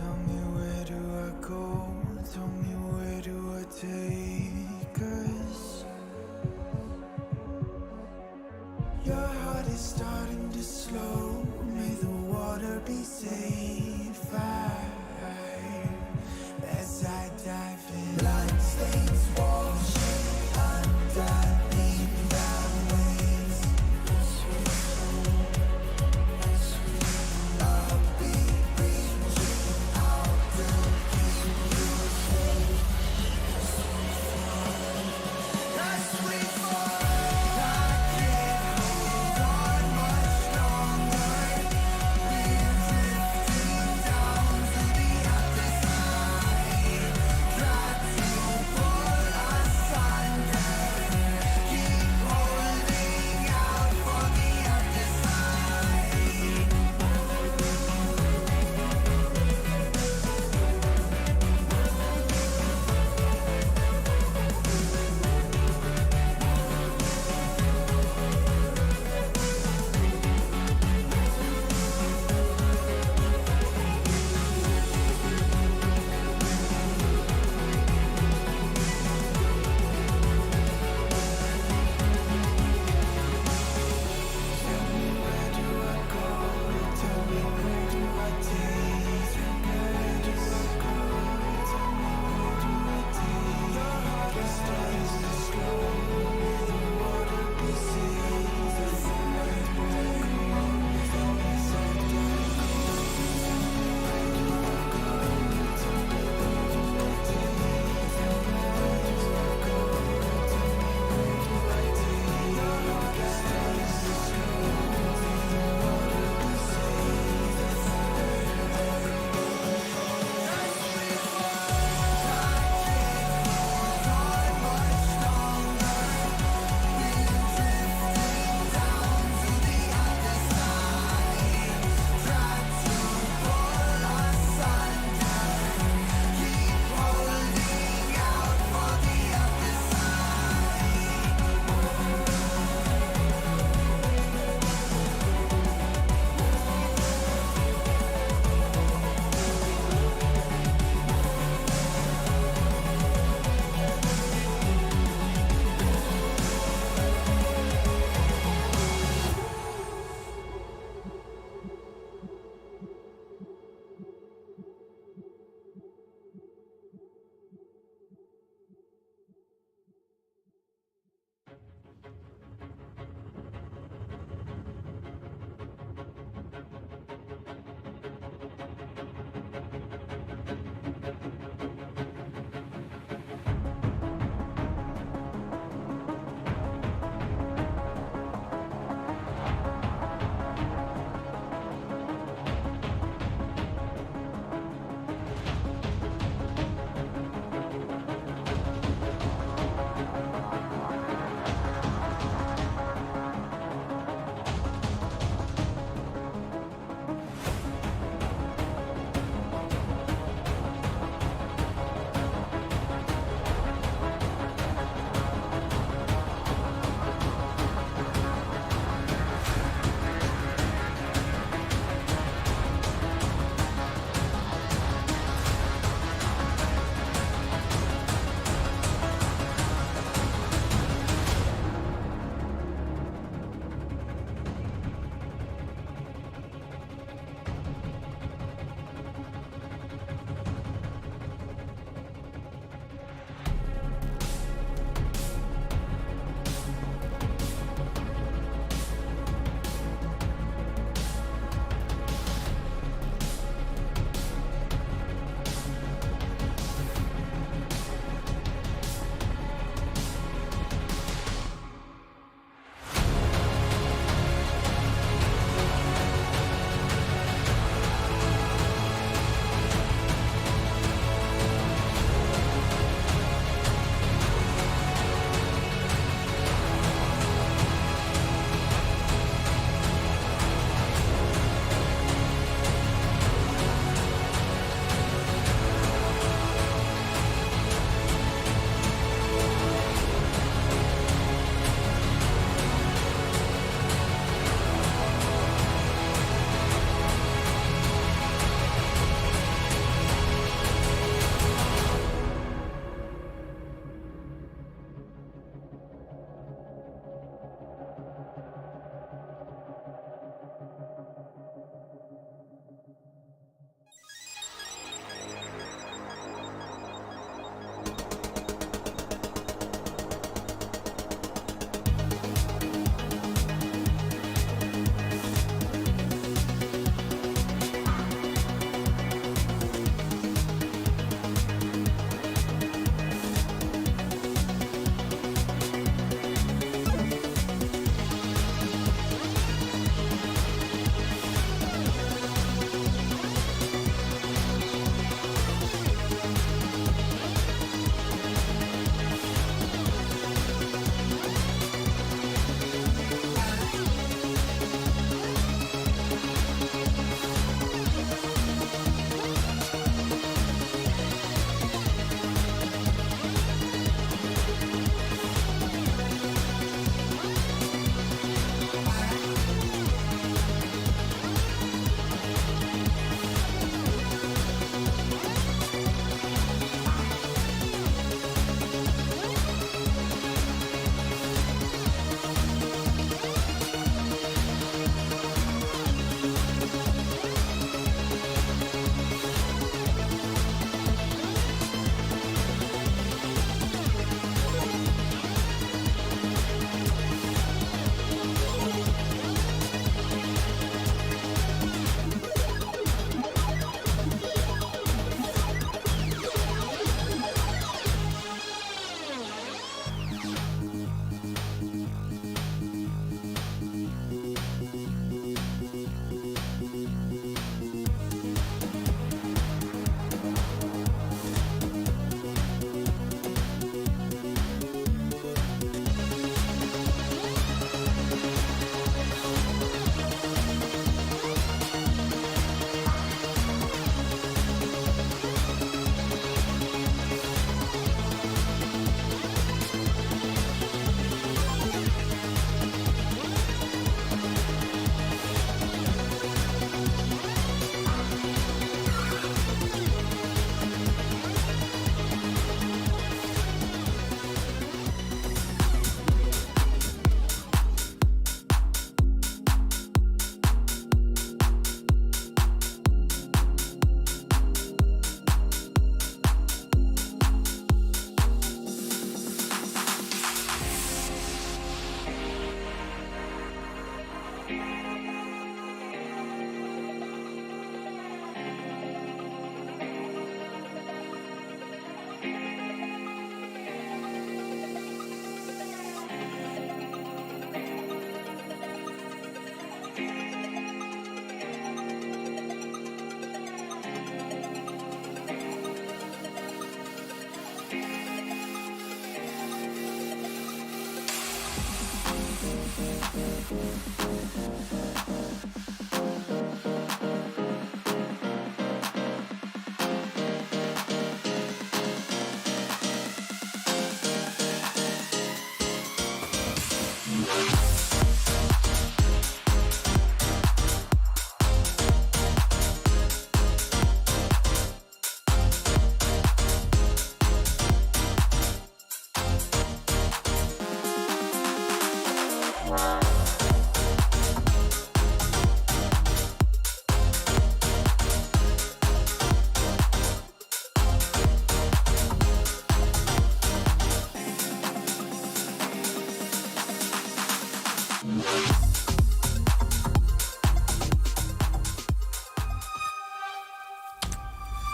Tell me where do I go? Tell me where do I take us? Your heart is starting to slow. May the water be safe. As I dive in, blood stains washing underneath the waves. I'll be reaching out to keep you safe.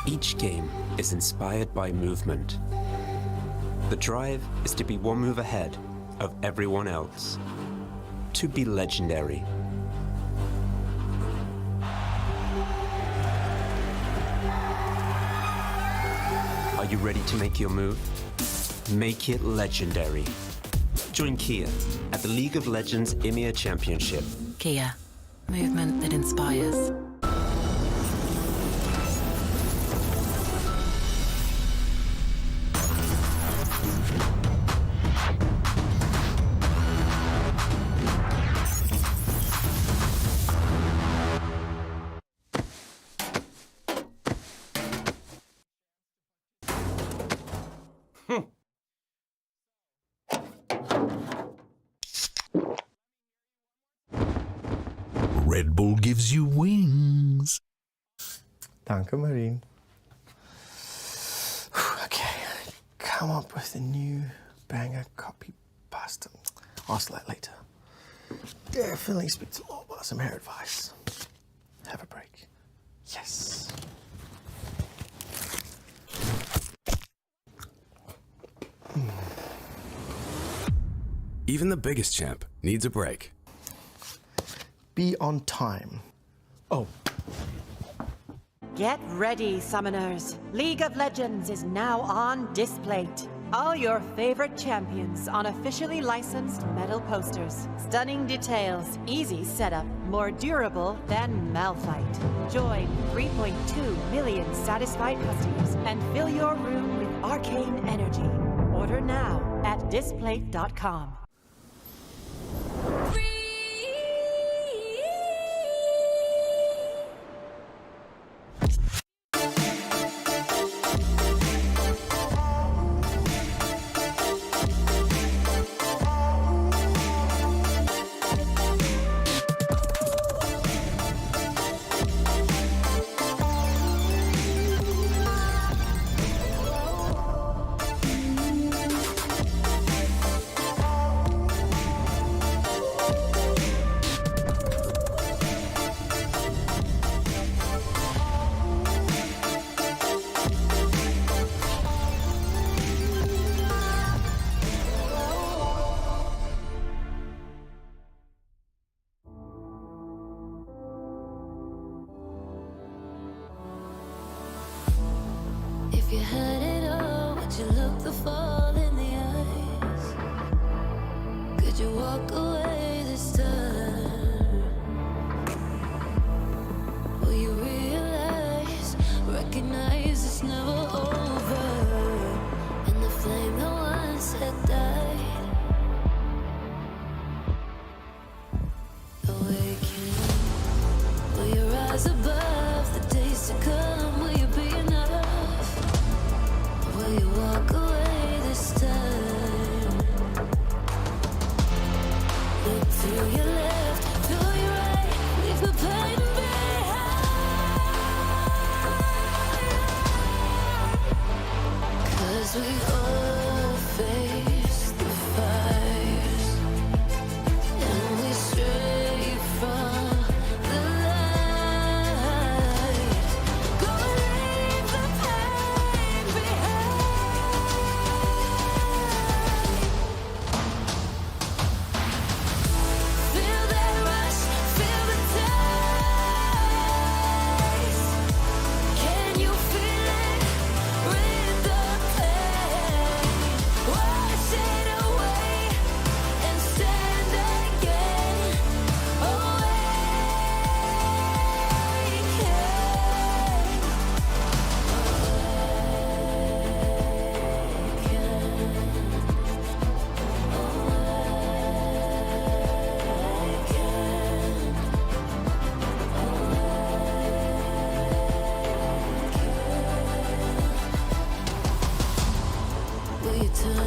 Each game is inspired by movement. The drive is to be one move ahead of everyone else, to be legendary. Are you ready to make your move? Make it legendary. Join Kia at the League of Legends EMEA Championship. Kia, movement that inspires. Red Bull gives you wings. Danke, Marine. Okay, come up with a new banger copy pasta. Ask that later. Definitely speak to Law about some hair advice. Have a break. Yes. Even the biggest champ needs a break. Be on time. Oh, Get ready, summoners. League of Legends is now on Displate. All your favorite champions on officially licensed metal posters. Stunning details, easy setup, more durable than Malphite. Join 3.2 million satisfied customers and fill your room with arcane energy. Order now at displate.com.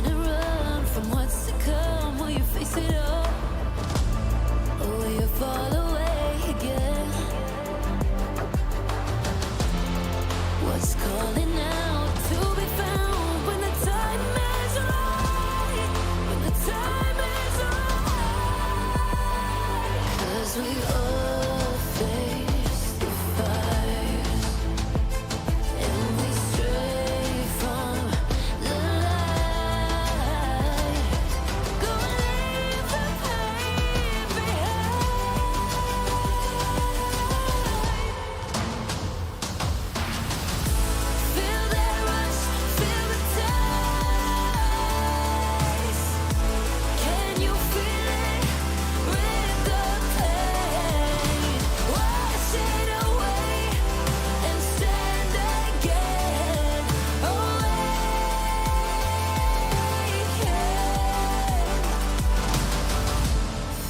wanna run from what's to come? Will you face it all? Or will you fall away again? What's calling out to be found when the time is right? When the time is right. 'Cause we all face the fires, and we stray from the light. Go leave the pain behind. Feel that rush, feel the taste. Can you feel it? Rid the pain. Wash it away and stand again. Awaken.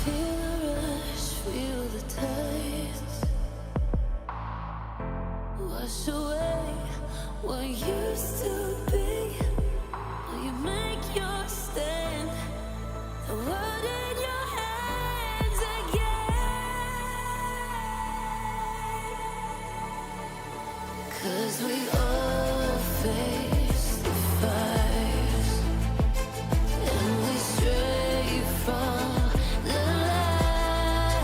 Feel the rush, feel the taste. Wash away what used to be. Will you make your stand? The world in your hands again. 'Cause we all face the fires, and we stray from the light.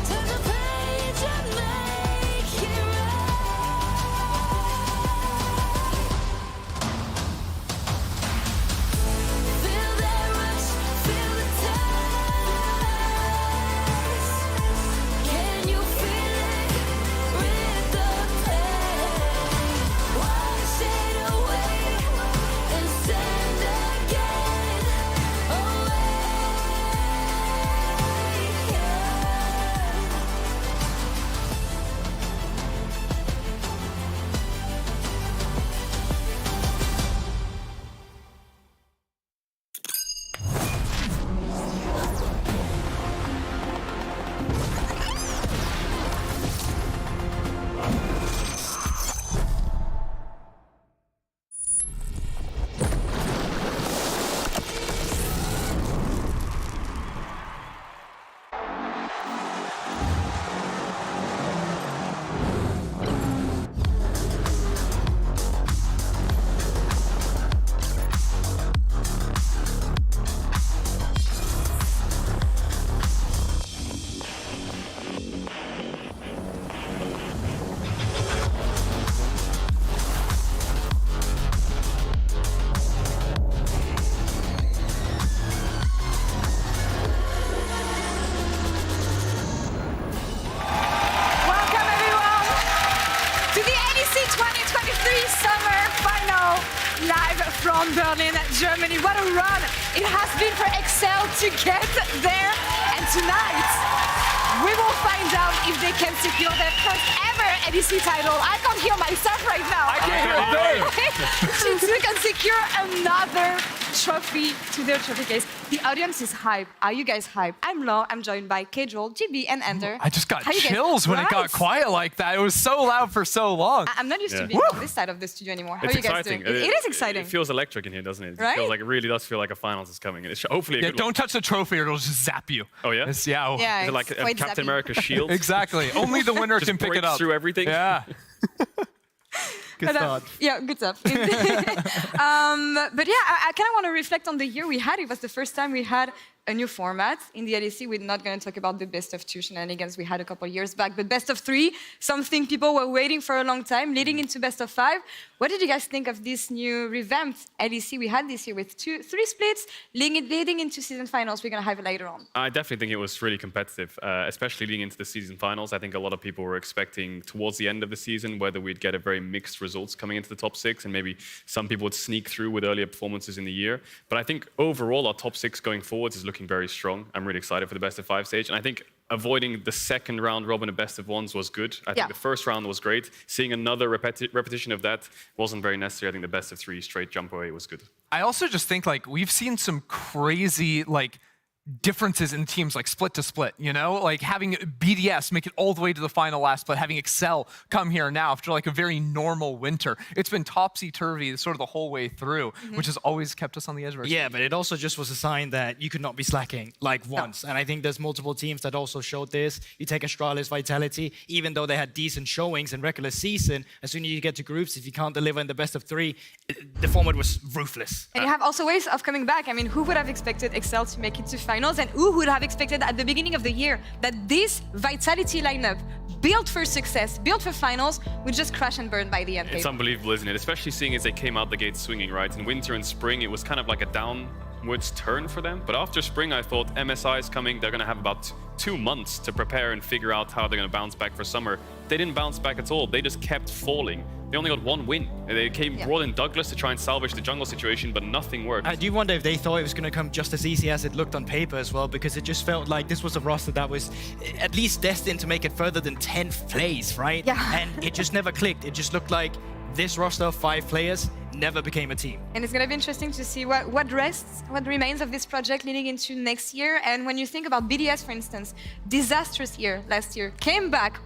Turn the page and make it right. Feel that rush, feel the taste. Can you feel it? Rid the pain. Wash it away and stand again. Welcome everyone to the LEC 2023 Summer Final live from Berlin, Germany. What a run it has been for Excel to get there. And tonight, we will find out if they can secure their first ever LEC title. I can't hear myself right now. I can't hear a thing. If they can secure another trophy to their trophy case. The audience is hyped. Are you guys hyped? I'm Lo. I'm joined by Kajol, GB, and Ender. I just got How you guys- chills when it got Right? quiet like that. It was so loud for so long. I'm not used to being on this side of the studio anymore. How It's are you guys exciting. doing? It is exciting. It feels electric in here, doesn't it? Right? It feels like it really does feel like a finals is coming. And it's hopefully a Yeah, good don't touch the trophy or it'll just zap you. one. Oh yeah. Yeah. Yeah, Is it like it's a quite Captain zappy. America's shield? Exactly. Only the winner Just can pick it breaks up. through everything. Yeah. Good But, thought. yeah, good stuff. But yeah, I kind of want to reflect on the year we had. It was the first time we had a new format in the LEC. We're not going to talk about the best of two shenanigans we had a couple of years back, but best of three, something people were waiting for a long time, leading into best of five. What did you guys think of this new revamped LEC we had this year with three splits, leading into season finals? We're going to have it later on. I definitely think it was really competitive, especially leading into the season finals. I think a lot of people were expecting towards the end of the season whether we'd get a very mixed results coming into the top six, and maybe some people would sneak through with earlier performances in the year. But I think overall our top six going forwards is looking very strong. I'm really excited for the best of five stage, and I think avoiding the second round robin of best of ones was good. I think the first round was great. Seeing another repetition of that wasn't very necessary. I think the best of three straight jump away was good. I also just think like we've seen some crazy like differences in teams like split to split, you know, like having BDS make it all the way to the final last split, having Excel come here now after like a very normal winter. It's been topsy-turvy sort of the whole way through, which has always kept us on the edge of our Yeah, but it also just was a sign that you could not be slacking like once. And I think there's multiple teams that also showed this. You take Astralis Vitality, even though they had decent showings in regular season, as soon as you get to groups, if you can't deliver in the best of 3, the format was ruthless. And you have also ways of coming back. I mean, who would have expected Excel to make it to finals, and who would have expected at the beginning of the year that this Vitality lineup, built for success, built for finals, would just crash and burn by the end? It's unbelievable, isn't it? Especially seeing as they came out the gate swinging, right? In winter and spring, it was kind of like a downwards turn for them. But after spring, I thought MSI is coming. They're going to have about 2 months to prepare and figure out how they're going to bounce back for summer. They didn't bounce back at all. They just kept falling. They only got 1 win. They brought in Douglas to try and salvage the jungle situation, but nothing worked. I do wonder if they thought it was going to come just as easy as it looked on paper as well, because it just felt like this was a roster that was at least destined to make it further than 10th place, right? Yeah. And it just never clicked. It just looked like this roster of 5 players never became a team. And it's going to be interesting to see what remains of this project leading into next year. And when you think about BDS, for instance, disastrous year last year, came back,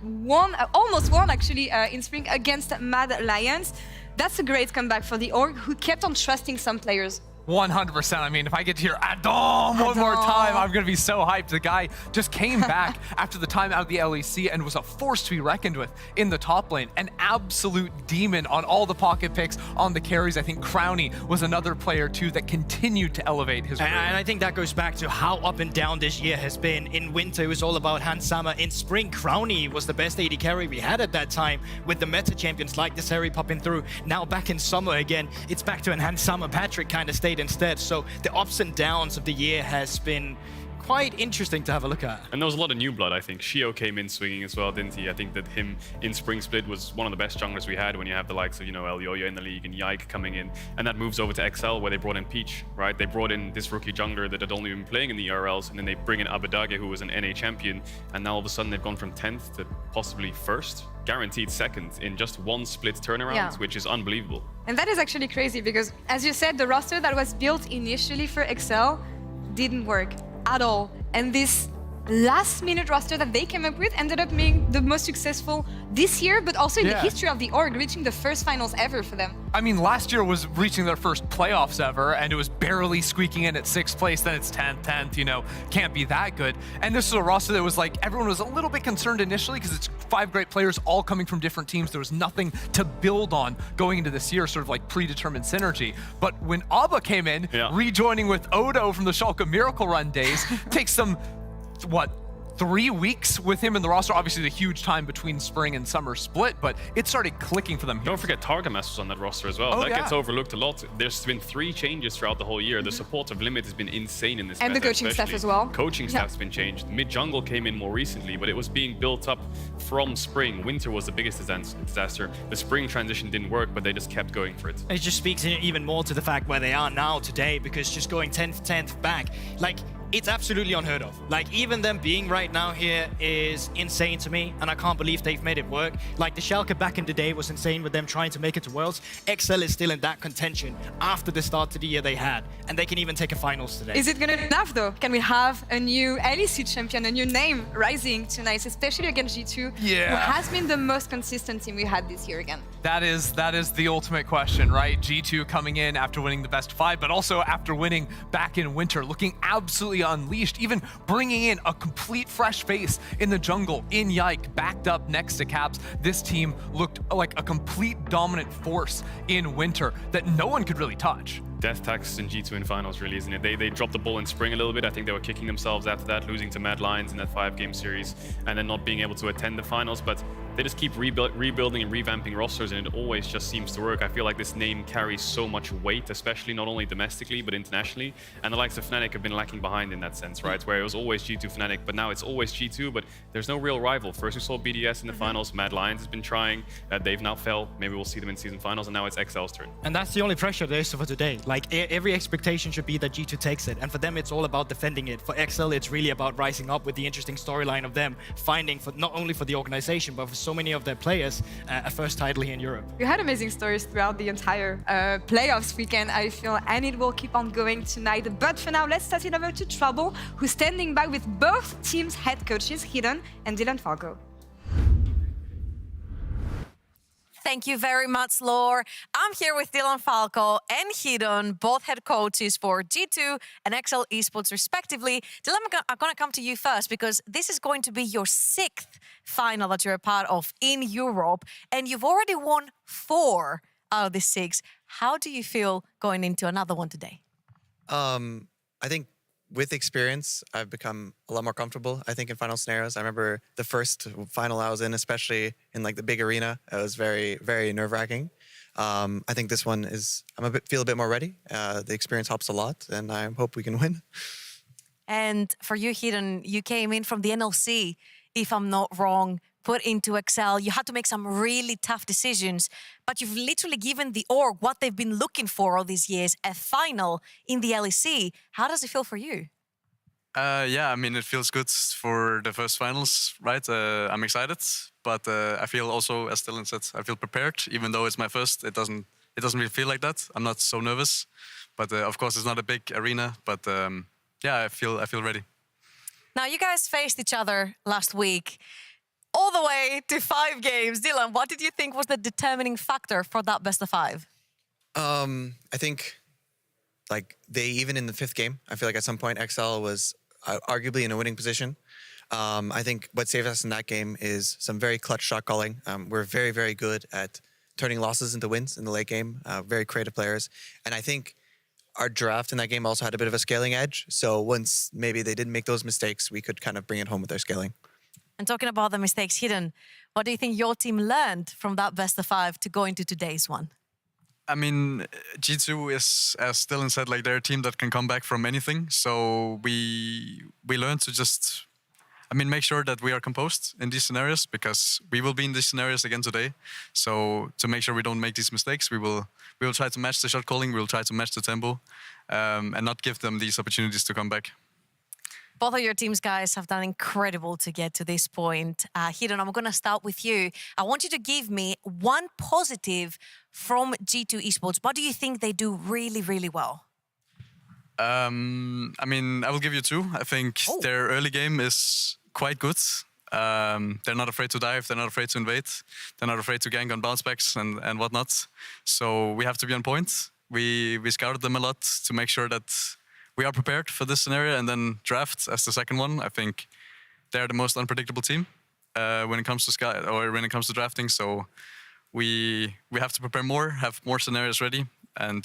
almost won actually in spring against Mad Lions. That's a great comeback for the org, who kept on trusting some players. 100%. I mean, if I get to hear Adam one more time, I'm going to be so hyped. The guy just came back after the time out of the LEC and was a force to be reckoned with in the top lane. An absolute demon on all the pocket picks, on the carries. I think Crowny was another player, too, that continued to elevate his And I think that goes back to how up and down this year has been. In winter, it was all about Hans Sammer. In spring, Crowny was the best AD carry we had at that time, with the meta champions like this Harry popping through. Now back in summer again, it's back to an Hans Sammer Patrick kind of state instead. So the ups and downs of the year has been quite interesting to have a look at. And there was a lot of new blood, I think. Shio came in swinging as well, didn't he? I think that him in Spring Split was one of the best junglers we had when you have the likes of, you know, El Yoyo in the league and Yike coming in. And that moves over to XL, where they brought in Peach, right? They brought in this rookie jungler that had only been playing in the ERLs, and then they bring in Abadage, who was an NA champion. And now all of a sudden they've gone from 10th to possibly 1st, guaranteed 2nd in just 1 split turnaround, which is unbelievable. And that is actually crazy because, as you said, the roster that was built initially for Excel didn't work at all. And this last-minute roster that they came up with ended up being the most successful this year, but also in the history of the org, reaching the first finals ever for them. I mean, last year was reaching their first playoffs ever, and it was barely squeaking in at 6th place. Then it's 10th, you know, can't be that good. And this is a roster that was like, everyone was a little bit concerned initially because it's 5 great players all coming from different teams. There was nothing to build on going into this year, sort of like predetermined synergy. But when Abba came in, rejoining with Odo from the Schalke Miracle Run days, takes them, what, 3 weeks with him in the roster. Obviously, the huge time between spring and summer split, but it started clicking for them. Don't forget Targamas was on that roster as well. That gets overlooked a lot. There's been 3 changes throughout the whole year. The support of Limit has been insane in this and meta, the coaching staff as well. Coaching staff's been changed. Mid-jungle came in more recently, but it was being built up from spring. Winter was the biggest disaster. The spring transition didn't work, but they just kept going for it. It just speaks even more to the fact where they are now today, because just going 10th back, like, it's absolutely unheard of. Like, even them being right now here is insane to me, and I can't believe they've made it work. Like, the Schalke back in the day was insane with them trying to make it to Worlds. XL is still in that contention after the start to the year they had, and they can even take a finals today. Is it gonna be enough though? Can we have a new LEC champion, a new name rising tonight, especially against G2, who has been the most consistent team we had this year again? That is the ultimate question, right? G2 coming in after winning the best 5, but also after winning back in winter, looking absolutely unleashed, even bringing in a complete fresh face in the jungle, in Yike, backed up next to Caps. This team looked like a complete dominant force in winter that no one could really touch. Death tax in G2 in finals, really, isn't it? They dropped the ball in spring a little bit. I think they were kicking themselves after that, losing to Mad Lions in that 5-game series, and then not being able to attend the finals. But they just keep rebuilding and revamping rosters, and it always just seems to work. I feel like this name carries so much weight, especially not only domestically, but internationally. And the likes of Fnatic have been lacking behind in that sense, right? Where it was always G2 Fnatic, but now it's always G2, but there's no real rival. First we saw BDS in the finals, Mad Lions has been trying, they've now fell. Maybe we'll see them in season finals, and now it's XL's turn. And that's the only pressure there is for today. Like, every expectation should be that G2 takes it, and for them it's all about defending it. For XL, it's really about rising up with the interesting storyline of them finding, for not only for the organization, but for so many of their players a first title here in Europe. We had amazing stories throughout the entire playoffs weekend, I feel, and it will keep on going tonight. But for now, let's toss it over to Trouble, who's standing by with both teams' head coaches, Hidden and Dylan Falco. Thank you very much, Laure. I'm here with Dylan Falco and Hidden, both head coaches for G2 and XL Esports respectively. Dylan, I'm going to come to you first because this is going to be your 6th final that you're a part of in Europe, and you've already won 4 out of the 6. How do you feel going into another one today? I think with experience, I've become a lot more comfortable, I think, in final scenarios. I remember the first final I was in, especially in like the big arena, it was very, very nerve-wracking. I think this one is, feel a bit more ready. The experience helps a lot, and I hope we can win. And for you, Hidden, you came in from the NLC, if I'm not wrong, put into XL. You had to make some really tough decisions, but you've literally given the org what they've been looking for all these years, a final in the LEC. How does it feel for you? Yeah, I mean, it feels good for the first finals, right? I'm excited, but I feel also, as Dylan said, I feel prepared. Even though it's my first, it doesn't really feel like that. I'm not so nervous, but of course, it's not a big arena. But yeah, I feel ready. Now, you guys faced each other last week, all the way to 5 games. Dylan, what did you think was the determining factor for that best of 5? I think, like, even in the 5th game, I feel like at some point XL was arguably in a winning position. I think what saved us in that game is some very clutch shot calling. We're very, very good at turning losses into wins in the late game. Very creative players. And I think our draft in that game also had a bit of a scaling edge. So once maybe they didn't make those mistakes, we could kind of bring it home with their scaling. And talking about the mistakes, Hidden, what do you think your team learned from that best of 5 to go into today's one? I mean, G2 is, as Dylan said, like they're a team that can come back from anything. So we learned to just, make sure that we are composed in these scenarios, because we will be in these scenarios again today. So to make sure we don't make these mistakes, we will try to match the shot calling, we will try to match the tempo, and not give them these opportunities to come back. Both of your teams, guys, have done incredible to get to this point. Hidden, I'm going to start with you. I want you to give me one positive from G2 Esports. What do you think they do really, really well? I will give you 2. I think their early game is quite good. They're not afraid to dive. They're not afraid to invade. They're not afraid to gank on bounce backs and whatnot. So we have to be on point. We scouted them a lot to make sure that we are prepared for this scenario, and then draft as the second one. I think they're the most unpredictable team when it comes to drafting. So we have to prepare more, have more scenarios ready, and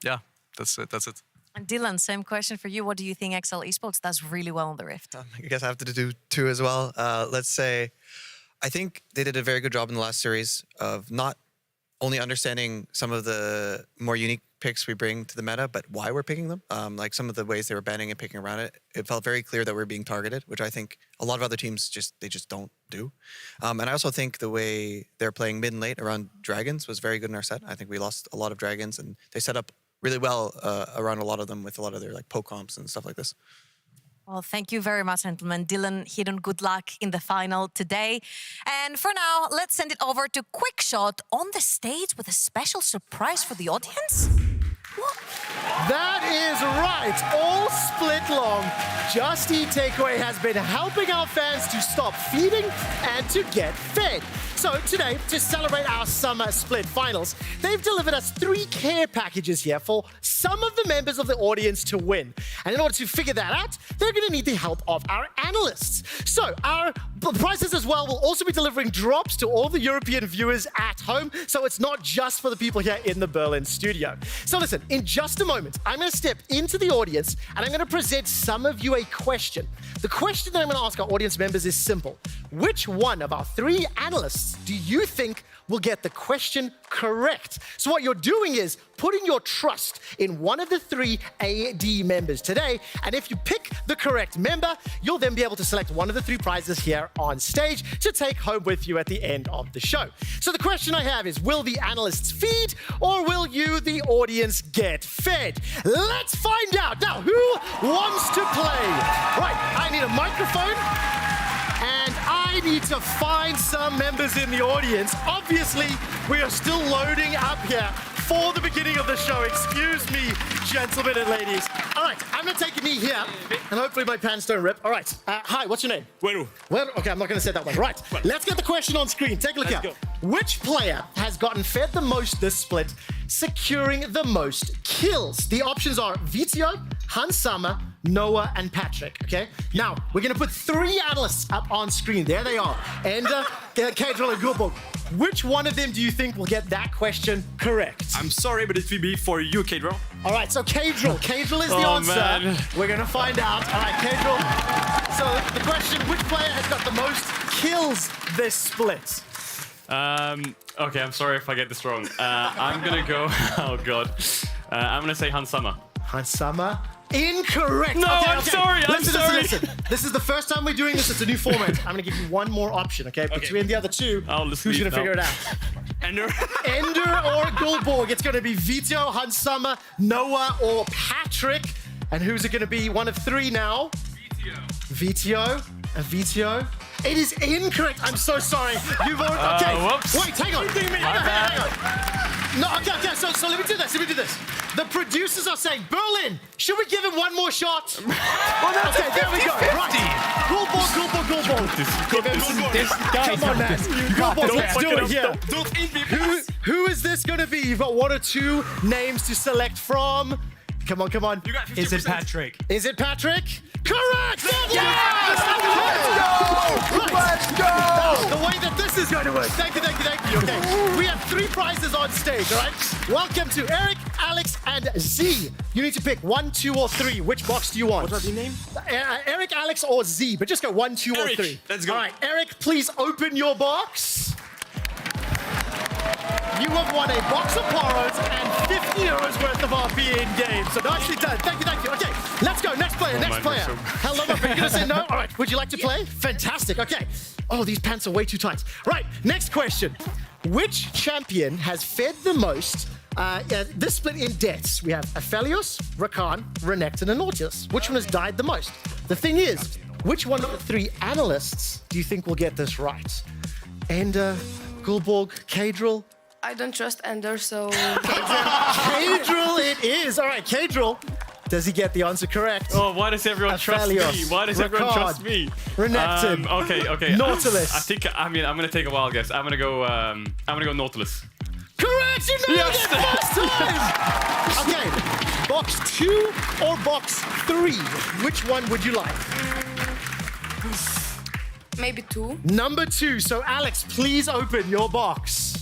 yeah, that's it. And Dylan, same question for you. What do you think XL Esports does really well on the Rift? I guess I have to do 2 as well. Let's say, I think they did a very good job in the last series of not only understanding some of the more unique picks we bring to the meta, but why we're picking them. Like some of the ways they were banning and picking around it, it felt very clear that we're being targeted, which I think a lot of other teams just don't do. And I also think the way they're playing mid and late around dragons was very good in our set. I think we lost a lot of dragons, and they set up really well around a lot of them with a lot of their like poke comps and stuff like this. Well, thank you very much, gentlemen. Dylan, Hidden, good luck in the final today. And for now, let's send it over to Quickshot on the stage with a special surprise for the audience. What? That is right. All split long, Just Eat Takeaway has been helping our fans to stop feeding and to get fed. So today, to celebrate our summer split finals, they've delivered us 3 care packages here for some of the members of the audience to win. And in order to figure that out, they're going to need the help of our analysts. So our prizes as well will also be delivering drops to all the European viewers at home. So it's not just for the people here in the Berlin studio. So listen, in just a moment, I'm going to step into the audience and I'm going to present some of you a question. The question that I'm going to ask our audience members is simple. Which one of our 3 analysts do you think will get the question correct? So what you're doing is putting your trust in one of the 3 AD members today. And if you pick the correct member, you'll then be able to select one of the 3 prizes here on stage to take home with you at the end of the show. So the question I have is, will the analysts feed or will you, the audience, get fed? Let's find out. Now, who wants to play? Right, I need a microphone and I need to find some members in the audience. Obviously, we are still loading up here for the beginning of the show. Excuse me, gentlemen and ladies. All right, I'm going to take a knee here, and hopefully my pants don't rip. All right, hi, what's your name? Weru. Okay, I'm not going to say that one. Right, let's get the question on screen. Take a look here. Which player has gotten fed the most this split, securing the most kills? The options are Vitio, Hansama, Noah, and Patrick, okay? Now, we're going to put 3 analysts up on screen. There they are. Ender, Kadril, and Gulbog. Which one of them do you think will get that question correct? I'm sorry, but it will be for you, Kadril. All right, so Kadril is the answer. Man. We're going to find out. All right, Kadril. So the question, which player has got the most kills this split? Okay, I'm sorry if I get this wrong. I'm gonna go. Oh God. I'm gonna say Hansama. Hansama? Incorrect. No, I'm sorry. Listen. This is the first time we're doing this. It's a new format. I'm gonna give you one more option, okay? Between the other two, who's gonna figure it out? Ender or Gulborg. It's gonna be Vito, Hansama, Noah, or Patrick. And who's it gonna be? One of 3 now. Vitio. Vitio. It is incorrect. I'm so sorry. You've already. Okay. Whoops. Wait, hang on. Hang on. No, okay. So let me do this. The producers are saying, Berlin, should we give him one more shot? Well, that's okay, there we go. Right. Gulborg. Come on, man. Gulborg, let's do it here. Don't eat me. Who is this going to be? You've got 1 or 2 names to select from. Come on. You got 50%. Is it Patrick? Is it Patrick? Correct! Yes! Let's go! The way that this is going to work. Thank you. Okay, we have 3 prizes on stage, all right? Welcome to Eric, Alex, and Z. You need to pick 1, 2, or 3. Which box do you want? What are the name? Eric, Alex, or Z, but just go 1, 2, or 3. Let's go. All right, Eric, please open your box. You have won a box of Poros and 50 euros worth of RP in game. So nicely done. Thank you. Okay, let's go. Next player. Hello, my friend. You're going to say no? All right. Would you like to play? Fantastic. Okay. Oh, these pants are way too tight. Right. Next question. Which champion has fed the most this split in deaths? We have Aphelios, Rakan, Renekton, and Nautilus. Which one has died the most? The thing is, which one of the 3 analysts do you think will get this right? Ender, Gulborg, Kadril? I don't trust Ender, so Kadril it is. All right, Kadril. Does he get the answer correct? Oh, why does everyone trust me? Why does everyone trust me? Renekton. Okay. Nautilus. I'm gonna take a wild guess. I'm gonna go Nautilus. Correct. You nailed it first time. Okay. Box 2 or box 3? Which one would you like? maybe 2. Number 2. So Alex, please open your box.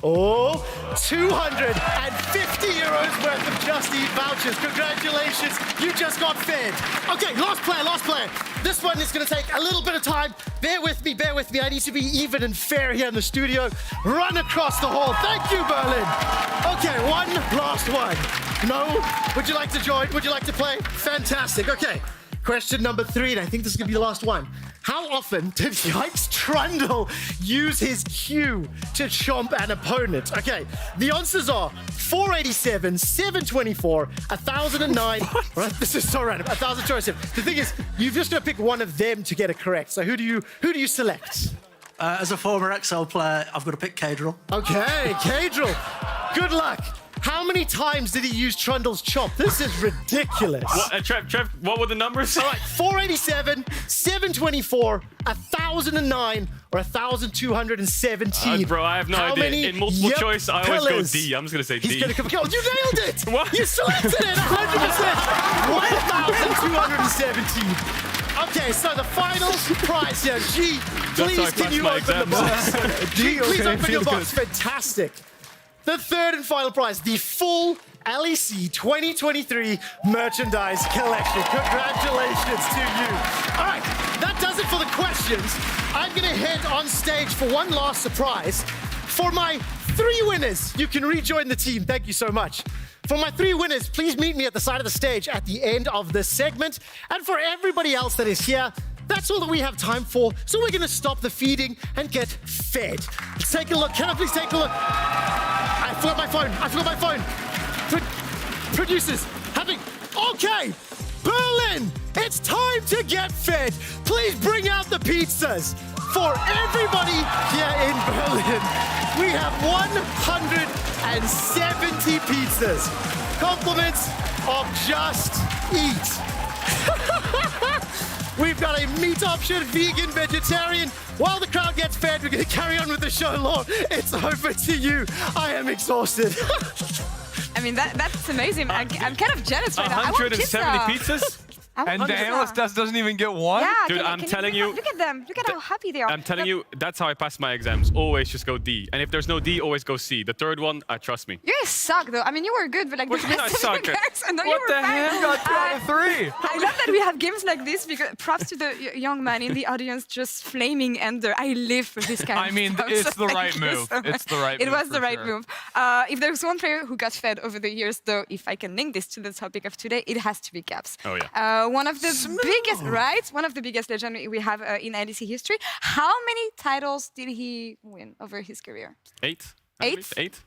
Oh, 250 euros worth of Just Eat vouchers. Congratulations, you just got fed. Okay, last player. This one is going to take a little bit of time. Bear with me. I need to be even and fair here in the studio. Run across the hall. Thank you, Berlin. Okay, one last one. No? Would you like to join? Would you like to play? Fantastic. Okay, question number 3, and I think this is going to be the last one. How often did Yikes Trundle use his Q to chomp an opponent? Okay, the answers are 487, 724, 1009. Right, this is so random. 1027. The thing is, you've just got to pick one of them to get it correct. So who do you select? As a former XL player, I've got to pick Kadril. Okay, Kadril. Good luck. How many times did he use Trundle's chop? This is ridiculous. Trev, what were the numbers? All right, 487, 724, 1009, or 1217. Bro, I have no idea. In multiple choice, I always go D. I'm just going to say D. He's going to come. Oh, you nailed it. What? You selected it, 100%. 1217. Okay, so the final prize here. G, please can you open the box? G, please open your box. Fantastic. The third and final prize, the full LEC 2023 merchandise collection. Congratulations to you. All right, that does it for the questions. I'm going to head on stage for one last surprise. For my 3 winners, you can rejoin the team. Thank you so much. For my 3 winners, please meet me at the side of the stage at the end of this segment. And for everybody else that is here, that's all that we have time for. So we're going to stop the feeding and get fed. Let's take a look. Can I please take a look? I forgot my phone. Producers, okay. Berlin, it's time to get fed. Please bring out the pizzas. For everybody here in Berlin, we have 170 pizzas. Compliments of Just Eat. We've got a meat option, vegan, vegetarian. While the crowd gets fed, we're going to carry on with the show, Lord. It's over to you. I am exhausted. I mean, that's amazing. I'm kind of jealous right now. I want 170 pizza. pizzas? And the analyst doesn't even get one? Yeah, Dude, I'm telling you. Look at them. Look at how happy they are. I'm telling you, that's how I pass my exams. Always just go D. And if there's no D, always go C. The third one, trust me. You guys suck, though. I mean, you were good, but like What the do you mean I rest of suck? the guys, I know you What were the fine. hell? Got 2 out of 3. I love that we have games like this because props to the young man in the audience just flaming Ender. I live for this kind I mean, of stuff. it's so the thank right you move. so much. It's the right It move was the for right sure. move. If there's one player who got fed over the years, though, if I can link this to the topic of today, it has to be Caps. Oh, yeah. One of the biggest, right? One of the biggest legends we have in LEC history. How many titles did he win over his career? 8. Eight? 8?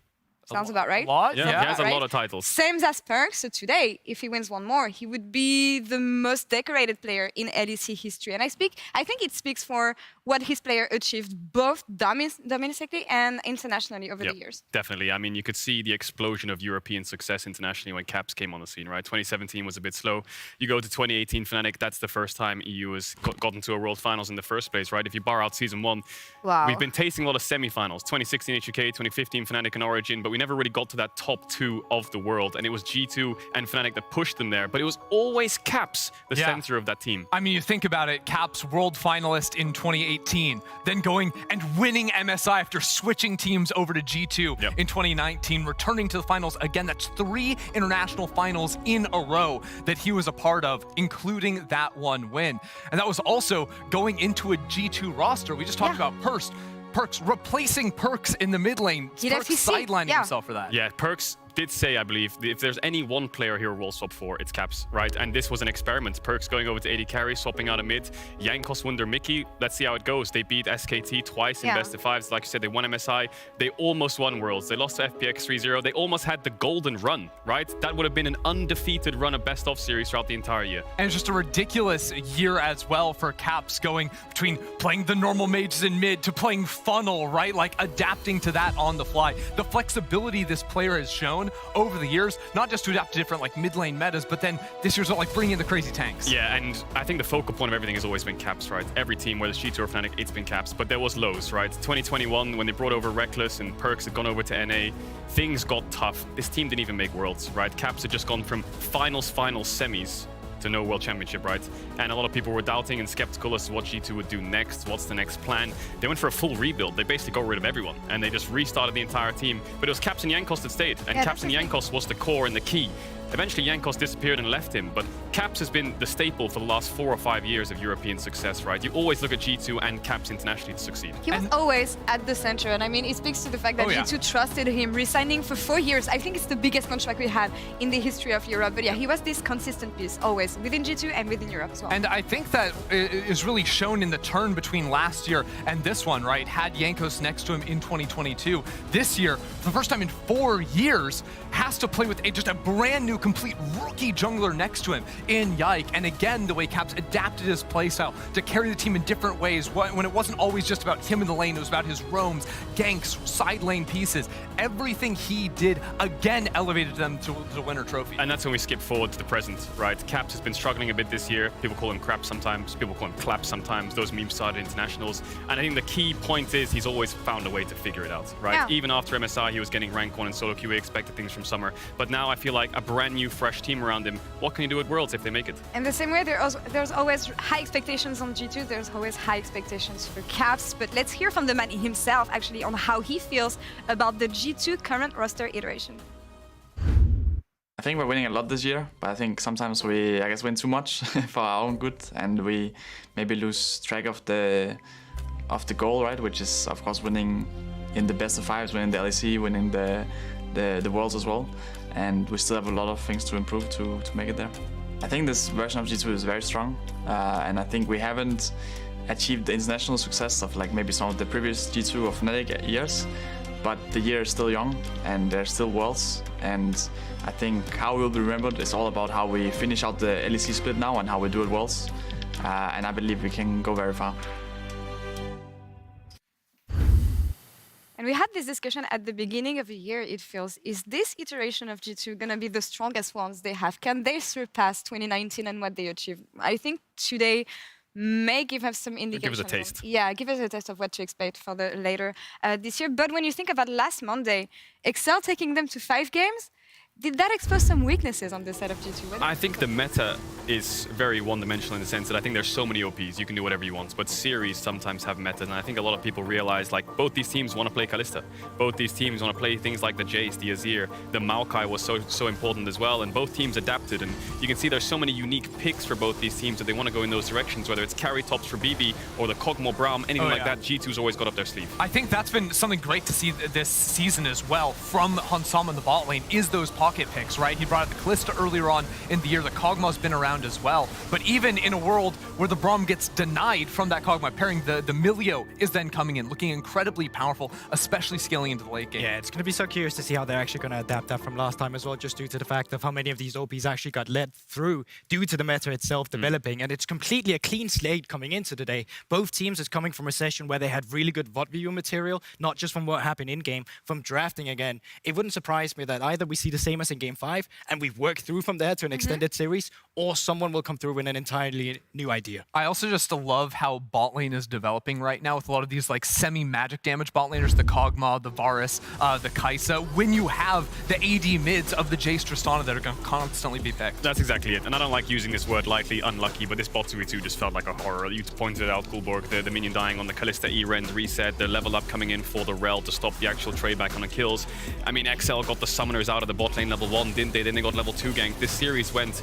Sounds about right. What? Yeah, Sounds he has about a right. lot of titles. Same as Perks. So today, if he wins one more, he would be the most decorated player in LEC history. And I think it speaks for what his player achieved both domestically and internationally over the years. Definitely. I mean, you could see the explosion of European success internationally when Caps came on the scene, right? 2017 was a bit slow. You go to 2018 Fnatic, that's the first time EU has gotten to a World Finals in the first place, right? If you bar out Season 1, wow. We've been tasting a lot of semi-finals. 2016 HUK, 2015 Fnatic and Origin, but we never really got to that top 2 of the world. And it was G2 and Fnatic that pushed them there. But it was always Caps, the center of that team. I mean, you think about it, Caps world finalist in 2018, then going and winning MSI after switching teams over to G2 in 2019, returning to the finals again. That's 3 international finals in a row that he was a part of, including that one win. And that was also going into a G2 roster. We just talked about Perks replacing Perks in the mid lane. Perks sidelining himself for that. Yeah, Perks did say, I believe, if there's any one player here we'll swap for, it's Caps, right? And this was an experiment. Perks going over to AD carry, swapping out a mid. Jankos, Wunder, Mickey. Let's see how it goes. They beat SKT twice in best of 5s. Like you said, they won MSI. They almost won Worlds. They lost to FPX 3-0. They almost had the golden run, right? That would have been an undefeated run of best of series throughout the entire year. And it's just a ridiculous year as well for Caps, going between playing the normal mages in mid to playing funnel, right? Like adapting to that on the fly. The flexibility this player has shown over the years, not just to adapt to different like mid lane metas, but then this year's like bringing in the crazy tanks. Yeah, and I think the focal point of everything has always been Caps, right? Every team, whether it's G2 or Fnatic, it's been Caps, but there was lows, right? 2021, when they brought over Reckless and Perks had gone over to NA, things got tough. This team didn't even make Worlds, right? Caps had just gone from finals, semis, to no World Championship, right? And a lot of people were doubting and skeptical as to what G2 would do next. What's the next plan? They went for a full rebuild. They basically got rid of everyone and they just restarted the entire team. But it was Caps and Jankos that stayed, and Caps and Jankos was the core and the key. Eventually, Jankos disappeared and left him, but Caps has been the staple for the last 4 or 5 years of European success, right? You always look at G2 and Caps internationally to succeed. He was always at the center, and I mean, it speaks to the fact that G2 trusted him, re-signing for 4 years. I think it's the biggest contract we had in the history of Europe. But yeah, he was this consistent piece, always, within G2 and within Europe as well. And I think that is really shown in the turn between last year and this one, right? Had Jankos next to him in 2022. This year, for the first time in 4 years, has to play with just a brand new, complete rookie jungler next to him in Yike. And again, the way Caps adapted his playstyle to carry the team in different ways, when it wasn't always just about him in the lane, it was about his roams, ganks, side lane pieces. Everything he did, again, elevated them to the winner trophy. And that's when we skip forward to the present, right? Caps has been struggling a bit this year. People call him crap sometimes, people call him clap sometimes. Those memes started internationals. And I think the key point is he's always found a way to figure it out, right? Yeah. Even after MSI, he was getting rank 1 in solo queue. We expected things from summer. But now I feel like a brand new, fresh team around him. What can he do at Worlds if they make it? In the same way, there's always high expectations on G2, there's always high expectations for Caps, but let's hear from the man himself, actually, on how he feels about the G2 current roster iteration. I think we're winning a lot this year, but I think sometimes we, I guess, win too much for our own good, and we maybe lose track of the goal, right? Which is, of course, winning in the best of 5s, winning the LEC, winning the Worlds as well. And we still have a lot of things to improve to make it there. I think this version of G2 is very strong, and I think we haven't achieved the international success of like maybe some of the previous G2 or Fnatic years, but the year is still young and there's still Worlds. And I think how we'll be remembered is all about how we finish out the LEC split now and how we do it Worlds. And I believe we can go very far. And we had this discussion at the beginning of the year, it feels. Is this iteration of G2 going to be the strongest ones they have? Can they surpass 2019 and what they achieved? I think today may give us some indication. Give us a taste. Yeah, give us a taste of what to expect for the later this year. But when you think about last Monday, Excel taking them to 5 games, did that expose some weaknesses on the side of G2? I think the meta is very one-dimensional in the sense that I think there's so many OPs, you can do whatever you want, but series sometimes have meta, and I think a lot of people realize like both these teams want to play Kalista. Both these teams want to play things like the Jace, the Azir, the Maokai was so important as well, and both teams adapted, and you can see there's so many unique picks for both these teams that they want to go in those directions, whether it's carry tops for BB or the Kog'Maw Braum, anything like that, G2's always got up their sleeve. I think that's been something great to see this season as well from Hansama in the bot lane, is those pocket picks, right? He brought up the Kalista earlier on in the year. The Kog'Maw's been around as well. But even in a world where the Braum gets denied from that Kog'Maw pairing, the Milio is then coming in, looking incredibly powerful, especially scaling into the late game. Yeah, it's going to be so curious to see how they're actually going to adapt that from last time as well, just due to the fact of how many of these OPs actually got led through due to the meta itself developing. And it's completely a clean slate coming into today. Both teams is coming from a session where they had really good VOD view material, not just from what happened in-game, from drafting again. It wouldn't surprise me that either we see the same as in Game 5 and we've worked through from there to an extended series, or someone will come through with an entirely new idea. I also just love how bot lane is developing right now with a lot of these like semi-magic damage bot laners, the Kog'Maw, the Varus, the Kai'Sa, when you have the AD mids of the Jace Tristana that are going to constantly be picked. That's exactly it, and I don't like using this word lightly, unlucky, but this bot 2v2 just felt like a horror. You pointed it out, Gulborg, the minion dying on the Kalista E-Rend reset, the level up coming in for the Rel to stop the actual trade back on the kills. I mean, XL got the summoners out of the bot lane level 1, didn't they? Then they got level 2 ganked. This series went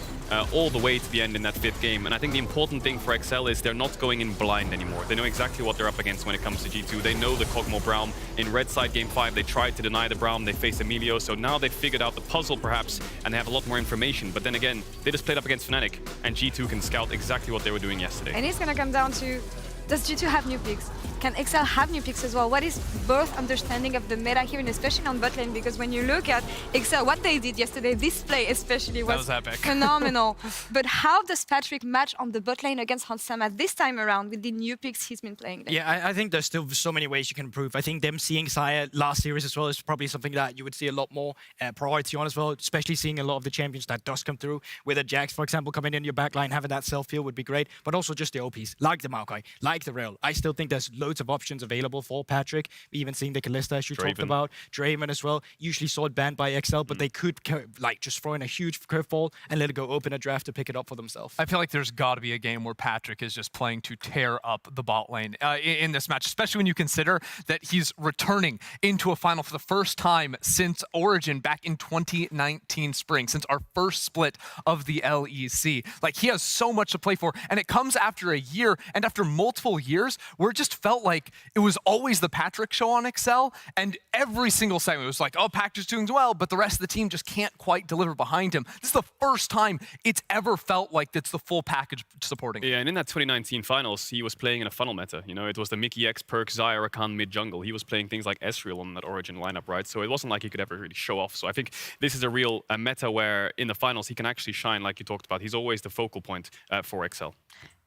all the way to the end in that 5th game, and I think the important thing for XL is they're not going in blind anymore. They know exactly what they're up against when it comes to G2. They know the Kog'Maw Braum. In Red side Game 5, they tried to deny the Braum, they faced Emilio, so now they've figured out the puzzle perhaps, and they have a lot more information. But then again, they just played up against Fnatic, and G2 can scout exactly what they were doing yesterday. And it's going to come down to, does G2 have new picks? Can XL have new picks as well? What is both understanding of the meta here, and especially on bot lane? Because when you look at XL, what they did yesterday, this play especially was epic. Phenomenal. But how does Patrick match on the bot lane against Hansama this time around with the new picks he's been playing? Yeah, I think there's still so many ways you can improve. I think them seeing Xayah last series as well is probably something that you would see a lot more priority on as well, especially seeing a lot of the champions that does come through. With a Jax, for example, coming in your backline, having that self-heal would be great. But also just the OPs, like the Maokai, like the Rel. I still think there's loads of options available for Patrick. We even seeing the Kalista, as you talked about, Draven as well. Usually saw it banned by XL, but they could like just throw in a huge curveball and let it go open a draft to pick it up for themselves. I feel like there's got to be a game where Patrick is just playing to tear up the bot lane in this match, especially when you consider that he's returning into a final for the first time since Origin back in 2019 spring, since our first split of the LEC. Like, he has so much to play for, and it comes after a year and after multiple years where it just felt like it was always the Patrick show on XL, and every single segment was like, oh, Patrick's doing well, but the rest of the team just can't quite deliver behind him. This is the first time it's ever felt like it's the full package supporting. Yeah, and in that 2019 finals, he was playing in a funnel meta. You know, it was the Mickey X perk, Xayah, Rakan mid-jungle. He was playing things like Ezreal on that Origin lineup, right? So it wasn't like he could ever really show off. So I think this is a real meta where in the finals he can actually shine, like you talked about. He's always the focal point for XL.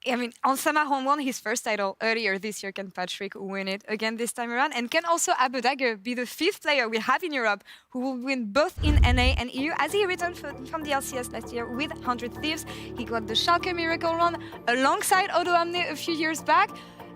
I mean, Hansama won his first title earlier this year. Can Patrick win it again this time around? And can also Abudagger be the 5th player we have in Europe who will win both in NA and EU, as he returned from the LCS last year with 100 Thieves. He got the Schalke Miracle Run alongside Odo Amne a few years back.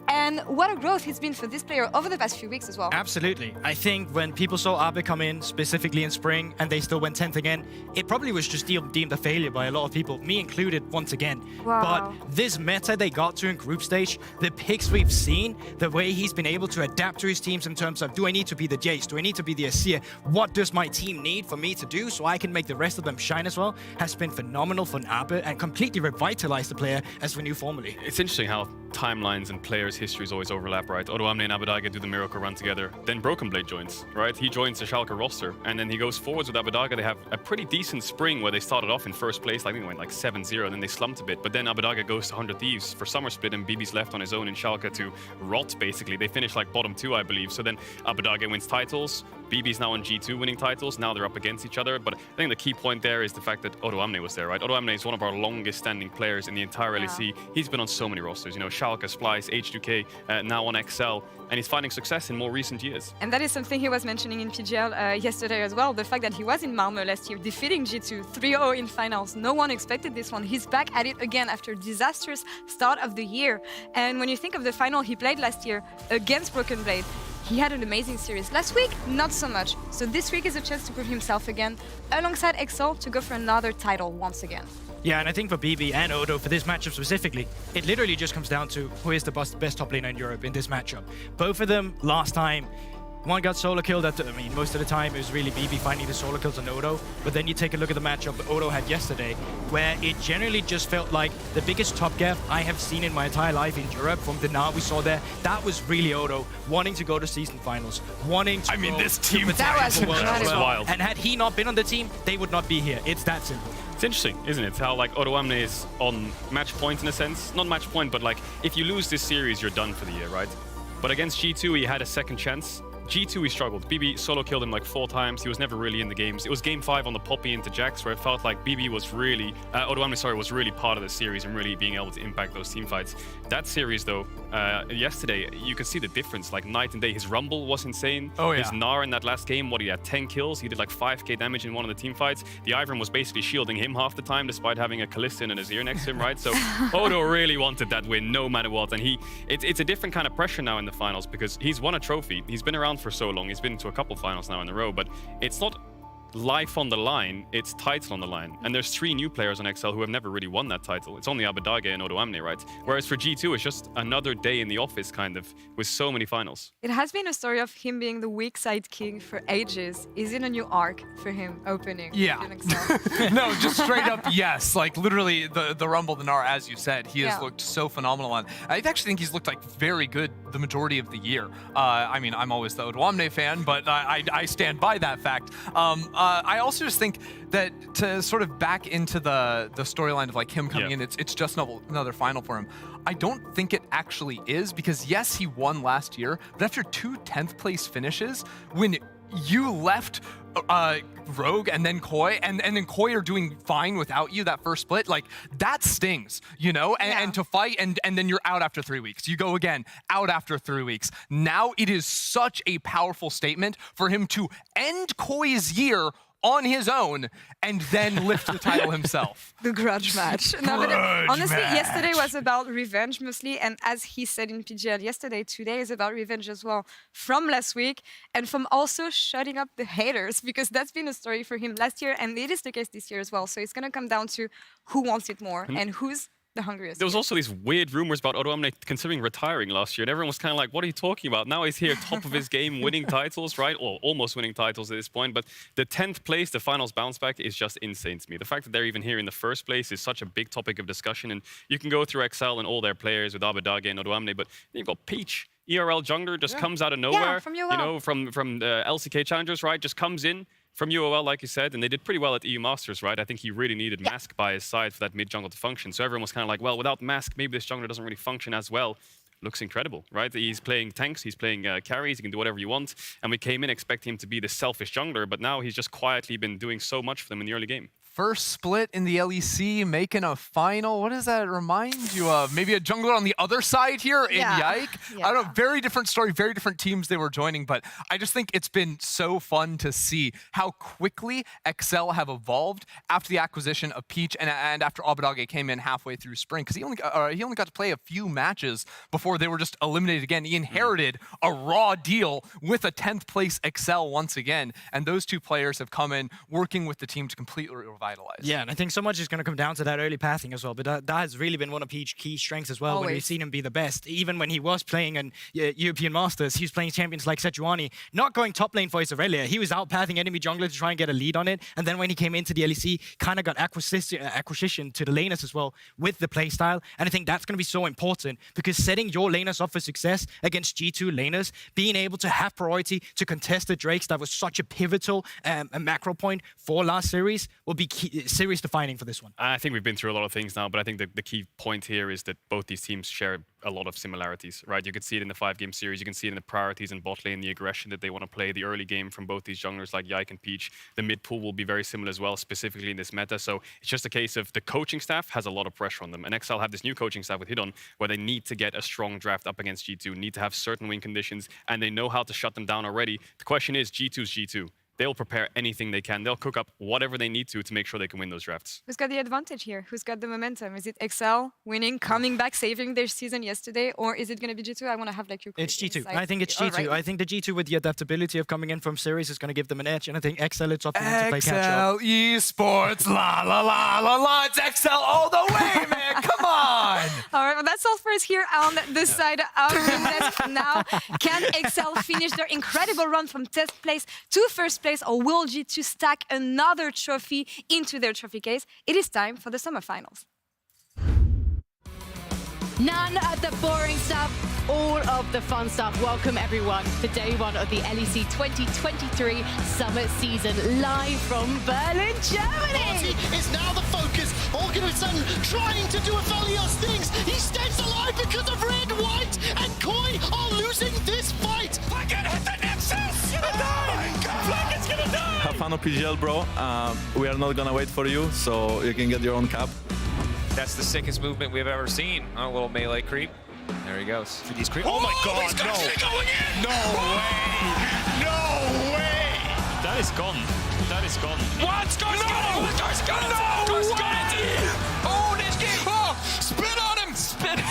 And what a growth he's been for this player over the past few weeks as well. Absolutely. I think when people saw Abe come in, specifically in spring, and they still went 10th again, it probably was just deemed a failure by a lot of people, me included once again. Wow. But this meta they got to in group stage, the picks we've seen, the way he's been able to adapt to his teams in terms of, do I need to be the Jace? Do I need to be the Azir? What does my team need for me to do so I can make the rest of them shine as well, has been phenomenal for Abe and completely revitalized the player as we knew formerly. It's interesting how timelines and players' histories always overlap, right? Odoamne and Abbedagge do the miracle run together. Then Broken Blade joins, right? He joins the Schalke roster, and then he goes forwards with Abbedagge. They have a pretty decent spring where they started off in first place. I think they went like 7-0, and then they slumped a bit. But then Abbedagge goes to 100 Thieves for summer split, and BB's left on his own in Schalke to rot, basically. They finish like bottom 2, I believe. So then Abbedagge wins titles. BB's now on G2 winning titles. Now they're up against each other. But I think the key point there is the fact that Odoamne was there, right? Odoamne is one of our longest standing players in the entire LEC. He's been on so many rosters, you know, Schalke, Splice, H2K, now on XL, and he's finding success in more recent years. And that is something he was mentioning in PGL yesterday as well. The fact that he was in Malmö last year, defeating G2 3-0 in finals. No one expected this one. He's back at it again after a disastrous start of the year. And when you think of the final he played last year against Broken Blade, he had an amazing series. Last week, not so much. So this week is a chance to prove himself again, alongside XL, to go for another title once again. Yeah, and I think for BB and Odo, for this matchup specifically, it literally just comes down to who is the best top laner in Europe in this matchup. Both of them, last time, one got solo killed. Most of the time it was really BB finding the solo kills on Odo. But then you take a look at the matchup that Odo had yesterday, where it generally just felt like the biggest top gap I have seen in my entire life in Europe. From the Gnar we saw there, that was really Odo wanting to go to season finals, wanting to. This team that was wild. And had he not been on the team, they would not be here. It's that simple. It's interesting, isn't it? How like Odoamne is on match point in a sense. Not match point, but like if you lose this series, you're done for the year, right? But against G2, he had a second chance. G2, he struggled. BB solo killed him like 4 times. He was never really in the games. It was game 5 on the Poppy into Jax where it felt like BB was really, Odoamne, was really part of the series and really being able to impact those team fights. That series, though, yesterday, you could see the difference, like night and day. His Rumble was insane. Oh, yeah. His Gnar in that last game, he had 10 kills. He did like 5k damage in one of the team fights. The Ivern was basically shielding him half the time, despite having a Kalista in his ear next to him, right? So Odo really wanted that win, no matter what. And it's a different kind of pressure now in the finals because he's won a trophy. He's been around for so long. He's been to a couple finals now in a row, but it's not life on the line, it's title on the line. And there's 3 new players on XL who have never really won that title. It's only Abbedagge and Odoamne, right? Whereas for G2, it's just another day in the office, kind of, with so many finals. It has been a story of him being the weak side king for ages. Is it a new arc for him opening? Yeah. No, just straight up yes. Like literally the Rumble, the Gnar, as you said, he has looked so phenomenal on. I actually think he's looked like very good the majority of the year. I'm always the Odoamne fan, but I stand by that fact. I also just think that to sort of back into the storyline of like him coming in, it's just another final for him. I don't think it actually is because yes, he won last year, but after 2 10th place finishes, when you left Rogue and then Koi, and then Koi are doing fine without you that first split, like that stings, you know? And to fight and then you're out after 3 weeks. You go again, out after 3 weeks. Now it is such a powerful statement for him to end Koi's year on his own and then lift the title himself. The grudge match. Honestly, yesterday was about revenge mostly, and as he said in PGL yesterday, today is about revenge as well from last week and from also shutting up the haters, because that's been a story for him last year and it is the case this year as well. So it's going to come down to who wants it more and who's the hungriest. There was also these weird rumors about Odoamne considering retiring last year, and everyone was kind of like, what are you talking about? Now he's here, top of his game, winning titles, right? Or almost winning titles at this point. But the 10th place, the finals bounce back, is just insane to me. The fact that they're even here in the first place is such a big topic of discussion. And you can go through XL and all their players with Abbedagge and Odoamne, but then you've got Peach, ERL jungler, just comes out of nowhere. From UOL. You know, from the LCK challengers, right? Just comes in from UOL, like you said, and they did pretty well at EU Masters, right? I think he really needed Mask by his side for that mid jungle to function. So everyone was kind of like, well, without Mask, maybe this jungler doesn't really function as well. Looks incredible, right? He's playing tanks, he's playing carries, he can do whatever you want. And we came in expecting him to be the selfish jungler, but now he's just quietly been doing so much for them in the early game. First split in the LEC, making a final. What does that remind you of? Maybe a jungler on the other side here in Yike? I don't know, very different story, very different teams they were joining, but I just think it's been so fun to see how quickly XL have evolved after the acquisition of Peach and after Abbedagge came in halfway through spring, because he only got to play a few matches before they were just eliminated again. He inherited a raw deal with a 10th place XL once again, and those 2 players have come in working with the team to completely revive revitalized. Yeah, and I think so much is going to come down to that early pathing as well. But that has really been one of Peach's key strengths as well. When we've seen him be the best, even when he was playing in European Masters, he was playing champions like Sejuani, not going top lane for his Aurelia. He was out pathing enemy jungler to try and get a lead on it. And then when he came into the LEC, kind of got acquisition to the laners as well with the playstyle. And I think that's going to be so important because setting your laners up for success against G2 laners, being able to have priority to contest the Drakes, that was such a pivotal a macro point for last series, will be series defining for this one. I think we've been through a lot of things now, but I think the key point here is that both these teams share a lot of similarities, right? You can see it in the 5-game series, you can see it in the priorities in bot lane, the aggression that they want to play, the early game from both these junglers like Yike and Peach. The mid pool will be very similar as well, specifically in this meta. So it's just a case of the coaching staff has a lot of pressure on them. And XL have this new coaching staff with Hidon, where they need to get a strong draft up against G2, need to have certain win conditions, and they know how to shut them down already. The question is, G2's G2. They'll prepare anything they can. They'll cook up whatever they need to make sure they can win those drafts. Who's got the advantage here? Who's got the momentum? Is it XL winning, coming back, saving their season yesterday? Or is it going to be G2? I want to have like your It's G2. insight. I think it's G2. Right. I think the G2 with the adaptability of coming in from series is going to give them an edge. And I think XL, it's up to them to play catch up. XL Esports, la la la la la. It's XL all the way, man. Come on. All right, well, that's all for us here on this side of the desk. Now, can XL finish their incredible run from 10th place to 1st place, or will G2 stack another trophy into their trophy case? It is time for the summer finals. None of the boring stuff, all of the fun stuff. Welcome everyone to day one of the LEC 2023 summer season, live from Berlin, Germany. Party is now the focus. Organism trying to do Aphelios things. He stays alive because of red, white, and Koi are losing this fight. Flaggett hit the Nexus! Gonna die! Flaggett's gonna die! Have fun on PGL, bro. We are not gonna wait for you, so you can get your own cap. That's the sickest movement we've ever seen. A little melee creep. There he goes. He's creep. Oh my God! He's No! actually going in! No way! No way! That is gone. That is gone. What? Scar's got it! Scar's got it! Scar's got it! Oh, this game! Oh, spit on him! Spit!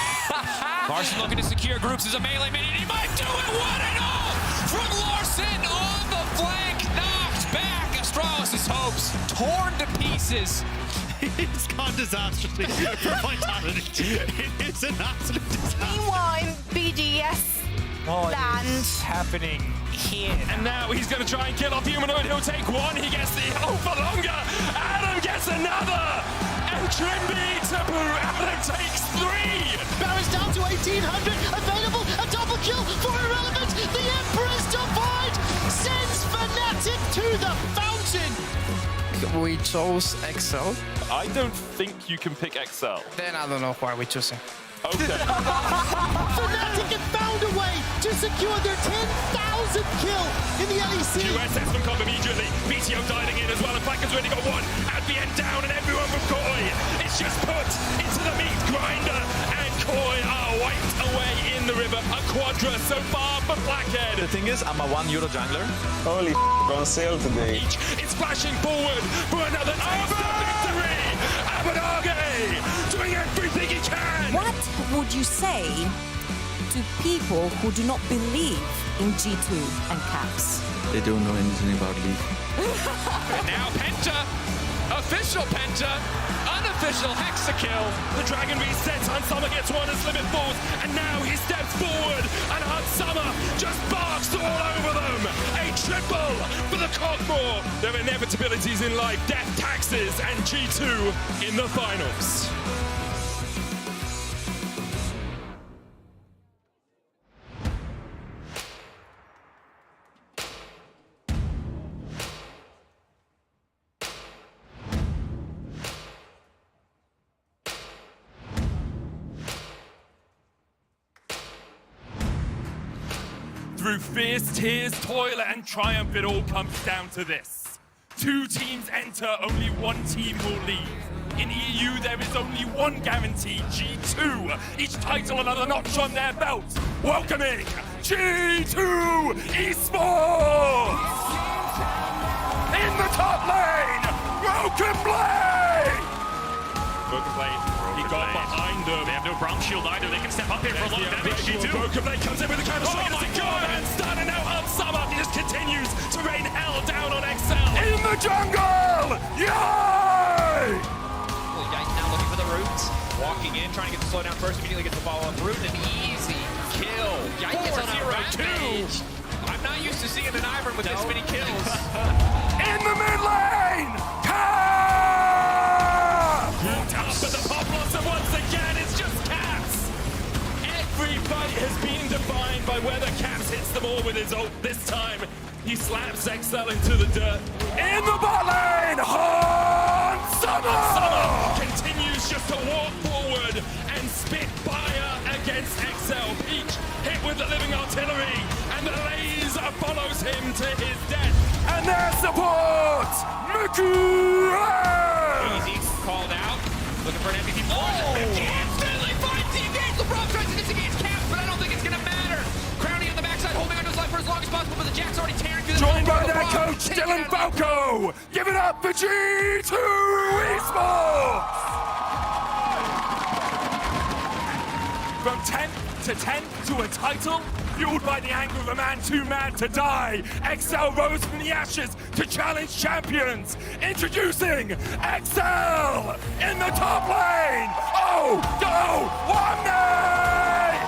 Larson looking to secure groups as a melee minion. He might do it! One and all from Larson on the flank. Knocked back Astralis' hopes. Torn to pieces. It's gone disastrously for Vitality. It's an absolute disaster. Meanwhile, in BDS land. Happening here. And now he's going to try and kill off Humanoid. He'll take one. He gets the hope for longer. Adam gets another. And Trimby Taboo. Adam takes 3. Barra's down to 1800. Available. A double kill for Irrelevant. The Emperor's Divide sends Fnatic to the fountain. We chose XL. I don't think you can pick XL. Then I don't know why we're choosing. Okay. Fnatic have found a way to secure their 10,000th kill in the LEC. QSS from Cobb immediately. BTO diving in as well, and Flacker's already got one. Advient down, and everyone from Koi. It's just put into the meat grinder, and Koi are wiped away in the river. A quadra so far for Blackhead. The thing is, I'm a €1 jungler. Holy on sale today. It's flashing forward for another taste of victory. Abadage doing everything he can. What would you say to people who do not believe in G2 and Caps? They don't know anything about League. And now Penta, official Penta, unofficial Hexakill. The Dragon resets, Hansama gets one as Limit falls, and now he steps forward, and Hansama just barks all over them. A triple for the Cogmore. There are inevitabilities in life, death, taxes, and G2 in the finals. Through fierce tears, toil, and triumph, it all comes down to this. 2 teams enter, only 1 team will leave. In EU, there is only one guarantee, G2. Each title another notch on their belt. Welcoming G2 Esports! In the top lane, Broken Blade! Broken Blade, he got behind them. They have no brown shield either. They can step up here for a lot of damage. G2. Broken Blade comes in with the counter strike. Oh my God! And Stun, and now Hansama just continues to rain hell down on XL. In the jungle! Yeah! in, trying to get the slowdown first, immediately gets the follow-up route, an easy kill. Yikes, on a rampage. I'm not used to seeing an Ivern with this many kills. In the mid lane! But the pop blossom once again, it's just Caps! Every fight has been defined by whether Caps hits them all with his ult. This time, he slaps XL into the dirt. In the bot lane, Summer continues just to walk forward and spit fire against XL. Peach hit with the living artillery, and the laser follows him to his death. And their support, Miku! Easy, called out. Looking for an MVP. Oh! Instantly finds the engage. LeBron tries to disengage Caps, but I don't think it's going to matter. Crowning on the backside, holding on to his life for as long as possible, but the Jack's already tearing through the Joined by their coach, Dylan Falco. Give it up for G2 Esports! From 10th to 10th to a title, fueled by the anger of a man too mad to die, XL rose from the ashes to challenge champions. Introducing XL in the top lane. Oh, go, one night!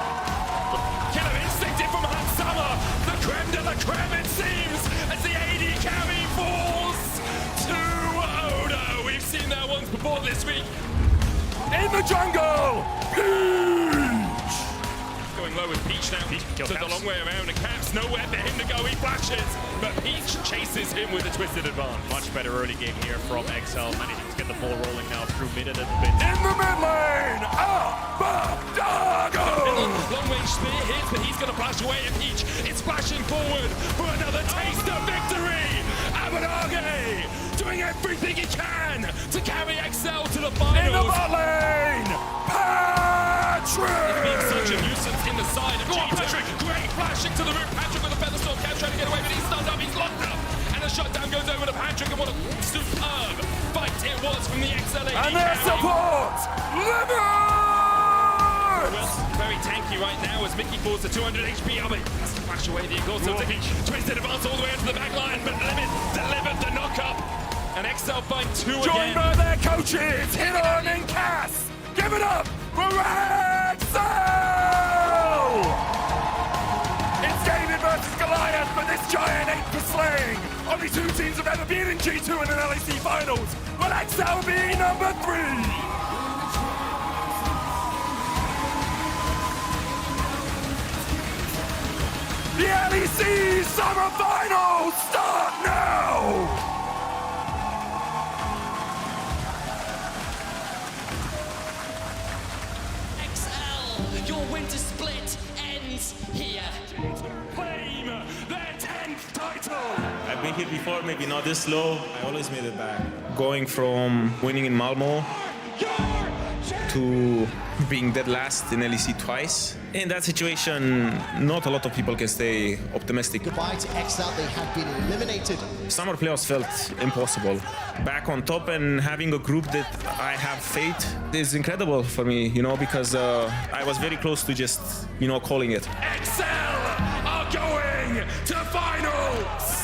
Killer instinctive from Hansama, the creme de la creme it seems, as the AD carry falls to Oda. We've seen that once before this week. In the jungle, Peach! Going low with Peach now. Peach took the long way around, and Caps nowhere for him to go. He flashes, but Peach chases him with a twisted advance. Much better early game here from XL, managing to get the ball rolling now through mid a little bit. In the mid lane, Abadago! Long range spear hits, but he's going to flash away, and Peach is flashing forward for another taste of victory. Abadage doing everything he can to carry XL to the finals. In the bot lane, Patrick! He's being such a nuisance in the side of G2. Patrick! Great flashing to the roof. Patrick with a feather storm. Cap trying to get away, but he's stunned up. He's locked up. And the shutdown goes over to Patrick, and what a superb fight it was from the XL AD. And their support, Lemon! Well, very tanky right now as Mickey falls to 200 HP. Oh, but has to flash away the Eagle. So twisted advance all the way into the back line, but Lemon delivered the knock-up. And XL find two again. Joined by their coaches, Hidon and Cass. Give it up for XL! It's David versus Goliath, but this giant ain't for slaying. Only two teams have ever been in G2 in an LEC finals. Will XL be number 3? The LEC Summer Finals start now! Your winter split ends here. Claim their 10th title! I've been here before, maybe not this low. I always made it back. Going from winning in Malmo to being dead last in LEC twice. In that situation, not a lot of people can stay optimistic. Goodbye to XL, they had been eliminated. Summer playoffs felt impossible. Back on top and having a group that I have faith is incredible for me, you know, because I was very close to just, you know, calling it. XL are going to finals!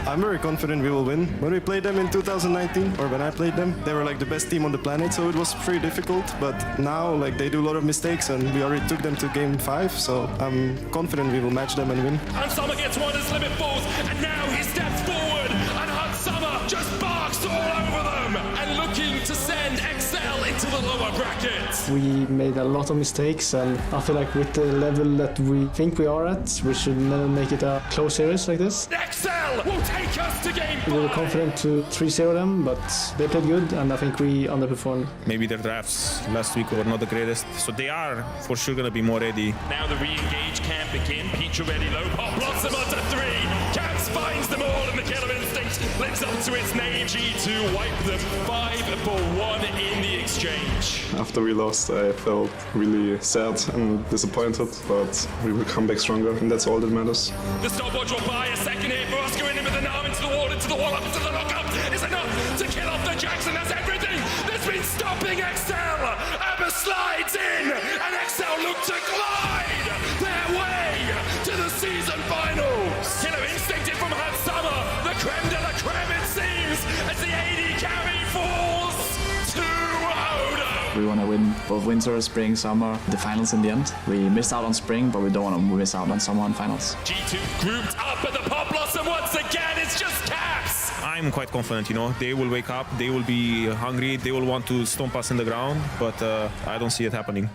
I'm very confident we will win. When we played them in 2019, or when I played them, they were like the best team on the planet, so it was pretty difficult. But now, like, they do a lot of mistakes, and we already took them to game 5, so I'm confident we will match them and win. Hansama gets one as Limit falls, and now he steps forward, and Hansama just barks all over them, and looking to send XL into the lower brackets. We made a lot of mistakes, and I feel like with the level that we think we are at, we should never make it a close series like this. XL will take us to game 5. We were confident to 3-0 them, but they played good, and I think we underperformed. Maybe their drafts last week were not the greatest, so they are for sure going to be more ready. Now the re-engage can begin. Peach already low. Pop Blossom onto 3. Caps finds them all, and the killer instinct lives up to its name. G2 wipe them 5-1 in the exchange. After we lost, I felt really sad and disappointed, but we will come back stronger, and that's all that matters. The stopwatch will buy a second hit for Oscar in with an arm into the wall, into the wall, up into the lockup. Is enough to kill off the Jackson. That's everything that's been stopping XL. Abba slides in, and XL look to glide their way to the season finals. Killer instinctive from Hansama, the creme de la creme it seems, as the AD carry falls to Odo. We want to win both winter, spring, summer, the finals in the end. We missed out on spring, but we don't want to miss out on summer and finals. G2 grouped up at the Pop Blossom once again. It's just Caps. I'm quite confident, you know. They will wake up, they will be hungry, they will want to stomp us in the ground, but I don't see it happening.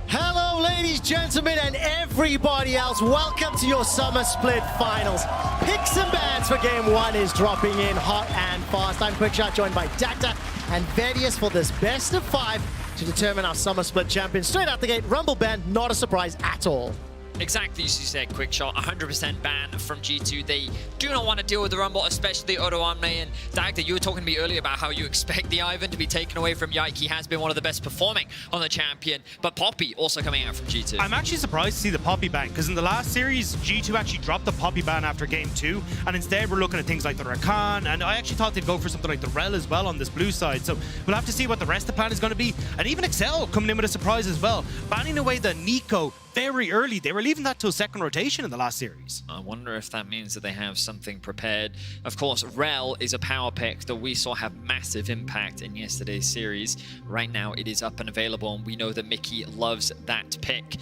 Hello, ladies, gentlemen, and everybody else. Welcome to your Summer Split Finals. Picks and bans for Game 1 is dropping in hot and fast. I'm Quickshot, joined by Dacta and Vedius for this best of 5 to determine our Summer Split champion. Straight out the gate, Rumble ban, not a surprise at all. Exactly as you said, Quickshot, 100% ban from G2. They do not want to deal with the Rumble, especially Odo Omne. And Dagda, you were talking to me earlier about how you expect the Ivan to be taken away from Yike. He has been one of the best performing on the champion, but Poppy also coming out from G2. I'm actually surprised to see the Poppy ban, because in the last series, G2 actually dropped the Poppy ban after Game 2, and instead we're looking at things like the Rakan, and I actually thought they'd go for something like the Rel as well on this blue side, so we'll have to see what the rest of the plan is going to be. And even Excel coming in with a surprise as well, banning away the Nico very early. They were leaving that till second rotation in the last series. I wonder if that means that they have something prepared. Of course, Rel is a power pick that we saw have massive impact in yesterday's series. Right now, it is up and available, and we know that Mickey loves that pick.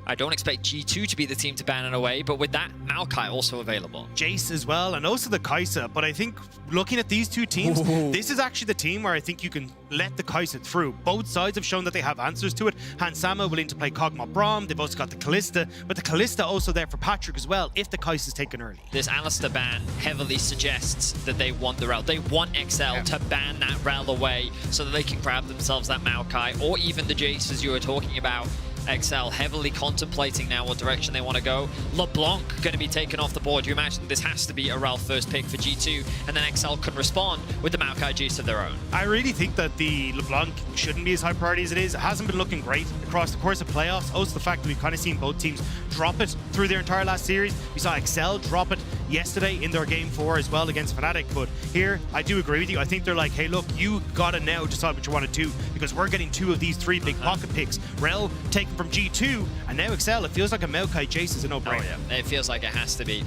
I don't expect G2 to be the team to ban it away, but with that, Maokai also available. Jace as well, and also the Kai'Sa. But I think looking at these two teams, this is actually the team where I think you can let the Kai'Sa through. Both sides have shown that they have answers to it. Hansama willing to play Kog'Maw Braum. They've also got the Kalista, but the Kalista also there for Patrick as well, if the Kai'Sa is taken early. This Alistar ban heavily suggests that they want the Rel. They want XL to ban that Rel away so that they can grab themselves that Maokai, or even the Jace as you were talking about. XL heavily contemplating now what direction they want to go. LeBlanc going to be taken off the board. You imagine this has to be a Rel first pick for G2, and then XL can respond with the Maokai Jace of their own. I really think that the LeBlanc shouldn't be as high priority as it is. It hasn't been looking great across the course of playoffs. Also the fact that we've kind of seen both teams drop it through their entire last series. We saw XL drop it yesterday in their Game 4 as well against Fnatic, but here I do agree with you. I think they're like, hey look, you gotta now decide what you want to do, because we're getting 2 of these 3 big pocket picks. Rel taken from G2, and now XL. It feels like a Maokai Jace is a no-brainer. Oh, yeah. It feels like it has to be.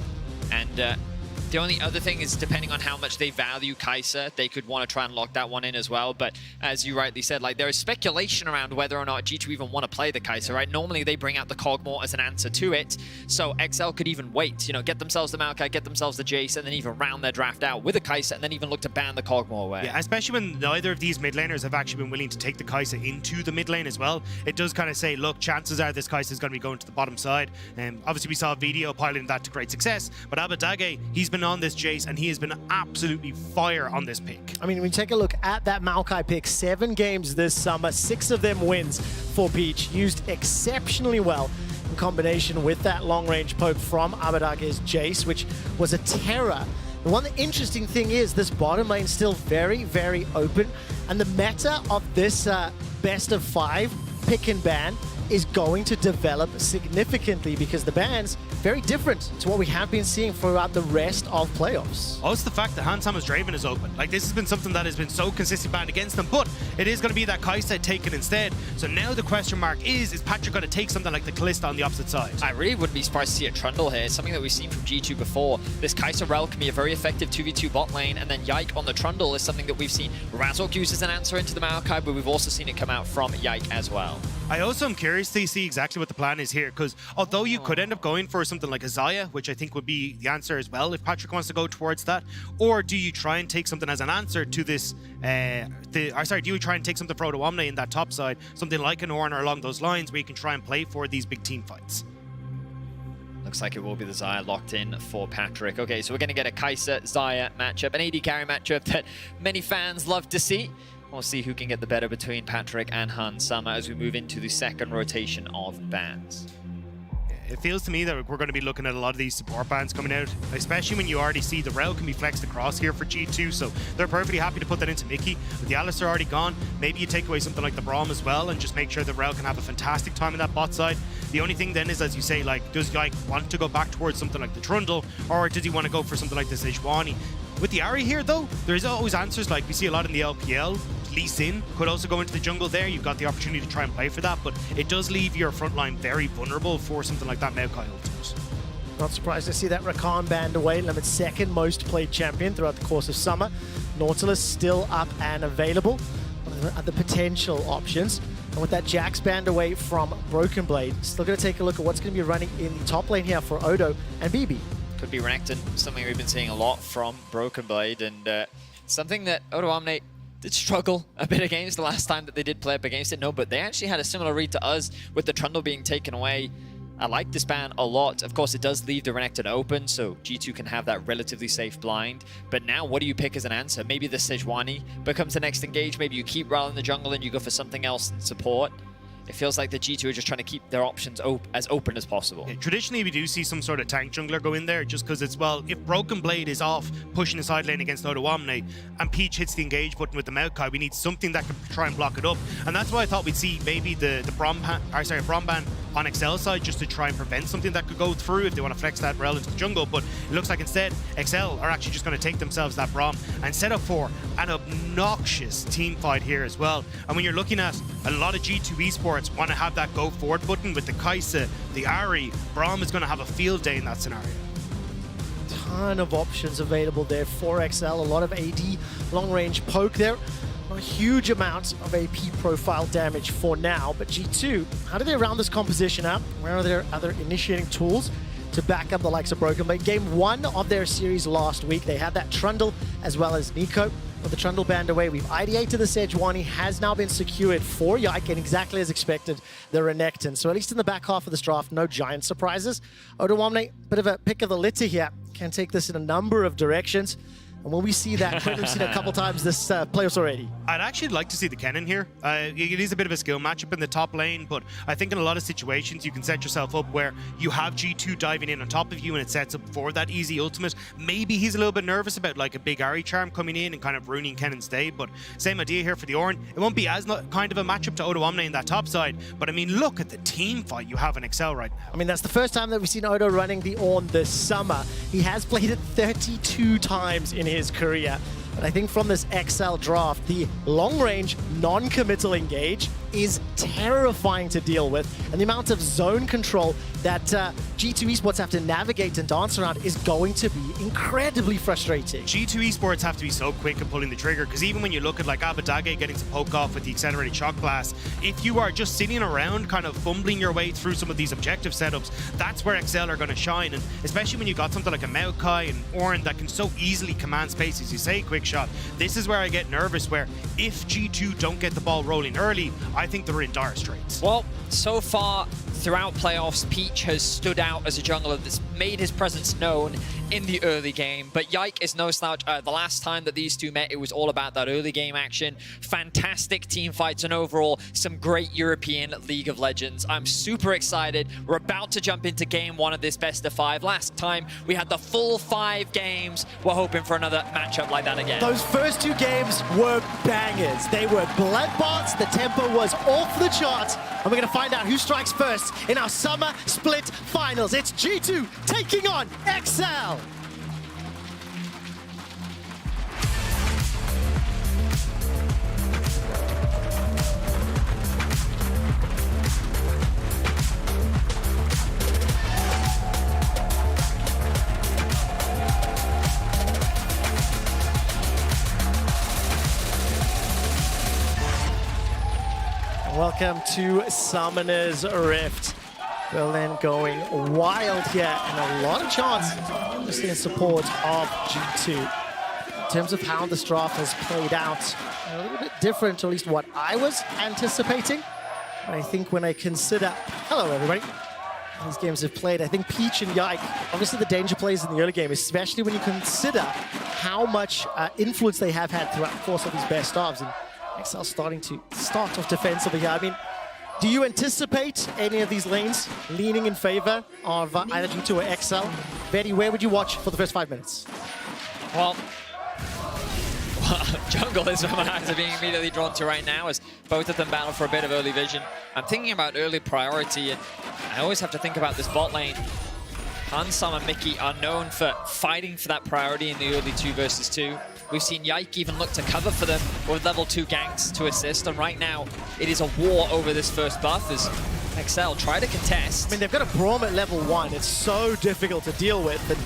And the only other thing is, depending on how much they value Kai'Sa, they could want to try and lock that one in as well. But as you rightly said, like, there is speculation around whether or not G2 even want to play the Kai'Sa, right? Normally they bring out the Kog'Maw as an answer to it. So XL could even wait, you know, get themselves the Maokai, get themselves the Jace, and then even round their draft out with a Kai'Sa, and then even look to ban the Kog'Maw away. Yeah, especially when neither of these mid laners have actually been willing to take the Kai'Sa into the mid lane as well. It does kind of say, look, chances are this Kai'Sa is going to be going to the bottom side. Obviously we saw a video piloting that to great success, but Abadage, he's been on this Jace, and he has been absolutely fire on this pick. I mean, when you take a look at that Maokai pick, 7 games this summer, 6 of them wins for Peach, used exceptionally well in combination with that long-range poke from Abadage's Jace, which was a terror. The one interesting thing is this bottom lane still very, very open, and the meta of this best of 5 pick and ban is going to develop significantly, because the bans very different to what we have been seeing throughout the rest of playoffs. Also the fact that Hansama's Draven is open. Like, this has been something that has been so consistently banned against them, but it is going to be that Kai'Sa taken instead. So now the question mark is Patrick going to take something like the Kalista on the opposite side? I really wouldn't be surprised to see a Trundle here. It's something that we've seen from G2 before. This Kai'Sa Rel can be a very effective 2v2 bot lane, and then Yike on the Trundle is something that we've seen Razork use as an answer into the Maokai, but we've also seen it come out from Yike as well. I also am curious to see exactly what the plan is here, because although you could end up going for something like a Xayah, which I think would be the answer as well if Patrick wants to go towards that, or do you try and take something as an answer to this, do you try and take something for Odo Omne in that top side, something like an Ornn or along those lines where you can try and play for these big team fights? Looks like it will be the Xayah locked in for Patrick. Okay, so we're going to get a Kai'Sa Xayah matchup, an AD carry matchup that many fans love to see. We'll see who can get the better between Patrick and Hansama as we move into the second rotation of bans. It feels to me that we're going to be looking at a lot of these support bans coming out, especially when you already see the Rel can be flexed across here for G2, so they're perfectly happy to put that into Mickey. With the Alistar already gone, maybe you take away something like the Braum as well and just make sure the Rel can have a fantastic time in that bot side. The only thing then is, as you say, like, does Yike want to go back towards something like the Trundle, or does he want to go for something like the Sejuani? With the Ahri here, though, there's always answers. Like we see a lot in the LPL. Lee Sin could also go into the jungle there. You've got the opportunity to try and play for that, but it does leave your front line very vulnerable for something like that Maokai ultimate. Not surprised to see that Rakan banned away, Limit's second most played champion throughout the course of summer. Nautilus still up and available. What are the other potential options? And with that Jax banned away from Broken Blade, still going to take a look at what's going to be running in the top lane here for Odo and BB. Could be Renekton, something we've been seeing a lot from Broken Blade, and something that Odo Omni did struggle a bit against the last time that they did play up against it. No, but they actually had a similar read to us with the Trundle being taken away. I like this ban a lot. Of course, it does leave the Renekton open, so G2 can have that relatively safe blind. But now, what do you pick as an answer? Maybe the Sejuani becomes the next engage. Maybe you keep Ral in the jungle and you go for something else in support. It feels like the G2 are just trying to keep their options as open as possible. Yeah, traditionally, we do see some sort of tank jungler go in there just because it's, well, if Broken Blade is off pushing the side lane against Odo Omni and Peach hits the engage button with the Maokai, we need something that can try and block it up. And that's why I thought we'd see maybe the Braum ban on XL side just to try and prevent something that could go through if they want to flex that Rel into the jungle. But it looks like instead, XL are actually just going to take themselves that Braum and set up for an obnoxious team fight here as well. And when you're looking at a lot of G2 esports want to have that go forward button with the Kai'Sa, the Ahri, Braum is going to have a field day in that scenario. Ton of options available there for XL, a lot of AD long range poke there. Not a huge amount of AP profile damage for now, but G2, how do they round this composition up? Where are their other initiating tools to back up the likes of Broken Blade? Game 1 of their series last week, they had that Trundle as well as Nico. With the Trundle banned away, we've ideated the Sejuani, has now been secured for Yike, and exactly as expected, the Renekton. So at least in the back half of this draft, no giant surprises. Odo Omni, bit of a pick of the litter here, can take this in a number of directions. And will we see that? We've seen it a couple times this playoffs already. I'd actually like to see the Kennen here. It is a bit of a skill matchup in the top lane, but I think in a lot of situations you can set yourself up where you have G2 diving in on top of you and it sets up for that easy ultimate. Maybe he's a little bit nervous about like a big Ahri charm coming in and kind of ruining Kennen's day, but same idea here for the Ornn. It won't be as kind of a matchup to Odo Omni in that top side, but I mean, look at the team fight you have in XL right now. I mean, that's the first time that we've seen Odo running the Ornn this summer. He has played it 32 times in his career. But I think from this XL draft, the long-range, non-committal engage is terrifying to deal with. And the amount of zone control that G2 esports have to navigate and dance around is going to be incredibly frustrating. G2 esports have to be so quick at pulling the trigger, because even when you look at like Abadage getting to poke off with the accelerated shock blast, if you are just sitting around kind of fumbling your way through some of these objective setups, that's where XL are going to shine. And especially when you got something like a Maokai and Ornn that can so easily command space, as you say, quick shot. This is where I get nervous, where if G2 don't get the ball rolling early, I think they're in dire straits. Well, so far throughout playoffs, Peach has stood out as a jungler that's made his presence known in the early game, but Yike is no slouch. The last time that these two met, it was all about that early game action. Fantastic team fights, and overall, some great European League of Legends. I'm super excited. We're about to jump into game 1 of this best of 5. Last time, we had the full 5 games. We're hoping for another matchup like that again. Those first 2 games were bangers. They were bloodbaths. The tempo was off the charts. And we're going to find out who strikes first in our summer split finals. It's G2 taking on XL. Welcome to Summoner's Rift. Berlin going wild here, and a lot of chance, obviously in support of G2. In terms of how this draft has played out, a little bit different to at least what I was anticipating. But I think when I consider, hello everybody, these games have played, I think Peach and Yike, obviously the danger plays in the early game, especially when you consider how much influence they have had throughout the course of these best ofs. And XL starting to start off defensively here. I mean, do you anticipate any of these lanes leaning in favor of either G2 or XL? Betty, where would you watch for the first 5 minutes? Well, jungle is where my eyes are being immediately drawn to right now, as both of them battle for a bit of early vision. I'm thinking about early priority, and I always have to think about this bot lane. Hansam and Mickey are known for fighting for that priority in the early 2 versus 2. We've seen Yike even look to cover for them with level 2 ganks to assist, and right now it is a war over this first buff, as Excel try to contest. I mean, they've got a Braum at level 1. It's so difficult to deal with. And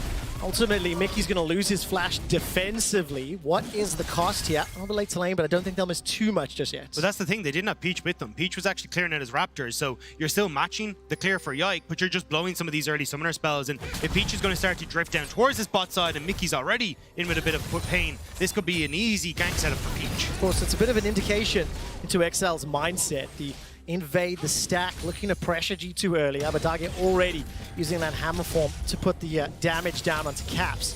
ultimately, Mickey's going to lose his flash defensively. What is the cost here? A little bit late to lane, but I don't think they'll miss too much just yet. But that's the thing, they didn't have Peach with them. Peach was actually clearing out his Raptors, so you're still matching the clear for Yike, but you're just blowing some of these early summoner spells. And if Peach is going to start to drift down towards this bot side and Mickey's already in with a bit of pain, this could be an easy gank setup for Peach. Of course, it's a bit of an indication into XL's mindset. The invade the stack, looking to pressure G2 early. Abadage already using that hammer form to put the damage down onto Caps.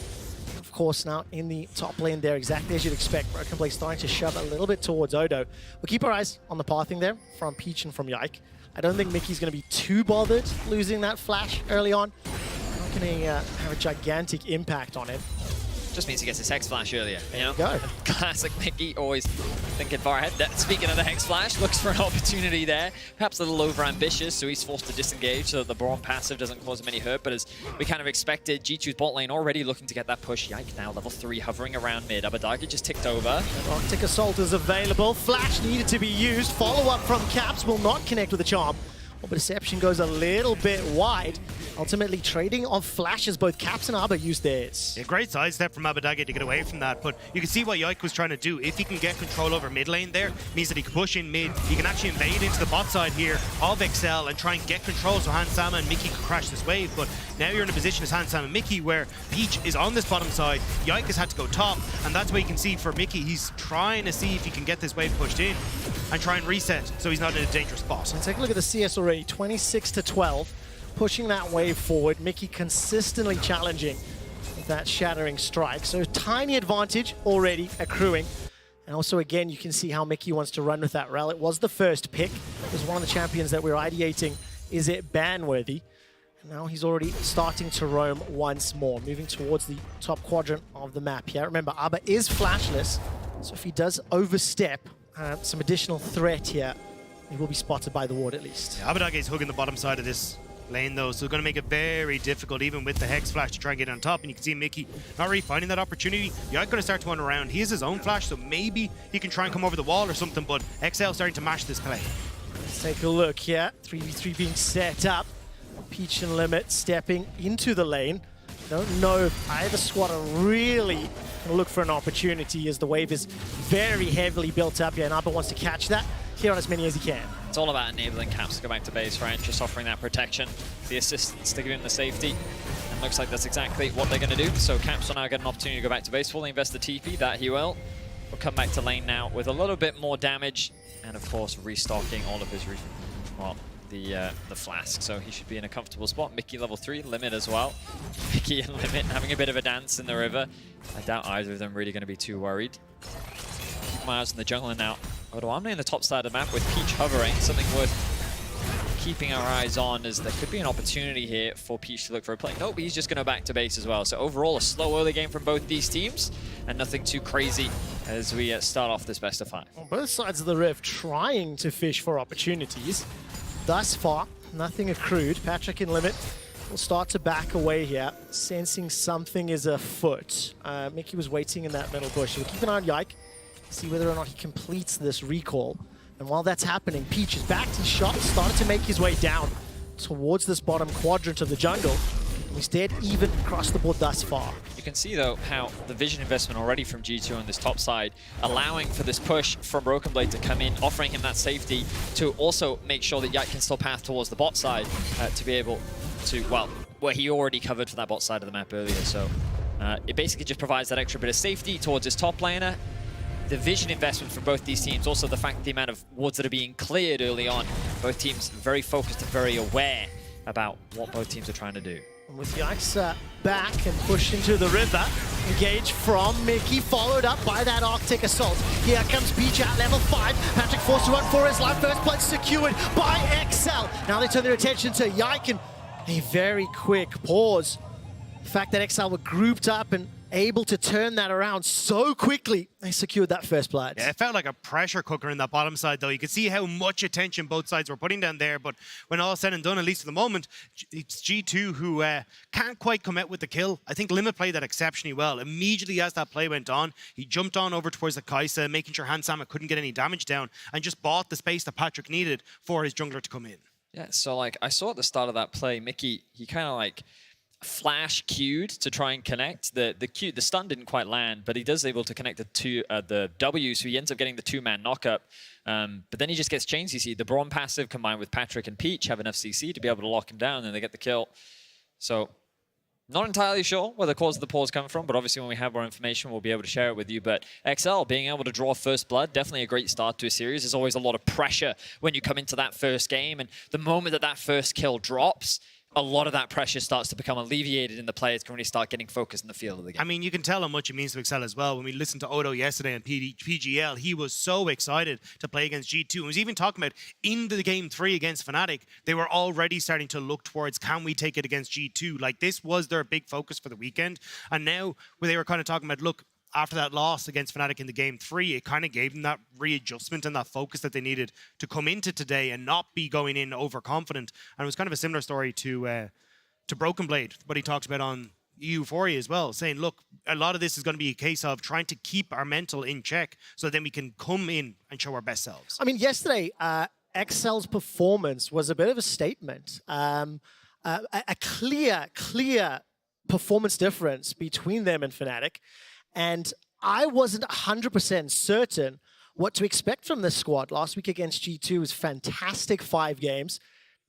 Of course, now in the top lane there, exactly as you'd expect, Broken Blade starting to shove a little bit towards Odo. We'll keep our eyes on the pathing there from Peach and from Yike. I don't think Mickey's going to be too bothered losing that flash early on. Not going to have a gigantic impact on it. Just means he gets his Hex Flash earlier, you know? Go. Classic Mickey, always thinking far ahead. Speaking of the Hex Flash, looks for an opportunity there. Perhaps a little over-ambitious, so he's forced to disengage so that the Braum passive doesn't cause him any hurt. But as we kind of expected, G2's bot lane already looking to get that push. Yike now, level 3, hovering around mid. Abadage just ticked over. Arctic Assault is available. Flash needed to be used. Follow-up from Caps will not connect with the charm. Well, Deception goes a little bit wide. Ultimately trading on flashes, both Caps and Abba use theirs. Yeah, great sidestep from Abadage to get away from that, but you can see what Yike was trying to do. If he can get control over mid lane there, means that he can push in mid. He can actually invade into the bot side here of Excel and try and get control so Hansama and Mickey can crash this wave. But now you're in a position as Hansama and Mickey where Peach is on this bottom side. Yike has had to go top, and that's where you can see for Mickey, he's trying to see if he can get this wave pushed in and try and reset so he's not in a dangerous spot. And take a look at the CS already, 26-12. Pushing that wave forward, Mickey consistently challenging with that shattering strike. So tiny advantage already accruing. And also again, you can see how Mickey wants to run with that rel. It was the first pick. It was one of the champions that we were ideating. Is it ban-worthy? And now he's already starting to roam once more, moving towards the top quadrant of the map here. Remember, Abba is flashless, so if he does overstep some additional threat here, he will be spotted by the ward at least. Yeah, Abadage is hugging the bottom side of this lane though, so it's going to make it very difficult even with the Hex Flash to try and get on top, and you can see Mickey not really finding that opportunity. Yike going to start to run around. He has his own flash, so maybe he can try and come over the wall or something, but XL starting to mash this play. Let's take a look here. 3v3 being set up. Peach and Limit stepping into the lane. Don't know if either squad are really going to look for an opportunity as the wave is very heavily built up here, and Abba wants to catch that, clear on as many as he can. It's all about enabling Caps to go back to base, right? Just offering that protection, the assistance to give him the safety. And looks like that's exactly what they're going to do. So Caps will now get an opportunity to go back to base, fully invest the TP, that he will. We'll come back to lane now with a little bit more damage, and of course restocking all of his, the flask. So he should be in a comfortable spot. Mickey level 3, Limit as well. Mickey and Limit having a bit of a dance in the river. I doubt either of them really going to be too worried. Keep my eyes on the jungler now. Odo Amne in the top side of the map with Peach hovering, something worth keeping our eyes on, as there could be an opportunity here for Peach to look for a play. Nope, he's just going to back to base as well. So overall, a slow early game from both these teams, and nothing too crazy as we start off this best of 5. On both sides of the rift trying to fish for opportunities. Thus far, nothing accrued. Patrick and Limit will start to back away here, sensing something is afoot. Mickey was waiting in that middle bush. So we'll keep an eye on Yike, see whether or not he completes this recall. And while that's happening, Peach is backed his shot, started to make his way down towards this bottom quadrant of the jungle. And he's dead even across the board thus far. You can see, though, how the vision investment already from G2 on this top side, allowing for this push from Broken Blade to come in, offering him that safety to also make sure that Yike can still path towards the bot side to be able to, well, where he already covered for that bot side of the map earlier. So it basically just provides that extra bit of safety towards his top laner. The vision investment from both these teams, also the fact the amount of wards that are being cleared early on, both teams very focused and very aware about what both teams are trying to do. And with Yike's back and pushed into the river, engage from Mickey, followed up by that Arctic Assault. Here comes Peach at level 5. Patrick forced to run for his life. First blood secured by XL. Now they turn their attention to Yike, and a very quick pause. The fact that XL were grouped up and able to turn that around so quickly, they secured that first blood. Yeah, it felt like a pressure cooker in that bottom side, though. You could see how much attention both sides were putting down there, but when all is said and done, at least for the moment, it's G2 who can't quite come out with the kill. I think Limit played that exceptionally well. Immediately as that play went on, he jumped on over towards the Kaisa, making sure Hansama couldn't get any damage down, and just bought the space that Patrick needed for his jungler to come in. Yeah, so like I saw at the start of that play, Mickey, he kind of like flash queued to try and connect. The stun didn't quite land, but he does able to connect the W, so he ends up getting the 2-man knockup. But then he just gets chains. You see the Braum passive combined with Patrick and Peach have enough CC to be able to lock him down, and they get the kill. So not entirely sure where the cause of the pause come from, but obviously when we have more information, we'll be able to share it with you. But XL being able to draw first blood, definitely a great start to a series. There's always a lot of pressure when you come into that first game, and the moment that that first kill drops, a lot of that pressure starts to become alleviated and the players can really start getting focused in the field of the game. I mean, you can tell how much it means to Excel as well. When we listened to Odo yesterday on PGL, he was so excited to play against G2. And he was even talking about in the game 3 against Fnatic, they were already starting to look towards, can we take it against G2? Like, this was their big focus for the weekend. And now, where they were kind of talking about, look, after that loss against Fnatic in the game 3, it kind of gave them that readjustment and that focus that they needed to come into today and not be going in overconfident. And it was kind of a similar story to Broken Blade, what he talked about on Euphoria as well, saying, look, a lot of this is going to be a case of trying to keep our mental in check so then we can come in and show our best selves. I mean, yesterday, XL's performance was a bit of a statement. A clear performance difference between them and Fnatic. And I wasn't 100% certain what to expect from this squad. Last week against G2 was fantastic 5 games,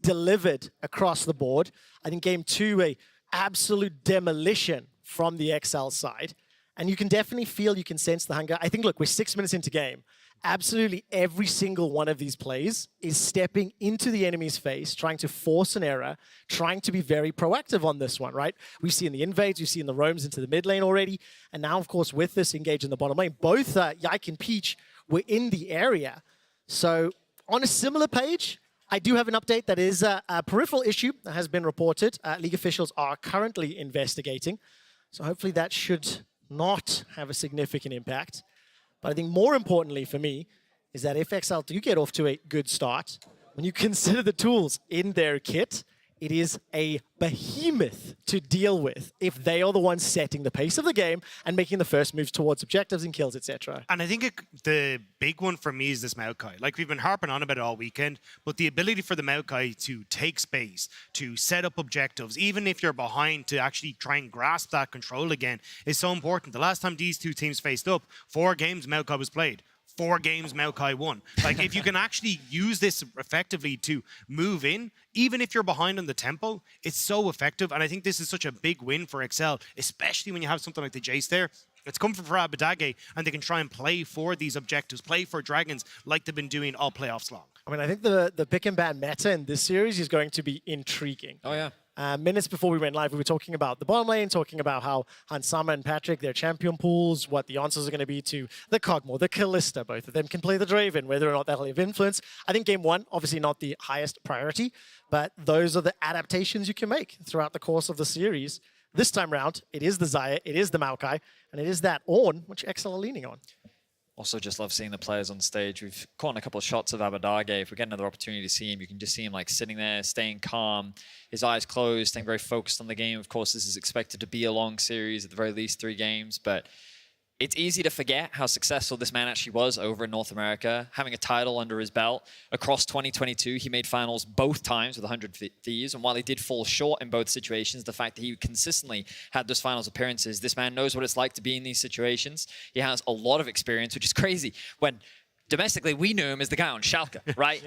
delivered across the board. I think game 2, a absolute demolition from the XL side. And you can definitely feel, you can sense the hunger. I think, look, we're 6 minutes into game. Absolutely every single one of these plays is stepping into the enemy's face, trying to force an error, trying to be very proactive on this one, right? We've seen the invades, we've seen the roams into the mid lane already. And now, of course, with this engage in the bottom lane, both Yike and Peach were in the area. So on a similar page, I do have an update that is a peripheral issue that has been reported. League officials are currently investigating. So hopefully that should not have a significant impact. But I think more importantly for me is that if XL do get off to a good start, when you consider the tools in their kit, it is a behemoth to deal with if they are the ones setting the pace of the game and making the first moves towards objectives and kills, etc. And I think the big one for me is this Maokai. Like, we've been harping on about it all weekend, but the ability for the Maokai to take space, to set up objectives, even if you're behind, to actually try and grasp that control again is so important. The last time these two teams faced up, 4 games Maokai was played. 4 games Maokai won. Like, if you can actually use this effectively to move in, even if you're behind on the tempo, it's so effective. And I think this is such a big win for XL, especially when you have something like the Jace there. It's coming for Abadage, and they can try and play for these objectives, play for Dragons like they've been doing all playoffs long. I mean, I think the pick and ban meta in this series is going to be intriguing. Oh, yeah. Minutes before we went live, we were talking about the bottom lane, talking about how Hansama and Patrick, their champion pools, what the answers are going to be to the Kog'Maw, the Kalista. Both of them can play the Draven, whether or not that'll have influence. I think game 1, obviously not the highest priority, but those are the adaptations you can make throughout the course of the series. This time round, it is the Xayah, it is the Maokai, and it is that Ornn, which XL are leaning on. Also just love seeing the players on stage. We've caught a couple of shots of Abadage. If we get another opportunity to see him, you can just see him like sitting there, staying calm, his eyes closed, staying very focused on the game. Of course, this is expected to be a long series, at the very least 3 games, but it's easy to forget how successful this man actually was over in North America, having a title under his belt. Across 2022, he made finals both times with 100 Thieves, and while he did fall short in both situations, the fact that he consistently had those finals appearances, this man knows what it's like to be in these situations. He has a lot of experience, which is crazy. When domestically, we knew him as the guy on Schalke, right?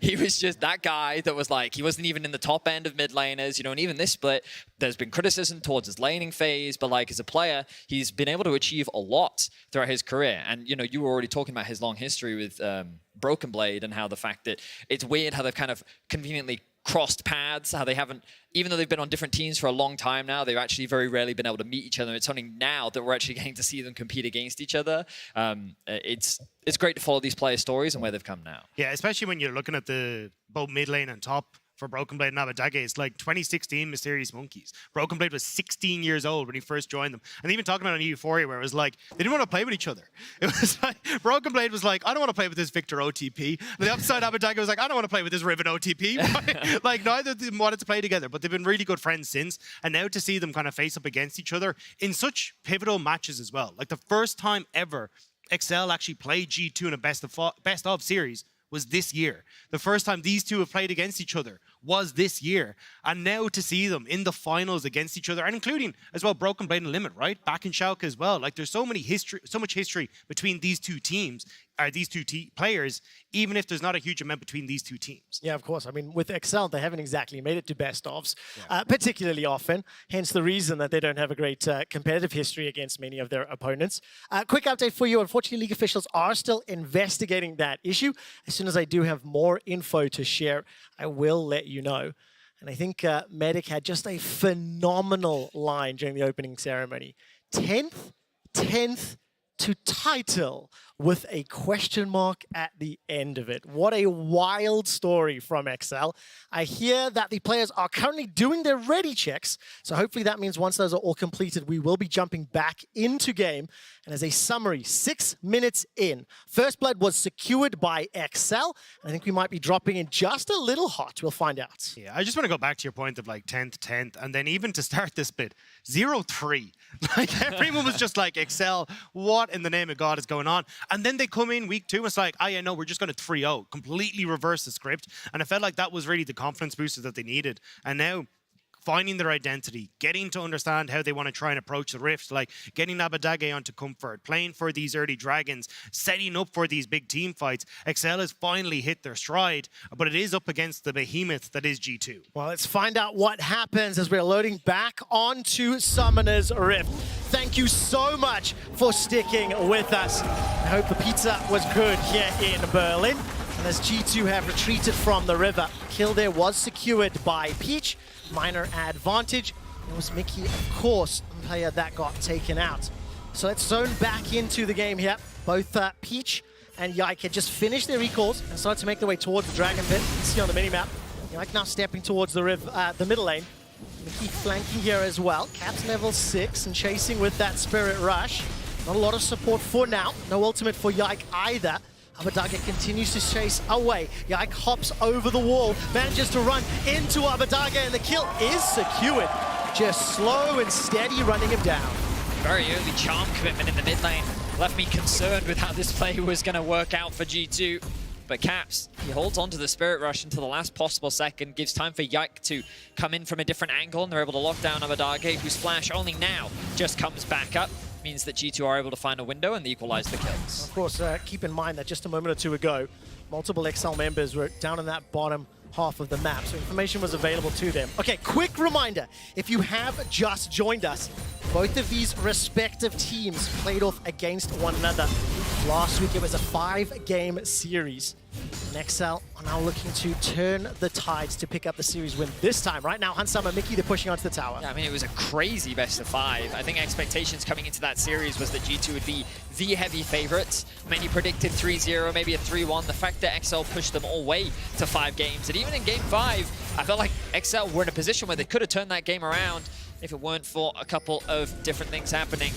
He was just that guy that was like, he wasn't even in the top end of mid laners, you know, and even this split, there's been criticism towards his laning phase, but like as a player, he's been able to achieve a lot throughout his career. And, you know, you were already talking about his long history with Broken Blade and how the fact that it's weird how they've kind of conveniently crossed paths, how they haven't, even though they've been on different teams for a long time now, they've actually very rarely been able to meet each other. It's only now that we're actually getting to see them compete against each other. It's great to follow these player stories and where they've come now. Yeah, especially when you're looking at both mid lane and top for Broken Blade and Abadage. It's like 2016 Mysterious Monkeys. Broken Blade was 16 years old when he first joined them. And even talking about on Euphoria, where it was like, they didn't want to play with each other. It was like, Broken Blade was like, I don't want to play with this Victor OTP. And the other side, Abadage was like, I don't want to play with this Riven OTP. Like, neither of them wanted to play together, but they've been really good friends since. And now to see them kind of face up against each other in such pivotal matches as well. Like the first time ever XL actually played G2 in a best of series was this year. The first time these two have played against each other was this year. And now to see them in the finals against each other, and including as well Broken Blade and Limit, right? Back in Schalke as well. Like there's so much history between these two teams, these two players, even if there's not a huge amount between these two teams. Yeah, of course. I mean, with Excel, they haven't exactly made it to best ofs, particularly often. Hence the reason that they don't have a great competitive history against many of their opponents. Quick update for you. Unfortunately, league officials are still investigating that issue. As soon as I do have more info to share, I will let you know. And I think Medic had just a phenomenal line during the opening ceremony. 10th to title with a question mark at the end of it. What a wild story from XL. I hear that the players are currently doing their ready checks, so hopefully that means once those are all completed, we will be jumping back into game. And as a summary, 6 minutes in, First Blood was secured by XL, and I think we might be dropping in just a little hot. We'll find out. Yeah, I just want to go back to your point of like 10th, and then even to start this bit, 0-3. Like everyone was just like, XL, what in the name of God is going on? And then they come in week 2, it's like, oh yeah, no, we're just going to 3-0, completely reverse the script. And I felt like that was really the confidence booster that they needed. And now, finding their identity, getting to understand how they want to try and approach the Rift, like getting Abadage onto comfort, playing for these early dragons, setting up for these big team fights. XL has finally hit their stride, but it is up against the behemoth that is G2. Well, let's find out what happens as we're loading back onto Summoner's Rift. Thank you so much for sticking with us. I hope the pizza was good here in Berlin. And as G2 have retreated from the river, kill there was secured by Peach. Minor advantage. It was Mickey, of course, the player that got taken out. So let's zone back into the game here. Both Peach and Yike had just finished their recalls and started to make their way towards the Dragon Pit. You can see on the minimap, Yike now stepping towards the middle lane. Mickey flanking here as well. Cap's level 6 and chasing with that Spirit Rush. Not a lot of support for now. No ultimate for Yike either. Abadage continues to chase away. Yike hops over the wall, manages to run into Abadage, and the kill is secured. Just slow and steady running him down. Very early charm commitment in the mid lane left me concerned with how this play was going to work out for G2. But Caps, he holds on to the Spirit Rush until the last possible second, gives time for Yike to come in from a different angle, and they're able to lock down Abadage, whose flash only now just comes back up. Means that G2 are able to find a window and they equalize the kills. Of course, keep in mind that just a moment or two ago, multiple XL members were down in that bottom half of the map, so information was available to them. Okay, quick reminder, if you have just joined us, both of these respective teams played off against one another. Last week it was a 5-game series. And XL are now looking to turn the tides to pick up the series win this time. Right now, Hansama, Mickey, they're pushing onto the tower. Yeah, I mean, it was a crazy best of 5. I think expectations coming into that series was that G2 would be the heavy favorites. Many predicted 3-0, maybe a 3-1. The fact that XL pushed them all way to 5 games. And even in game 5, I felt like XL were in a position where they could have turned that game around if it weren't for a couple of different things happening.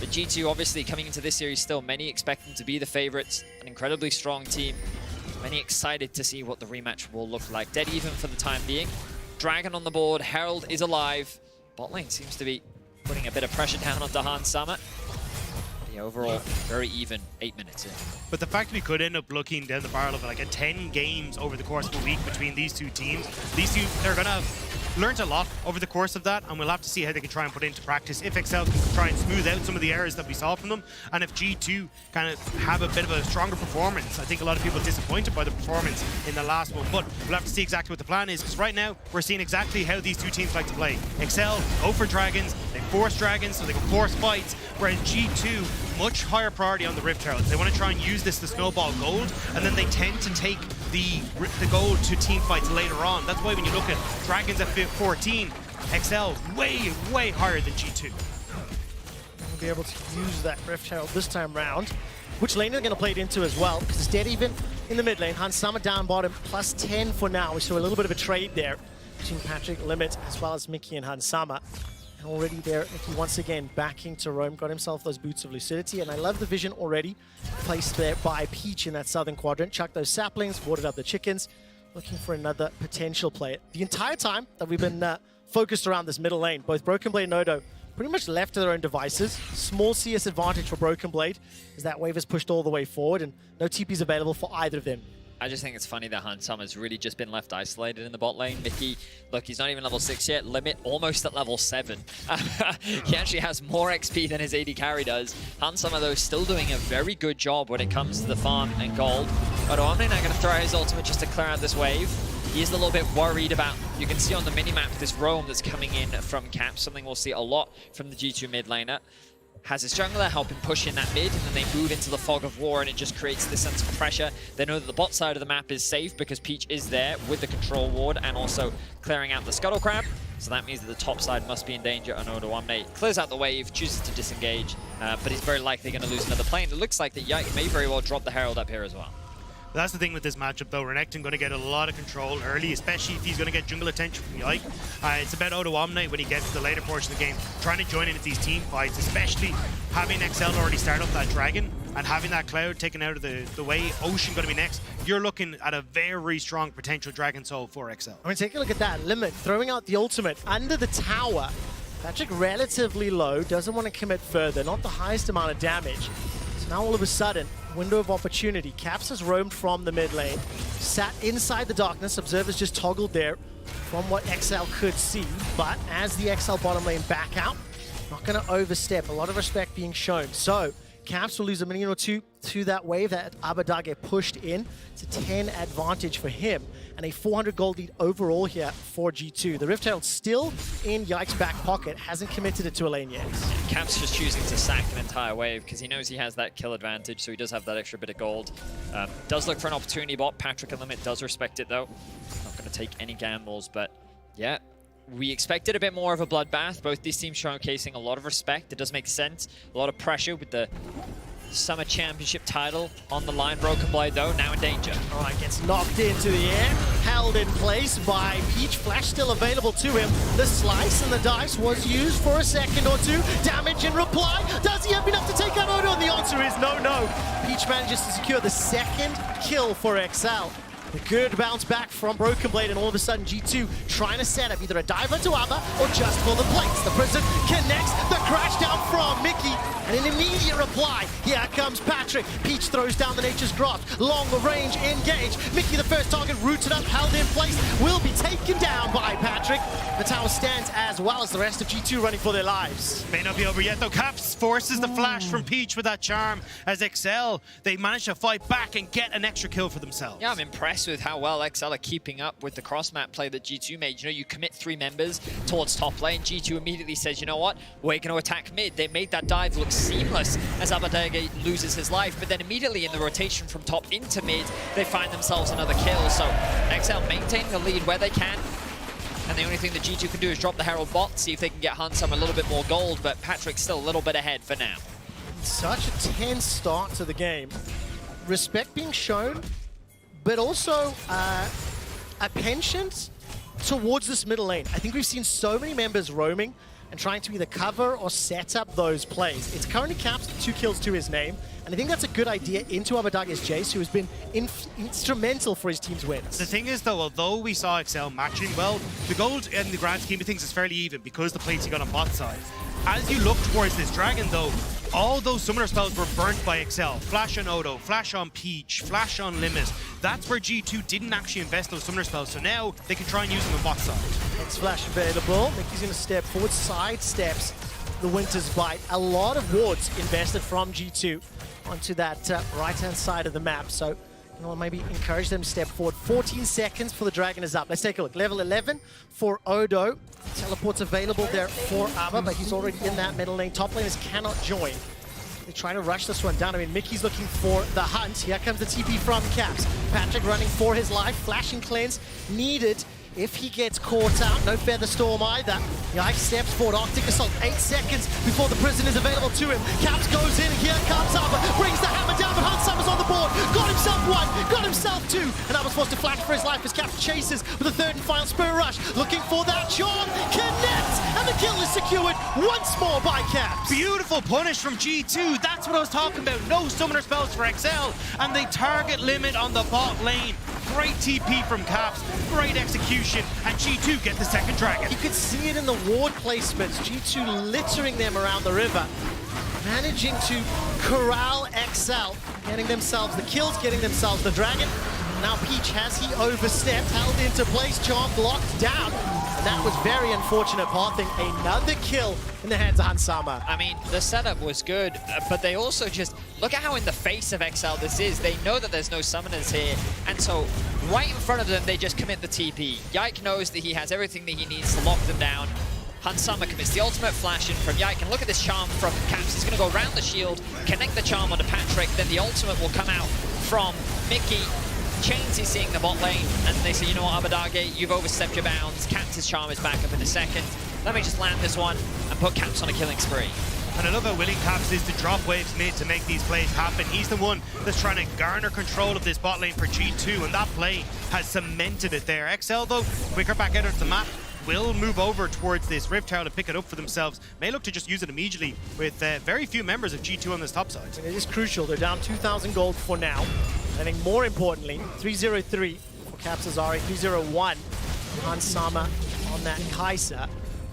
But G2 obviously coming into this series still, many expect them to be the favorites. An incredibly strong team. Many excited to see what the rematch will look like. Dead even for the time being. Dragon on the board, Herald is alive. Bot lane seems to be putting a bit of pressure down onto Hansama. The overall, very even, 8 minutes in. But the fact we could end up looking down the barrel of like a 10 games over the course of a week between these two teams, these two, they're going to have learned a lot over the course of that, and we'll have to see how they can try and put it into practice. If XL can try and smooth out some of the errors that we saw from them, and if G2 kind of have a bit of a stronger performance. I think a lot of people are disappointed by the performance in the last one, but we'll have to see exactly what the plan is, because right now we're seeing exactly how these two teams like to play. XL go for dragons, they force dragons so they can force fights, whereas G2, much higher priority on the Rift Heralds. They want to try and use this to snowball gold, and then they tend to take the gold to team fights later on. That's why when you look at dragons at 14, XL way, way higher than G2. We'll be able to use that Rift Herald this time round. Which lane they're going to play it into as well, because it's dead even in the mid lane. Hansama down bottom, plus 10 for now. We saw a little bit of a trade there between Patrick, Limit, as well as Mickey and Hansama. And already there, Mickey once again backing to roam, got himself those Boots of Lucidity, and I love the vision already placed there by Peach in that southern quadrant. Chucked those saplings, watered up the chickens, looking for another potential player. The entire time that we've been focused around this middle lane, both Broken Blade and Nodo pretty much left to their own devices. Small CS advantage for Broken Blade as that wave is pushed all the way forward, and no TPs available for either of them. I just think it's funny that Hansam has really just been left isolated in the bot lane. Mickey, look, he's not even level 6 yet. Limit almost at level 7. He actually has more XP than his AD carry does. Hansam, though, still doing a very good job when it comes to the farm and gold. But Omni now going to throw his ultimate just to clear out this wave. He is a little bit worried about, you can see on the minimap, this roam that's coming in from Cap, something we'll see a lot from the G2 mid laner. Has his jungler helping push in that mid, and then they move into the fog of war, and it just creates this sense of pressure. They know that the bot side of the map is safe because Peach is there with the control ward and also clearing out the Scuttle Crab. So that means that the top side must be in danger. Onoda Omni clears out the wave, chooses to disengage, but he's very likely going to lose another plane. It looks like that Yike may very well drop the Herald up here as well. That's the thing with this matchup, though. Renekton going to get a lot of control early, especially if he's going to get jungle attention from Yike. It's about Odo Omni when he gets to the later portion of the game, trying to join in at these team fights, especially having XL already start up that dragon and having that cloud taken out of the way. Ocean going to be next. You're looking at a very strong potential dragon soul for XL. I mean, take a look at that. Limit throwing out the ultimate under the tower. Patrick relatively low, doesn't want to commit further, not the highest amount of damage. So now all of a sudden, window of opportunity. Caps has roamed from the mid lane, sat inside the darkness. Observers just toggled there from what XL could see. But as the XL bottom lane back out, not going to overstep. A lot of respect being shown. So Caps will lose a minion or two to that wave that Abadage pushed in. It's a 10 advantage for him and a 400 gold lead overall here for G2. The Rift Herald still in Yike's back pocket, hasn't committed it to a lane yet. Caps just choosing to sack an entire wave because he knows he has that kill advantage, so he does have that extra bit of gold. Does look for an opportunity bot. Patrick and Limit does respect it though. Not going to take any gambles, but yeah. We expected a bit more of a bloodbath. Both these teams showcasing a lot of respect. It does make sense. A lot of pressure with the Summer Championship title on the line. Broken Blade, though, now in danger. All right, gets knocked into the air. Held in place by Peach. Flash still available to him. The slice and the dice was used for a second or two. Damage in reply. Does he have enough to take out Odo? And the answer is no. Peach manages to secure the second kill for XL. The good bounce back from Broken Blade, and all of a sudden G2 trying to set up either a dive into Abba or just for the plates. The prison connects, the crash down from Mickey, and an immediate reply. Here comes Patrick. Peach throws down the Nature's Grasp. Long range engage. Mickey, the first target, rooted up, held in place, will be taken down by Patrick. The tower stands as well as the rest of G2 running for their lives. May not be over yet, though. Caps forces the flash from Peach with that charm as XL, they manage to fight back and get an extra kill for themselves. Yeah, I'm impressed with how well XL are keeping up with the cross-map play that G2 made. You know, you commit 3 members towards top lane. G2 immediately says, you know what? We're going to attack mid. They made that dive look seamless as Abadage loses his life, but then immediately in the rotation from top into mid, they find themselves another kill. So XL maintaining the lead where they can. And the only thing that G2 can do is drop the Herald bot, see if they can get Hansam a little bit more gold, but Patrick's still a little bit ahead for now. Such a tense start to the game. Respect being shown, but also a penchant towards this middle lane. I think we've seen so many members roaming and trying to either cover or set up those plays. It's currently Caps 2 kills to his name, and I think that's a good idea into Abadage's Jace, who has been instrumental for his team's wins. The thing is, though, although we saw XL matching well, the gold in the grand scheme of things is fairly even because the plates he got on bot side. As you look towards this dragon, though, all those summoner spells were burnt by XL. Flash on Odo, Flash on Peach, Flash on Limit. That's where G2 didn't actually invest those summoner spells, so now they can try and use them on bot side. Next flash available. Mickey's going to step forward, side steps the Winter's Bite. A lot of wards invested from G2 onto that right-hand side of the map, so you know, maybe encourage them to step forward. 14 seconds for the dragon is up. Let's take a look. Level 11 for Odo. Teleport's available there for Abba, but he's already in that middle lane. Top laners cannot join. They try to rush this one down. I mean, Mickey's looking for the hunt. Here comes the TP from Caps. Patrick running for his life. Flashing cleanse needed. If he gets caught out, no Feather Storm either. Yike steps forward, Arctic Assault, 8 seconds before the prison is available to him. Caps goes in, here comes Abba, brings the hammer down, but Hansam is on the board. Got himself 1, got himself 2, and Abba's forced to flash for his life as Caps chases with a third and final Spirit Rush, looking for that charm, connects, and the kill is secured once more by Caps. Beautiful punish from G2, that's what I was talking about. No summoner spells for XL, and they target Limit on the bot lane. Great TP from Caps, great execution, and G2 get the second dragon. You could see it in the ward placements, G2 littering them around the river, managing to corral XL, getting themselves the kills, getting themselves the dragon. Now Peach, has he overstepped, held into place, charm blocked down. And that was very unfortunate pathing. Another kill in the hands of Hansama. I mean, the setup was good, but they also just, look at how in the face of XL this is. They know that there's no summoners here, and so right in front of them, they just commit the TP. Yike knows that he has everything that he needs to lock them down. Hansama commits the ultimate flash in from Yike, and look at this charm from Caps. He's going to go around the shield, connect the charm onto Patrick, then the ultimate will come out from Mickey. Chains is seeing the bot lane, and they say, you know what, Abadage, you've overstepped your bounds. Caps' charm is back up in a second. Let me just land this one and put Caps on a killing spree. And I love how willing Caps is to drop waves mid to make these plays happen. He's the one that's trying to garner control of this bot lane for G2, and that play has cemented it there. XL, though, quicker back out of the map, will move over towards this Rift Tower to pick it up for themselves. May look to just use it immediately with very few members of G2 on this top side. And it is crucial. They're down 2,000 gold for now. I think more importantly, 303 for Caps Azari, 301 for Hansama on that Kai'Sa.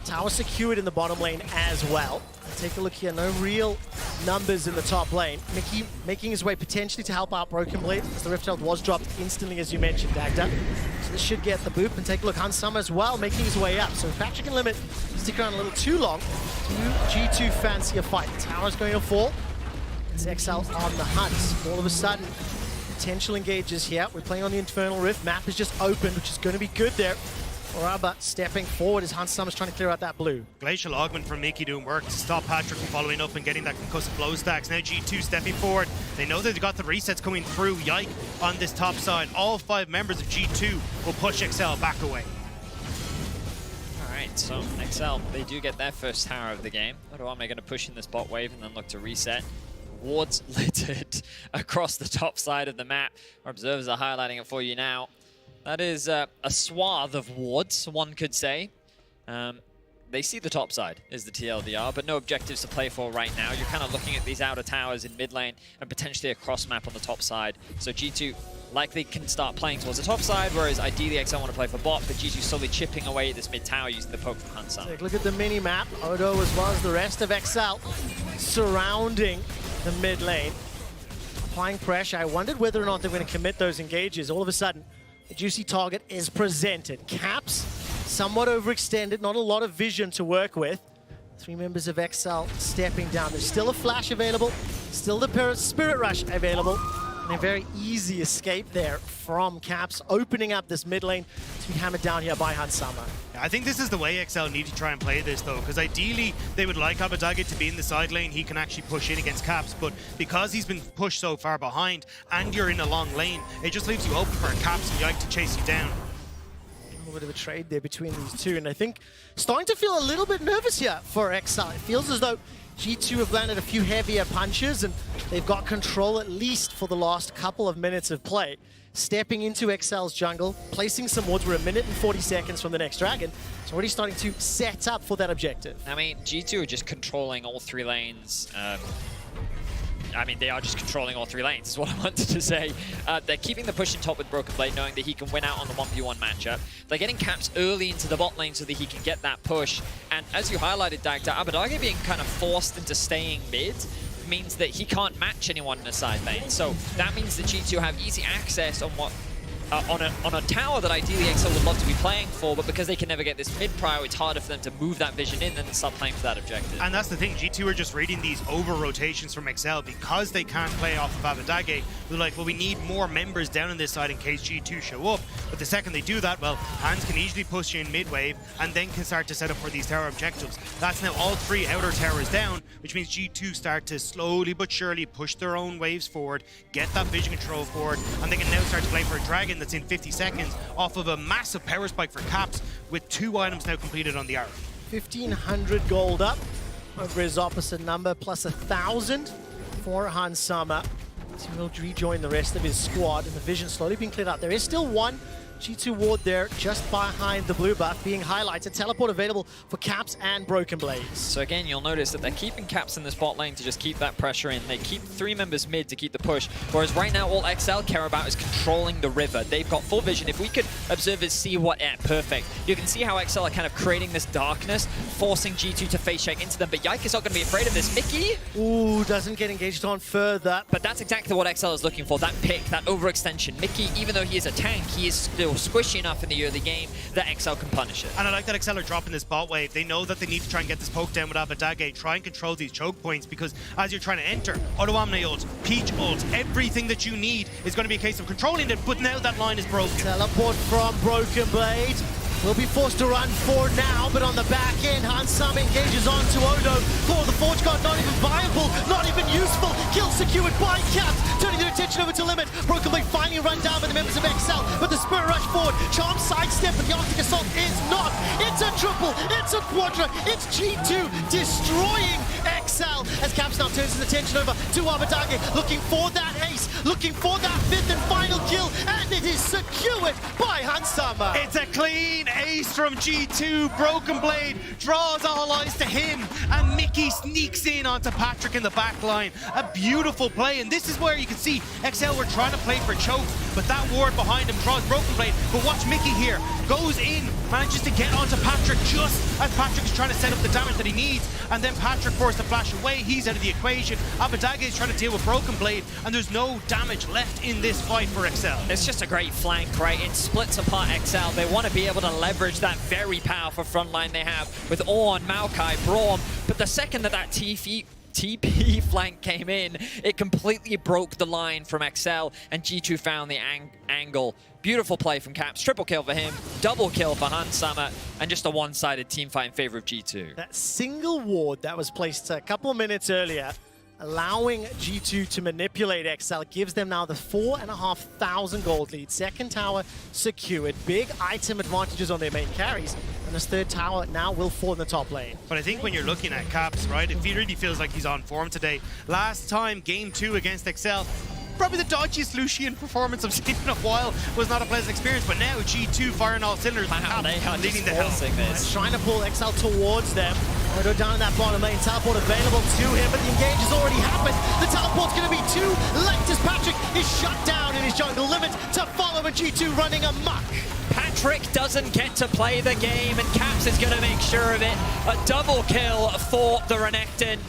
Tower secured in the bottom lane as well. Take a look here, no real numbers in the top lane. Mickey making his way potentially to help out Broken Blade, as the Rift Herald was dropped instantly, as you mentioned, Dagda. So this should get the boop, and take a look, Hansama as well, making his way up. So if Patrick and Limit stick around a little too long, G2 fancy a fight. Tower's going to fall. It's XL on the hunt. All of a sudden, potential engages here. We're playing on the Infernal Rift. Map is just open, which is going to be good there. Oraba stepping forward as Hansama's trying to clear out that blue. Glacial Augment from Mickey doing work to stop Patrick from following up and getting that concussive blow stacks. Now G2 stepping forward. They know they've got the resets coming through. Yike on this top side. All 5 members of G2 will push XL back away. Alright, so XL, they do get their first tower of the game. Odoame going to push in this bot wave and then look to reset. Wards littered across the top side of the map. Our observers are highlighting it for you now. That is a swath of wards, one could say. They see the top side is the TLDR, but no objectives to play for right now. You're kind of looking at these outer towers in mid lane and potentially a cross map on the top side. So G2 likely can start playing towards the top side, whereas ideally XL want to play for bot, but G2 slowly chipping away at this mid tower using the poke from Hansama. Take a look at the mini map. Odo as well as the rest of XL surrounding the mid lane. Applying pressure. I wondered whether or not they're going to commit those engages. All of a sudden, a juicy target is presented. Caps, somewhat overextended, not a lot of vision to work with. 3 members of XL stepping down. There's still a flash available, still the Spirit Rush available, and a very easy escape there from Caps, opening up this mid lane to be hammered down here by Hansama. I think this is the way XL need to try and play this, though, because ideally they would like Abadage to be in the side lane. He can actually push in against Caps, but because he's been pushed so far behind and you're in a long lane, it just leaves you open for Caps and Yike to chase you down. A little bit of a trade there between these two, and I think starting to feel a little bit nervous here for XL. It feels as though G2 have landed a few heavier punches, and they've got control at least for the last couple of minutes of play. Stepping into XL's jungle, placing some wards. We're 1 minute and 40 seconds from the next dragon. It's already starting to set up for that objective. I mean, G2 are just controlling all 3 lanes. I mean, they are just controlling all 3 lanes, is what I wanted to say. They're keeping the push in top with Broken Blade, knowing that he can win out on the 1v1 matchup. They're getting Caps early into the bot lane so that he can get that push. And as you highlighted, Dagda, Abadage being kind of forced into staying mid means that he can't match anyone in a side lane. So that means that G2 have easy access on what on a tower that ideally XL would love to be playing for, but because they can never get this mid prio, it's harder for them to move that vision in and start playing for that objective. And that's the thing, G2 are just reading these over-rotations from XL because they can't play off of Abadage. They're like, well, we need more members down on this side in case G2 show up. But the second they do that, well, Hans can easily push you in mid-wave and then can start to set up for these tower objectives. That's now all 3 outer towers down, which means G2 start to slowly but surely push their own waves forward, get that vision control forward, and they can now start to play for a dragon that's in 50 seconds off of a massive power spike for Caps with 2 items now completed on the arrow. 1,500 gold up over his opposite number, plus 1,000 for Hansama. He will rejoin the rest of his squad, and the vision slowly being cleared out. There is still 1 G2 ward there just behind the blue buff being highlighted. Teleport available for Caps and Broken Blades. So again, you'll notice that they're keeping Caps in the spot lane to just keep that pressure in. They keep 3 members mid to keep the push. Whereas right now, all XL care about is controlling the river. They've got full vision. If we could observers see what... perfect. You can see how XL are kind of creating this darkness, forcing G2 to face check into them. But Yike is not going to be afraid of this. Mickey? Ooh, doesn't get engaged on further. But that's exactly what XL is looking for. That pick, that overextension. Mickey, even though he is a tank, he is still squishy enough in the early game that XL can punish it. And I like that XL are dropping this bot wave. They know that they need to try and get this poke down with Abadage, try and control these choke points, because as you're trying to enter, Auto Omni ult, Peach ult, everything that you need is going to be a case of controlling it, but now that line is broken. Teleport from Broken Blade. Will be forced to run for now, but on the back end, Hansam engages onto Odo. For the Forge Guard, not even viable, not even useful. Kill secured by Caps, turning their attention over to Limit. Broken Blade finally run down by the members of XL, but the Spirit Rush forward. Charm sidestep, but the Arctic Assault is not. It's a triple, it's a quadra, it's G2 destroying XL as Caps now turns his attention over to Abadage, looking for that ace, looking for that 5th and final kill, and it is secured by Hansama. It's a clean ace from G2. Broken Blade draws all eyes to him, and Mickey sneaks in onto Patrick in the back line. A beautiful play, and this is where you can see XL were trying to play for choke, but that ward behind him draws Broken Blade. But watch Mickey here, goes in, manages to get onto Patrick just as Patrick is trying to set up the damage that he needs, and then Patrick forced to flash away. He's out of the equation. Abadage is trying to deal with Broken Blade, and there's no damage left in this fight for XL. It's just a great flank, right? It splits apart XL. They want to be able to leverage that very powerful front line they have with Ornn, Maokai, Braum. But the second that TP flank came in, it completely broke the line from XL, and G2 found the angle. Beautiful play from Caps. Triple kill for him, double kill for Hansama, and just a one-sided team fight in favor of G2. That single ward that was placed a couple of minutes earlier, allowing G2 to manipulate XL, gives them now the 4,500 gold lead. Second tower secured. Big item advantages on their main carries. And this third tower now will fall in the top lane. But I think when you're looking at Caps, right, it really feels like he's on form today. Last time, game 2 against XL, probably the dodgiest Lucian performance I've seen in a while. Was not a pleasant experience, but now G2 firing all cylinders. Wow, they are leading the hell. This. Trying to pull XL towards them. Go down in that bottom lane. Teleport available to him, but the engage has already happened. The teleport's going to be too late as Patrick is shut down in his jungle. Limit to follow, and G2 running amok. Patrick doesn't get to play the game, and Caps is going to make sure of it. A double kill for the Renekton.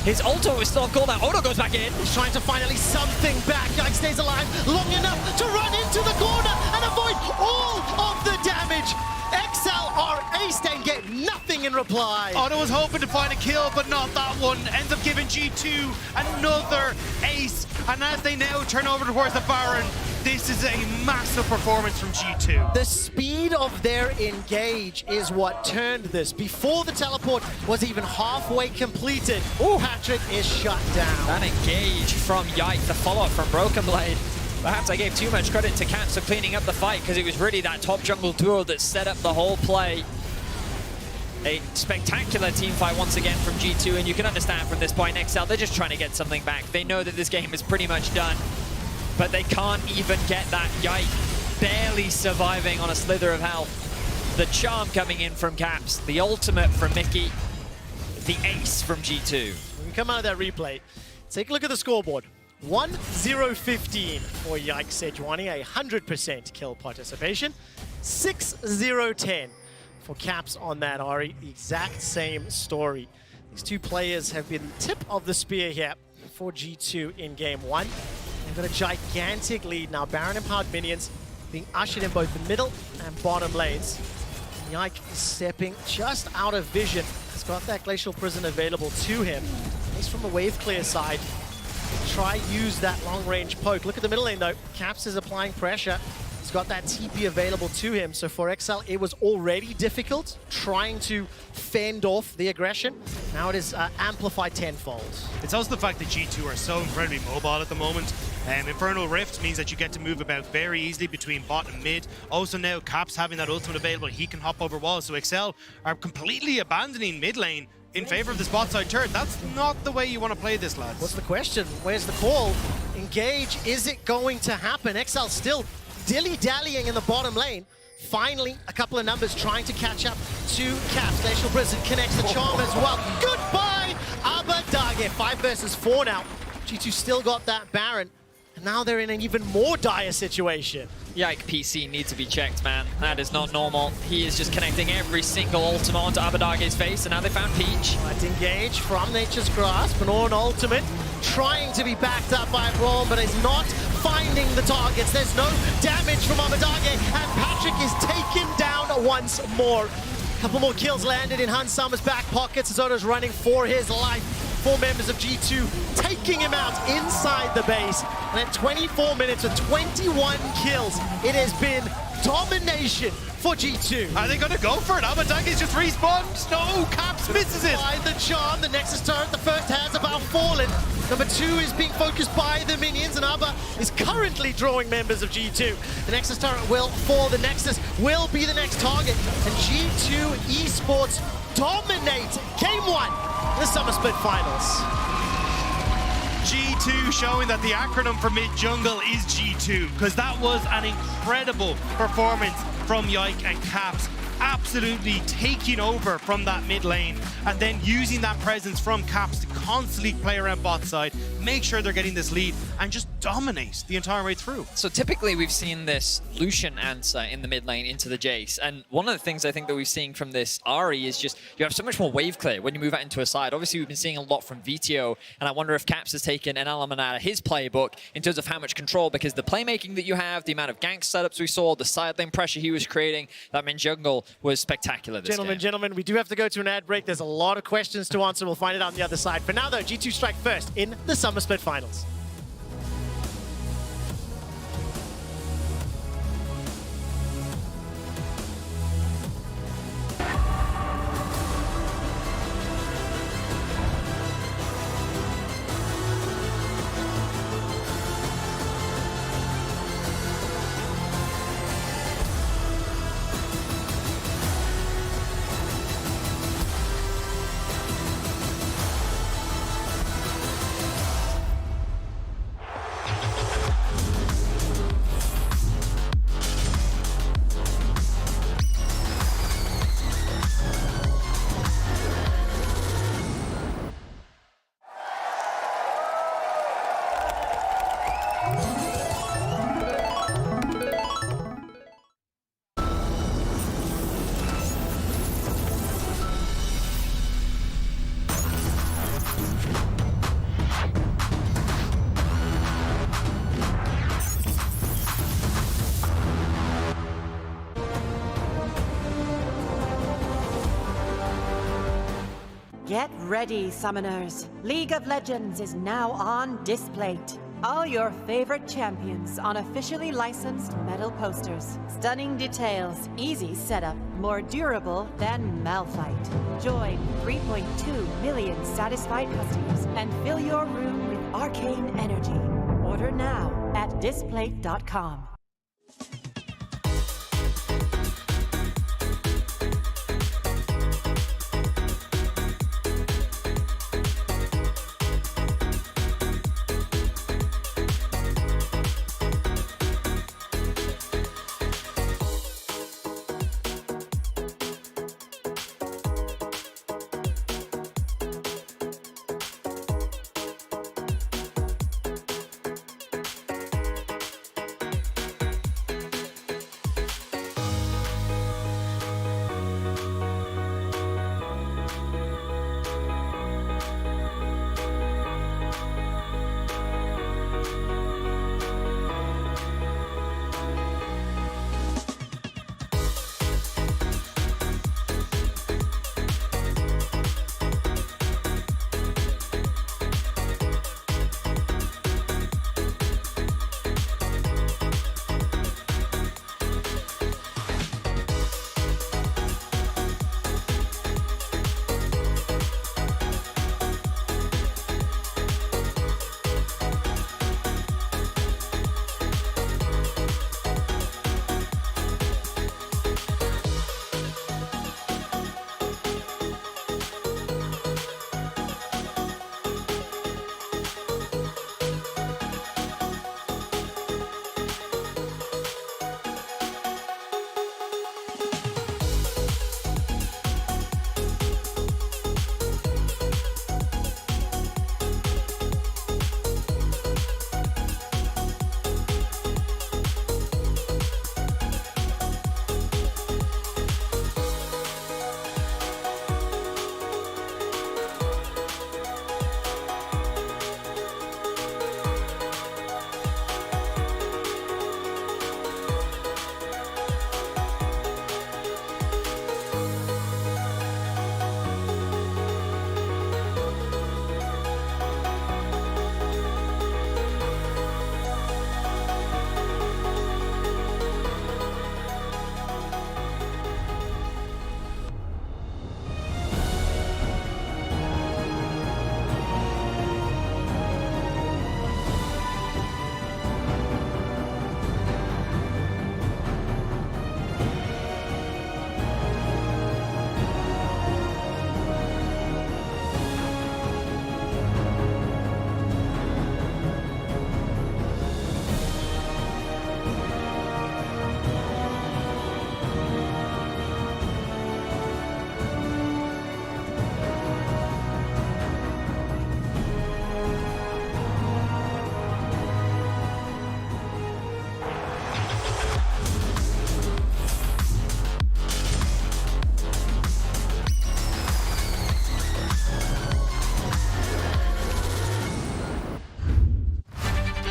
His ulti is still called out. Odo goes back in. He's trying to find at least something back. Yike stays alive long enough to run into the corner and avoid all of the damage. XL are aced and get nothing in reply. Otto was hoping to find a kill, but not that one. Ends up giving G2 another ace. And as they now turn over towards the Baron, this is a massive performance from G2. The speed of their engage is what turned this. Before the teleport was even halfway completed, Patrick is shut down. That engage from Yike, the follow-up from Broken Blade. Perhaps I gave too much credit to Caps for cleaning up the fight, because it was really that top jungle duo that set up the whole play. A spectacular team fight once again from G2, and you can understand from this point, XL, they're just trying to get something back. They know that this game is pretty much done, but they can't even get that. Yike barely surviving on a slither of health. The charm coming in from Caps, the ultimate from Mickey, the ace from G2. When we come out of that replay, take a look at the scoreboard. 1-0-15 for Yike Sejuani, 100% kill participation. 6-0-10 for Caps on that, Ari. The exact same story. These two players have been tip of the spear here for G2 in game 1. They've got a gigantic lead now. Baron-empowered minions being ushered in both the middle and bottom lanes. Yike is stepping just out of vision. He's got that Glacial Prison available to him. He's from the wave clear side. Try use that long-range poke. Look at the middle lane, though. Caps is applying pressure. He's got that TP available to him. So for XL, it was already difficult trying to fend off the aggression. Now it is amplified tenfold. It's also the fact that G2 are so incredibly mobile at the moment. Infernal Rift means that you get to move about very easily between bot and mid. Also now, Caps having that ultimate available, he can hop over walls. So XL are completely abandoning mid lane in favor of the spot side turret. That's not the way you want to play this, lads. What's the question? Where's the call? Engage, is it going to happen? XL still dilly-dallying in the bottom lane. Finally, a couple of numbers trying to catch up to Caps. Glacial Blizzard connects the charm as well. Goodbye, Abadage. 5 versus 4 now. G2 still got that Baron, and now they're in an even more dire situation. Yike, PC need to be checked, man. That is not normal. He is just connecting every single ultimate onto Abadage's face, and now they found Peach. Let's engage from Nature's Grasp, and on ultimate, trying to be backed up by Braum, but is not finding the targets. There's no damage from Abadage, and Patrick is taken down once more. A couple more kills landed in Hans Summer's back pockets as Odo's running for his life. 4 members of G2 taking him out inside the base. And at 24 minutes with 21 kills, it has been domination for G2. Are they going to go for it? Abadage's just respawned. No, Caps misses it. By the charm, the Nexus turret, the first has about fallen. Number 2 is being focused by the minions, and Abba is currently drawing members of G2. The Nexus turret will fall. The Nexus will be the next target. And G2 Esports dominate Game 1 in the Summer Split Finals. G2 showing that the acronym for mid-jungle is G2, because that was an incredible performance from Yike and Caps. Absolutely taking over from that mid lane and then using that presence from Caps to constantly play around bot side, make sure they're getting this lead and just dominate the entire way through. So typically we've seen this Lucian answer in the mid lane into the Jace, and one of the things I think that we've seen from this Ahri is just you have so much more wave clear when you move out into a side. Obviously we've been seeing a lot from VTO, and I wonder if Caps has taken an element out of his playbook in terms of how much control, because the playmaking that you have, the amount of gank setups we saw, the side lane pressure he was creating, that mid jungle was spectacular this Gentlemen, we do have to go to an ad break. There's a lot of questions to answer. We'll find it out on the other side. For now, though, G2 strike first in the Summer Split Finals. Get ready, summoners. League of Legends is now on Displate. All your favorite champions on officially licensed metal posters. Stunning details, easy setup, more durable than Malphite. Join 3.2 million satisfied customers and fill your room with arcane energy. Order now at displate.com.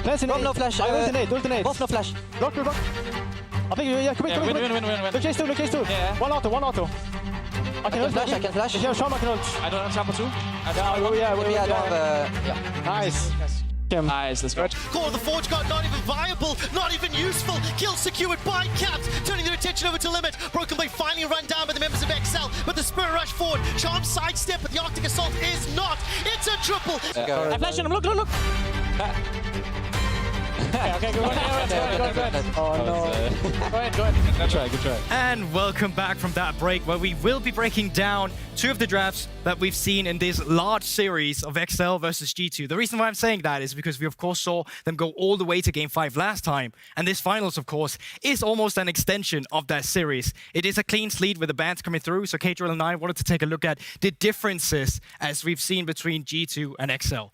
Rob no flash. Ultimate. Wolf no flash. Look. I think, yeah, come in. Look, chase two. Yeah. One auto. I can flash. Yeah, Sean, I can ult. I don't have trample too. Yeah. Nice. Nice, let's go. Core of the Forge Guard not even viable, not even useful. Kill secured by Caps, turning their attention over to Limit. Broken Blade finally run down by the members of XL, but the Spirit Rush forward. Charm sidestep, but the Arctic Assault is not. It's a triple. I'm flashing him, look. Okay, go ahead. Oh no. Go ahead. Good try. And welcome back from that break, where we will be breaking down two of the drafts that we've seen in this large series of XL versus G2. The reason why I'm saying that is because we of course saw them go all the way to Game 5 last time, and this finals of course is almost an extension of that series. It is a clean slate with the bans coming through, so K-Drill and I wanted to take a look at the differences as we've seen between G2 and XL.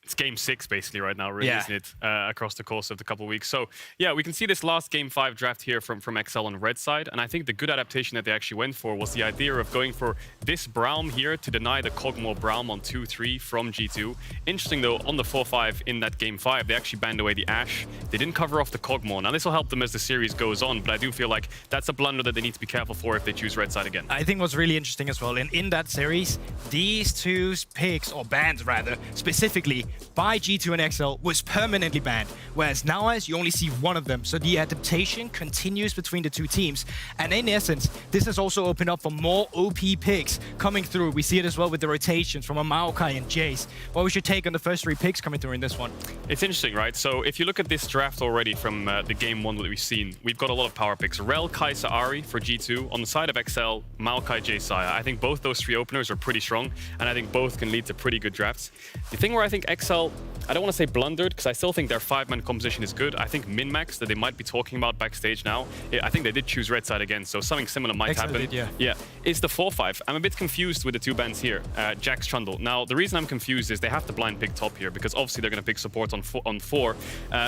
It's game 6 basically right now, really, Yeah. isn't it? Across the course of the couple of weeks. So yeah, we can see this last game 5 draft here from XL on red side, and I think the good adaptation that they actually went for was the idea of going for this Braum here to deny the Kog'Maw Braum on 2-3 from G2. Interesting though, on the 4-5 in that game 5, they actually banned away the Ashe. They didn't cover off the Kog'Maw. Now this will help them as the series goes on, but I do feel like that's a blunder that they need to be careful for if they choose red side again. I think what's really interesting as well, in that series, these two picks, or bans rather, specifically by G2 and XL was permanently banned, whereas now as you only see one of them, so the adaptation continues between the two teams. And in essence, this has also opened up for more OP picks coming through. We see it as well with the rotations from a Maokai and Jace. What was your take on the first 3 picks coming through in this one? It's interesting, right? So if you look at this draft already from the game 1 that we've seen, we've got a lot of power picks. Rel, Kai'Sa, Ahri for G2. On the side of XL, Maokai, Jace, Xayah. I think both those 3 openers are pretty strong, and I think both can lead to pretty good drafts. The thing where I think XL, I don't want to say blundered, because I still think their 5-man composition is good. I think min-max that they might be talking about backstage now, I think they did choose red side again, so something similar might happen. Yeah, is the 4-5. I'm a bit confused with the 2 bans here, Jax, Trundle. Now, the reason I'm confused is they have to blind pick top here, because obviously they're going to pick support on 4.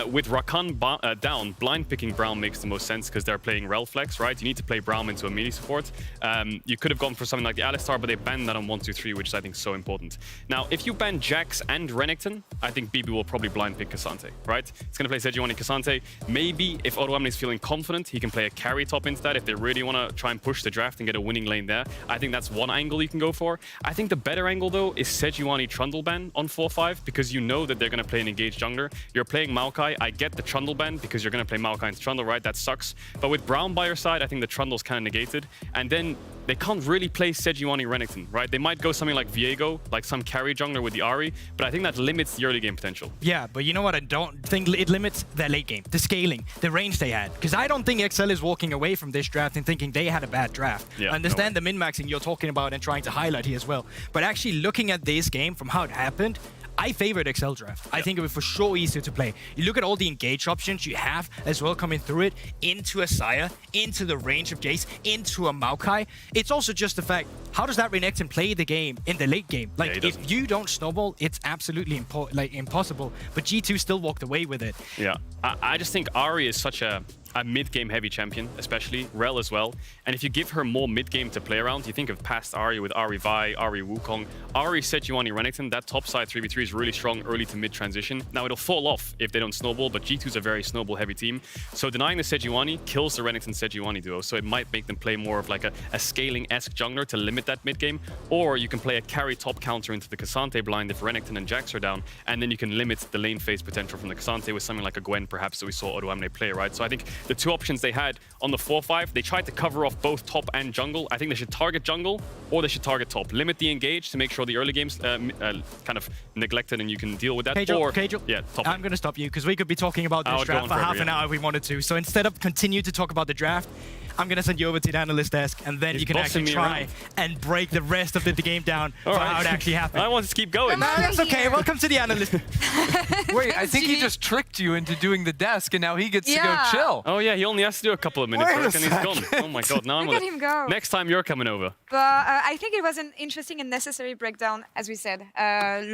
With Rakan down, blind picking Braum makes the most sense, because they're playing Rel Flex, right? You need to play Braum into a melee support. You could have gone for something like the Alistar, but they banned that on 1-2-3, which I think is so important. Now, if you ban Jax and Renekton, I think BB will probably blind pick K'Sante, right? It's going to play Sejuani K'Sante. Maybe if Odoamne is feeling confident, he can play a carry top into that if they really want to try and push the draft and get a winning lane there. I think that's one angle you can go for. I think the better angle, though, is Sejuani Trundle ban on 4-5, because you know that they're going to play an engaged jungler. You're playing Maokai. I get the Trundle ban because you're going to play Maokai into Trundle, right? That sucks. But with Braum by your side, I think the Trundle's kind of negated. And then they can't really play Sejuani Renekton, right? They might go something like Viego, like some carry jungler with the Ahri, but I think that limits the early game potential. Yeah, but you know what? I don't think it limits their late game, the scaling, the range they had. Because I don't think XL is walking away from this draft and thinking they had a bad draft. Yeah, I understand the min-maxing you're talking about and trying to highlight here as well. But actually looking at this game from how it happened, I favored XL draft. I think it was for sure easier to play. You look at all the engage options you have as well coming through it, into a Xayah, into the range of Jace, into a Maokai. It's also just the fact, how does that Renekton play the game in the late game? Like, if you don't snowball, it's absolutely impossible. But G2 still walked away with it. Yeah, I just think Ahri is such a mid-game heavy champion, especially Rel as well. And if you give her more mid-game to play around, you think of past Ahri with Ahri Vi, Ahri Wukong, Ahri Sejuani Renekton, that top side 3v3 is really strong early to mid transition. Now it'll fall off if they don't snowball, but G2's a very snowball heavy team. So denying the Sejuani kills the Renekton Sejuani duo, so it might make them play more of like a scaling-esque jungler to limit that mid-game. Or you can play a carry top counter into the K'Sante blind if Renekton and Jax are down, and then you can limit the lane phase potential from the K'Sante with something like a Gwen perhaps that we saw Odoamne play, right? So I think the 2 options they had on the 4-5, they tried to cover off both top and jungle. I think they should target jungle or they should target top. Limit the engage to make sure the early game's kind of neglected and you can deal with that. K-Drill, yeah, top. I'm going to stop you because we could be talking about this draft for half an hour if we wanted to. So instead of continue to talk about the draft, I'm going to send you over to the analyst desk and then you can actually try and break the rest of the game down for how it actually happened. I want to keep going. No, that's okay. Welcome to the analyst. Wait, I think he just tricked you into doing the desk and now he gets to go chill. Oh yeah, he only has to do a couple of minutes work and he's gone. Oh my god, now I'm Look at him go. Next time you're coming over. But I think it was an interesting and necessary breakdown, as we said,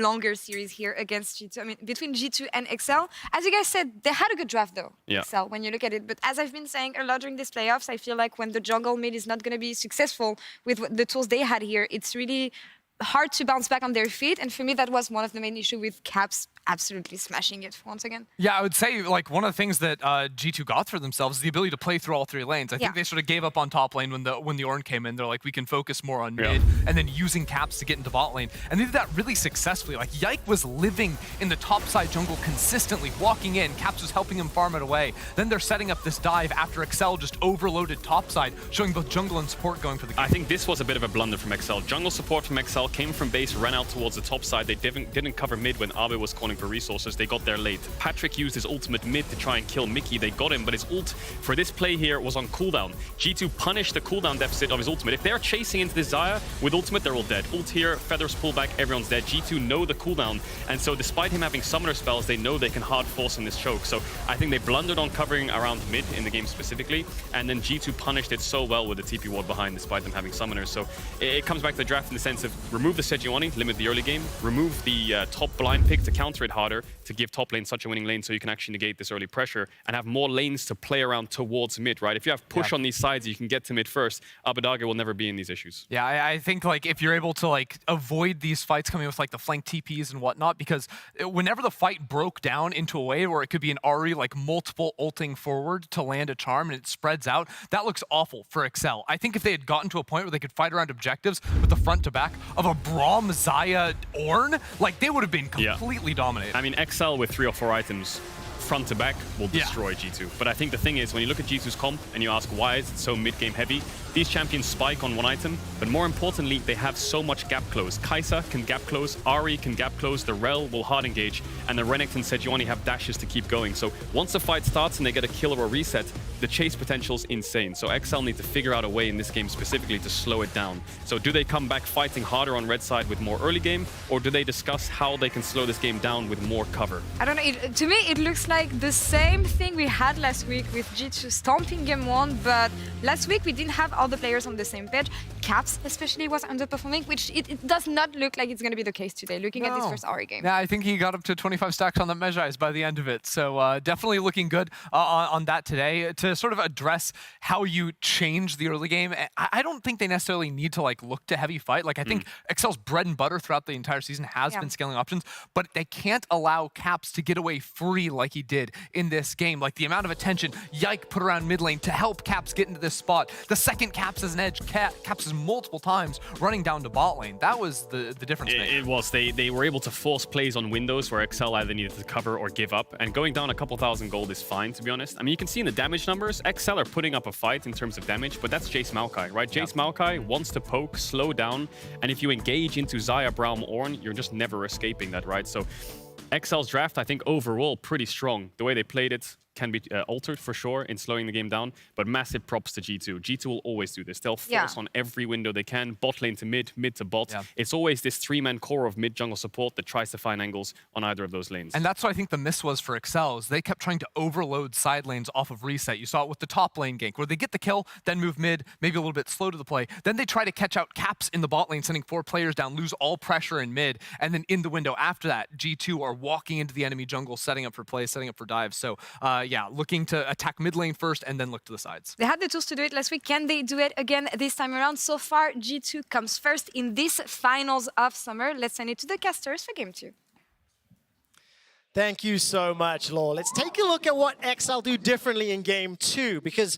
longer series here against G2. I mean, between G2 and XL. As you guys said, they had a good draft though, XL, when you look at it. But as I've been saying a lot during these playoffs, I feel like when the jungle mid is not going to be successful with the tools they had here, it's really hard to bounce back on their feet. And for me, that was one of the main issues with Caps absolutely smashing it once again. Yeah, I would say like one of the things that G2 got for themselves is the ability to play through all three lanes. I think they sort of gave up on top lane when the Ornn came in. They're like, we can focus more on mid, and then using Caps to get into bot lane. And they did that really successfully. Like Yike was living in the top side jungle consistently, walking in. Caps was helping him farm it away. Then they're setting up this dive after Excel just overloaded top side, showing both jungle and support going for the game. I think this was a bit of a blunder from Excel. Jungle support from Excel came from base, ran out towards the top side. They didn't cover mid when Abe was calling for resources. They got there late. Patrick used his ultimate mid to try and kill Mickey. They got him, but his ult for this play here was on cooldown. G2 punished the cooldown deficit of his ultimate. If they're chasing into this Xayah with ultimate, they're all dead. Ult here, feathers pull back, everyone's dead. G2 know the cooldown, and so despite him having summoner spells, they know they can hard force in this choke. So I think they blundered on covering around mid in the game specifically, and then G2 punished it so well with the TP ward behind despite them having summoners. So it comes back to the draft in the sense of remove the Sejuani, limit the early game, remove the top blind pick to counter it harder, to give top lane such a winning lane so you can actually negate this early pressure and have more lanes to play around towards mid, right? If you have push on these sides, you can get to mid first. Abbedagge will never be in these issues. Yeah, I think like if you're able to like avoid these fights coming with like the flank TPs and whatnot, because whenever the fight broke down into a way where it could be an Ahri like multiple ulting forward to land a charm and it spreads out, that looks awful for Excel. I think if they had gotten to a point where they could fight around objectives with the front to back of a Braum, Xayah, Ornn, like they would have been completely dominated. I mean, Excel with 3 or 4 items front to back will destroy G2. But I think the thing is, when you look at G2's comp and you ask why is it so mid-game heavy, these champions spike on one item, but more importantly, they have so much gap close. Kai'Sa can gap close, Ahri can gap close, the Rel will hard engage, and the Renekton and Sejuani have dashes to keep going. So once the fight starts and they get a kill or a reset, the chase potential is insane. So XL need to figure out a way in this game specifically to slow it down. So do they come back fighting harder on red side with more early game, or do they discuss how they can slow this game down with more cover? I don't know. To me, it looks like the same thing we had last week with G2 stomping game 1, but last week we didn't have all the players on the same page. Caps especially was underperforming, which it does not look like it's going to be the case today, looking at this first Ahri game. Yeah, I think he got up to 25 stacks on the Mejais by the end of it. So definitely looking good on that today. To sort of address how you change the early game, I don't think they necessarily need to like look to heavy fight. Like I think Excel's bread and butter throughout the entire season has been scaling options, but they can't allow Caps to get away free like he did in this game. Like the amount of attention Yike put around mid lane to help Caps get into this spot. The second Caps as an edge, Caps is multiple times running down to bot lane. That was the difference maker. It was. They were able to force plays on windows where Excel either needed to cover or give up, and going down a couple thousand gold is fine, to be honest. I mean, you can see in the damage numbers, Excel are putting up a fight in terms of damage, but that's Jace Maokai, right? Jace Maokai wants to poke, slow down, and if you engage into Xayah, Braum, Ornn, you're just never escaping that, right? So Excel's draft, I think overall pretty strong. The way they played it can be altered for sure in slowing the game down, but massive props to G2. G2 will always do this. They'll force on every window they can, bot lane to mid, mid to bot. It's always this 3-man core of mid jungle support that tries to find angles on either of those lanes. And that's what I think the miss was for Excel, is they kept trying to overload side lanes off of reset. You saw it with the top lane gank, where they get the kill, then move mid, maybe a little bit slow to the play. Then they try to catch out Caps in the bot lane, sending 4 players down, lose all pressure in mid, and then in the window after that, G2 are walking into the enemy jungle, setting up for plays, setting up for dives. So yeah, looking to attack mid lane first and then look to the sides. They had the tools to do it last week. Can they do it again this time around? So far, G2 comes first in this finals of summer. Let's send it to the casters for game 2. Thank you so much, Law. Let's take a look at what XL do differently in game 2, because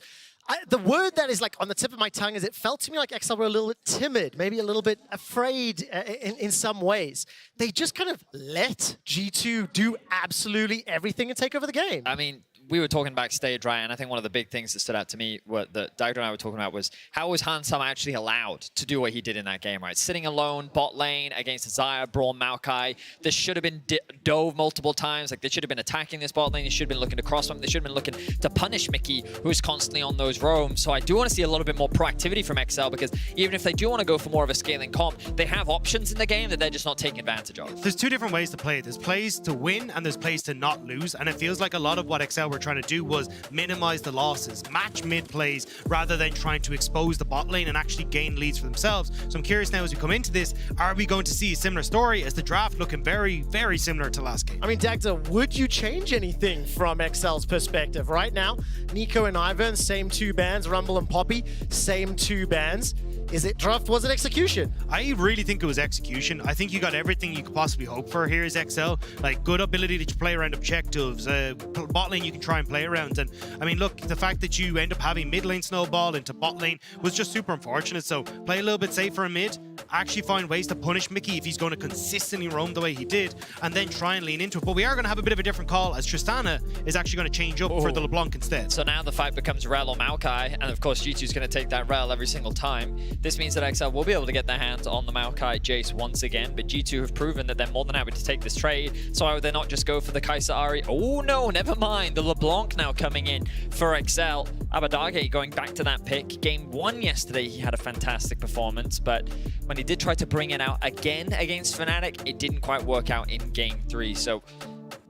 the word that is like on the tip of my tongue is it felt to me like XL were a little bit timid, maybe a little bit afraid in some ways. They just kind of let G2 do absolutely everything and take over the game. I mean, we were talking backstage, right? And I think one of the big things that stood out to me, that Dagda and I were talking about, was how was Hansam actually allowed to do what he did in that game, right? Sitting alone, bot lane against Xayah, Braum, Maokai. This should have been dove multiple times. Like, they should have been attacking this bot lane. They should have been looking to cross them. They should have been looking to punish Mickey, who's constantly on those roams. So I do want to see a little bit more proactivity from XL, because even if they do want to go for more of a scaling comp, they have options in the game that they're just not taking advantage of. There's 2 different ways to play. There's plays to win and there's plays to not lose. And it feels like a lot of what XL were trying to do was minimize the losses, match mid plays, rather than trying to expose the bot lane and actually gain leads for themselves. So I'm curious now, as we come into this, are we going to see a similar story as the draft looking very, very similar to last game? I mean, Dagda, would you change anything from XL's perspective? Right now, Nico and Ivan, same 2 bans, Rumble and Poppy, same 2 bans. Is it draft? Was it execution? I really think it was execution. I think you got everything you could possibly hope for here as XL. Like, good ability to play around objectives, bot lane you can try and play around. And I mean, look, the fact that you end up having mid lane snowball into bot lane was just super unfortunate. So play a little bit safer in mid, actually find ways to punish Mickey if he's going to consistently roam the way he did, and then try and lean into it. But we are going to have a bit of a different call, as Tristana is actually going to change up for the LeBlanc instead. So now the fight becomes Rel or Maokai, and of course G2 is going to take that Rel every single time. This means that XL will be able to get their hands on the Maokai Jace once again, but G2 have proven that they're more than happy to take this trade, so why would they not just go for the Kai'Sa Ahri? Oh no, never mind. The LeBlanc now coming in for XL. Abadage going back to that pick. Game 1 yesterday, he had a fantastic performance, but when he did try to bring it out again against Fnatic, it didn't quite work out in Game 3. So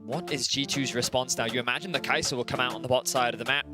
what is G2's response now? You imagine the Kai'Sa will come out on the bot side of the map,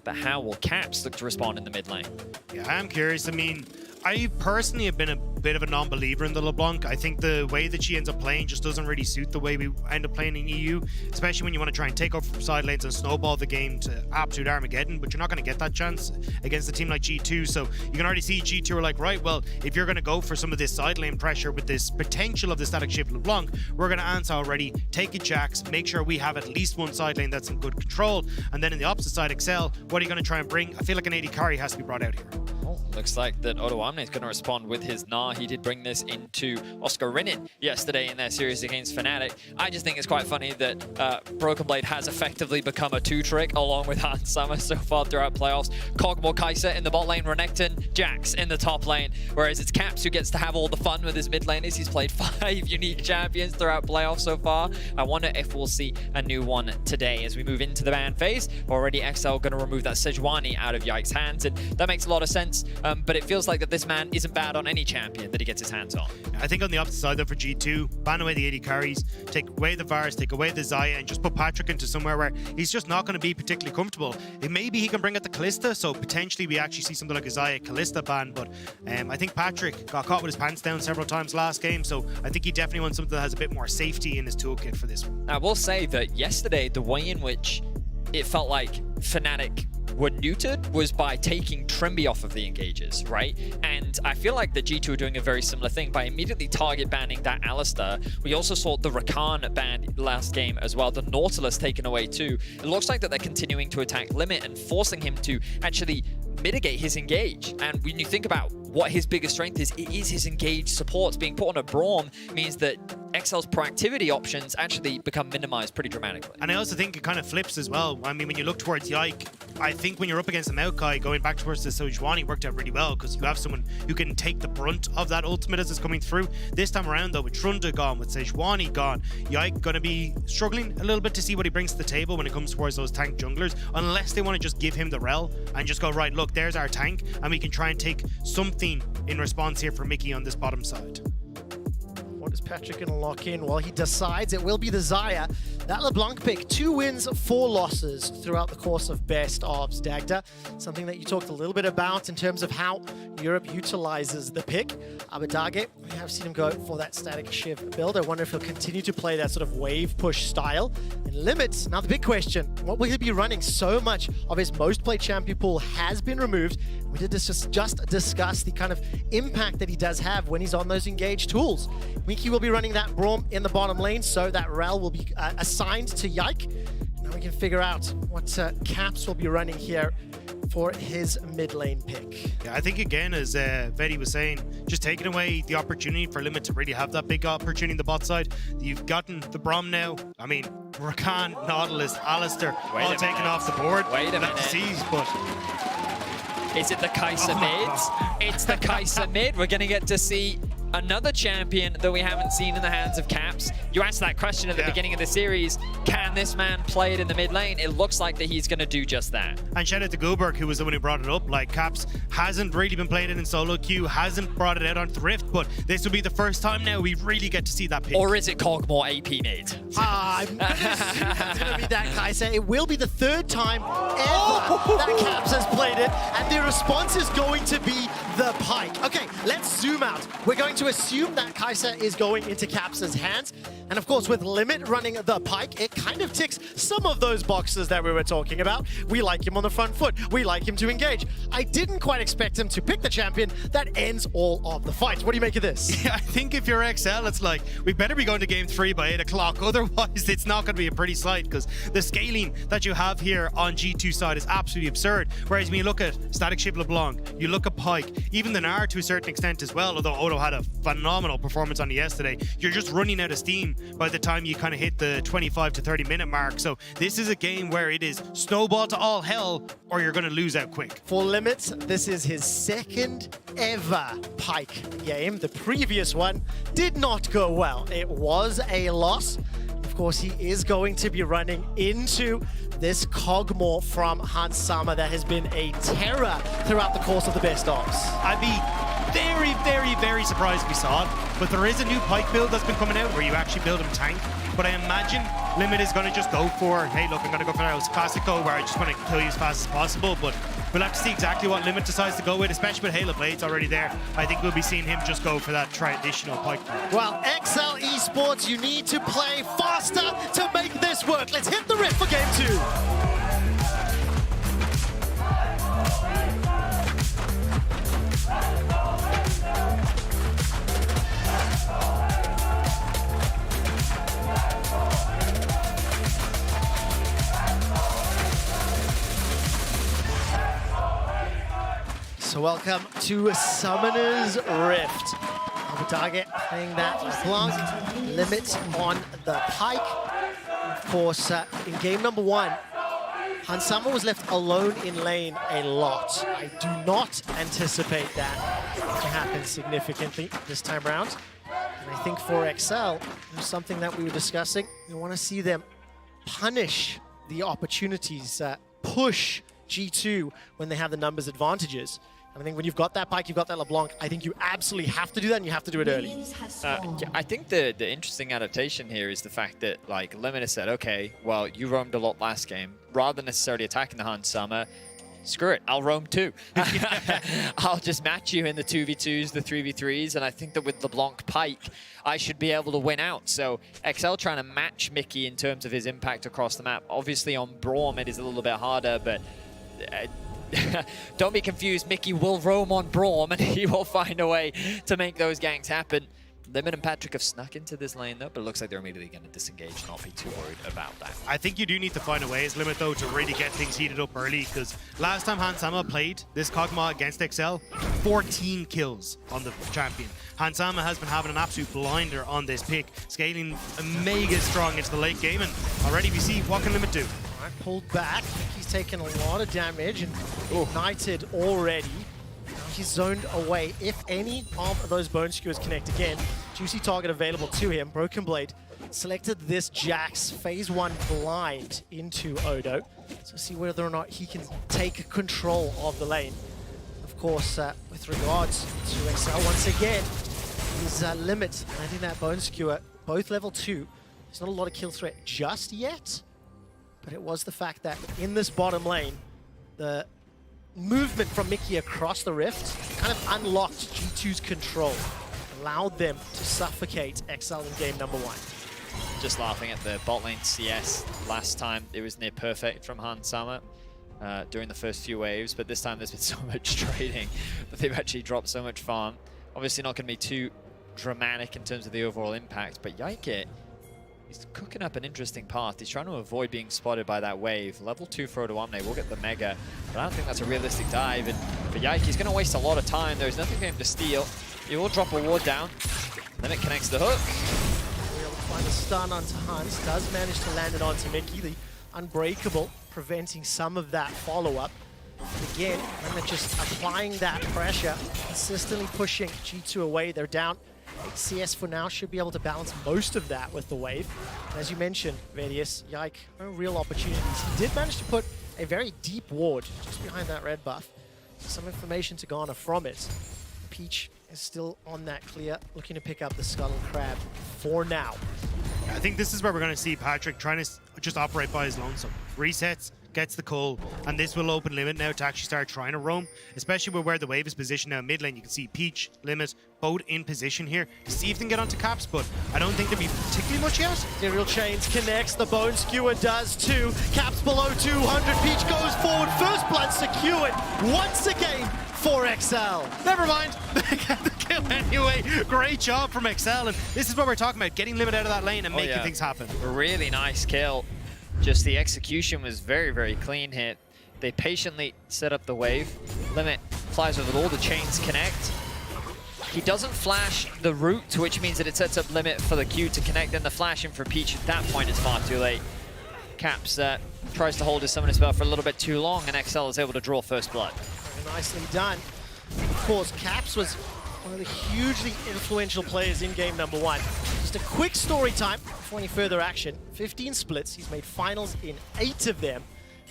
but how will Caps look to respond in the mid lane? Yeah, I'm curious. I mean, I personally have been a bit of a non-believer in the LeBlanc. I think the way that she ends up playing just doesn't really suit the way we end up playing in EU, especially when you want to try and take over from side lanes and snowball the game to absolute Armageddon, but you're not going to get that chance against a team like G2. So you can already see G2 are like, right, well, if you're going to go for some of this side lane pressure with this potential of the static shift LeBlanc, we're going to answer already, take a Jax, make sure we have at least one side lane that's in good control, and then in the opposite side, XL, what are you going to try and bring? I feel like an AD carry has to be brought out here. Oh, looks like that Odoamne is going to respond with his Gnar. He did bring this into Oscar Rinnin yesterday in their series against Fnatic. I just think it's quite funny that Broken Blade has effectively become a two-trick along with Hans Summer so far throughout playoffs. Kog'Maw Kai'Sa in the bot lane, Renekton, Jax in the top lane, whereas it's Caps who gets to have all the fun with his mid laners. He's played 5 unique champions throughout playoffs so far. I wonder if we'll see a new one today as we move into the ban phase. Already XL going to remove that Sejuani out of Yike's hands, and that makes a lot of sense, but it feels like that this man isn't bad on any champion that he gets his hands on. I think on the opposite side though for G2, ban away the AD carries, take away the Vars, take away the Xayah, and just put Patrick into somewhere where he's just not going to be particularly comfortable. Maybe he can bring out the Kalista, so potentially we actually see something like a Xayah Kalista ban, but I think Patrick got caught with his pants down several times last game, so I think he definitely wants something that has a bit more safety in his toolkit for this one. I will say that yesterday, the way in which it felt like Fnatic were neutered was by taking Trimby off of the engages, right? And I feel like the G2 are doing a very similar thing by immediately target banning that Alistar. We also saw the Rakan banned last game as well, the Nautilus taken away too. It looks like that they're continuing to attack Limit and forcing him to actually mitigate his engage. And when you think about what his biggest strength is, it is his engage supports. Being put on a Braum means that XL's proactivity options actually become minimized pretty dramatically. And I also think it kind of flips as well. I mean, when you look towards Yike, I think when you're up against the Maokai, going back towards the Sejuani worked out really well because you have someone who can take the brunt of that ultimate as it's coming through. This time around though, with Trunda gone, with Sejuani gone, Yike going to be struggling a little bit to see what he brings to the table when it comes towards those tank junglers, unless they want to just give him the rel and just go, right, look, there's our tank, and we can try and take something in response here for Mickey on this bottom side. What is Patrick going to lock in? Well, he decides it will be the Xayah. That LeBlanc pick, 2 wins, 4 losses throughout the course of best ofs. Dagda, something that you talked a little bit about in terms of how Europe utilizes the pick. Abadage, we have seen him go for that static shiv build. I wonder if he'll continue to play that sort of wave push style. And Limits, now the big question, what will he be running? So much of his most played champion pool has been removed. We did just discuss the kind of impact that he does have when he's on those engaged tools. Mickey will be running that Braum in the bottom lane, so that Rel will be assigned to Yike. Now we can figure out what Caps will be running here for his mid lane pick. Yeah, I think again, as Vedi was saying, just taking away the opportunity for Limit to really have that big opportunity in the bot side. You've gotten the Braum now. I mean, Rakan, Nautilus, Alistar, all taken off the board. Wait a minute. But is it the Kai'Sa mid? It's the Kai'Sa mid. We're going to get to see another champion that we haven't seen in the hands of Caps. You asked that question at the beginning of the series. Can this man play it in the mid lane? It looks like that he's going to do just that. And shout out to Goberg, who was the one who brought it up. Like, Caps hasn't really been playing it in solo queue, hasn't brought it out on Thrift, but this will be the first time now we really get to see that pick. Or is it Kog'Maw AP mid? I'm going to assume it's going to be that Kai'Sa. It will be the 3rd time ever that Caps has played it, and the response is going to be the Pike. Okay, let's zoom out. We're going to to assume that Kai'Sa is going into Capsa's hands. And of course, with Limit running the Pike, it kind of ticks some of those boxes that we were talking about. We like him on the front foot. We like him to engage. I didn't quite expect him to pick the champion that ends all of the fights. What do you make of this? Yeah, I think if you're XL, it's like, we better be going to game 3 by 8 o'clock. Otherwise, it's not going to be a pretty sight, because the scaling that you have here on G2 side is absolutely absurd. Whereas when you look at Static Ship LeBlanc, you look at Pike, even the Gnar to a certain extent as well, although Odo had a phenomenal performance on it yesterday, you're just running out of steam by the time you kind of hit the 25 to 30 minute mark. So this is a game where it is snowball to all hell, or you're going to lose out quick. For Limit, this is his second ever Pike game. The previous one did not go well. It was a loss. Of course, he is going to be running into this Kog'Maw from Hans Sama that has been a terror throughout the course of the best ofs. I'd be very, very, very surprised if we saw it, but there is a new Pike build that's been coming out where you actually build him tank. But I imagine Limit is going to just go for, hey, look, I'm going to go for that classico where I just want to kill you as fast as possible. But we'll have to see exactly what Limit decides to go with, especially with Halo Blades already there. I think we'll be seeing him just go for that traditional Pike. Well, XL Esports, you need to play faster to make this work. Let's hit the rift for game 2. So welcome to Summoner's Rift. Abutage playing that LeBlanc, Limit on the Pike. Of course, in game number 1, Hans Sama was left alone in lane a lot. I do not anticipate that to happen significantly this time around. And I think for XL, there's something that we were discussing. We want to see them punish the opportunities, push G2 when they have the numbers advantages. And I think when you've got that Pike, you've got that LeBlanc, I think you absolutely have to do that, and you have to do it early. Yeah, I think the interesting adaptation here is the fact that, like, Limit has said, okay, well, you roamed a lot last game. Rather than necessarily attacking the Hans Sama, screw it, I'll roam too. I'll just match you in the 2v2s, the 3v3s, and I think that with LeBlanc Pike, I should be able to win out. So XL trying to match Mickey in terms of his impact across the map. Obviously on Braum it is a little bit harder, but don't be confused, Mickey will roam on Braum and he will find a way to make those ganks happen. Limit and Patrick have snuck into this lane though, but it looks like they're immediately going to disengage, not be too worried about that. I think you do need to find a way as Limit though to really get things heated up early, because last time Hans Sama played this Kog'Maw against XL, 14 kills on the champion. Hans Sama has been having an absolute blinder on this pick, scaling mega strong into the late game, and already we see what can Limit do. Pulled back, he's taken a lot of damage and ignited already. Now he's zoned away. If any of those Bone Skewers connect again, juicy target available to him. Broken Blade selected this Jax phase 1 blind into Odo. So see whether or not he can take control of the lane. Of course, with regards to XL once again, his Limit landing that Bone Skewer, both level 2. There's not a lot of kill threat just yet. But it was the fact that in this bottom lane, the movement from Mickey across the rift kind of unlocked G2's control, allowed them to suffocate XL in game number 1. Just laughing at the bot lane CS. Last time it was near perfect from Hans Sama during the first few waves, but this time there's been so much trading that they've actually dropped so much farm. Obviously not going to be too dramatic in terms of the overall impact, but Yike, he's cooking up an interesting path. He's trying to avoid being spotted by that wave. Level 2 for Odoamne will get the Mega, but I don't think that's a realistic dive. And for Yike, he's going to waste a lot of time. There's nothing for him to steal. He will drop a ward down. Limit connects the hook. We'll find a stun onto Hans. Does manage to land it onto Mickey. The Unbreakable, preventing some of that follow-up. Again, Limit just applying that pressure, consistently pushing G2 away. They're down. CS for now should be able to balance most of that with the wave. And as you mentioned, Vedius, Yike, no real opportunities. He did manage to put a very deep ward just behind that red buff. Some information to garner from it. Peach is still on that clear, looking to pick up the Skull and Crab for now. I think this is where we're going to see Patrick trying to just operate by his lonesome. Resets, gets the cull, and this will open Limit now to actually start trying to roam, especially with where the wave is positioned now. Mid lane, you can see Peach, Limit, both in position here to see if they can get onto Caps, but I don't think there'll be particularly much yet. Serial Chains connects, the Bone Skewer does too. Caps below 200, Peach goes forward, first blood secured once again for XL. Never mind, they get the kill anyway. Great job from XL, and this is what we're talking about, getting Limit out of that lane and making things happen. Really nice kill. Just the execution was very, very clean here. They patiently set up the wave. Limit flies over all the chains connect. He doesn't flash the route, which means that it sets up Limit for the Q to connect, and the flash in for Peach at that point is far too late. Caps tries to hold his summoner spell for a little bit too long, and XL is able to draw first blood. Very nicely done. Of course, Caps was one of the hugely influential players in game number 1. Just a quick story time before any further action. 15 splits, he's made finals in 8 of them.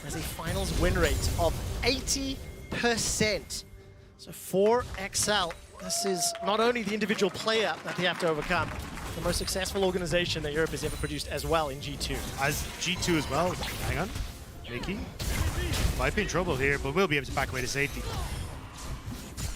Has a finals win rate of 80%. So for XL, this is not only the individual player that they have to overcome, the most successful organization that Europe has ever produced as well in G2. As G2 as well. Hang on. Mickey might be in trouble here, but we'll be able to back away to safety.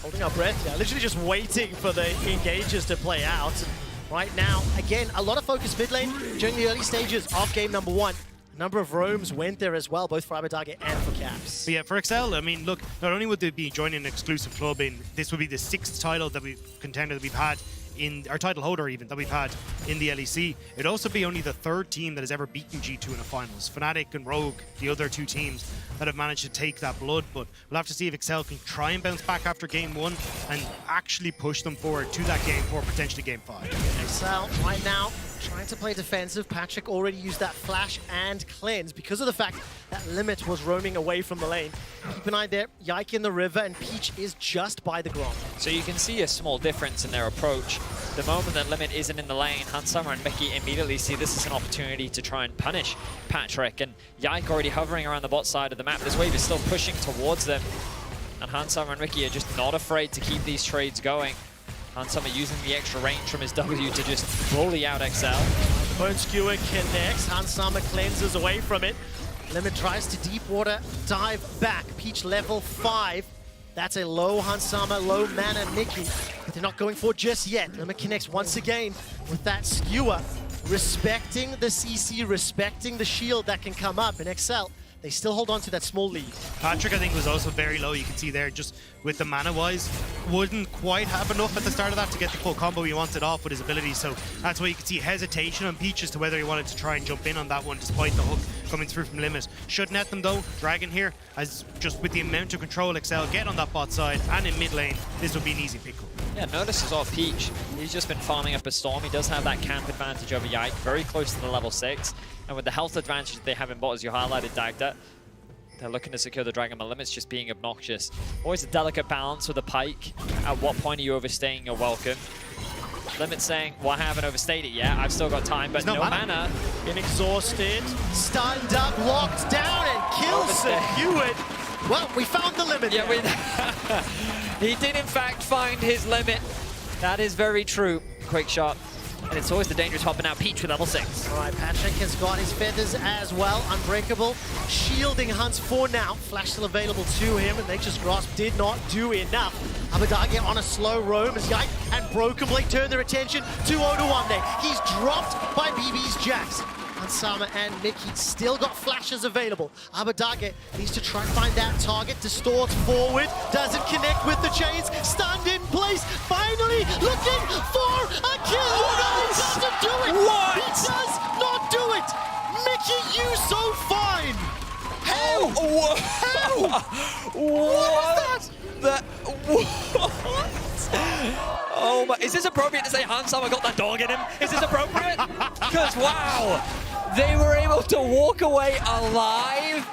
Holding our breath, yeah, literally just waiting for the engages to play out. Right now, again, a lot of focus mid lane during the early stages of game number 1. A number of roams went there as well, both for Abadage and for Caps. But yeah, for XL, I mean, look, not only would they be joining an exclusive club in, this would be the 6th title that contender that we've had in, our title holder even, that we've had in the LEC. It'd also be only the 3rd team that has ever beaten G2 in a finals. Fnatic and Rogue, the other 2 teams that have managed to take that blood, but we'll have to see if XL can try and bounce back after game 1 and actually push them forward to that game 4, potentially game 5. XL right now trying to play defensive. Patrick already used that flash and cleanse because of the fact that Limit was roaming away from the lane. Keep an eye there, Yike in the river, and Peach is just by the Grom. So you can see a small difference in their approach. The moment that Limit isn't in the lane, Hansama and Mickey immediately see this as an opportunity to try and punish Patrick, and Yike already hovering around the bot side of the map. This wave is still pushing towards them, and Hansama and Mickey are just not afraid to keep these trades going. Hansama using the extra range from his W to just bully out XL. Bone Skewer connects, Hansama cleanses away from it. Limit tries to deep water dive back. Peach level 5. That's a low Hansama, low mana Mickey, but they're not going for it just yet. Limit connects once again with that skewer, respecting the CC, respecting the shield that can come up in XL. They still hold on to that small lead. Patrick, I think, was also very low. You can see there, just with the mana-wise, wouldn't quite have enough at the start of that to get the full combo he wanted off with his ability. So that's why you can see hesitation on Peach as to whether he wanted to try and jump in on that one, despite the hook coming through from Limit. Should net them though. Dragon here, as just with the amount of control XL get on that bot side and in mid lane, this would be an easy pickle. Yeah, notice as well, Peach, he's just been farming up a Storm. He does have that camp advantage over Yike, very close to the level 6. And with the health advantage that they have in bot, as you highlighted, Dagda, they're looking to secure the Dragon, but Limit's just being obnoxious. Always a delicate balance with a Pike. At what point are you overstaying your welcome? Limit saying, well, I haven't overstayed it yet. I've still got time, but no mana. Been exhausted, stunned up, locked down, and kill secured. Well, we found the Limit. Yeah, he did in fact find his Limit. That is very true. Quick shot. And it's always the dangerous hopping out. Peach with level 6. All right, Patrick has got his feathers as well. Unbreakable. Shielding Hunts for now. Flash still available to him, and Nature's Grasp did not do enough. Abadage on a slow roam as Yike and Broken Blade turn their attention to Oduwande. He's dropped by BB's Jax. Hansama and Mickey still got flashes available. Abadage needs to try and find that target, distorts forward, doesn't connect with the chains, stunned in place, finally looking for a kill! Oh, no, he doesn't do it! What? He does not do it! Mickey, you so fine! How? How? What is that? What? Oh my, is this appropriate to say Hansama got that dog in him? Is this appropriate? Because wow, they were able to walk away alive.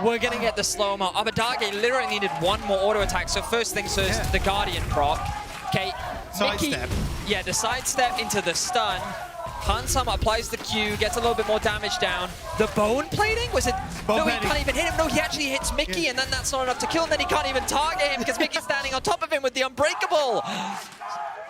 We're gonna get the slow-mo. Abadage literally needed one more auto attack, so first things first, the Guardian proc. Okay, Sidestep. Yeah, the sidestep into the stun. Hansama applies the Q, gets a little bit more damage down. The bone plating? Was it? No, he can't even hit him. No, he actually hits Mickey, and then that's not enough to kill him. Then he can't even target him because Mickey's standing on top of him with the Unbreakable.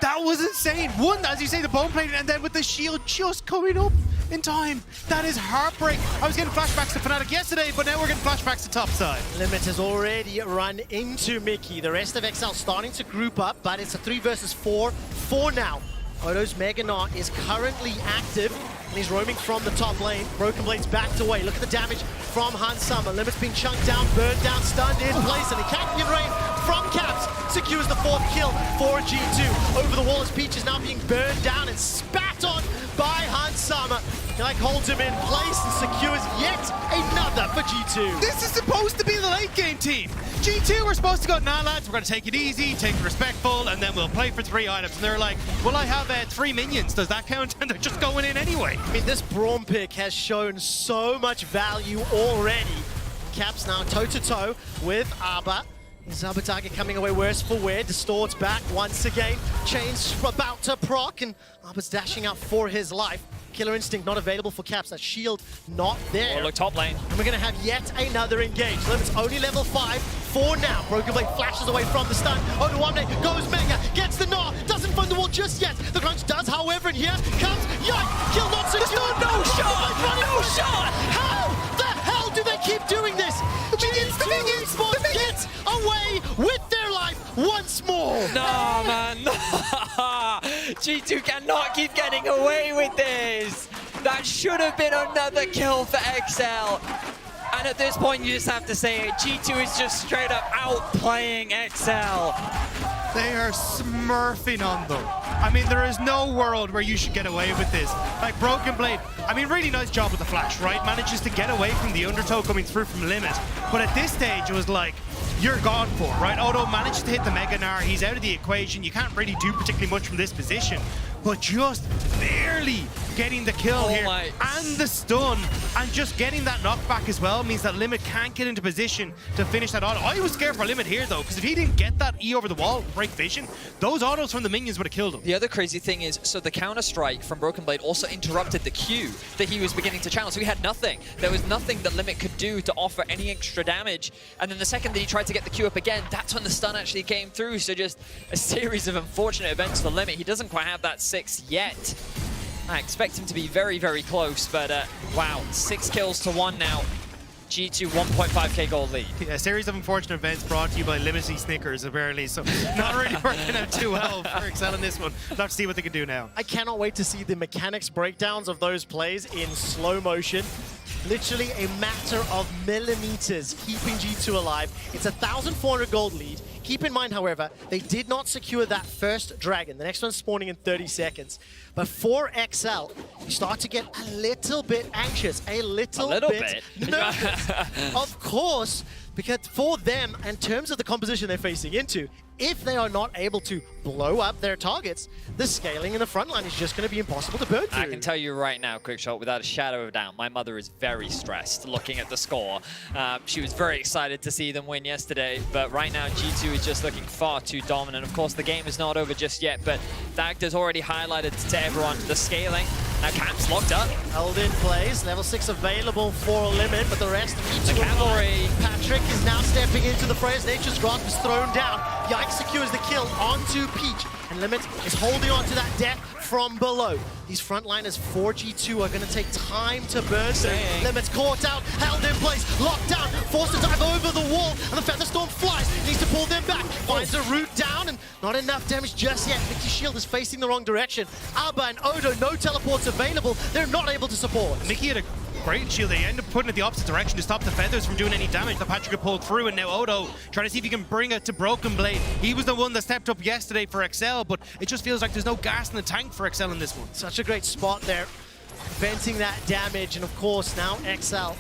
That was insane. One, as you say, the bone plating, and then with the shield just coming up. in time. That is heartbreak. I was getting flashbacks to Fnatic yesterday, but now we're getting flashbacks to topside. Limit has already run into Mickey. The rest of XL starting to group up, but it's a 3 versus 4 for now. Odo's Mega Gnar is currently active, and he's roaming from the top lane. Broken Blade's backed away. Look at the damage from Hansama. Limit's been chunked down, burned down, stunned in place, and a Canyon Rain from Caps secures the 4th kill for G2. Over the wall as Peach is now being burned down and spat on by Hansama. Like holds him in place and secures yet another for G2. This is supposed to be the late game team. G2 were supposed to go, nah lads, we're going to take it easy, take it respectful, and then we'll play for 3 items. And they're like, well, I have 3 minions. Does that count? And they're just going in anyway. I mean, this Braum pick has shown so much value already. Caps now toe-to-toe with Arba. Zabatagi coming away worse for wear. Distort's back once again. Chain's about to proc, and Arba's dashing out for his life. Killer Instinct not available for Caps. That shield not there. Oh, look, top lane. And we're going to have yet another engage. Limit's only level 5 for now. Broken Blade flashes away from the stun. Odoamne goes Mega, gets the Gnar, doesn't find the wall just yet. The crunch does, however, and here comes Yike. Kill not secured. No shot! No shot! How the hell do they keep doing this? The minions get away with their life once more. No, man. G2 cannot keep getting away with this. That should have been another kill for XL. And at this point, you just have to say it. G2 is just straight up outplaying XL. They are smurfing on them. I mean, there is no world where you should get away with this. Like Broken Blade, I mean, really nice job with the flash, right? Manages to get away from the undertow coming through from Limit. But at this stage, it was like, you're gone for, right? Odo managed to hit the Mega Gnar. He's out of the equation. You can't really do particularly much from this position. But just barely getting the kill here and the stun and just getting that knockback as well means that Limit can't get into position to finish that auto. I was scared for Limit here though, because if he didn't get that E over the wall, break vision, those autos from the minions would have killed him. The other crazy thing is, so the counter strike from Broken Blade also interrupted the Q that he was beginning to channel, so he had nothing. There was nothing that Limit could do to offer any extra damage. And then the second that he tried to get the Q up again, that's when the stun actually came through. So just a series of unfortunate events for Limit. He doesn't quite have that 6 yet. I expect him to be very, very close, but wow, 6 kills to 1 now. G2 1.5k gold lead. A series of unfortunate events brought to you by Limity Snickers, apparently, so not really working out too well for XL in this one. We'll have to see what they can do now. I cannot wait to see the mechanics breakdowns of those plays in slow motion. Literally a matter of millimeters keeping G2 alive. It's a 1,400 gold lead. Keep in mind, however, they did not secure that first dragon. The next one's spawning in 30 seconds. But for XL, you start to get a little bit anxious. A little bit nervous. Of course, because for them, in terms of the composition they're facing into, if they are not able to blow up their targets, the scaling in the front line is just going to be impossible to burn through. I can tell you right now, Quickshot, without a shadow of a doubt, my mother is very stressed looking at the score. She was very excited to see them win yesterday, but right now G2 is just looking far too dominant. Of course, the game is not over just yet, but Dagda's already highlighted to everyone the scaling. Now Camp's locked up. Held in place, level 6 available for Limit, but the rest of G2 the cavalry. Patrick is now stepping into the fray as Nature's Grasp is thrown down. Yike secures the kill onto Peach, and Limit is holding on to that death from below. These frontliners for G2 are going to take time to burn through. Limit's caught out, held in place, locked down, forced to dive over the wall, and the Featherstorm flies, needs to pull them back, finds a route down, and not enough damage just yet. Mickey's shield is facing the wrong direction. Abba and Odo, no teleports available, they're not able to support. Mickey had a great shield. They end up putting it the opposite direction to stop the feathers from doing any damage that Patrick had pulled through, and now Odo trying to see if he can bring it to Broken Blade. He was the one that stepped up yesterday for XL, but it just feels like there's no gas in the tank for XL in this one. Such a great spot there, preventing that damage, and of course now XL,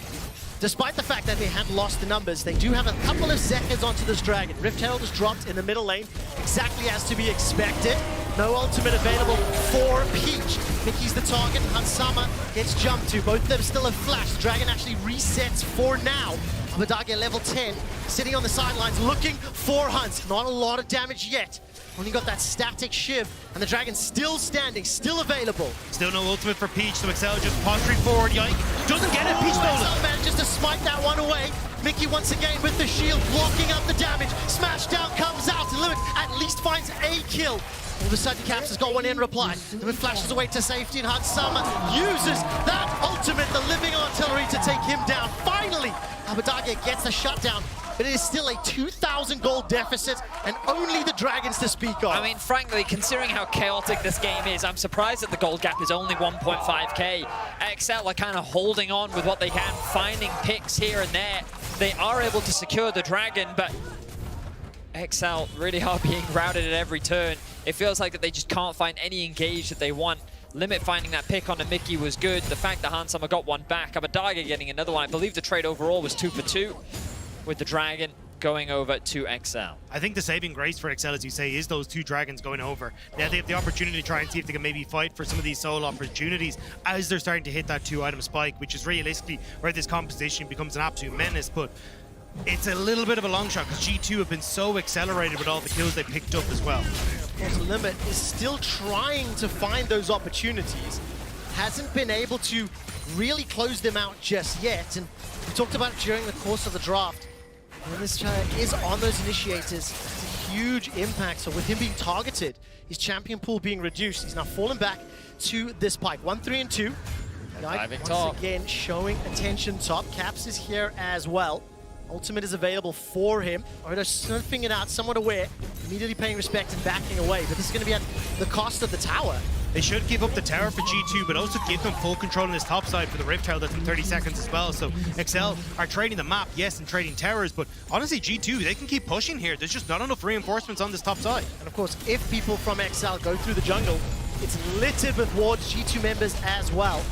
despite the fact that they had lost the numbers, they do have a couple of seconds onto this dragon. Rift Herald is dropped in the middle lane, exactly as to be expected. No ultimate available for Peach. Mickey's the target, Hansama gets jumped to. Both of them still have flash. The dragon actually resets for now. Abadagi level 10, sitting on the sidelines looking for Hunt. Not a lot of damage yet. Only got that static shiv, and the dragon's still standing, still available. Still no ultimate for Peach, so XL just posturing forward. Yike doesn't get it. Peach XL manages to smite that one away. Mickey once again with the shield, blocking up the damage. Smash down comes out, and Limit at least finds a kill. All of a sudden, Caps has got one in reply. And then flashes away to safety, and Hansama uses that ultimate, the living artillery, to take him down. Finally, Abadage gets the shutdown. But it is still a 2,000 gold deficit, and only the Dragons to speak of. I mean, frankly, considering how chaotic this game is, I'm surprised that the gold gap is only 1.5k. XL are kind of holding on with what they can, finding picks here and there. They are able to secure the Dragon, but XL really are being routed at every turn. It feels like that they just can't find any engage that they want. Limit finding that pick on the Mickey was good. The fact that Hansama got one back, Abadage getting another one. I believe the trade overall was 2 for 2. With the Dragon going over to XL. I think the saving grace for XL, as you say, is those 2 Dragons going over. Now they have the opportunity to try and see if they can maybe fight for some of these solo opportunities as they're starting to hit that 2-item spike, which is realistically where this composition becomes an absolute menace. But it's a little bit of a long shot because G2 have been so accelerated with all the kills they picked up as well. Of course, Limit is still trying to find those opportunities. Hasn't been able to really close them out just yet. And we talked about it during the course of the draft. When this is on those initiators, it's a huge impact. So with him being targeted, his champion pool being reduced, he's now fallen back to this pike. 1, 3, and 2. Once again, showing attention top. Caps is here as well. Ultimate is available for him. Odo sniffing it out, somewhat aware, immediately paying respect and backing away. But this is going to be at the cost of the tower. They should give up the tower for G2, but also give them full control on this top side for the Rift Herald that's in 30 seconds as well. So XL are trading the map, yes, and trading towers, but honestly, G2, they can keep pushing here. There's just not enough reinforcements on this top side. And of course, if people from XL go through the jungle, it's littered with wards, G2 members as well.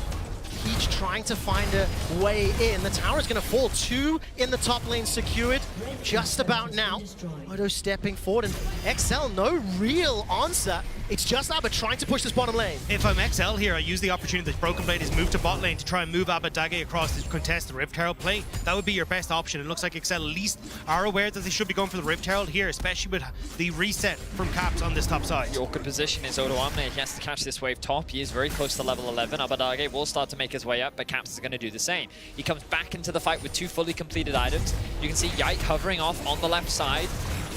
Peach trying to find a way in. The tower is going to fall. 2 in the top lane secured just about now. Odo stepping forward, and XL, no real answer. It's just Abba trying to push this bottom lane. If I'm XL here, I use the opportunity that Broken Blade has moved to bot lane to try and move Abadage across to contest the Rift Herald play. That would be your best option. It looks like XL at least are aware that they should be going for the Rift Herald here, especially with the reset from Caps on this top side. The awkward position is Odo Amne. He has to catch this wave top. He is very close to level 11. Abadage will start to make his way up, but Caps is going to do the same. He comes back into the fight with 2 fully completed items. You can see Yike hovering off on the left side,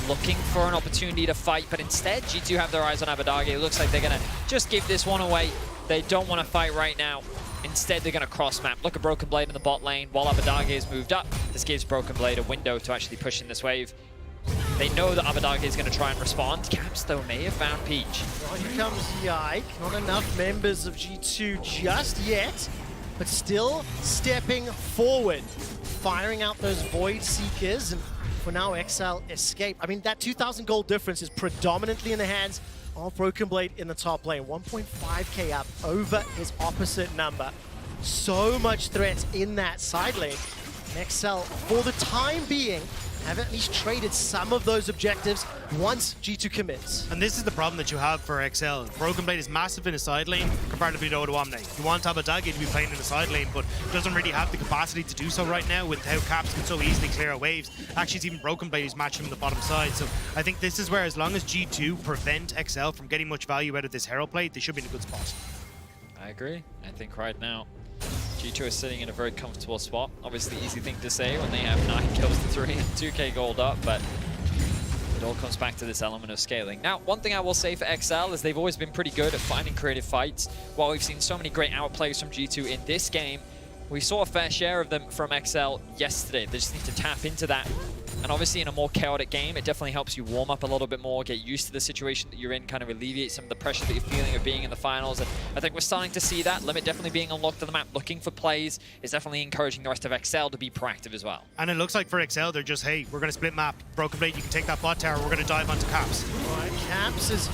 looking for an opportunity to fight, but instead G2 have their eyes on Abadage. It looks like they're gonna just give this one away. They don't want to fight right now. Instead, they're gonna cross map. Look at Broken Blade in the bot lane while Abadage is moved up. This gives Broken Blade a window to actually push in this wave. They know that Abadage is going to try and respond. Caps, though, may have found Peach. Well, here comes Yike. Not enough members of G2 just yet, but still stepping forward, firing out those Void Seekers, and for now, XL escape. I mean, that 2,000 gold difference is predominantly in the hands of Broken Blade in the top lane. 1.5k up over his opposite number. So much threat in that side lane. And XL, for the time being, have at least traded some of those objectives once G2 commits. And this is the problem that you have for XL. Broken Blade is massive in a side lane comparatively to Odo Amne. You want Abadage to be playing in a side lane, but doesn't really have the capacity to do so right now with how Caps can so easily clear our waves. Actually, it's even Broken Blade who's matching him on the bottom side. So I think this is where, as long as G2 prevent XL from getting much value out of this Herald play, they should be in a good spot. I agree. I think right now, G2 is sitting in a very comfortable spot. Obviously, easy thing to say when they have 9 kills to 3 and 2k gold up, but it all comes back to this element of scaling. Now, one thing I will say for XL is they've always been pretty good at finding creative fights. While we've seen so many great outplays from G2 in this game, we saw a fair share of them from XL yesterday. They just need to tap into that. And obviously in a more chaotic game, it definitely helps you warm up a little bit more, get used to the situation that you're in, kind of alleviate some of the pressure that you're feeling of being in the finals. And I think we're starting to see that. Limit definitely being unlocked to the map, looking for plays, is definitely encouraging the rest of XL to be proactive as well. And it looks like for XL, they're just, hey, we're going to split map. Broken Blade, you can take that bot tower. We're going to dive onto Caps. All right, Caps is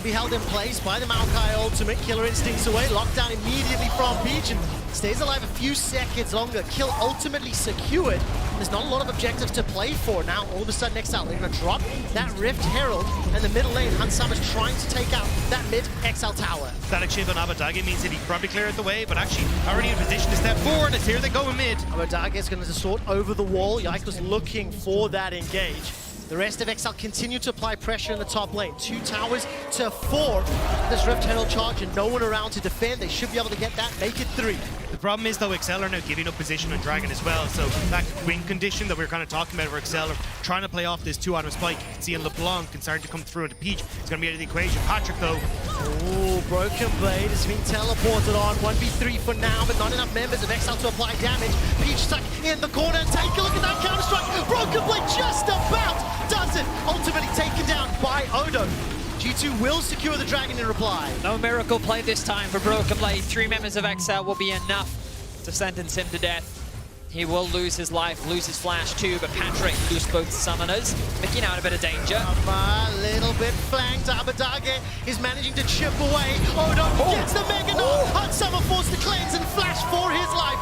be held in place by the Maokai ultimate. Killer Instincts away, locked down immediately from Peach, and stays alive a few seconds longer. Kill ultimately secured. There's not a lot of objectives to play for. Now, all of a sudden, XL, they're going to drop that Rift Herald, and the middle lane, Hansama's trying to take out that mid XL tower. Static shield on Abadage means that he can probably clear it the way, but actually already in position to step forward, as here they go in mid. Abadage is going to sort over the wall. Yike was looking for that engage. The rest of XL continue to apply pressure in the top lane. 2 towers to 4. This Rift Herald charge and no one around to defend. They should be able to get that, make it 3. The problem is, though, Excel are now giving up position on Dragon as well, so that win condition that we were kind of talking about where Excel are trying to play off this 2-item spike, you can see in LeBlanc can start to come through into Peach. It's going to be out of the equation. Patrick, though. Oh, Broken Blade has been teleported on. 1v3 for now, but not enough members of Excel to apply damage. Peach stuck in the corner, and take a look at that counter-strike. Broken Blade just about does it. Ultimately taken down by Odo. G2 will secure the Dragon in reply. No miracle play this time for Broken Blade. 3 members of XL will be enough to sentence him to death. He will lose his life, lose his flash too, but Patrick lose both summoners. Mickey now in a bit of danger. A little bit flanked. Abadage is managing to chip away. Odo gets the Mega Knock. Hansama forced to cleanse and flash for his life.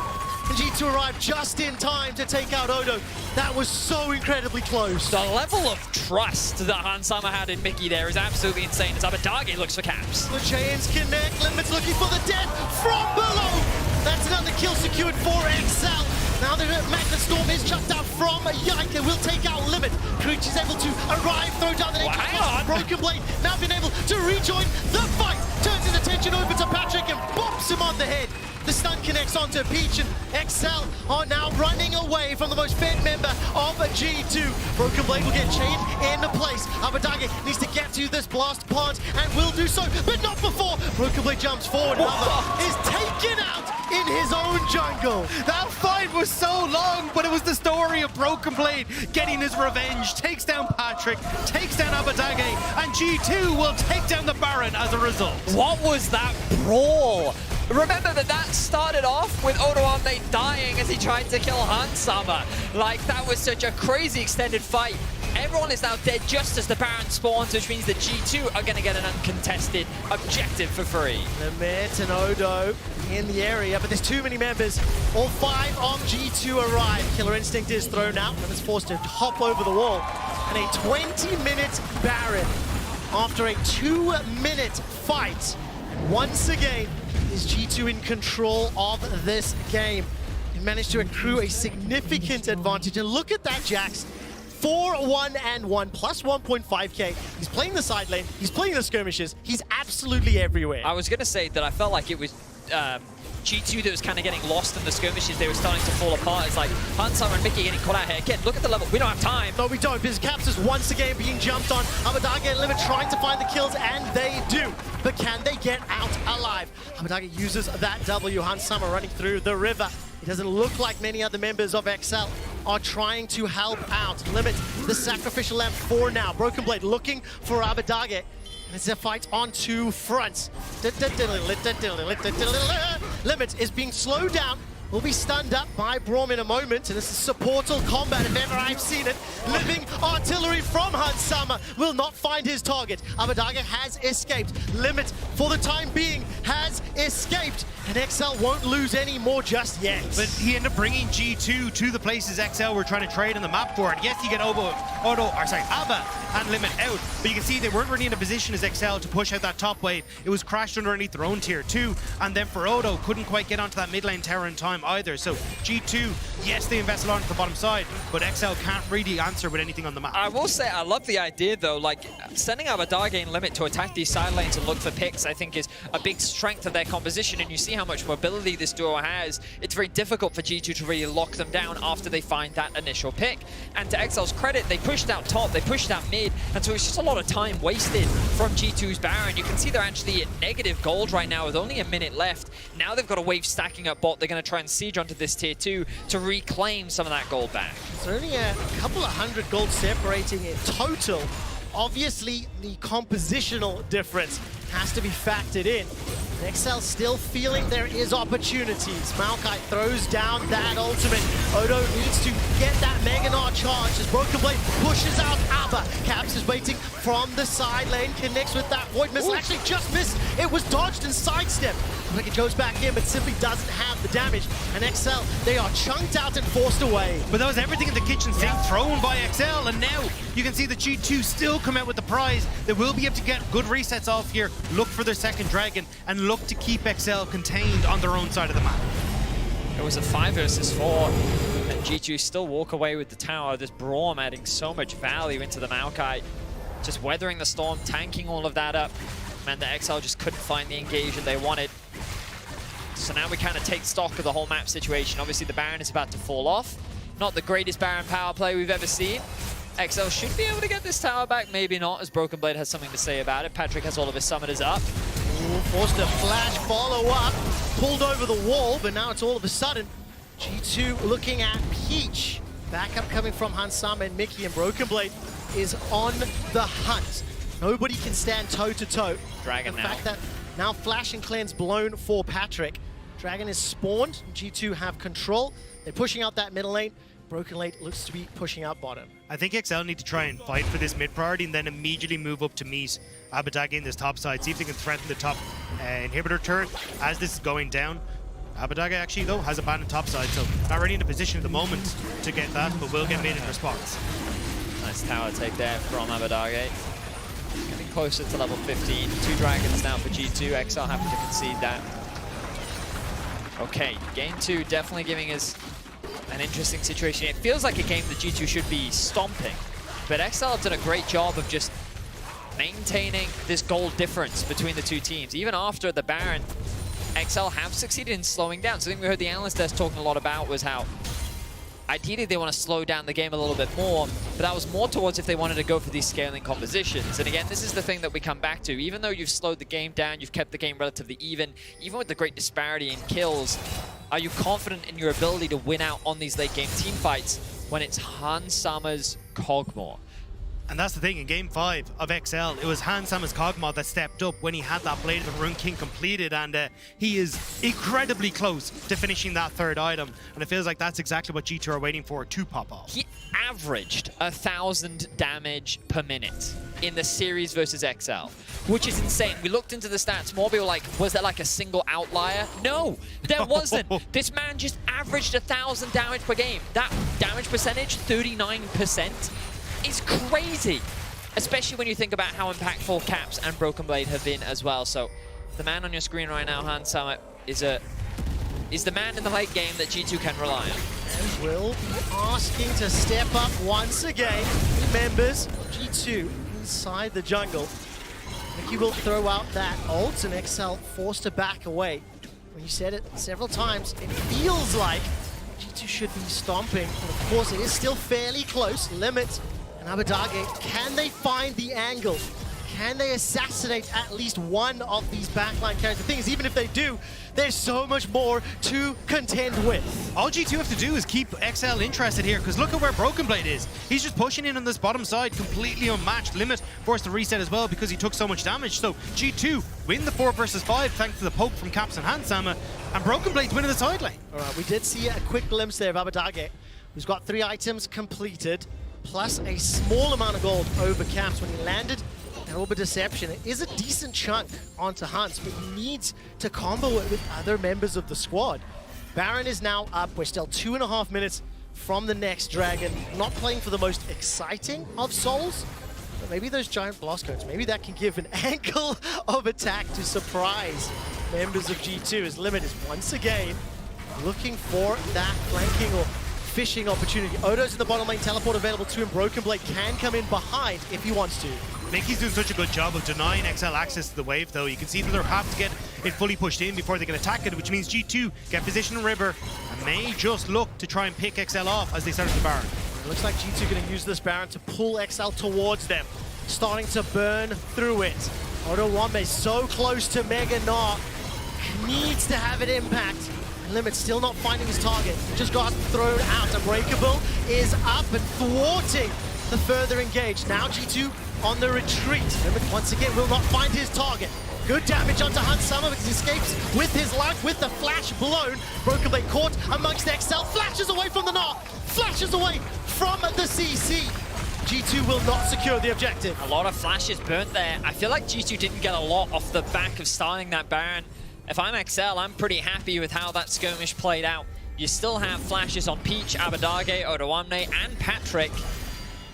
And G2 arrived just in time to take out Odo. That was so incredibly close. The level of trust that Hansama had in Mickey there is absolutely insane as Abadage looks for caps. The chains connect. Limit's looking for the death from below. That's another kill secured for XL. Now the Magnet Storm is chucked out from Yike. Will take out Limit. Creech is able to arrive, throw down the next Broken Blade. Now been able to rejoin the fight. Turns his attention over to Patrick and bops him on the head. The stun connects onto Peach, and XL are now running away from the most fed member of G2. Broken Blade will get chained into place. Abadage needs to get to this blast plant and will do so, but not before Broken Blade jumps forward. Another is taken out in his own jungle. That fight was so long, but it was the story of Broken Blade getting his revenge. Takes down Patrick, takes down Abadage, and G2 will take down the Baron as a result. What was that brawl? Remember that started off with Odo Omne dying as he tried to kill Hansama. Like, that was such a crazy extended fight. Everyone is now dead just as the Baron spawns, which means that G2 are going to get an uncontested objective for free. Limit and Odo in the area, but there's too many members. All 5 of G2 arrive. Killer Instinct is thrown out and is forced to hop over the wall. And a 20-minute Baron after a 2-minute fight. Once again, is G2 in control of this game. He managed to accrue a significant advantage. And look at that, Jax. 4-1-1 plus 1.5k. He's playing the side lane. He's playing the skirmishes. He's absolutely everywhere. I was going to say that I felt like it was G2 that was kind of getting lost in the skirmishes. They were starting to fall apart. It's like Hansama and Mickey getting caught out here. Again, look at the level. We don't have time. No, we don't, because Caps is once again being jumped on. Abadage and Limit trying to find the kills, and they do. But can they get out alive? Abadage uses that W. Hansama running through the river. It doesn't look like many other members of XL are trying to help out. Limit, the sacrificial lamb for now. Broken Blade looking for Abadage. And it's a fight on 2 fronts. Limit is being slowed down. Will be stunned up by Braum in a moment, and this is supportal combat if ever I've seen it. Living artillery from Hansama will not find his target. Abadage has escaped. Limit, for the time being, has escaped, and XL won't lose any more just yet. But he ended up bringing G2 to the places XL were trying to trade on the map for it. Yes, you get Abba and Limit out, but you can see they weren't really in a position as XL to push out that top wave. It was crashed underneath their own tier 2, and then for Odo, couldn't quite get onto that mid lane tower in time either. So G2, yes, they invest a lot on the bottom side, but XL can't really answer with anything on the map. I will say I love the idea though, like sending Abadage and Limit to attack these side lanes and look for picks, I think is a big strength of their composition, and you see how much mobility this duo has. It's very difficult for G2 to really lock them down after they find that initial pick. And to XL's credit, they pushed out top, they pushed out mid, and so it's just a lot of time wasted from G2's Baron. You can see they're actually at negative gold right now with only a minute left. Now they've got a wave stacking up bot. They're going to try and siege onto this tier 2 to reclaim some of that gold back. It's only a couple of 100 gold separating in total. Obviously, the compositional difference has to be factored in. XL still feeling there is opportunities. Maokai throws down that ultimate. Odo needs to get that Mega Knot charge as Broken Blade pushes out Abba. Caps is waiting from the side lane, connects with that Void Missile. Actually just missed. It was dodged and sidestepped. Like it goes back in, but simply doesn't have the damage. And XL, they are chunked out and forced away. But that was everything in the kitchen sink thrown by XL, and now you can see the G2 still come out with the prize. They will be able to get good resets off here, look for their second dragon, and look to keep XL contained on their own side of the map. It was a 5 versus 4, and G2 still walk away with the tower. This Braum adding so much value into the Maokai. Just weathering the storm, tanking all of that up. Man, the XL just couldn't find the engagement they wanted. So now we kind of take stock of the whole map situation. Obviously, the Baron is about to fall off. Not the greatest Baron power play we've ever seen. XL should be able to get this tower back, maybe not, as Broken Blade has something to say about it. Patrick has all of his summoners up. Ooh, forced a flash follow-up, pulled over the wall, but now it's all of a sudden G2 looking at Peach. Backup coming from Hansama and Mickey, and Broken Blade is on the hunt. Nobody can stand toe-to-toe. Dragon the now. fact that now Flash and Cleanse blown for Patrick. Dragon is spawned, G2 have control. They're pushing out that middle lane. Broken Blade looks to be pushing out bottom. I think XL need to try and fight for this mid priority and then immediately move up to meet Abbedagge in this top side. See if they can threaten the top inhibitor turret as this is going down. Abbedagge actually, though, has abandoned top side, so not really in a position at the moment to get that, but will get mid in response. Nice tower take there from Abbedagge. Getting closer to level 15. 2 dragons now for G2. XL happy to concede that. Okay, game 2 definitely giving us an interesting situation. It feels like a game that G2 should be stomping, but XL have done a great job of just maintaining this goal difference between the two teams. Even after the Baron, XL have succeeded in slowing down. So I think we heard the analyst desk talking a lot about was how ideally they want to slow down the game a little bit more, but that was more towards if they wanted to go for these scaling compositions. And again, this is the thing that we come back to. Even though you've slowed the game down, you've kept the game relatively even with the great disparity in kills, are you confident in your ability to win out on these late game team fights when it's Hansama's Kog'Maw? And that's the thing, in Game 5 of XL, it was Hansama's Kog'Maw that stepped up when he had that Blade of the Rune King completed, and he is incredibly close to finishing that third item, and it feels like that's exactly what G2 are waiting for to pop off. He averaged 1,000 damage per minute in the series versus XL, which is insane. We looked into the stats more, we were like, was there like a single outlier? No, there wasn't. This man just averaged 1,000 damage per game. That damage percentage, 39%. is crazy, especially when you think about how impactful Caps and Broken Blade have been as well. So the man on your screen right now, Hansama, is the man in the late game that G2 can rely on. And will asking to step up once again. Members, G2 inside the jungle. Mickey will throw out that ult, and XL forced to back away. When you said it several times, it feels like G2 should be stomping, but of course it is still fairly close. Limit and Abbedagge, can they find the angle? Can they assassinate at least one of these backline characters? The thing is, even if they do, there's so much more to contend with. All G2 have to do is keep XL interested here, because look at where Broken Blade is. He's just pushing in on this bottom side, completely unmatched. Limit forced to reset as well because he took so much damage. So G2 win the 4 versus 5 thanks to the poke from Caps and Hansama, and Broken Blade's winning the side lane. All right, we did see a quick glimpse there of Abbedagge, who's got 3 items completed, plus a small amount of gold over Caps when he landed. That Orb of Deception, it is a decent chunk onto Hans, but he needs to combo it with other members of the squad. Baron is now up. We're still 2.5 minutes from the next dragon. Not playing for the most exciting of souls, but maybe those giant blast cones, maybe that can give an angle of attack to surprise members of G2, as Limit is once again looking for that flanking or fishing opportunity. Odo's in the bottom lane, teleport available to him. Broken Blade can come in behind if he wants to. Mickey's doing such a good job of denying XL access to the wave, though. You can see that they'll have to get it fully pushed in before they can attack it, which means G2 get position in River and may just look to try and pick XL off as they start the Baron. It looks like G2 going to use this Baron to pull XL towards them, starting to burn through it. Odo Wambe so close to Mega Gnar, needs to have an impact. Limit still not finding his target, just got thrown out. Unbreakable is up and thwarting the further engage. Now G2 on the retreat. Limit once again will not find his target. Good damage onto Hansama because he escapes with his life with the flash blown. Broken Blade caught amongst XL, flashes away from the Gnar, flashes away from the CC. G2 will not secure the objective. A lot of flashes burnt there. I feel like G2 didn't get a lot off the back of starting that Baron. If I'm XL, I'm pretty happy with how that skirmish played out. You still have flashes on Peach, Abbedagge, Odoamne, and Patrick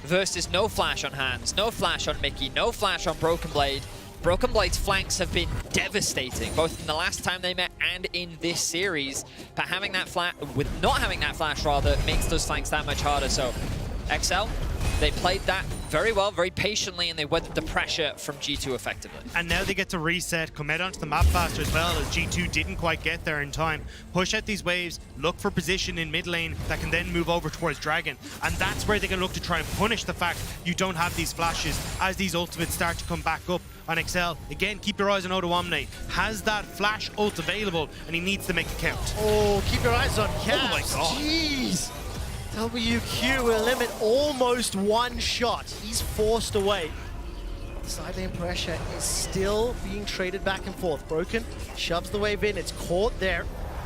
versus no flash on Hans, no flash on Mickey, no flash on Broken Blade. Broken Blade's flanks have been devastating, both in the last time they met and in this series. But having that flash, with not having that flash rather, makes those flanks that much harder. So XL They played that very well, very patiently, and they weathered the pressure from G2 effectively. And now they get to reset, come out onto the map faster as well, as G2 didn't quite get there in time. Push out these waves, look for position in mid lane that can then move over towards Dragon. And that's where they can look to try and punish the fact you don't have these flashes as these ultimates start to come back up on Excel. Again, keep your eyes on Odo Omne. Has that flash ult available, and he needs to make it count. Oh, keep your eyes on Caps. Oh my god. Jeez. WQ will limit almost one shot. He's forced away. Side lane pressure is still being traded back and forth. Broken shoves the wave in. It's caught there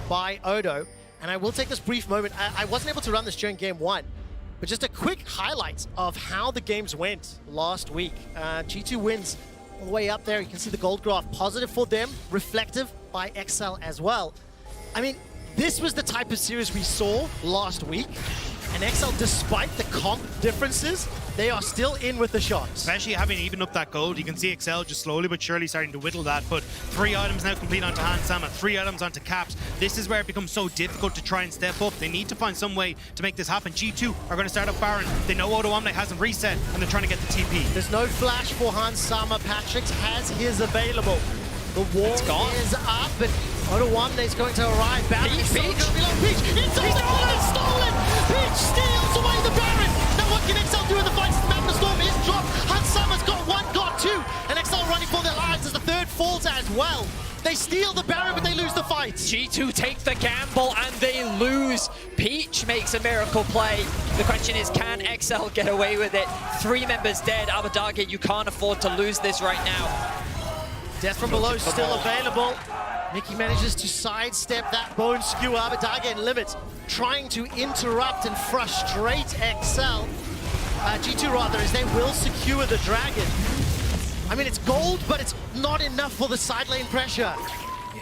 by Odo. And I will take this brief moment. I wasn't able to run this during game one, but just a quick highlight of how the games went last week. G2 wins all the way up there. You can see the gold graph. Positive for them, reflective by XL as well. I mean, this was the type of series we saw last week. And XL, despite the comp differences, they are still in with the shot. Especially having evened up that gold, you can see Excel just slowly but surely starting to whittle that. But 3 items now complete onto Hans Sama, 3 items onto Caps. This is where it becomes so difficult to try and step up. They need to find some way to make this happen. G2 are going to start up Baron. They know Odo Omne hasn't reset, and they're trying to get the TP. There's no flash for Hans Sama. Patrick has his available. The wall is up, but Odo Omne is going to arrive. Baron is still going to be low. Peach, it's stolen! Peach steals away the Baron! Now what can XL do in the fight? Magma Storm is dropped. Hans Sama's got 1, got 2, and XL running for their lives as the third falls as well. They steal the Baron, but they lose the fight. G2 take the gamble and they lose. Peach makes a miracle play. The question is, can XL get away with it? 3 members dead. Abadage, you can't afford to lose this right now. Death from below still available. Mickey manages to sidestep that bone skewer. Abadage and Limit trying to interrupt and frustrate XL. G2 rather, as they will secure the Dragon. I mean, it's gold, but it's not enough for the side lane pressure.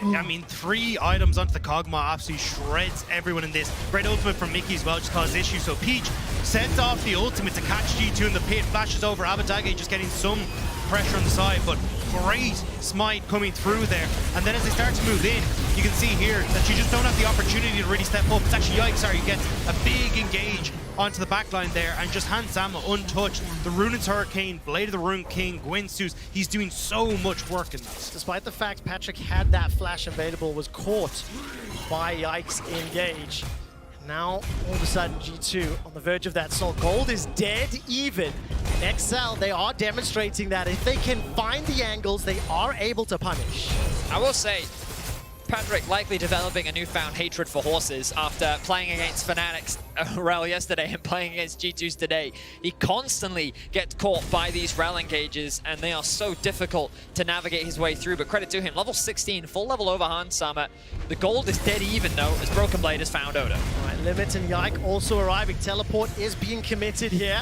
I mean, 3 items onto the Kog'Maw absolutely shreds everyone in this. Great ultimate from Mickey as well, just caused issues. So Peach sets off the ultimate to catch G2 in the pit, flashes over. Abadage just getting some pressure on the side, but great smite coming through there. And then as they start to move in, you can see here that you just don't have the opportunity to really step up. It's actually Yikes, you get a big engage onto the backline there, and just Hans Sama untouched. The Runaan's Hurricane, Blade of the Rune King, Gwynsus, he's doing so much work in this. Despite the fact Patrick had that flash available, was caught by Yikes engage. Now, all of a sudden, G2 on the verge of that soul. Gold is dead even. XL, they are demonstrating that if they can find the angles, they are able to punish. I will say, Patrick likely developing a newfound hatred for horses after playing against Fnatic's Rel yesterday and playing against G2's today. He constantly gets caught by these Rel engages, and they are so difficult to navigate his way through, but credit to him. Level 16, full level over Hans Sama. The gold is dead even though, as Broken Blade has found Odo. All right, Limit and Yike also arriving. Teleport is being committed here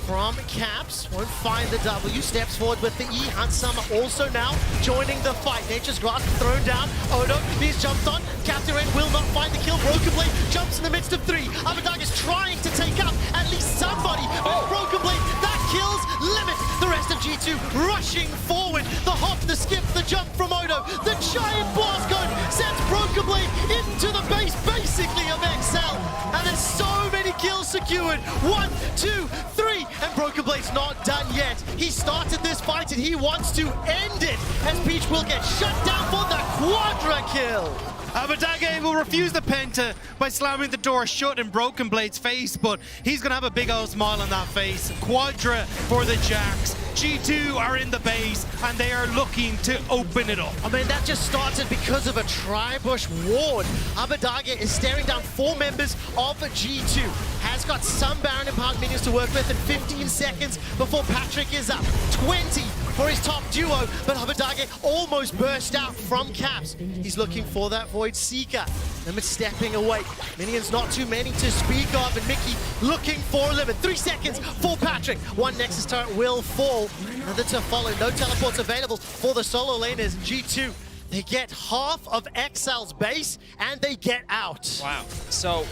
from Caps. Won't find the W, steps forward with the E. Hans Sama also now joining the fight. Nature's Grasp thrown down. Odo, he's jumped on. Captain Red will not find the kill. Broken Blade jumps in the midst of 3. Abadage is trying to take out at least somebody. Oh, Broken Blade, that kills Limit. The rest of G2 rushing forward. The hop, the skip, the jump from Odo. The giant blast gun sends Broken Blade into the base, basically, of XL. And there's so many kills secured. 1, 2, 3. And Broken Blade's not done yet. He started this fight and he wants to end it, as Peach will get shut down for the quadra kill. Abadage will refuse the penta by slamming the door shut in Broken Blade's face, but he's going to have a big old smile on that face. Quadra for the Jacks. G2 are in the base, and they are looking to open it up. I mean, that just started because of a Tribush ward. Abadage is staring down 4 members of G2. Has got some Baron and Park minions to work with in 15 seconds before Patrick is up. 20 for his top duo, but Abadage almost burst out from Caps. He's looking for that Void Seeker. Limit stepping away. Minions not too many to speak of, and Mickey looking for Limit. 3 seconds for Patrick. 1 Nexus turret will fall. Another to follow. No teleports available for the solo laners. G2, they get half of XL's base, and they get out. Wow. So,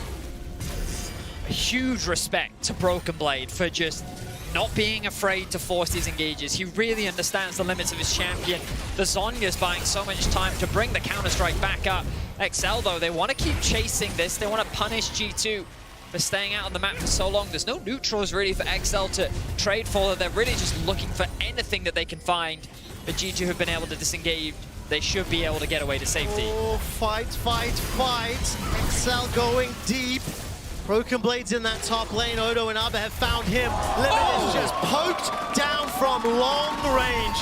a huge respect to Broken Blade for just not being afraid to force these engages. He really understands the limits of his champion. The Zonya's buying so much time to bring the Counter-Strike back up. XL, though, they want to keep chasing this. They want to punish G2. for staying out on the map for so long. There's no neutrals really for XL to trade for. They're really just looking for anything that they can find. But G2 have been able to disengage. They should be able to get away to safety. Oh, fight. XL going deep. Broken Blades in that top lane. Odo and Abba have found him. Limit is just poked down from long range.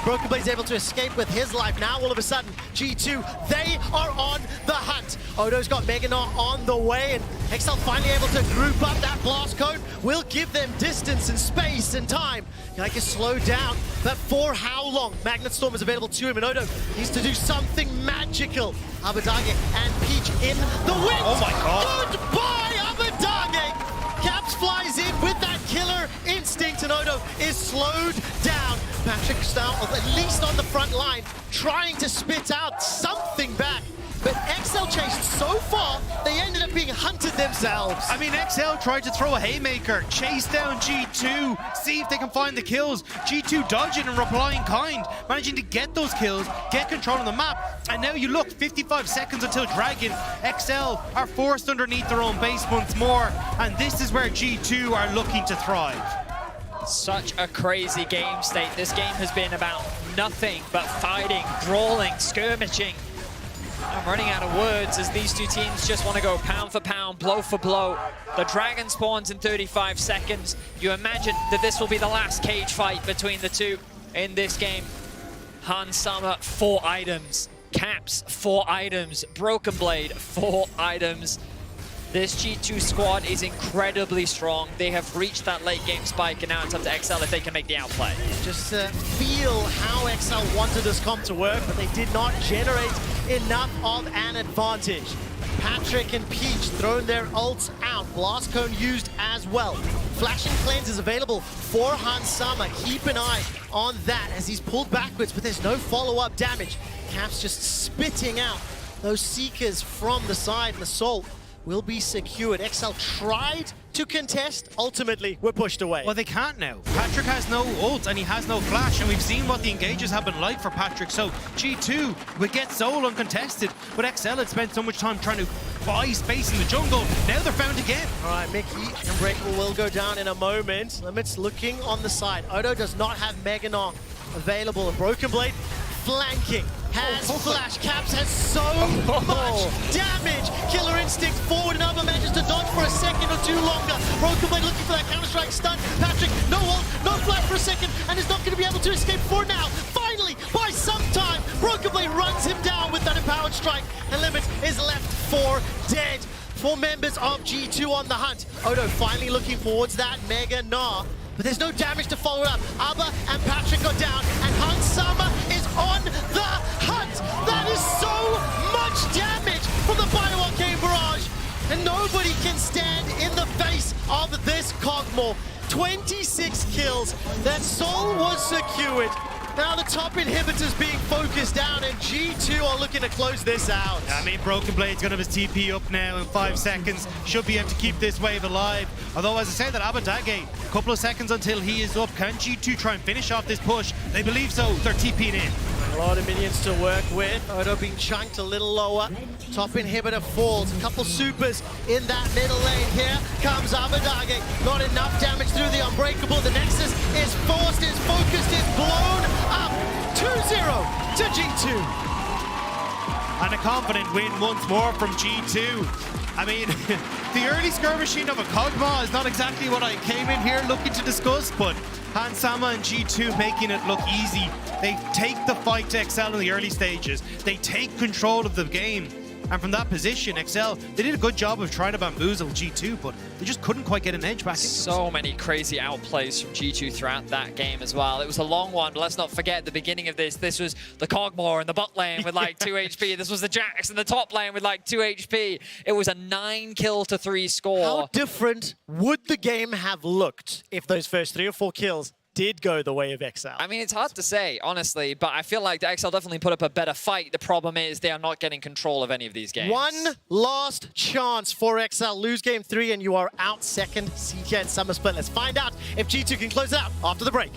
Broken Blade's able to escape with his life. Now all of a sudden, G2, they are on the hunt. Odo's got Meganar on the way, and XL finally able to group up. That blast cone will give them distance and space and time. Like to slow down, but for how long? Magnet Storm is available to him, and Odo needs to do something magical. Abadage and Peach in the wind. Oh my god. Goodbye, Abadage! Caps flies in with that killer instinct, and Odo is slowed down. Patrick now, at least on the front line, trying to spit out something back. But XL chased so far, they ended up being hunted themselves. I mean, XL tried to throw a haymaker, chase down G2, see if they can find the kills. G2 dodging and replying kind, managing to get those kills, get control of the map. And now you look, 55 seconds until Dragon. XL are forced underneath their own base once more, and this is where G2 are looking to thrive. Such a crazy game state. This game has been about nothing but fighting, brawling, skirmishing. I'm running out of words as these two teams just want to go pound for pound, blow for blow. The Dragon spawns in 35 seconds. You imagine that this will be the last cage fight between the two in this game. Hans Summer, 4 items. Caps, 4 items. Broken Blade, 4 items. This G2 squad is incredibly strong. They have reached that late game spike, and now it's up to XL if they can make the outplay. Just feel how XL wanted this comp to work, but they did not generate enough of an advantage. Patrick and Peach thrown their ults out. Blast Cone used as well. Flashing Cleanse is available for Hans Sama. Keep an eye on that as he's pulled backwards, but there's no follow-up damage. Caps just spitting out those Seekers from the side, and the Assault will be secured. XL tried to contest, ultimately we're pushed away. Well, they can't now. Patrick has no ult and he has no flash, and we've seen what the engages have been like for Patrick, so G2 would get Soul uncontested, but XL had spent so much time trying to buy space in the jungle. Now they're found again. All right, Mickey and Breakable will go down in a moment. Limits looking on the side. Odo does not have Meganar available, and Broken Blade flanking. Has flash. Caps has so much damage. Killer Instinct forward, and Abba manages to dodge for a second or two longer. Broken Blade looking for that Counter-Strike stun. Patrick, no ult, no flash for a second, and is not going to be able to escape for now. Finally, by some time, Broken Blade runs him down with that Empowered Strike, and Limit is left for dead. 4 members of G2 on the hunt. Odo finally looking towards that Mega Gnar, but there's no damage to follow it up. Abba and Patrick are down, and Hans Sama is on the hunt. That is so much damage from the Bio-Arcane Barrage, and nobody can stand in the face of this Cogmore. 26 kills. That Soul was secured. Now the top inhibitors being focused down, and G2 are looking to close this out. I mean, Broken Blade's gonna have his TP up now in 5 seconds. Should be able to keep this wave alive. Although, as I say, that Abadage, a couple of seconds until he is up. Can G2 try and finish off this push? They believe so. They're TP'ing in. A lot of minions to work with. Odo being chunked a little lower. Top inhibitor falls. A couple supers in that middle lane. Here comes Abadage. Not enough damage through the Unbreakable. The Nexus is forced, is focused, is blown up. 2-0 to G2. And a confident win once more from G2. I mean, the early skirmishing of a Kog'Maw is not exactly what I came in here looking to discuss, but Hans Sama and G2 making it look easy. They take the fight to XL in the early stages. They take control of the game. And from that position, XL, they did a good job of trying to bamboozle G2, but they just couldn't quite get an edge back into So many crazy outplays from G2 throughout that game as well. It was a long one, but let's not forget at the beginning of this was the Kog'Maw in the bot lane with like 2 HP. This was the Jax in the top lane with like 2 HP. It was a 9-kill-to-3 score. How different would the game have looked if those first 3 or 4 kills did go the way of XL? I mean, it's hard to say, honestly, but I feel like the XL definitely put up a better fight. The problem is they are not getting control of any of these games. One last chance for XL. Lose game 3 and you are out second. CK and Summer split. Let's find out if G2 can close it out after the break.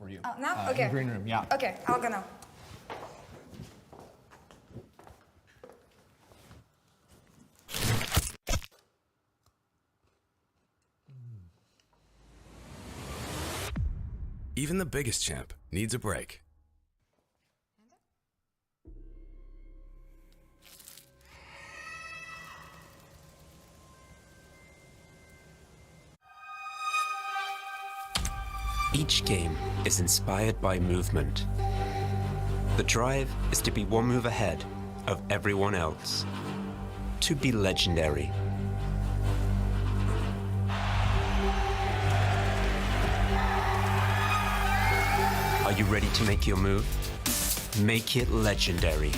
for you. Oh, now? In Okay. the green room, yeah. Okay, I'll go now. Even the biggest champ needs a break. Each game is inspired by movement. The drive is to be one move ahead of everyone else. To be legendary. Are you ready to make your move? Make it legendary.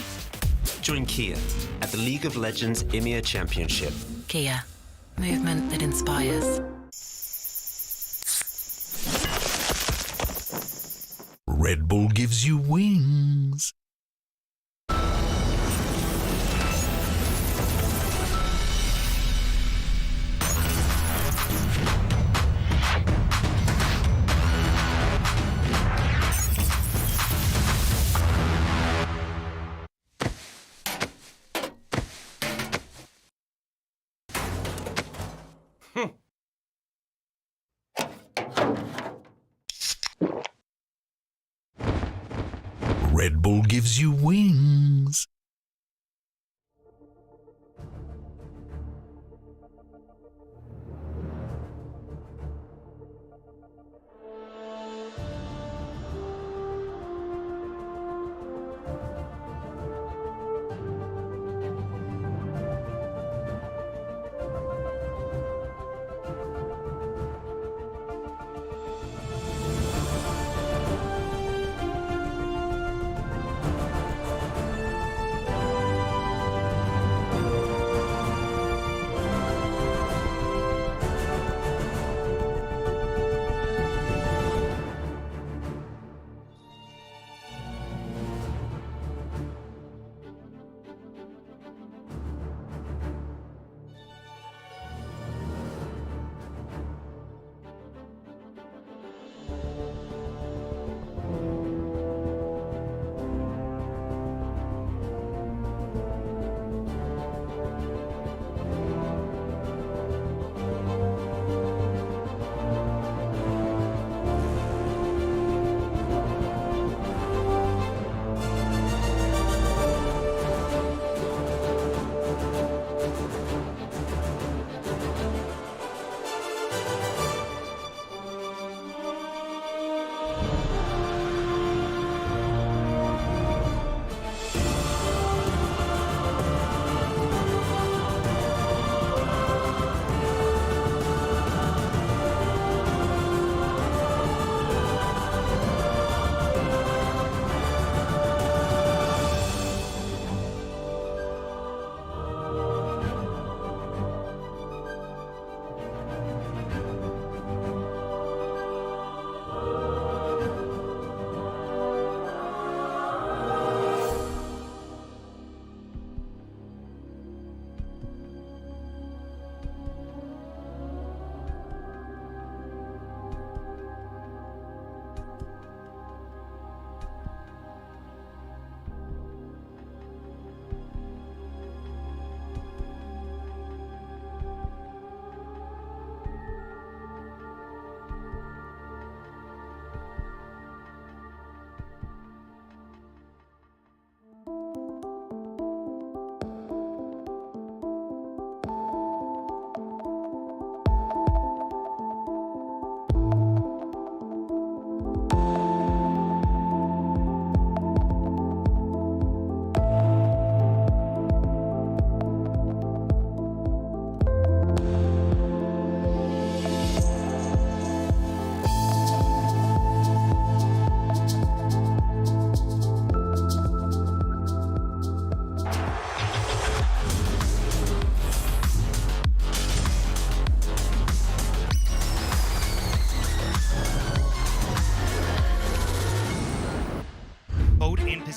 Join Kia at the League of Legends EMEA Championship. Kia. Movement that inspires. Red Bull gives you wings. Red Bull gives you wings.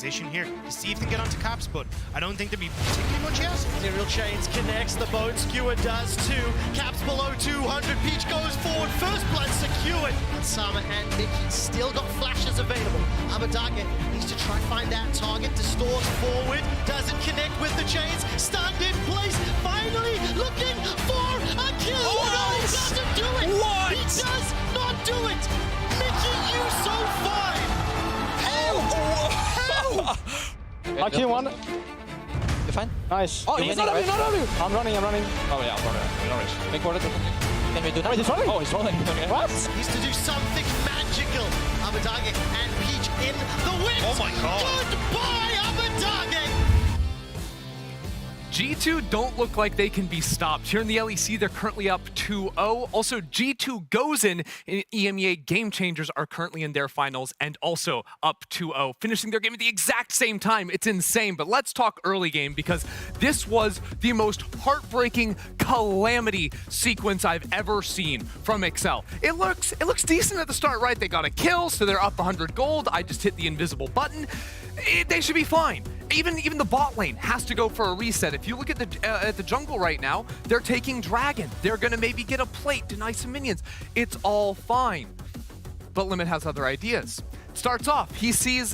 position here to see if they can get onto Caps, but I don't think there'd be particularly much else. Serial Chains connects, the Bone Skewer does too. Caps below 200, Peach goes forward, first blood secured. And Sama and Mickey still got flashes available. Abadage needs to try find that target, distorts forward, doesn't connect with the Chains, stunned in place, finally looking for a kill. Oh, no, he doesn't do it! What? He does not do it! Mickey, you so fine! Lucky one. You're fine? Nice. Oh, You're he's winning, not on you, right? not on you. I'm running. Oh yeah, I'm running. Make order. Can we do that? Wait, he's running? Oh, he's running. Okay. What? Needs to do something magical. Abadage and Peach in the win. Oh my God. Goodbye, Abadage! G2 don't look like they can be stopped. Here in the LEC, they're currently up 2-0. Also, G2 goes in EMEA Game Changers are currently in their finals and also up 2-0, finishing their game at the exact same time. It's insane, but let's talk early game because this was the most heartbreaking calamity sequence I've ever seen from Excel. It looks decent at the start, right? They got a kill, so they're up 100 gold. I just hit the invisible button. They should be fine. Even the bot lane has to go for a reset. If you look at the jungle right now, they're taking Dragon. They're gonna maybe get a plate, deny some minions. It's all fine. But Limit has other ideas. Starts off, he sees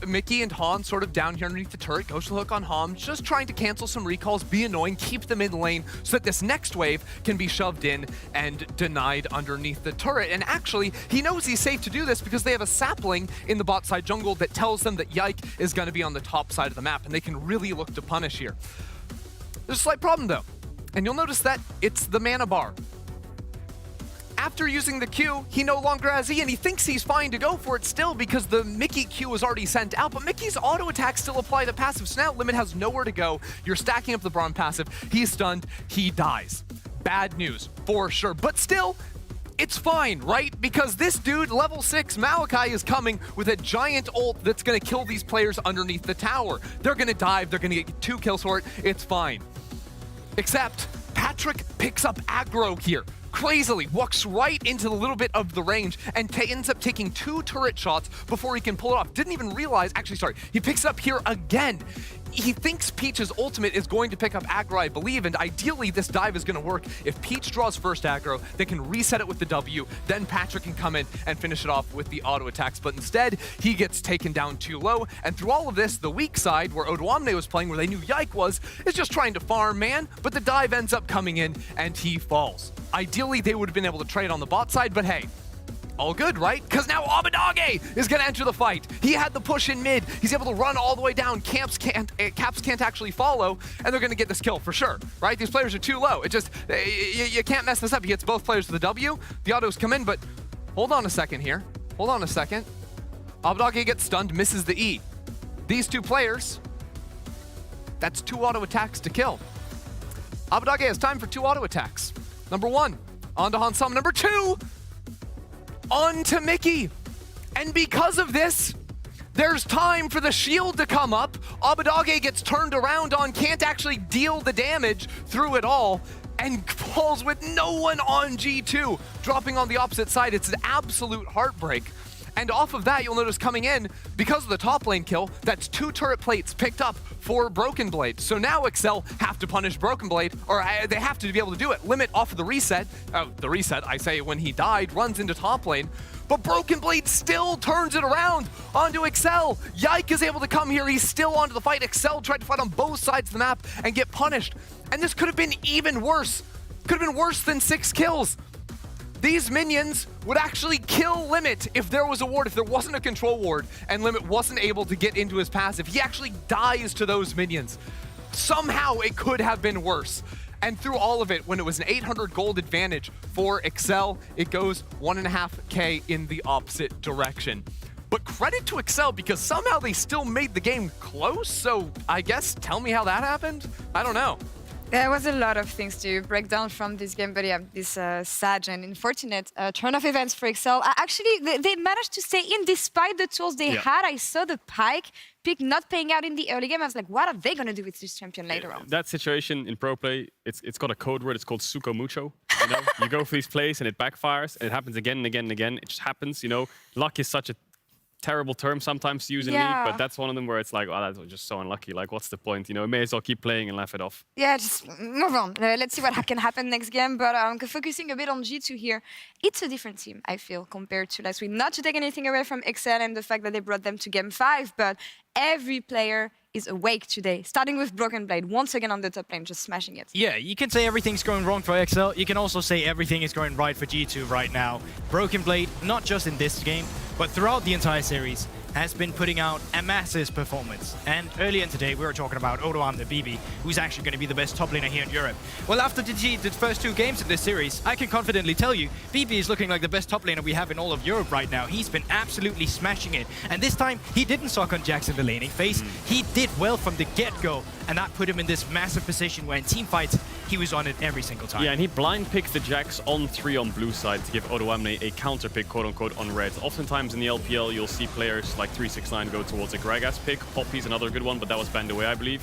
Mickey and Han sort of down here underneath the turret, goes to the hook on Han, just trying to cancel some recalls, be annoying, keep them in lane so that this next wave can be shoved in and denied underneath the turret. And actually, he knows he's safe to do this because they have a sapling in the bot side jungle that tells them that Yike is going to be on the top side of the map, and they can really look to punish here. There's a slight problem though, and you'll notice that it's the mana bar. After using the Q, he no longer has E, and he thinks he's fine to go for it still because the Mickey Q was already sent out, but Mickey's auto attacks still apply to passive, so now Limit has nowhere to go. You're stacking up the Braum passive, he's stunned, he dies. Bad news, for sure, but still, it's fine, right? Because this dude, level 6 Maokai, is coming with a giant ult that's gonna kill these players underneath the tower. They're gonna dive, they're gonna get 2 kills for it, it's fine. Except, Patrick picks up aggro here. Crazily walks right into the little bit of the range and ends up taking 2 turret shots before he can pull it off. Didn't even realize, actually, sorry, he picks it up here again. He thinks Peach's ultimate is going to pick up aggro, I believe, and ideally this dive is going to work. If Peach draws first aggro, they can reset it with the W, then Patrick can come in and finish it off with the auto attacks, but instead, he gets taken down too low, and through all of this, the weak side, where Odoamne was playing, where they knew Yike was, is just trying to farm, man, but the dive ends up coming in, and he falls. Ideally, they would have been able to trade on the bot side, but hey, all good, right? Because now Abadage is going to enter the fight. He had the push in mid. He's able to run all the way down. Caps can't actually follow, and they're going to get this kill for sure, right? These players are too low. It just, you can't mess this up. He hits both players with the W. The autos come in, but hold on a second here. Hold on a second. Abadage gets stunned, misses the E. These 2 players, that's 2 auto attacks to kill. Abadage has time for 2 auto attacks. Number 1, onto Hansam. Number 2, on to Mickey. And because of this, there's time for the shield to come up. Abadage gets turned around on, can't actually deal the damage through it all, and falls with no one on G2. Dropping on the opposite side, it's an absolute heartbreak. And off of that, you'll notice coming in, because of the top lane kill, that's 2 turret plates picked up for Broken Blade. So now Excel have to punish Broken Blade, or they have to be able to do it. Limit off of the reset, I say when he died, runs into top lane, but Broken Blade still turns it around onto Excel. Yike is able to come here, he's still onto the fight. Excel tried to fight on both sides of the map and get punished. And this could have been even worse. Could have been worse than 6 kills. These minions would actually kill Limit if there was a ward, if there wasn't a control ward and Limit wasn't able to get into his passive. He actually dies to those minions. Somehow it could have been worse. And through all of it, when it was an 800 gold advantage for Excel, it goes 1.5k in the opposite direction. But credit to Excel because somehow they still made the game close. So I guess tell me how that happened? I don't know. There was a lot of things to break down from this game, but yeah, this sad and unfortunate turn of events for Excel. Actually, they managed to stay in despite the tools they had. I saw the Pike pick not paying out in the early game. I was like, what are they going to do with this champion later on? That situation in pro play, it's got a code word. It's called suco mucho. You know, you go for these plays and it backfires, and it happens again and again and again. It just happens. You know, luck is such a terrible term sometimes to use in Yeah. League, but that's one of them where it's like, oh, that was just so unlucky. Like, what's the point? You know, may as well keep playing and laugh it off. Yeah, just move on. Let's see what can happen next game. But focusing a bit on G2 here, it's a different team, I feel, compared to last week. Not to take anything away from Excel and the fact that they brought them to Game 5, but every player is awake today, starting with Broken Blade, once again on the top lane, just smashing it. Yeah, you can say everything's going wrong for XL. You can also say everything is going right for G2 right now. Broken Blade, not just in this game, but throughout the entire series, has been putting out a massive performance. And earlier today, we were talking about Odoam the BB, who's actually going to be the best top laner here in Europe. Well, after the first 2 games of this series, I can confidently tell you, BB is looking like the best top laner we have in all of Europe right now. He's been absolutely smashing it. And this time, he didn't suck on Jax in the laning phase. He did well from the get-go, and that put him in this massive position where in team fights, he was on it every single time. Yeah, and he blind picked the Jax on 3 on blue side to give Odoamne a counter pick, quote-unquote, on red. Oftentimes in the LPL, you'll see players like 369 go towards a Gragas pick. Poppy's another good one, but that was banned away, I believe.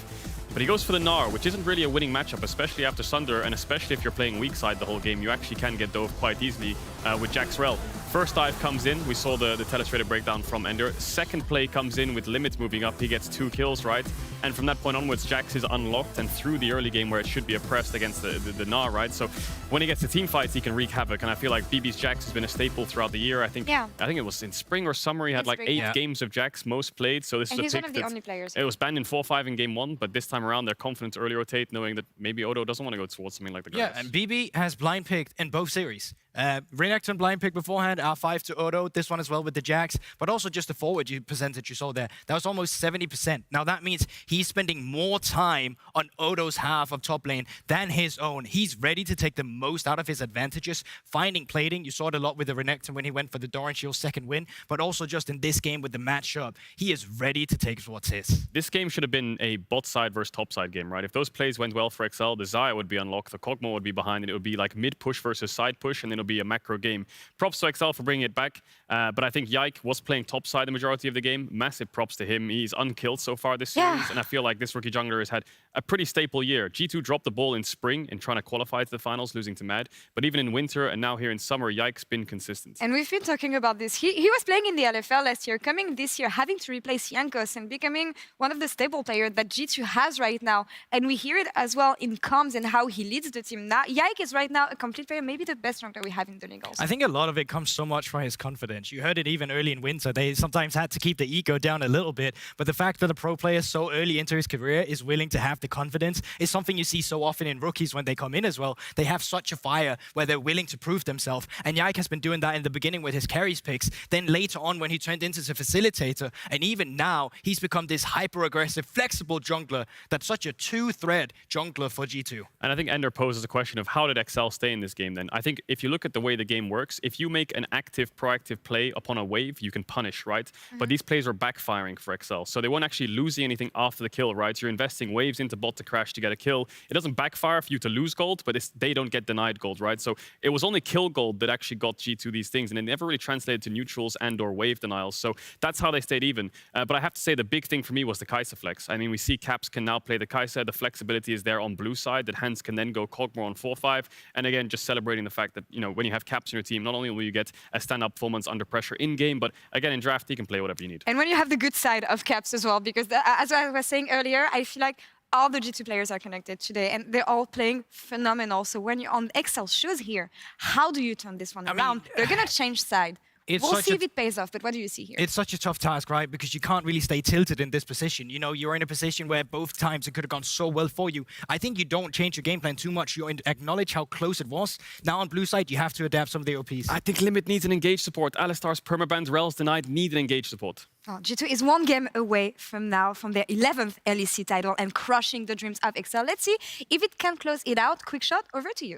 But he goes for the Gnar, which isn't really a winning matchup, especially after Sunder, and especially if you're playing weak side the whole game. You actually can get dove quite easily with Jax Rel. First dive comes in, we saw the telestrated breakdown from Ender. Second play comes in with limits moving up, he gets 2 kills, right? And from that point onwards, Jax is unlocked, and through the early game where it should be oppressed against the Gnar, right? So when he gets to team fights, he can wreak havoc, and I feel like BB's Jax has been a staple throughout the year. I think it was in spring or summer, he had like 8 games of Jax, most played, so this is a pick he's one of the only players. It was banned in 4-5 in game 1, but this time around, they're confident to early rotate, knowing that maybe Odo doesn't want to go towards something like the Gragas. Yeah, and BB has blind picked in both series. Renekton blind pick beforehand, R5 to Odo, this one as well with the Jax, but also just the forward percentage you saw there. That was almost 70%. Now that means he's spending more time on Odo's half of top lane than his own. He's ready to take the most out of his advantages, finding plating. You saw it a lot with the Renekton when he went for the Doran Shield second win, but also just in this game with the matchup, he is ready to take what's his. This game should have been a bot side versus top side game, right? If those plays went well for XL, the Xayah would be unlocked, the Kog'Maw would be behind, and it would be like mid push versus side push, and then it'll be a macro game. Props to XL for bringing it back, but I think Yike was playing top side the majority of the game. Massive props to him. He's unkilled so far this series, and I feel like this rookie jungler has had a pretty staple year. G2 dropped the ball in spring in trying to qualify to the finals, losing to Mad, but even in winter and now here in summer, Yike's been consistent. And we've been talking about this. He was playing in the LFL last year, coming this year, having to replace Jankos and becoming one of the stable players that G2 has right now. And we hear it as well in comms and how he leads the team. Now, Yike is right now a complete player, maybe the best jungler we have in the league also. I think a lot of it comes so much from his confidence. You heard it even early in winter. They sometimes had to keep the ego down a little bit, but the fact that a pro player so early into his career is willing to have the confidence is something you see so often in rookies when they come in as well. They have such a fire where they're willing to prove themselves, and Yike has been doing that in the beginning with his carries picks, then later on when he turned into the facilitator, and even now he's become this hyper-aggressive, flexible jungler that's such a two-thread jungler for G2. And I think Ender poses a question of how did XL stay in this game then? I think if you look at the way the game works, if you make an active, proactive play upon a wave, you can punish, right? But these plays are backfiring for XL, so they won't actually lose anything after the kill, right? You're investing waves into bot to crash to get a kill. It doesn't backfire for you to lose gold, but they don't get denied gold, right? So it was only kill gold that actually got G2 these things, and it never really translated to neutrals and or wave denials. So that's how they stayed even. But I have to say the big thing for me was the Kai'Sa flex. I mean, we see Caps can now play the Kai'Sa. The flexibility is there on blue side, that Hans can then go Kog'Maw on 4-5. And again, just celebrating the fact that, you know, when you have Caps in your team, not only will you get a stand-up performance under pressure in-game, but again, in draft, you can play whatever you need. And when you have the good side of Caps as well, because as I was saying earlier, I feel like all the G2 players are connected today, and they're all playing phenomenal. So when you're on XL shoes here, how do you turn this one around? They're going to change side. We'll see if it pays off, but what do you see here? It's such a tough task, right? Because you can't really stay tilted in this position. You know, you're in a position where both times it could have gone so well for you. I think you don't change your game plan too much. You acknowledge how close it was. Now on blue side, you have to adapt some of the OPs. I think Limit needs an engage support. Alistar's permaban, Rel's denied, need an engage support. Oh, G2 is one game away from now from their 11th LEC title and crushing the dreams of XL. Let's see if it can close it out. Quick shot, over to you.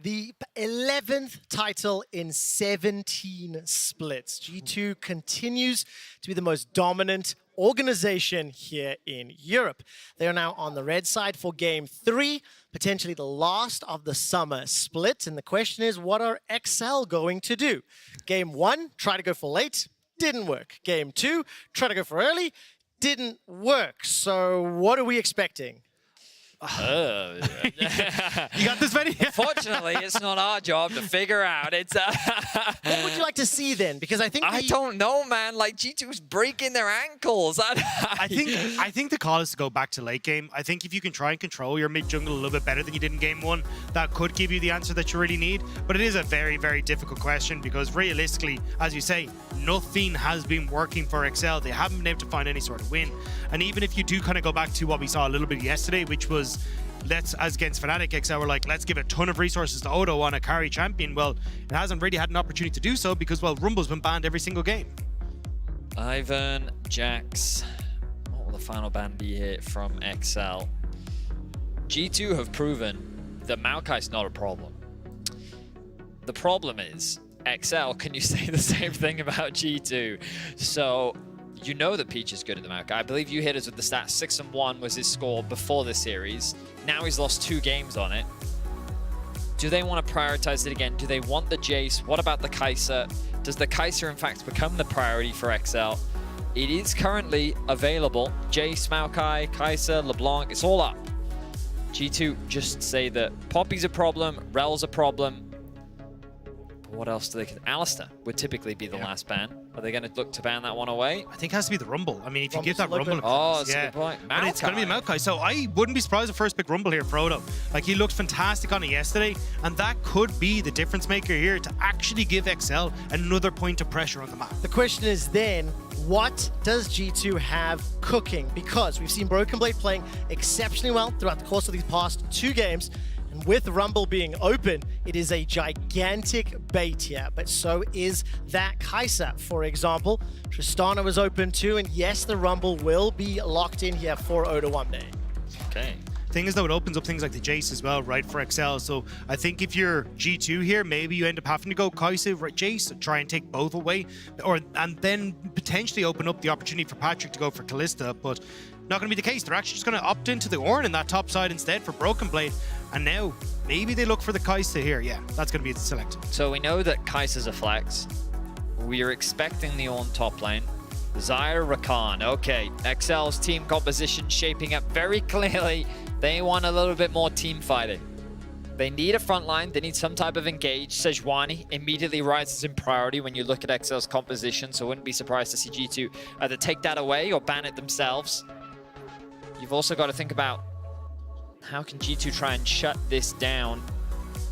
The 11th title in 17 splits. G2 continues to be the most dominant organization here in Europe. They are now on the red side for Game 3, potentially the last of the summer split. And the question is, what are XL going to do? Game 1, try to go for late, didn't work. Game 2, try to go for early, didn't work. So what are we expecting? You got this, Benny? Unfortunately, it's not our job to figure out. It's What would you like to see then? Because I think I don't know, man. Like G2's breaking their ankles. I think the call is to go back to late game. I think if you can try and control your mid jungle a little bit better than you did in game 1, that could give you the answer that you really need. But it is a very, very difficult question because realistically, as you say, nothing has been working for XL. They haven't been able to find any sort of win. And even if you do kind of go back to what we saw a little bit yesterday, which was as against Fnatic, XL were like, let's give a ton of resources to Odo on a carry champion. Well, it hasn't really had an opportunity to do so because, well, Rumble's been banned every single game. Ivan, Jax, what will the final ban be here from XL? G2 have proven that Maokai's not a problem. The problem is, XL, can you say the same thing about G2? So, you know that Peach is good at the Maokai. I believe you hit us with the stats. 6-1 was his score before this series. Now he's lost 2 games on it. Do they want to prioritize it again? Do they want the Jace? What about the Kai'Sa? Does the Kai'Sa in fact become the priority for XL? It is currently available. Jace, Maokai, Kai'Sa, LeBlanc, it's all up. G2 just say that Poppy's a problem, Rel's a problem. But what else do they... Alistar would typically be the last ban. Are they going to look to ban that one away? I think it has to be the Rumble. I mean, if you give that Rumble... Oh, that's a good point. But it's going to be the Maokai. So I wouldn't be surprised if first pick Rumble here for Odo. Like, he looked fantastic on it yesterday, and that could be the difference maker here to actually give XL another point of pressure on the map. The question is then, what does G2 have cooking? Because we've seen Broken Blade playing exceptionally well throughout the course of these past 2 games. And with Rumble being open, it is a gigantic bait here, but so is that Kai'Sa, for example. Tristana was open too, and yes, the Rumble will be locked in here for Odo one day. Okay. Thing is, though, it opens up things like the Jace as well, right, for XL. So I think if you're G2 here, maybe you end up having to go Kai'Sa, Jace, try and take both away, and then potentially open up the opportunity for Patrick to go for Kalista, but not going to be the case. They're actually just going to opt into the Ornn in that top side instead for Broken Blade. And now, maybe they look for the Kai'Sa here. Yeah, that's going to be the select. So we know that Kai'Sa's a flex. We are expecting the Ornn top lane. Zyra, Rakan. Okay, XL's team composition shaping up very clearly. They want a little bit more team fighting. They need a front line. They need some type of engage. Sejuani immediately rises in priority when you look at XL's composition, so I wouldn't be surprised to see G2 either take that away or ban it themselves. You've also got to think about how can G2 try and shut this down.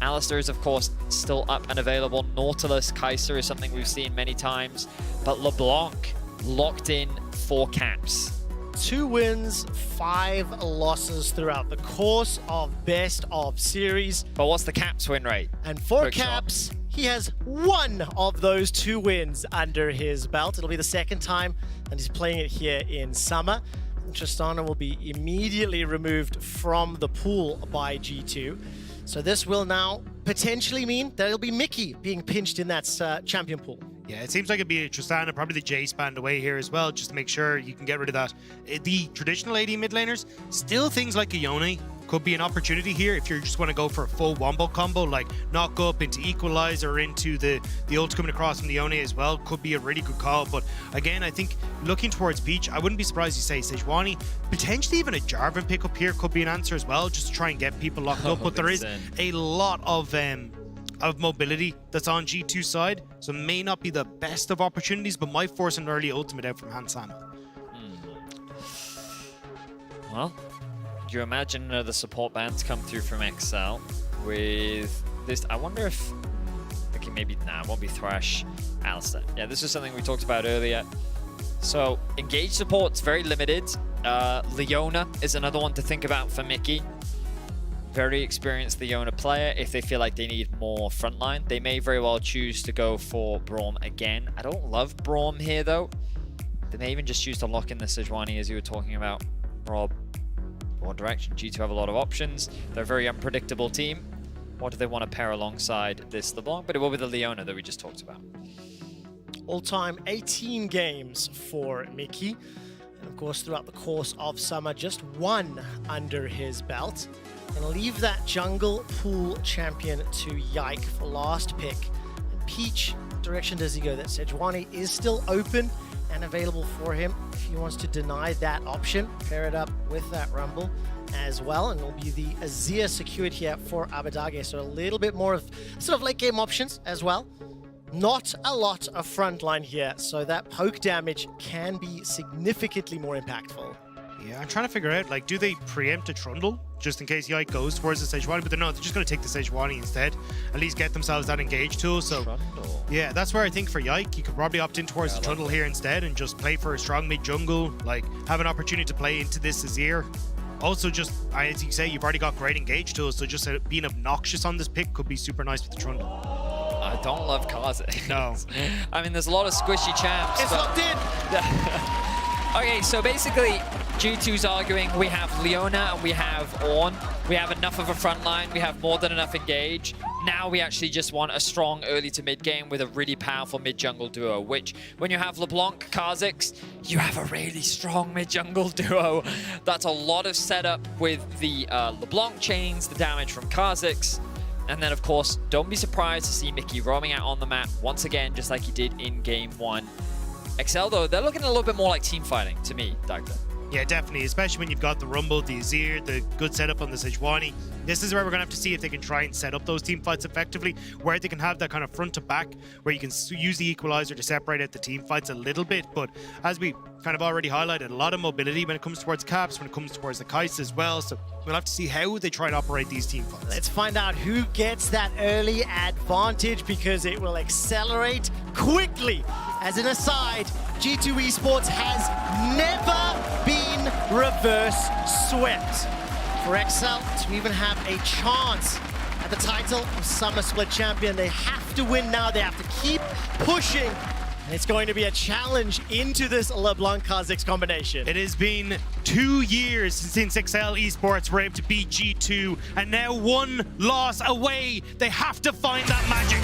Alistar is, of course, still up and available. Nautilus, Kai'Sa is something we've seen many times. But LeBlanc locked in 4 caps. 2 wins, 5 losses throughout the course of best of series. But what's the caps win rate? And 4 caps, he has 1 of those 2 wins under his belt. It'll be the second time that he's playing it here in summer. Tristana will be immediately removed from the pool by G2. So this will now potentially mean that it'll be Mickey being pinched in that champion pool. Yeah, it seems like it'd be Tristana, probably the Jace banned away here as well, just to make sure you can get rid of that. The traditional AD mid laners, still things like a Yone could be an opportunity here if you just want to go for a full wombo combo, like knock up into Equalizer, into the ult coming across from the Yone as well, could be a really good call. But again, I think looking towards Peach, I wouldn't be surprised you say Sejuani, potentially even a Jarvan pickup here could be an answer as well, just to try and get people locked up. But there is a lot of mobility that's on G2's side, so it may not be the best of opportunities, but might force an early ultimate out from Hansama. Well, do you imagine the support bans come through from XL with this? I wonder if... Okay, maybe... Nah, it won't be Thresh, Alistar. Yeah, this is something we talked about earlier. So, engage support's very limited. Leona is another one to think about for Mickey. Very experienced Leona player. If they feel like they need more frontline, they may very well choose to go for Braum again. I don't love Braum here, though. They may even just choose to lock in the Sejuani, as you were talking about, Rob. What direction? G2 have a lot of options. They're a very unpredictable team. What do they want to pair alongside this LeBlanc? But it will be the Leona that we just talked about. All-time 18 games for Mickey. And of course, throughout the course of summer, just 1 under his belt. And leave that jungle pool champion to Yike for last pick. And Peach, what direction does he go? That Sejuani is still open and available for him if he wants to deny that option. Pair it up with that Rumble. as well, and it'll be the Azir secured here for Abadage, so a little bit more of sort of late game options as well. Not a lot of frontline here, so that poke damage can be significantly more impactful. Yeah, I'm trying to figure out, like, do they preempt a Trundle just in case Yike goes towards the Sejuani? But they're just going to take the Sejuani instead, at least get themselves that engage tool. So, Trundle. Yeah, that's where I think for Yike, you could probably opt in towards the Trundle here instead and just play for a strong mid jungle, like, have an opportunity to play into this Azir. Also, just, as you say, you've already got great engage tools, so just being obnoxious on this pick could be super nice with the Trundle. I don't love Kha'Zix. No. I mean, there's a lot of squishy champs. It's locked in! Okay, so basically, G2's arguing we have Leona and we have Ornn. We have enough of a front line. We have more than enough engage. Now we actually just want a strong early to mid game with a really powerful mid jungle duo, which when you have LeBlanc, Kha'Zix, you have a really strong mid jungle duo. That's a lot of setup with the LeBlanc chains, the damage from Kha'Zix. And then, of course, don't be surprised to see Mickey roaming out on the map once again, just like he did in Game 1. XL, though, they're looking a little bit more like team fighting to me, Dagda. Yeah, definitely, especially when you've got the Rumble, the Azir, the good setup on the Sejuani. This is where we're going to have to see if they can try and set up those team fights effectively, where they can have that kind of front to back, where you can use the equalizer to separate out the team fights a little bit. But as we kind of already highlighted, a lot of mobility when it comes towards Caps, when it comes towards the Kai'Sa as well. So we'll have to see how they try and operate these team fights. Let's find out who gets that early advantage, because it will accelerate quickly. As an aside, G2 Esports has never been reverse swept. For XL to even have a chance at the title of Summer Split Champion, they have to win now. They have to keep pushing. And it's going to be a challenge into this LeBlanc Kha'Zix combination. It has been 2 years since XL Esports were able to beat G2, and now one loss away. They have to find that magic.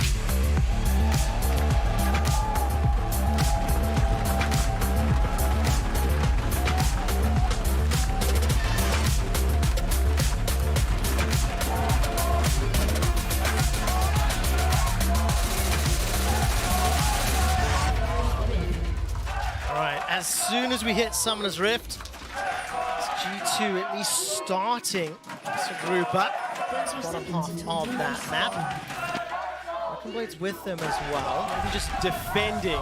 As soon as we hit Summoner's Rift, it's G2 at least starting to group up. Bottom half of that map. Broken Blade's with them as well. Maybe just defending.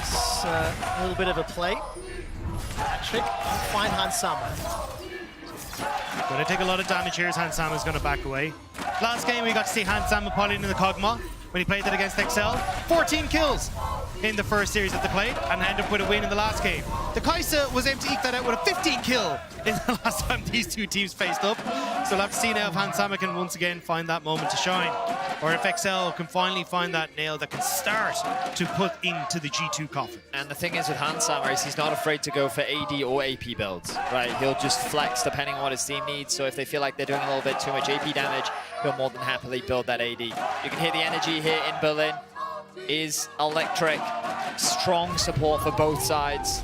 It's a little bit of a play. Patrick can find Hansama. Going to take a lot of damage here as Hansama's going to back away. Last game we got to see Hansama pulling in the Kog'Maw when he played that against XL. 14 kills in the first series that they played, and ended up with a win in the last game. The Kai'Sa was able to eke that out with a 15 kill in the last time these two teams faced up. So we'll have to see now if Hansama can once again find that moment to shine, or if XL can finally find that nail that can start to put into the G2 coffin. And the thing is with Hansama is he's not afraid to go for AD or AP builds, right? He'll just flex depending on what his team needs. So if they feel like they're doing a little bit too much AP damage, he'll more than happily build that AD. You can hear the energy here in Berlin is electric. Strong support for both sides.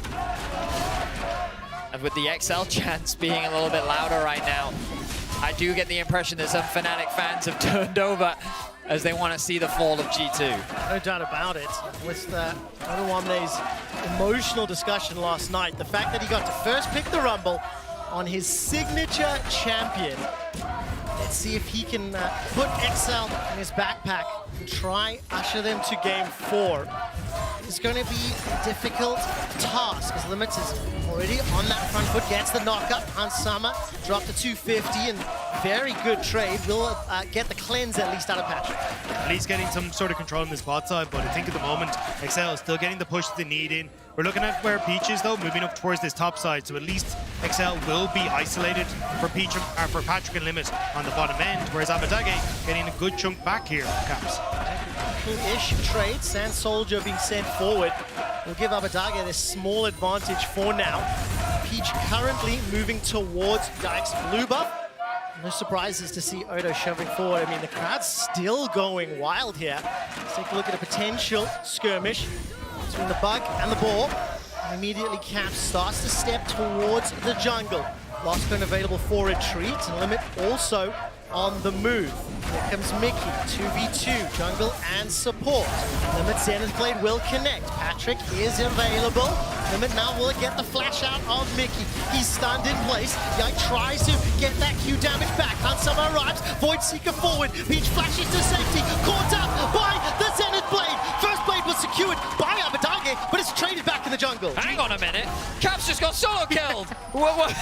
And with the XL chants being a little bit louder right now, I do get the impression that some Fnatic fans have turned over as they want to see the fall of G2. No doubt about it. With Odoamne's emotional discussion last night, the fact that he got to first pick the Rumble on his signature champion. Let's see if he can put XL in his backpack and try usher them to game 4. It's going to be a difficult task as Limits is already on that front foot, gets the knockup. Hansama dropped to 250 and very good trade. Will get the cleanse at least out of Patrick. At least getting some sort of control on this bot side, but I think at the moment XL is still getting the push that they need in. We're looking at where Peach is though, moving up towards this top side, so at least XL will be isolated for Peach for Patrick and Limit on the bottom end, whereas Abadage getting a good chunk back here on Caps. Ish trade, Sand Soldier being sent forward will give Abadage this small advantage for now. Peach currently moving towards Yike's blue buff. No surprises to see Odo shoving forward. I mean, the crowd's still going wild here. Let's take a look at a potential skirmish between the Bug and the Ball. And immediately Caps starts to step towards the jungle. Last cone available for retreat, and Limit also on the move. Here comes Mickey, 2v2, jungle and support. Limit Zenith Blade will connect. Patrick is available. Limit now will get the flash out of Mickey. He's stunned in place. Yike tries to get that Q damage back. Hansama arrives. Void Seeker forward. Peach flashes to safety. Caught up by the Zenith Blade. First blade was secured by Abadage, but it's traded back in the jungle. Hang on a minute. Caps just got solo killed. What?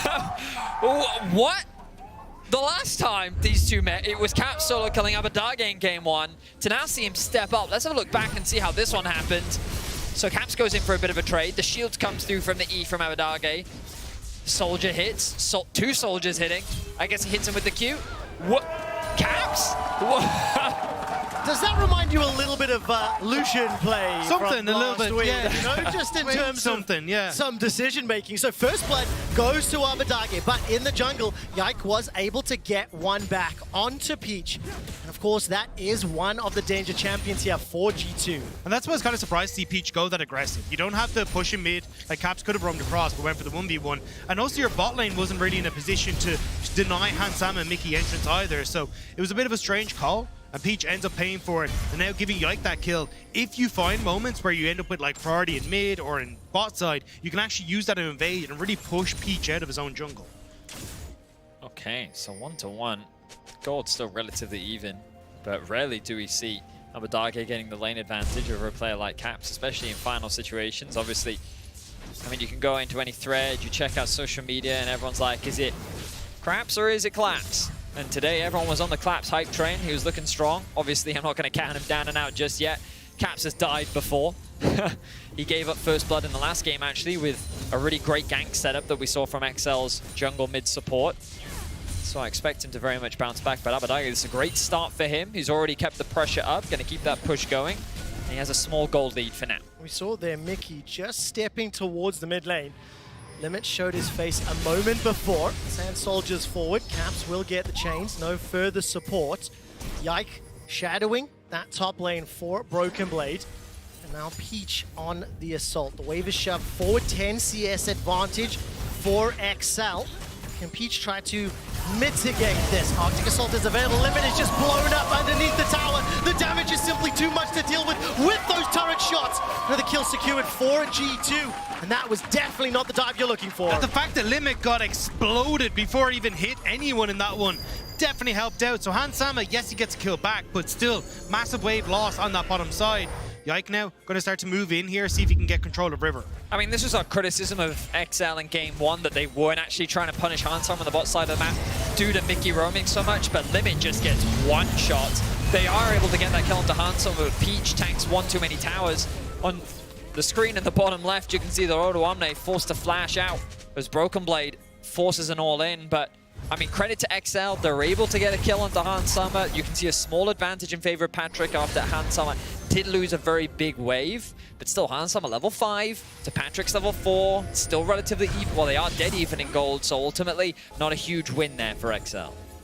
The last time these two met, it was Cap solo killing Abadage in game 1. To now see him step up, let's have a look back and see how this one happened. So Caps goes in for a bit of a trade. The shield comes through from the E from Abadage. Soldier hits. Two soldiers hitting. I guess he hits him with the Q. What? Caps? What? Does that remind you a little bit of Lucian play? Something, a little bit, week, yeah. You know, just in terms something, of yeah. some decision making. So first blood goes to Abadage, but in the jungle, Yike was able to get one back onto Peach. And of course, that is one of the danger champions here for G2. And that's why I was kind of surprised to see Peach go that aggressive. You don't have to push him mid, like Caps could have roamed across, but went for the 1v1. And also your bot lane wasn't really in a position to deny Hansama and Mickey entrance either, so it was a bit of a strange call. And Peach ends up paying for it, and now giving Yike that kill. If you find moments where you end up with like priority in mid or in bot side, you can actually use that to invade and really push Peach out of his own jungle. Okay, so 1-1. Gold's still relatively even, but rarely do we see Abadage getting the lane advantage over a player like Caps, especially in final situations. Obviously, I mean, you can go into any thread, you check out social media, and everyone's like, is it Craps or is it Claps? And today, everyone was on the Claps hype train. He was looking strong. Obviously, I'm not going to count him down and out just yet. Caps has died before. He gave up first blood in the last game, actually, with a really great gank setup that we saw from XL's jungle mid support. So I expect him to very much bounce back. But Abadage, this is a great start for him. He's already kept the pressure up, going to keep that push going. And he has a small gold lead for now. We saw there Mickey just stepping towards the mid lane. Limit showed his face a moment before. Sand soldiers forward. Caps will get the chains. No further support. Yike shadowing that top lane for Broken Blade. And now Peach on the assault. The wave is shoved forward. 10 CS advantage for XL. Can Peach try to mitigate this? Arctic Assault is available. Limit is just blown up underneath the tower. The damage is simply too much to deal with those turret shots. Another kill secured for G2. And that was definitely not the dive you're looking for. And the fact that Limit got exploded before he even hit anyone in that one definitely helped out. So Hansama, yes, he gets a kill back, but still, massive wave loss on that bottom side. Yike now going to start to move in here, see if he can get control of River. I mean, this was our criticism of XL in game 1, that they weren't actually trying to punish Hansama on the bot side of the map due to Mickey roaming so much, but Limit just gets one shot. They are able to get that kill into Hansama, but Peach tanks one too many towers. On the screen in the bottom left, you can see the Roto Omne forced to flash out as Broken Blade forces an all-in, but I mean, credit to XL, they're able to get a kill onto Hansama. You can see a small advantage in favor of Patrick after Hansama did lose a very big wave, but still Hansama level 5 to Patrick's level 4, still relatively even. Well, they are dead even in gold, so ultimately not a huge win there for XL.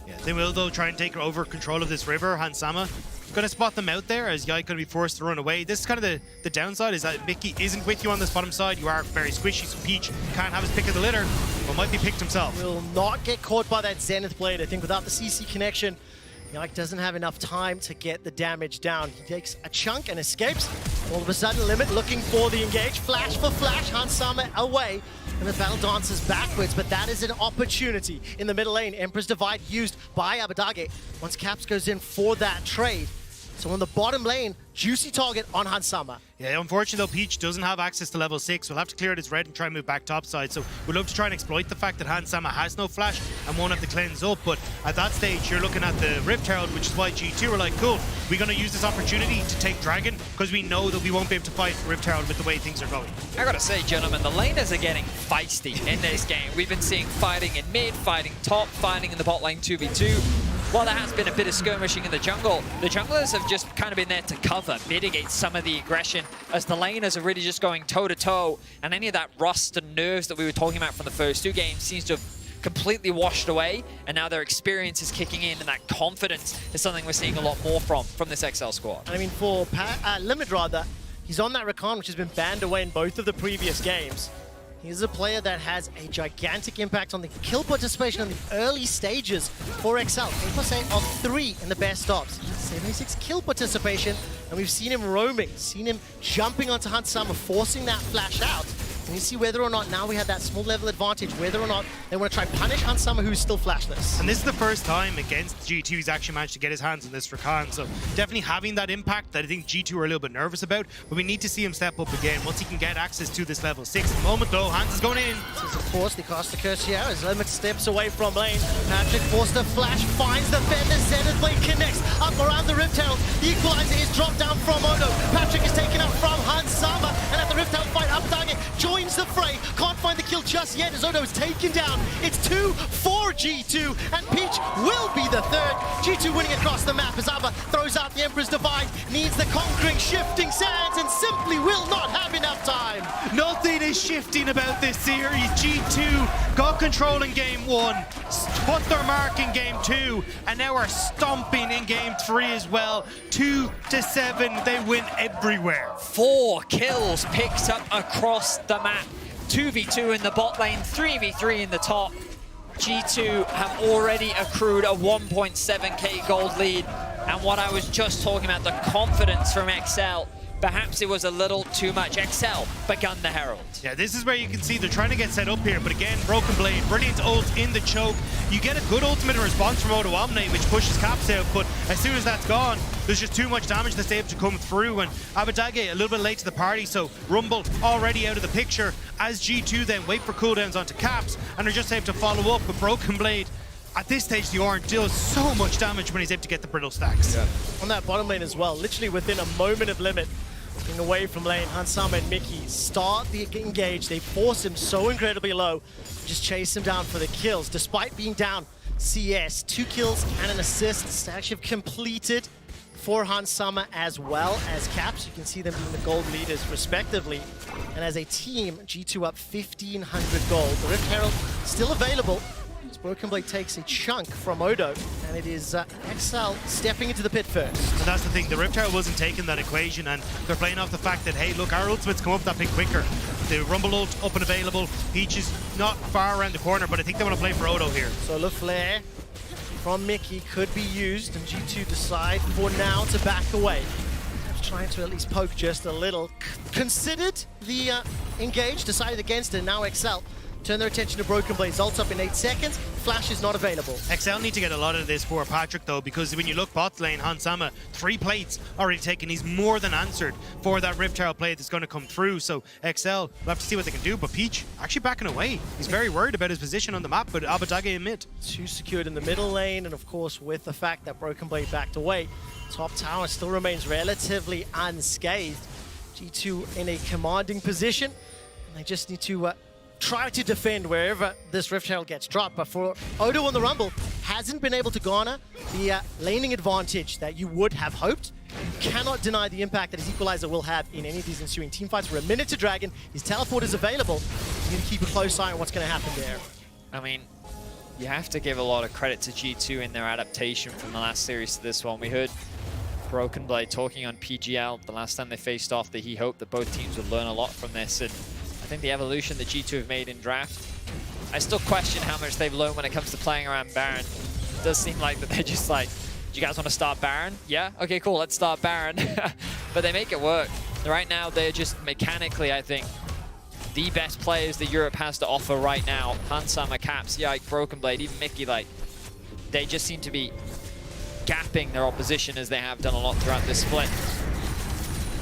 Yeah, they will though try and take over control of this river. Hansama going to spot them out there as Yike going to be forced to run away. This is kind of the downside, is that Mickey isn't with you on this bottom side. You are very squishy, so Peach can't have his pick of the litter, but might be picked himself. Will not get caught by that Zenith Blade. I think without the CC connection, Yike doesn't have enough time to get the damage down. He takes a chunk and escapes. All of a sudden, Limit looking for the engage. Flash for flash, Hansama away. And the battle dances backwards, but that is an opportunity in the middle lane. Emperor's Divide used by Abadage. Once Caps goes in for that trade. So on the bottom lane, juicy target on Hansama. Yeah, unfortunately though, Peach doesn't have access to level 6. We'll have to clear this red and try and move back topside. So we'd love to try and exploit the fact that Hansama has no flash and won't have to cleanse up. But at that stage, you're looking at the Rift Herald, which is why G2 were like, cool, we're going to use this opportunity to take Dragon, because we know that we won't be able to fight Rift Herald with the way things are going. I gotta say, gentlemen, the laners are getting feisty in this game. We've been seeing fighting in mid, fighting top, fighting in the bot lane 2v2. While there has been a bit of skirmishing in the junglers have just kind of been there to cover, mitigate some of the aggression, as the laners are really just going toe-to-toe, and any of that rust and nerves that we were talking about from the first two games seems to have completely washed away, and now their experience is kicking in, and that confidence is something we're seeing a lot more from this XL squad. I mean, for Limit rather, he's on that Rakan, which has been banned away in both of the previous games. He's a player that has a gigantic impact on the kill participation in the early stages for XL. 8% of 3 in the best ops. 76 kill participation, and we've seen him roaming, seen him jumping onto Hans Sama, forcing that flash out. And you see whether or not now we have that small level advantage, whether or not they want to try punish Hans Sama, who's still flashless. And this is the first time against G2 he's actually managed to get his hands on this for Khan, so definitely having that impact that I think G2 are a little bit nervous about, but we need to see him step up again once he can get access to this level 6. At the moment though, Hans is going in. This is of course the cast the curse here as Limit steps away from lane. Patrick forced a flash, finds the Fender, Zenith Blade connects up around the Rift Herald. The equalizer is dropped down from Odo. Patrick is taken out from Hans Sama, and at the Rift Herald fight, Uptarget joins the fray. Can't find the kill just yet as Odo is taken down. It's 2 for G2, and Peach will be the third. G2 winning across the map as Abba throws out the Emperor's Divide, needs the conquering shifting sands, and simply will not have enough time. Nothing is shifting about this series. G2 got control in game 1, put their mark in game 2, and now are stomping in game 3 as well. 2-7, they win everywhere. 4 kills picked up across the map. 2v2 in the bot lane, 3v3 in the top. G2 have already accrued a 1.7k gold lead. And what I was just talking about, the confidence from XL, perhaps it was a little too much. XL begun the Herald. Yeah, this is where you can see they're trying to get set up here, but again, Broken Blade, brilliant ult in the choke. You get a good ultimate in response from Odo Omni, which pushes Caps out, but as soon as that's gone, there's just too much damage that's able to come through, and Abadage a little bit late to the party, so Rumble already out of the picture, as G2 then wait for cooldowns onto Caps, and are just able to follow up with Broken Blade. At this stage, the Orange deals so much damage when he's able to get the brittle stacks. Yeah. On that bottom lane as well, literally within a moment of limit, getting away from lane, Hans Sama and Mickey start the engage. They force him so incredibly low, just chase him down for the kills. Despite being down CS, 2 kills and an assist. Stacks have completed for Hans Sama as well as Caps. You can see them being the gold leaders respectively. And as a team, G2 up 1,500 gold. The Rift Herald still available. Broken Blade takes a chunk from Odo, and it is XL stepping into the pit first. And that's the thing, the Rift Herald wasn't taking that equation, and they're playing off the fact that, hey, look, our ultimates come up that bit quicker. The Rumble ult up and available. Peach is not far around the corner, but I think they want to play for Odo here. So Le Flare from Mickey could be used, and G2 decide for now to back away. Trying to at least poke just a little. Considered the engage, decided against it, now XL. Turn their attention to Broken Blade. Ults up in 8 seconds. Flash is not available. XL need to get a lot of this for Patrick, though, because when you look bot lane, Hans Sama, 3 plates already taken. He's more than answered for that Rift Herald plate that's going to come through. So XL will have to see what they can do. But Peach actually backing away. He's very worried about his position on the map, but Abadage in mid. 2 secured in the middle lane, and of course, with the fact that Broken Blade backed away, top tower still remains relatively unscathed. G2 in a commanding position, and they just need to try to defend wherever this Rift Herald gets dropped. But for Odo on the Rumble, hasn't been able to garner the laning advantage that you would have hoped. You cannot deny the impact that his Equalizer will have in any of these ensuing teamfights. For a minute to Dragon, his teleport is available. You need to keep a close eye on what's going to happen there. I mean, you have to give a lot of credit to G2 in their adaptation from the last series to this one. We heard Broken Blade talking on PGL the last time they faced off that he hoped that both teams would learn a lot from this, and I think the evolution that G2 have made in draft, I still question how much they've learned when it comes to playing around Baron. It does seem like that they're just like, do you guys want to start Baron? Yeah? Okay, cool, let's start Baron. But they make it work. Right now, they're just mechanically, I think, the best players that Europe has to offer right now. Hans Sama, Caps, Yike, Broken Blade, even Mickey, like, they just seem to be gapping their opposition as they have done a lot throughout this split.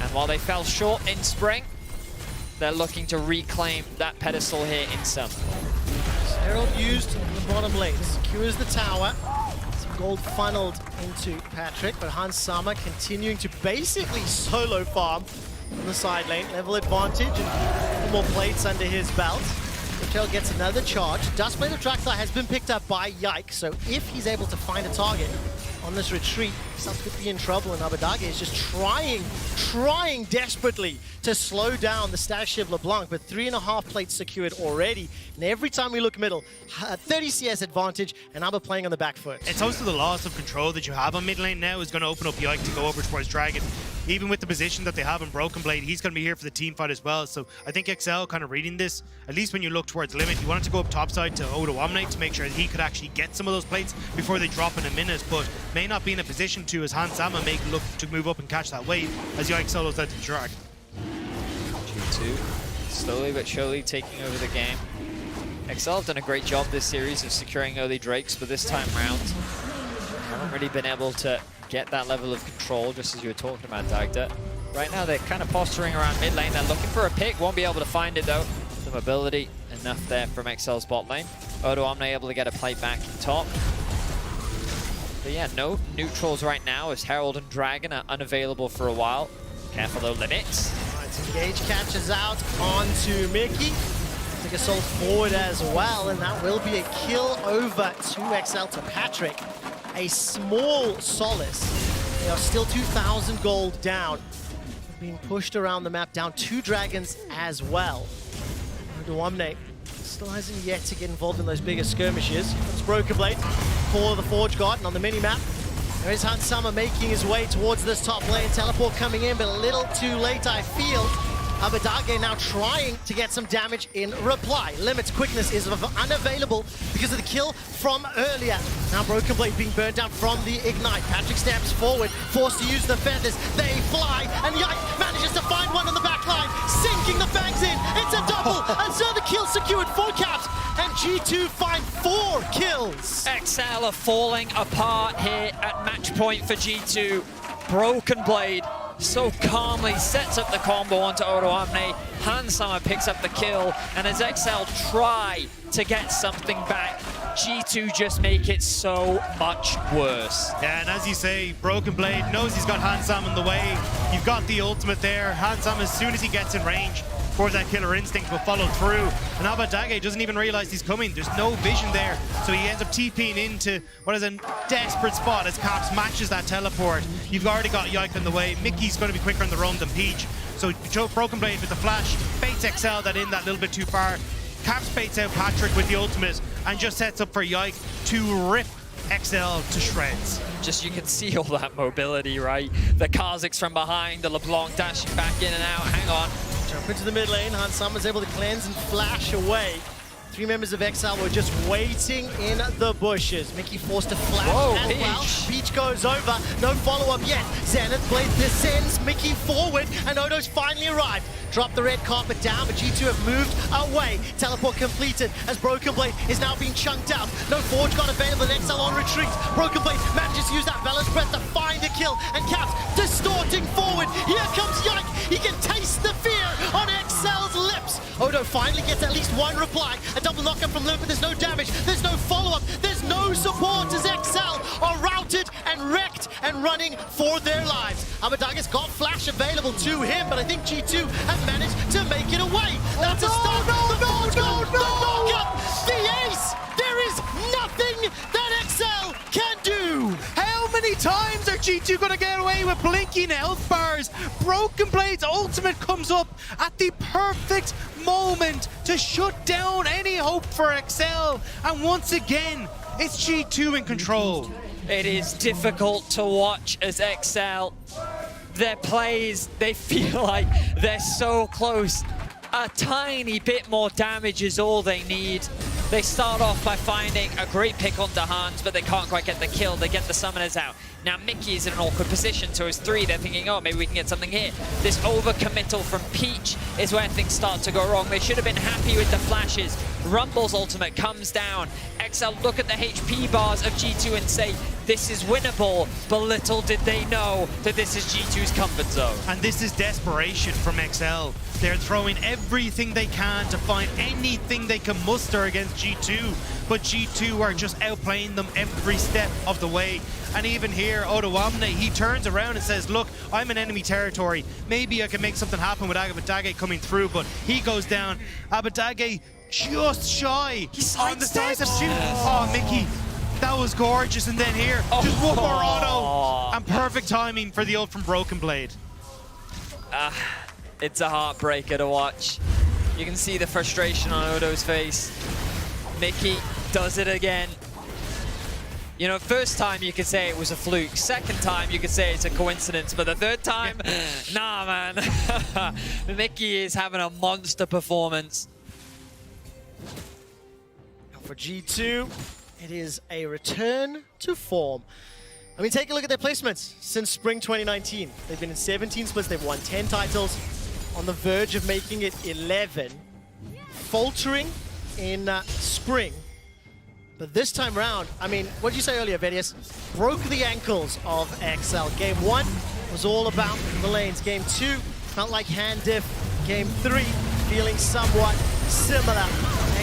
And while they fell short in spring, they're looking to reclaim that pedestal here in summer. Herald used in the bottom lane, secures the tower. Some gold funneled into Patrick, but Hans Sama continuing to basically solo farm on the side lane. Level advantage and more plates under his belt. Herald gets another charge. Dustblade of Draxler has been picked up by Yike, so if he's able to find a target on this retreat, XL could be in trouble, and Abadage is just trying desperately to slow down the stash of LeBlanc, but 3.5 plates secured already. And every time we look middle, 30 CS advantage, and Abba playing on the back foot. It's also the loss of control that you have on mid lane now is going to open up Yike to go over towards Dragon. Even with the position that they have in Broken Blade, he's going to be here for the team fight as well. So I think XL kind of reading this, at least when you look towards Limit, you wanted to go up topside to Odo Omni to make sure that he could actually get some of those plates before they drop in a minute, but may not be in a position to, as Hans Sama may look to move up and catch that wave as Yike solos out to the Dragon. G2 slowly but surely taking over the game. XL have done a great job this series of securing early Drakes, but this time round, haven't really been able to get that level of control, just as you were talking about, Dagda. Right now, they're kind of posturing around mid lane. They're looking for a pick, won't be able to find it though. The mobility, enough there from XL's bot lane. Odo Omni able to get a plate back in top. But yeah, no neutrals right now as Herald and Dragon are unavailable for a while. Careful though, Limits. Right, Engage catches out onto Mickey. Take Assault forward as well, and that will be a kill over 2XL to Patrick. A small solace. They are still 2,000 gold down. Being pushed around the map, down 2 dragons as well. Duamne still hasn't yet to get involved in those bigger skirmishes. That's Broken Blade, Call of the Forge God, and on the mini-map, there is Hans Sama making his way towards this top lane. Teleport coming in, but a little too late, I feel. Abadage now trying to get some damage in reply. Limit's quickness is unavailable because of the kill from earlier. Now Broken Blade being burned down from the Ignite. Patrick steps forward, forced to use the feathers. They fly, and Yike manages to find one on the back line, sinking the fangs in. It's a double, and so the kill secured 4 caps, and G2 find 4 kills. XL are falling apart here at match point for G2. Broken Blade so calmly sets up the combo onto Odo Omni. Hans Sama picks up the kill, and as XL try to get something back, G2 just make it so much worse. Yeah, and as you say, Broken Blade knows he's got Hans Sama in the way. You've got the ultimate there. Hans Sama, as soon as he gets in range, of course that killer instinct will follow through. And Abadage doesn't even realize he's coming. There's no vision there. So he ends up TPing into what is a desperate spot as Caps matches that teleport. You've already got Yike in the way. Mickey's going to be quicker on the run than Peach. So Broken Blade with the flash baits XL that in that little bit too far. Caps baits out Patrick with the ultimate and just sets up for Yike to rip XL to shreds. Just you can see all that mobility, right? The Kha'Zix from behind, the LeBlanc dashing back in and out. Hang on. Jump into the mid lane. Hans Sama's able to cleanse and flash away. 3 members of XL were just waiting in the bushes. Mickey forced to flash as Peach. well. Peach goes over. No follow-up yet. Zenith Blade descends Mickey forward, and Odo's finally arrived. Drop the red carpet down, but G2 have moved away. Teleport completed as Broken Blade is now being chunked out. No Forge God available, and XL on retreat. Broken Blade manages to use that balance breath to find a kill, and Caps distorting forward. Here comes Yike. He can taste the fear on XL's lips. Odo finally gets at least 1 reply. A double knockup from Limit, but there's no damage. There's no follow-up. There's no support as XL are routed and wrecked and running for their lives. Abadage's got flash available to him, but I think G2 have managed to make it away. That's a start. The ace! There is nothing that XL can do! How many times are G2 going to get away with blinking health bars? Broken Blade's ultimate comes up at the perfect moment to shut down any hope for XL. And once again, it's G2 in control. It is difficult to watch as XL, their plays, they feel like they're so close. A tiny bit more damage is all they need. They start off by finding a great pick onto Hans, but they can't quite get the kill. They get the summoners out. Now Mickey is in an awkward position, so his 3, they're thinking, oh, maybe we can get something here. This overcommittal from Peach is where things start to go wrong. They should have been happy with the flashes. Rumble's ultimate comes down. XL look at the HP bars of G2 and say, this is winnable, but little did they know that this is G2's comfort zone. And this is desperation from XL. They're throwing everything they can to find anything they can muster against G2, but G2 are just outplaying them every step of the way. And even here, Odo Omni, he turns around and says, look, I'm in enemy territory. Maybe I can make something happen with Abadage coming through, but he goes down. Abadage just shy on the size of shoot. Oh, Mickey. That was gorgeous, and then here, just one more auto, and perfect timing for the ult from Broken Blade. It's a heartbreaker to watch. You can see the frustration on Odo's face. Mickey does it again. You know, first time you could say it was a fluke. Second time you could say it's a coincidence. But the third time, nah, man. Mickey is having a monster performance. For G2, it is a return to form. I mean, take a look at their placements since spring 2019. They've been in 17 splits, they've won 10 titles, on the verge of making it 11. Faltering in spring. But this time round, I mean, what did you say earlier, Vedius? Broke the ankles of XL. Game 1 was all about the lanes. Game 2 felt like hand diff. Game 3 feeling somewhat similar.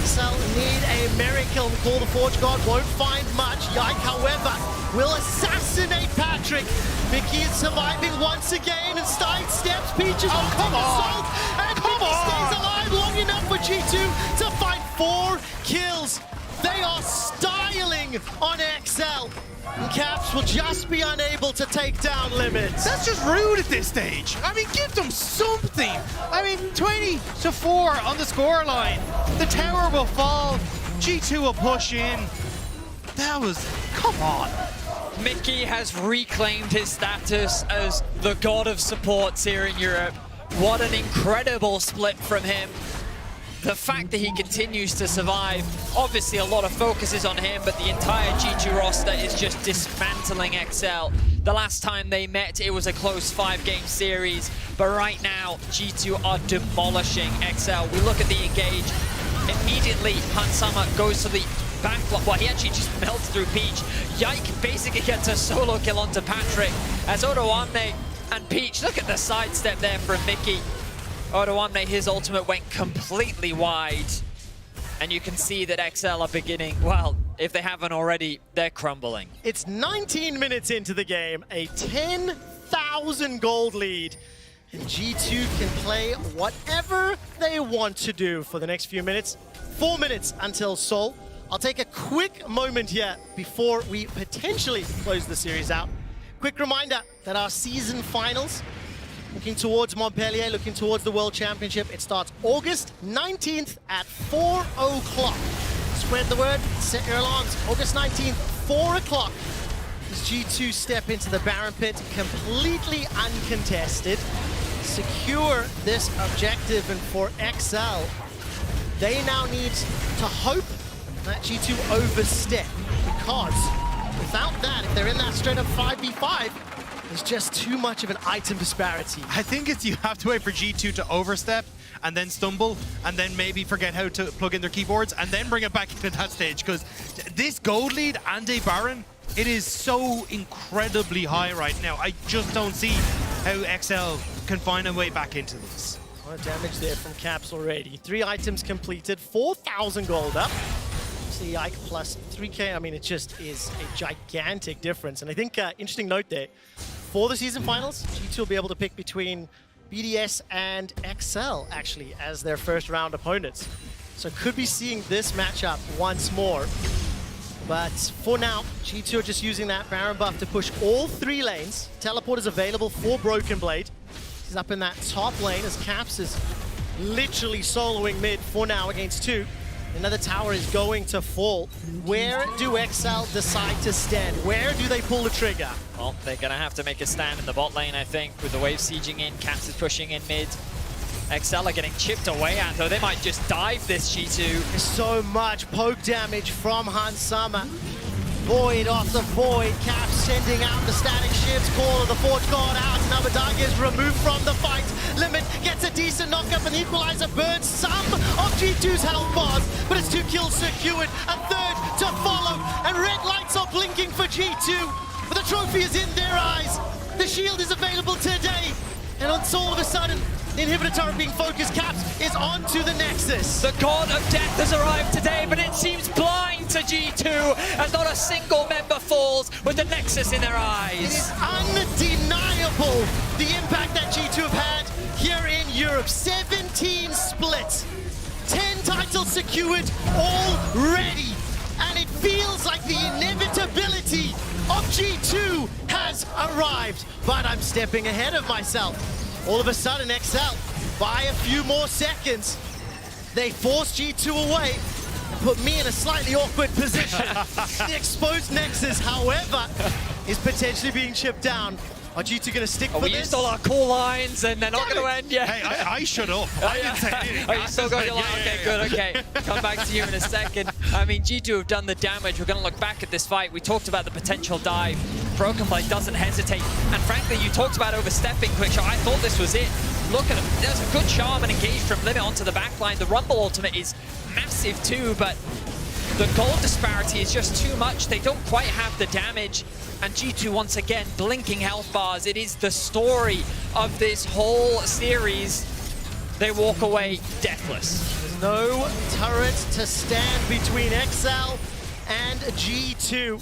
XL need a miracle. Call the Forge God won't find much. Yike, however, will assassinate Patrick. Mickey is surviving once again and Stein steps Peaches on come on! And Mickey stays alive long enough for G2 to find 4 kills. They are styling on XL. And Caps will just be unable to take down Limits. That's just rude at this stage. I mean, give them something. I mean, 20-4 on the scoreline. The tower will fall. G2 will push in. That was, come on. Mickey has reclaimed his status as the god of supports here in Europe. What an incredible split from him. The fact that he continues to survive, obviously a lot of focus is on him, but the entire G2 roster is just dismantling XL. The last time they met, it was a close 5-game series, but right now, G2 are demolishing XL. We look at the engage. Immediately, Hansama goes to the back block. Well, he actually just melts through Peach. Yike basically gets a solo kill onto Patrick as Odoamne and Peach, look at the sidestep there from Mickey. Odoamne, his ultimate went completely wide. And you can see that XL are beginning, well, if they haven't already, they're crumbling. It's 19 minutes into the game, a 10,000 gold lead. And G2 can play whatever they want to do for the next few minutes. 4 minutes until Seoul. I'll take a quick moment here before we potentially close the series out. Quick reminder that our season finals, looking towards Montpellier, looking towards the World Championship. It starts August 19th at 4 o'clock. Spread the word, set your alarms. August 19th, 4 o'clock. As G2 step into the Baron Pit, completely uncontested. Secure this objective, and for XL, they now need to hope that G2 overstep, because without that, if they're in that straight up 5v5, there's just too much of an item disparity. I think it's you have to wait for G2 to overstep and then stumble and then maybe forget how to plug in their keyboards and then bring it back into that stage, because this gold lead and a Baron, it is so incredibly high right now. I just don't see how XL can find a way back into this. A lot of damage there from Caps already. 3 items completed, 4,000 gold up. See Ike plus 3k, I mean, it just is a gigantic difference. And I think, interesting note there, for the season finals, G2 will be able to pick between BDS and XL, actually, as their first round opponents. So could be seeing this matchup once more. But for now, G2 are just using that Baron buff to push all 3 lanes. Teleport is available for Broken Blade. He's up in that top lane as Caps is literally soloing mid for now against 2. Another tower is going to fall. Where do XL decide to stand? Where do they pull the trigger? Well, they're going to have to make a stand in the bot lane, I think, with the wave sieging in. Caps is pushing in mid. XL are getting chipped away at, though. They might just dive this G2. There's so much poke damage from Hansama. Void off the Void. Caps sending out the static shifts. Call of the Forge God out. Nabadagi is removed from the fight. Limit gets a decent knockup, and the Equalizer burns some of G2's health bars, but it's 2 kills secured, a third to follow, and red lights are blinking for G2, but the trophy is in their eyes. The shield is available today, and all of a sudden, the inhibitor turret being focused, Caps is on to the Nexus. The God of Death has arrived today, but it seems blind to G2 as not a single member falls with the Nexus in their eyes. It is undeniable the impact that G2 have had here in Europe. 17 splits, 10 titles secured already, and it feels like the inevitability of G2 has arrived, but I'm stepping ahead of myself. All of a sudden, XL, by a few more seconds, they force G2 away and put me in a slightly awkward position. The exposed Nexus, however, is potentially being chipped down. Are G2 going to stick for We this? used all our call lines and they're not going to end yet. Hey, I shut up. I didn't say anything. Oh, you still got your line? Okay, good, okay. Come back to you in a second. I mean, G2 have done the damage. We're going to look back at this fight. We talked about the potential dive. Broken Blade doesn't hesitate. And frankly, you talked about overstepping, Quickshot. I thought this was it. Look at him. There's a good charm and engage from Limit onto the backline. The Rumble ultimate is massive too, but the gold disparity is just too much. They don't quite have the damage. And G2 once again, blinking health bars. It is the story of this whole series. They walk away deathless. There's no turret to stand between XL and G2.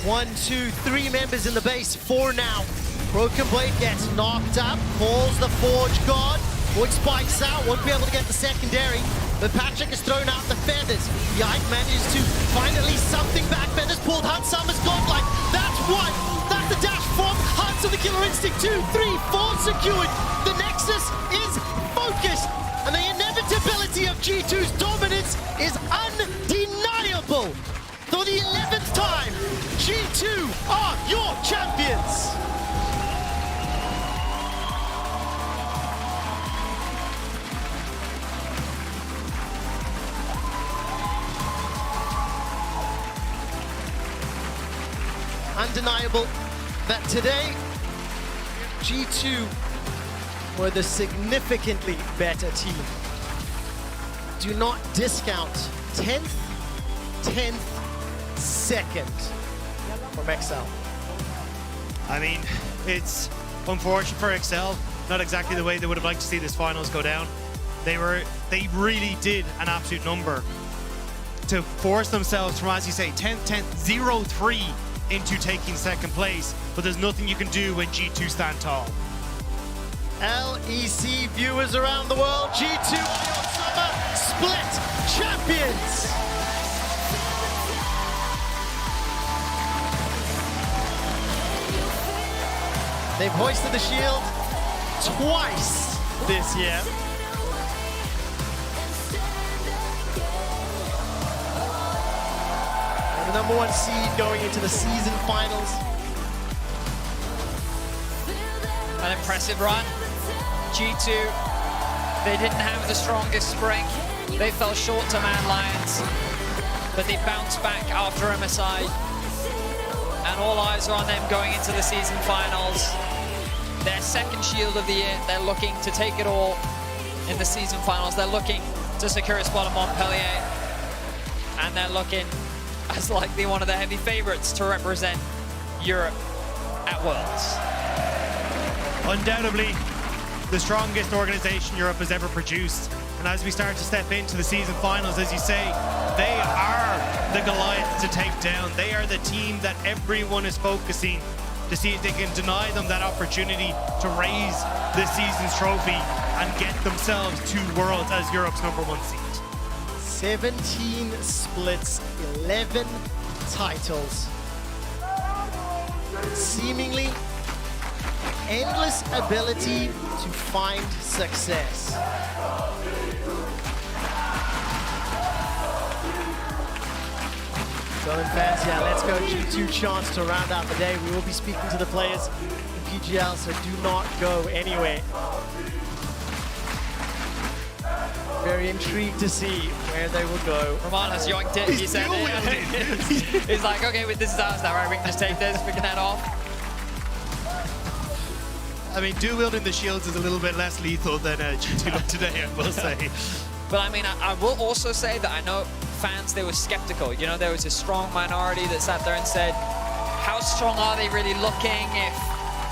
1, 2, 3 members in the base, 4 now. Broken Blade gets knocked up, calls the Forge God. Void spikes out, won't be able to get the secondary. But Patrick has thrown out the feathers. Yike manages to find at least something back. Feathers pulled, Hunt Summer's godlike. That's one. That's the dash from Hunt to the Killer Instinct. 2, 3, 4 secured. The Nexus is focused. And the inevitability of G2's dominance is undeniable. For the 11th time, G2 are your champions. Undeniable that today G2 were the significantly better team. Do not discount 10th, 2nd from XL. I mean, it's unfortunate for XL. Not exactly the way they would have liked to see this finals go down. They really did an absolute number to force themselves from, as you say, 10th, 0-3 into taking second place, but there's nothing you can do when G2 stand tall. LEC viewers around the world, G2 are your summer split champions. They've hoisted the shield twice this year. The #1 seed going into the season finals. An impressive run. G2, they didn't have the strongest spring. They fell short to Mad Lions, but they bounced back after MSI. And all eyes are on them going into the season finals. Their second shield of the year. They're looking to take it all in the season finals. They're looking to secure a spot at Montpellier. And they're looking as likely one of the heavy favorites to represent Europe at Worlds. Undoubtedly, the strongest organization Europe has ever produced. And as we start to step into the season finals, as you say, they are the Goliath to take down. They are the team that everyone is focusing to see if they can deny them that opportunity to raise this season's trophy and get themselves to Worlds as Europe's #1 seed. 17 splits, 11 titles. Seemingly endless ability to find success. So in fans, yeah, let's go G2 chance to round out the day. We will be speaking to the players in PGL, so do not go anywhere. Very intrigued to see where they will go. Roman has yoinked it. He said it. He's like, okay, this is ours now, right? We can just take this, we can head off. I mean, dual wielding the shields is a little bit less lethal than G2 looked today, I will say. But I mean, I will also say that I know fans, they were skeptical. You know, there was a strong minority that sat there and said, how strong are they really looking if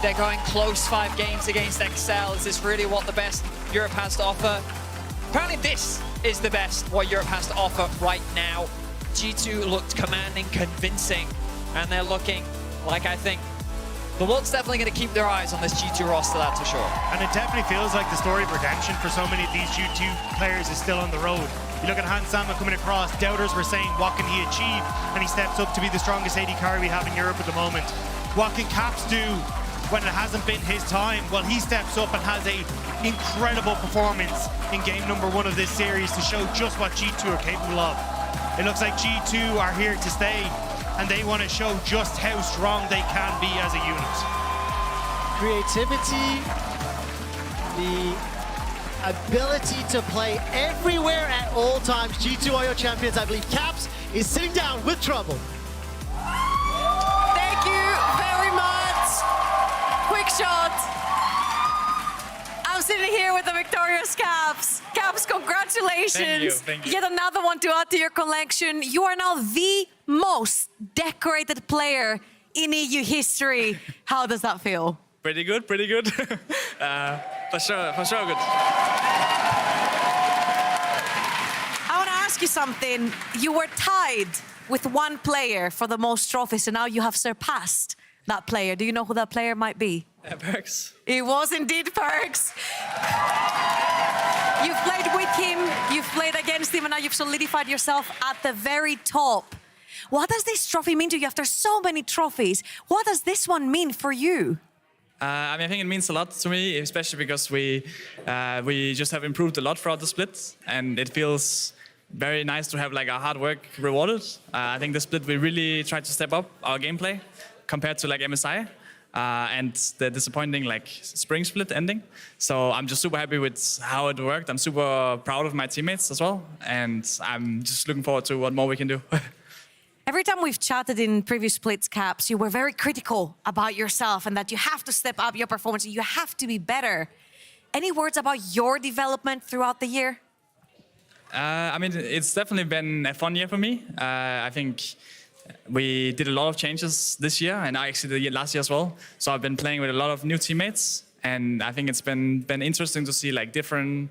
they're going close 5 games against XL? Is this really what the best Europe has to offer? Apparently this is the best what Europe has to offer right now. G2 looked commanding, convincing, and they're looking like, I think, the world's definitely going to keep their eyes on this G2 roster, that's for sure. And it definitely feels like the story of redemption for so many of these G2 players is still on the road. You look at Hans Sama coming across, doubters were saying, what can he achieve? And he steps up to be the strongest AD carry we have in Europe at the moment. What can Caps do when it hasn't been his time? Well, he steps up and has an incredible performance in game number 1 of this series to show just what G2 are capable of. It looks like G2 are here to stay, and they want to show just how strong they can be as a unit. Creativity, the ability to play everywhere at all times. G2 are your champions. I believe Caps is sitting down with trouble. Thank you very much. Quick shot. I'm sitting here with the victorious Caps. Caps, congratulations. Thank you. Yet another one to add to your collection. You are now the most decorated player in EU history. How does that feel? Pretty good. For sure good. I want to ask you something. You were tied with one player for the most trophies, and now you have surpassed that player. Do you know who that player might be? Perks. It was indeed Perks. You've played with him, you've played against him, and now you've solidified yourself at the very top. What does this trophy mean to you after so many trophies? What does this one mean for you? I think it means a lot to me, especially because we just have improved a lot throughout the split, and it feels very nice to have like our hard work rewarded. I think the split we really tried to step up our gameplay compared to like MSI, and the disappointing like spring split ending. So I'm just super happy with how it worked. I'm super proud of my teammates as well, and I'm just looking forward to what more we can do. Every time we've chatted in previous splits, Caps, you were very critical about yourself and that you have to step up your performance, you have to be better. Any words about your development throughout the year? I mean, it's definitely been a fun year for me. I think we did a lot of changes this year, and I actually did last year as well. So I've been playing with a lot of new teammates, and I think it's been interesting to see like different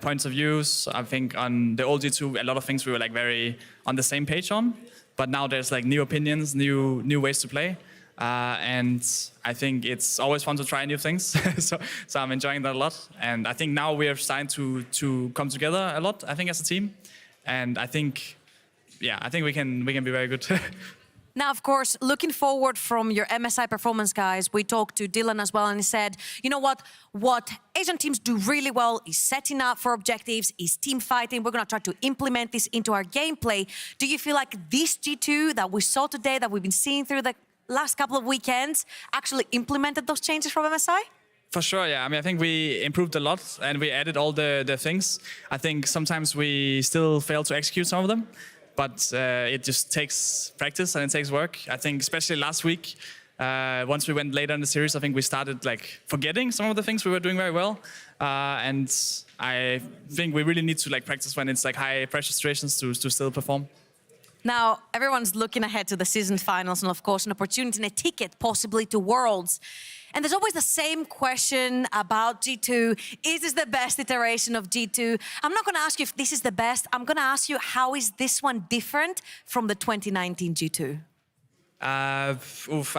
points of views. I think on the old G2, a lot of things we were like very on the same page on. But now there's like new opinions, new ways to play. And I think it's always fun to try new things. so I'm enjoying that a lot. And I think now we are starting to come together a lot, I think, as a team. And I think we can be very good. Now, of course, looking forward from your MSI performance, guys, we talked to Dylan as well, and he said, you know what Asian teams do really well is setting up for objectives, is team fighting. We're going to try to implement this into our gameplay. Do you feel like this G2 that we saw today, that we've been seeing through the last couple of weekends, actually implemented those changes from MSI? For sure, yeah. I mean, I think we improved a lot and we added all the things. I think sometimes we still fail to execute some of them. But it just takes practice and it takes work. I think especially last week, once we went later in the series, I think we started like forgetting some of the things we were doing very well. And I think we really need to like practice when it's like high pressure situations to still perform. Now, everyone's looking ahead to the season finals and, of course, an opportunity and a ticket possibly to Worlds. And there's always the same question about G2. Is this the best iteration of G2? I'm not going to ask you if this is the best. I'm going to ask you, how is this one different from the 2019 G2? I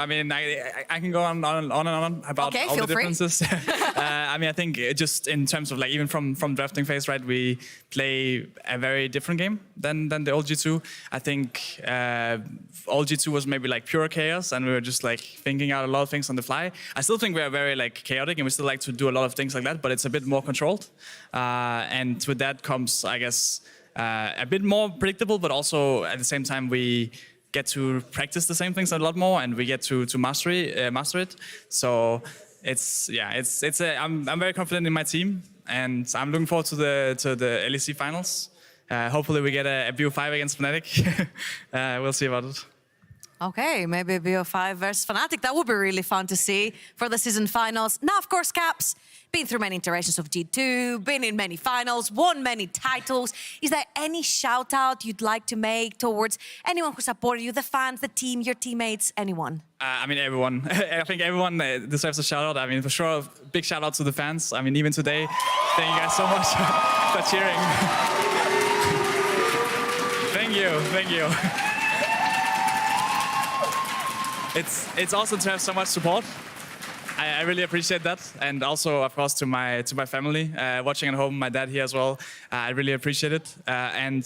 mean, I can go on and on about all the differences. I mean, I think just in terms of like even from drafting phase, right, we play a very different game than the old G2. I think old G2 was maybe like pure chaos, and we were just like thinking out a lot of things on the fly. I still think we are very like chaotic, and we still like to do a lot of things like that, but it's a bit more controlled. And with that comes, I guess, a bit more predictable, but also at the same time we get to practice the same things a lot more, and we get to master it. So I'm very confident in my team, and I'm looking forward to the LEC finals. Hopefully we get a BO5 against Fnatic. We'll see about it. Okay, maybe BO5 versus Fnatic. That would be really fun to see for the season finals. Now, of course, Caps, been through many iterations of G2, been in many finals, won many titles. Is there any shout out you'd like to make towards anyone who supported you, the fans, the team, your teammates, anyone? I mean, everyone. I think everyone deserves a shout out. I mean, for sure, big shout out to the fans. I mean, even today, thank you guys so much for cheering. Thank you. It's awesome to have so much support. I really appreciate that, and also, of course, to my family watching at home, my dad here as well. I really appreciate it, and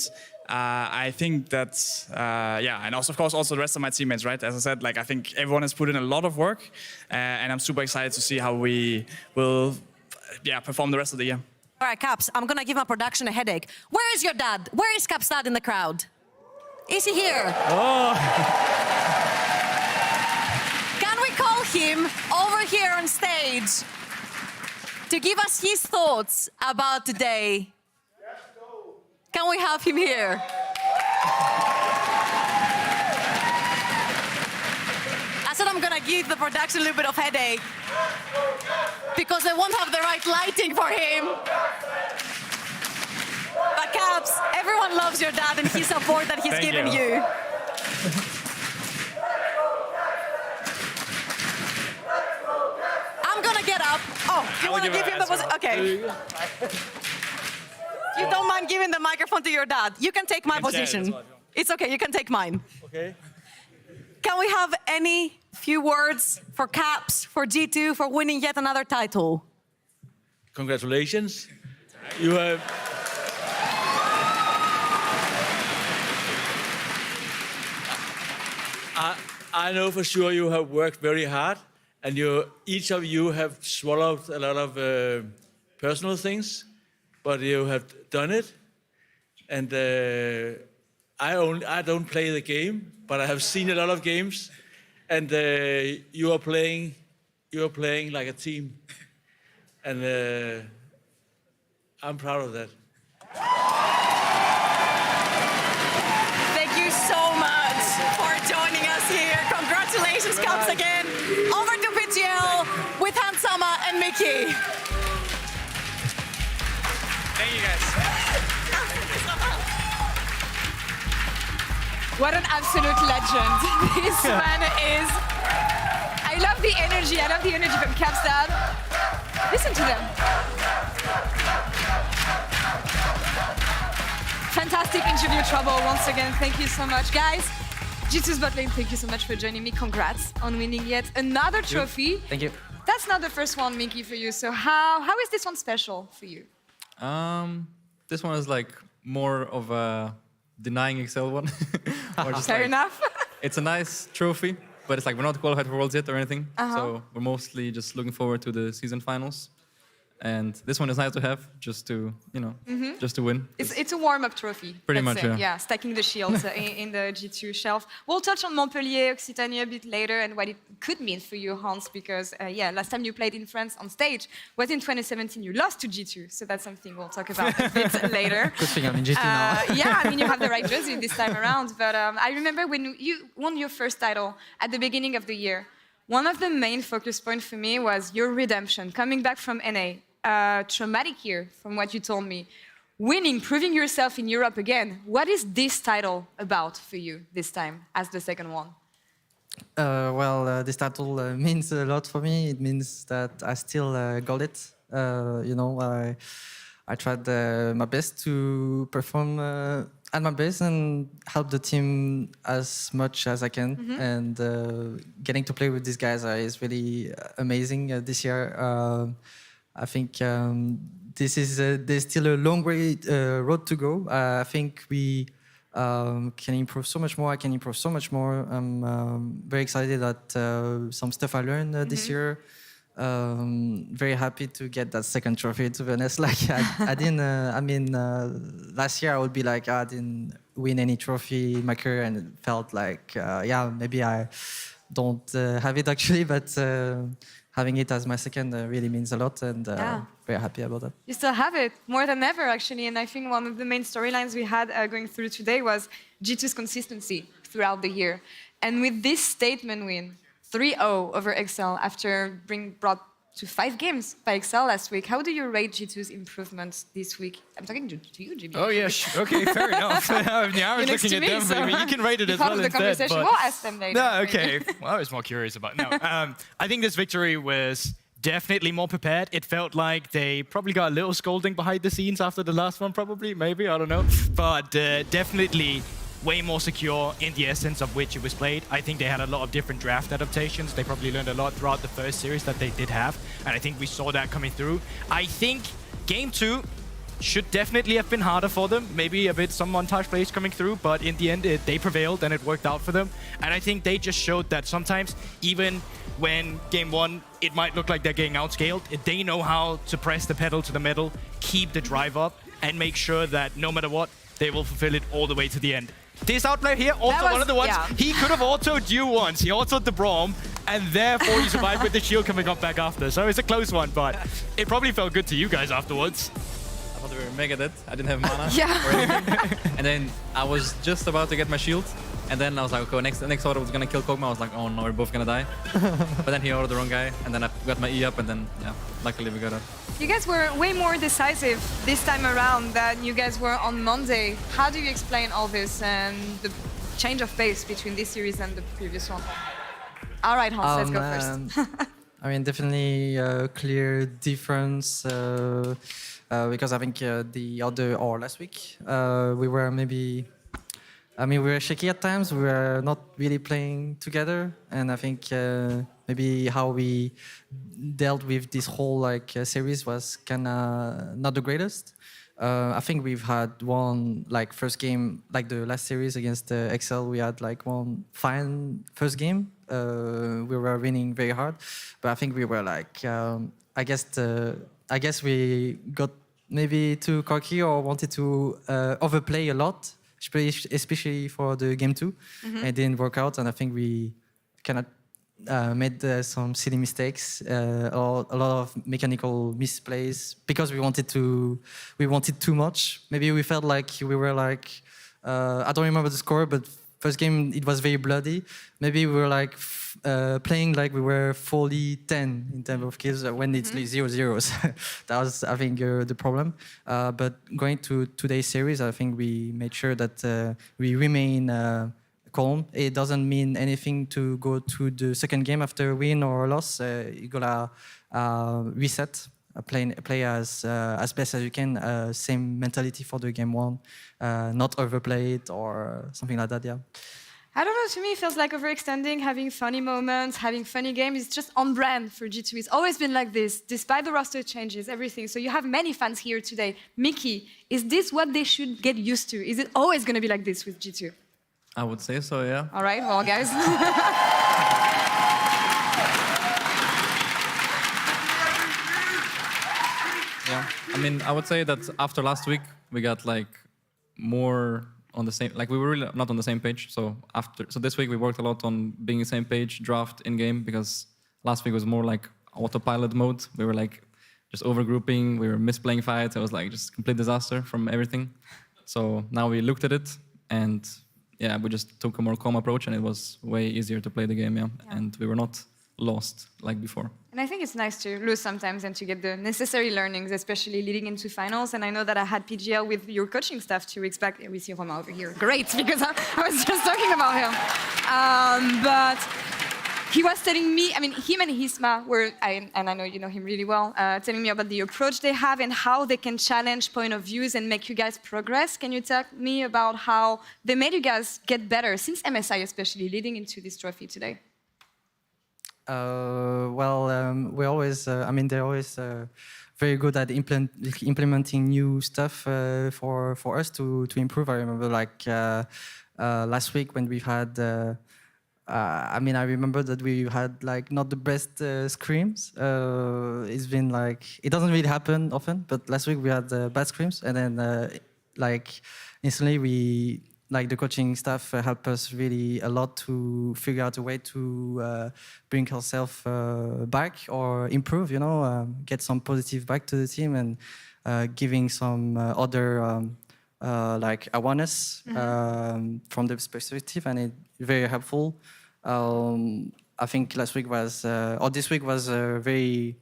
I think that and also, of course, also the rest of my teammates. Right, as I said, like I think everyone has put in a lot of work, and I'm super excited to see how we will, perform the rest of the year. All right, Caps, I'm gonna give my production a headache. Where is your dad? Where is Caps' dad in the crowd? Is he here? Oh. Can we call him over here on stage to give us his thoughts about today? Can we have him here? I said I'm gonna give the production a little bit of headache because they won't have the right lighting for him. But Caps, everyone loves your dad and his support that he's given you. I'm gonna get up. Oh, you wanna give him the position? Okay. You don't mind giving the microphone to your dad? You can take my position. It's okay, you can take mine. Okay. Can we have any few words for Caps, for G2, for winning yet another title? Congratulations. You have... I know for sure you have worked very hard, and each of you have swallowed a lot of personal things, but you have done it. And I don't play the game, but I have seen a lot of games, and you are playing like a team, and I'm proud of that. Thank you so much for joining us here. Congratulations, Caps, again. Over to PGL with Hansama and Mickey. Thank you, guys. What an absolute legend. This man is... I love the energy. I love the energy from Caps' dad. Listen to them. Fantastic interview, Trouble. Once again, thank you so much, guys. G2's bot lane, thank you so much for joining me. Congrats on winning yet another trophy. Thank you. That's not the first one, Mickey, for you. So how is this one special for you? This one is like more of a denying Excel one. Or just Fair enough. It's a nice trophy, but it's like we're not qualified for Worlds yet or anything. So we're mostly just looking forward to the season finals. And this one is nice to have, just to, just to win. It's a warm-up trophy. Pretty let's much, say. yeah. Yeah, stacking the shields in the G2 shelf. We'll touch on Montpellier, Occitanie a bit later and what it could mean for you, Hans, because, last time you played in France on stage was in 2017. You lost to G2, so that's something we'll talk about a bit later. Good thing I'm in G2 now. Yeah, I mean, you have the right jersey this time around, but I remember when you won your first title at the beginning of the year, one of the main focus points for me was your redemption, coming back from NA. Traumatic year, from what you told me. Winning, proving yourself in Europe again. What is this title about for you this time, as the second one? This title means a lot for me. It means that I still got it. I tried my best to perform at my best and help the team as much as I can. And getting to play with these guys is really amazing this year. I think there's still a long road to go. I think we can improve so much more. I can improve so much more. I'm very excited at some stuff I learned this year. Very happy to get that second trophy, to be honest. Like I didn't, last year I would be like, I didn't win any trophy in my career, and it felt like, maybe I don't have it actually, but having it as my second really means a lot, and very happy about that. You still have it, more than ever, actually. And I think one of the main storylines we had going through today was G2's consistency throughout the year. And with this statement win, 3-0 over Excel after being brought to 5 games by Excel last week, how do you rate G2's improvements this week? I'm talking to you, Jimmy. Oh, yeah, okay, fair enough. I was looking at them, so you can rate it as well instead. Conversation. But... We'll ask them later. No, okay. Well, I was more curious about it. No, I think this victory was definitely more prepared. It felt like they probably got a little scolding behind the scenes after the last one, probably, maybe, I don't know. But definitely way more secure in the essence of which it was played. I think they had a lot of different draft adaptations. They probably learned a lot throughout the first series that they did have, and I think we saw that coming through. I think Game 2 should definitely have been harder for them. Maybe a bit some montage plays coming through, but in the end, they prevailed and it worked out for them. And I think they just showed that sometimes, even when Game 1, it might look like they're getting outscaled, they know how to press the pedal to the metal, keep the drive up, and make sure that no matter what, they will fulfill it all the way to the end. This outplay here, also one of the ones, he could have autoed you once. He autoed the Braum, and therefore he survived with the shield coming up back after. So it's a close one, but it probably felt good to you guys afterwards. I thought we were mega dead. I didn't have mana Yeah. or anything. And then I was just about to get my shield. And then I was like, okay, next auto was gonna kill Kog'Maw. I was like, oh no, we're both gonna die. But then he autoed the wrong guy. And then I got my E up, and then, yeah, luckily we got it. You guys were way more decisive this time around than you guys were on Monday. How do you explain all this and the change of pace between this series and the previous one? All right, Hans, let's go first. I mean, definitely a clear difference because I think last week, we were maybe, we were shaky at times. We were not really playing together. And I think maybe how we dealt with this whole series was kind of not the greatest. I think we've had one first game, the last series against Excel. We had one fine first game. We were winning very hard, but I think we were I guess we got maybe too cocky or wanted to overplay a lot, especially for the game 2. It didn't work out, and I think we kind of made some silly mistakes, or a lot of mechanical misplays because we wanted too much. Maybe we felt like we were I don't remember the score, but first game it was very bloody. Maybe we were playing like we were fully 10 in terms of kills when it's 0-0s. That was, I think, the problem. But going to today's series, I think we made sure that we remain calm. It doesn't mean anything to go to the second game after a win or a loss. You gotta reset, play as best as you can. Same mentality for the game 1, not overplay it or something like that. Yeah. I don't know, to me it feels like overextending, having funny moments, having funny games. It's just on brand for G2. It's always been like this, despite the roster changes, everything. So you have many fans here today. Mickey, is this what they should get used to? Is it always going to be like this with G2? I would say so, yeah. All right, well, guys. Yeah, I mean, I would say that after last week, we got more on the same, we were really not on the same page. So this week we worked a lot on being the same page, draft in game, because last week was more autopilot mode. We were just overgrouping, we were misplaying fights. It was just complete disaster from everything. So now we looked at it, and yeah, we just took a more calm approach, and it was way easier to play the game, yeah. And we were not lost like before. And I think it's nice to lose sometimes and to get the necessary learnings, especially leading into finals. And I know that I had PGL with your coaching staff 2 weeks back. We see Romain over here. Great, because I was just talking about him. But he was telling me, him and Hisma were, and I know you know him really well, telling me about the approach they have and how they can challenge point of views and make you guys progress. Can you tell me about how they made you guys get better, since MSI especially, leading into this trophy today? We always, they're always very good at implementing new stuff for us to improve. I remember last week when we had, I remember that we had not the best screams. It's been it doesn't really happen often, but last week we had bad screams, and then instantly the coaching staff helped us really a lot to figure out a way to bring ourselves back or improve, get some positive back to the team, and giving some other awareness from the perspective, and it's very helpful. I think this week was a very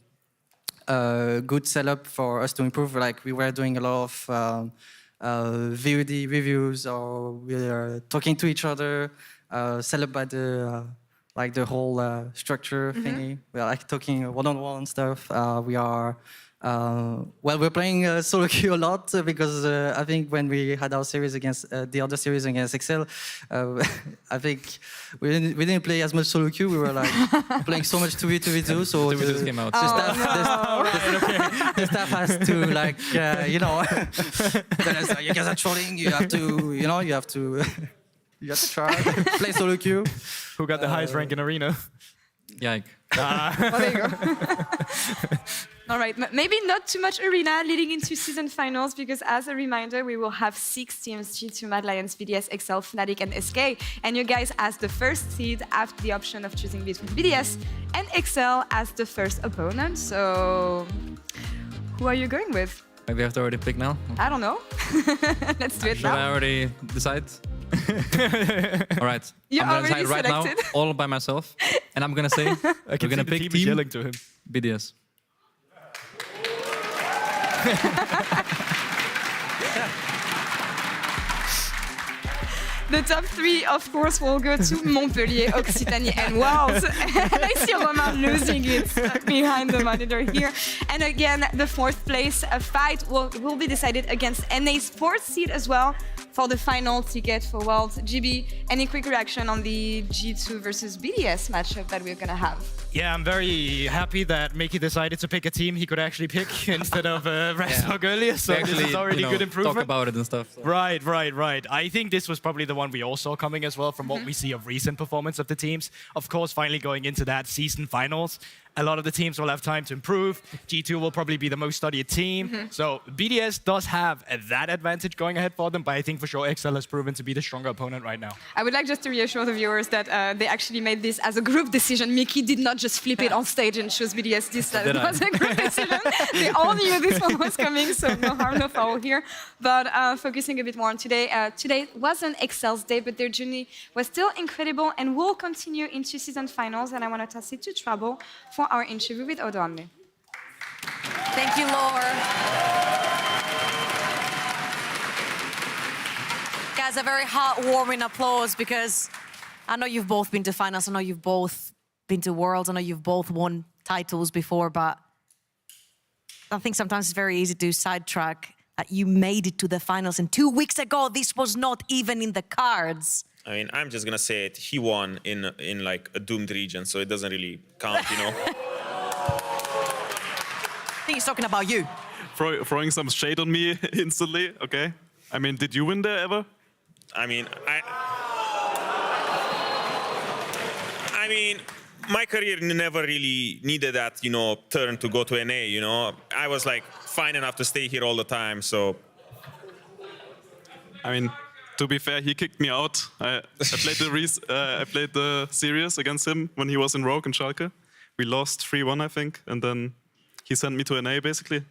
good setup for us to improve. We were doing a lot of VOD reviews, or we are talking to each other, set up by the whole structure thingy. We are talking one-on-one stuff. We are Well, we're playing solo queue a lot because I think when we had our series against the other series against Excel, I think we didn't play as much solo queue. We were like playing so much 2v2v2. So the, came out. the staff has to like you know, tell us, you guys are trolling. You have to you know you have to try play solo queue. Who got the highest rank in arena? Yike. Well, there you go. All right, maybe not too much arena leading into season finals, because as a reminder, we will have 6 teams: G2, Mad Lions, BDS, Excel, Fnatic, and SK. And you guys, as the first seed, have the option of choosing between BDS and Excel as the first opponent. So, who are you going with? Like we have to already pick now? I don't know. Let's do it Should now. I already decide? All right. You're I'm gonna already decide right selected. now, all by myself, and I'm gonna say we're gonna pick team yelling to him. BDS. The top 3, of course, will go to Montpellier, Occitanie, and Worlds. And I see Romain losing it behind the monitor here. And again, the 4th place fight will be decided against NA's 4th seed as well for the final ticket for Worlds. GB, any quick reaction on the G2 versus BDS matchup that we're going to have? Yeah, I'm very happy that Mickey decided to pick a team he could actually pick instead of Rastok earlier. So We actually, this is already good improvement. talk about it and stuff. So. Right. I think this was probably the one we all saw coming as well from what we see of recent performance of the teams. Of course, finally going into that season finals, a lot of the teams will have time to improve. G2 will probably be the most studied team. So BDS does have that advantage going ahead for them, but I think for sure Excel has proven to be the stronger opponent right now. I would like just to reassure the viewers that they actually made this as a group decision. Mickey did not just flip it on stage and choose BDS. This was a group decision. They all knew this one was coming, so no harm, no foul here. But focusing a bit more on today. Today wasn't Excel's day, but their journey was still incredible and will continue into season finals. And I want to toss it to Trouble for our interview with Odoamne. Thank you, Laura. Guys, a very heartwarming applause, because I know you've both been to finals, I know you've both been to Worlds, I know you've both won titles before, but I think sometimes it's very easy to sidetrack that you made it to the finals, and 2 weeks ago this was not even in the cards. I mean, I'm just gonna say it. He won in like a doomed region, so it doesn't really count, you know. I think he's talking about you. Throwing some shade on me instantly, okay? I mean, did you win there ever? I mean, my career never really needed that, you know, turn to go to NA, you know. I was like fine enough to stay here all the time, so. I mean, to be fair, he kicked me out. I played the series against him when he was in Rogue and Schalke. We lost 3-1, I think, and then he sent me to NA, basically.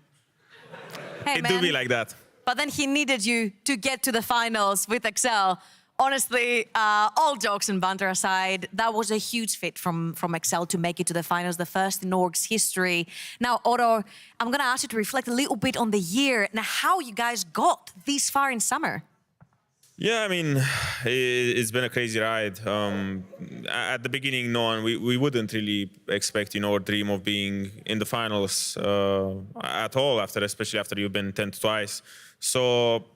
Hey, it do be like that. But then he needed you to get to the finals with Excel. Honestly, all jokes and banter aside, that was a huge fit from Excel to make it to the finals, the first in Org's history. Now, Otto, I'm going to ask you to reflect a little bit on the year and how you guys got this far in summer. Yeah, I mean, it's been a crazy ride. At the beginning, we wouldn't really expect, you know, or dream of being in the finals at all, especially after you've been 10th twice. So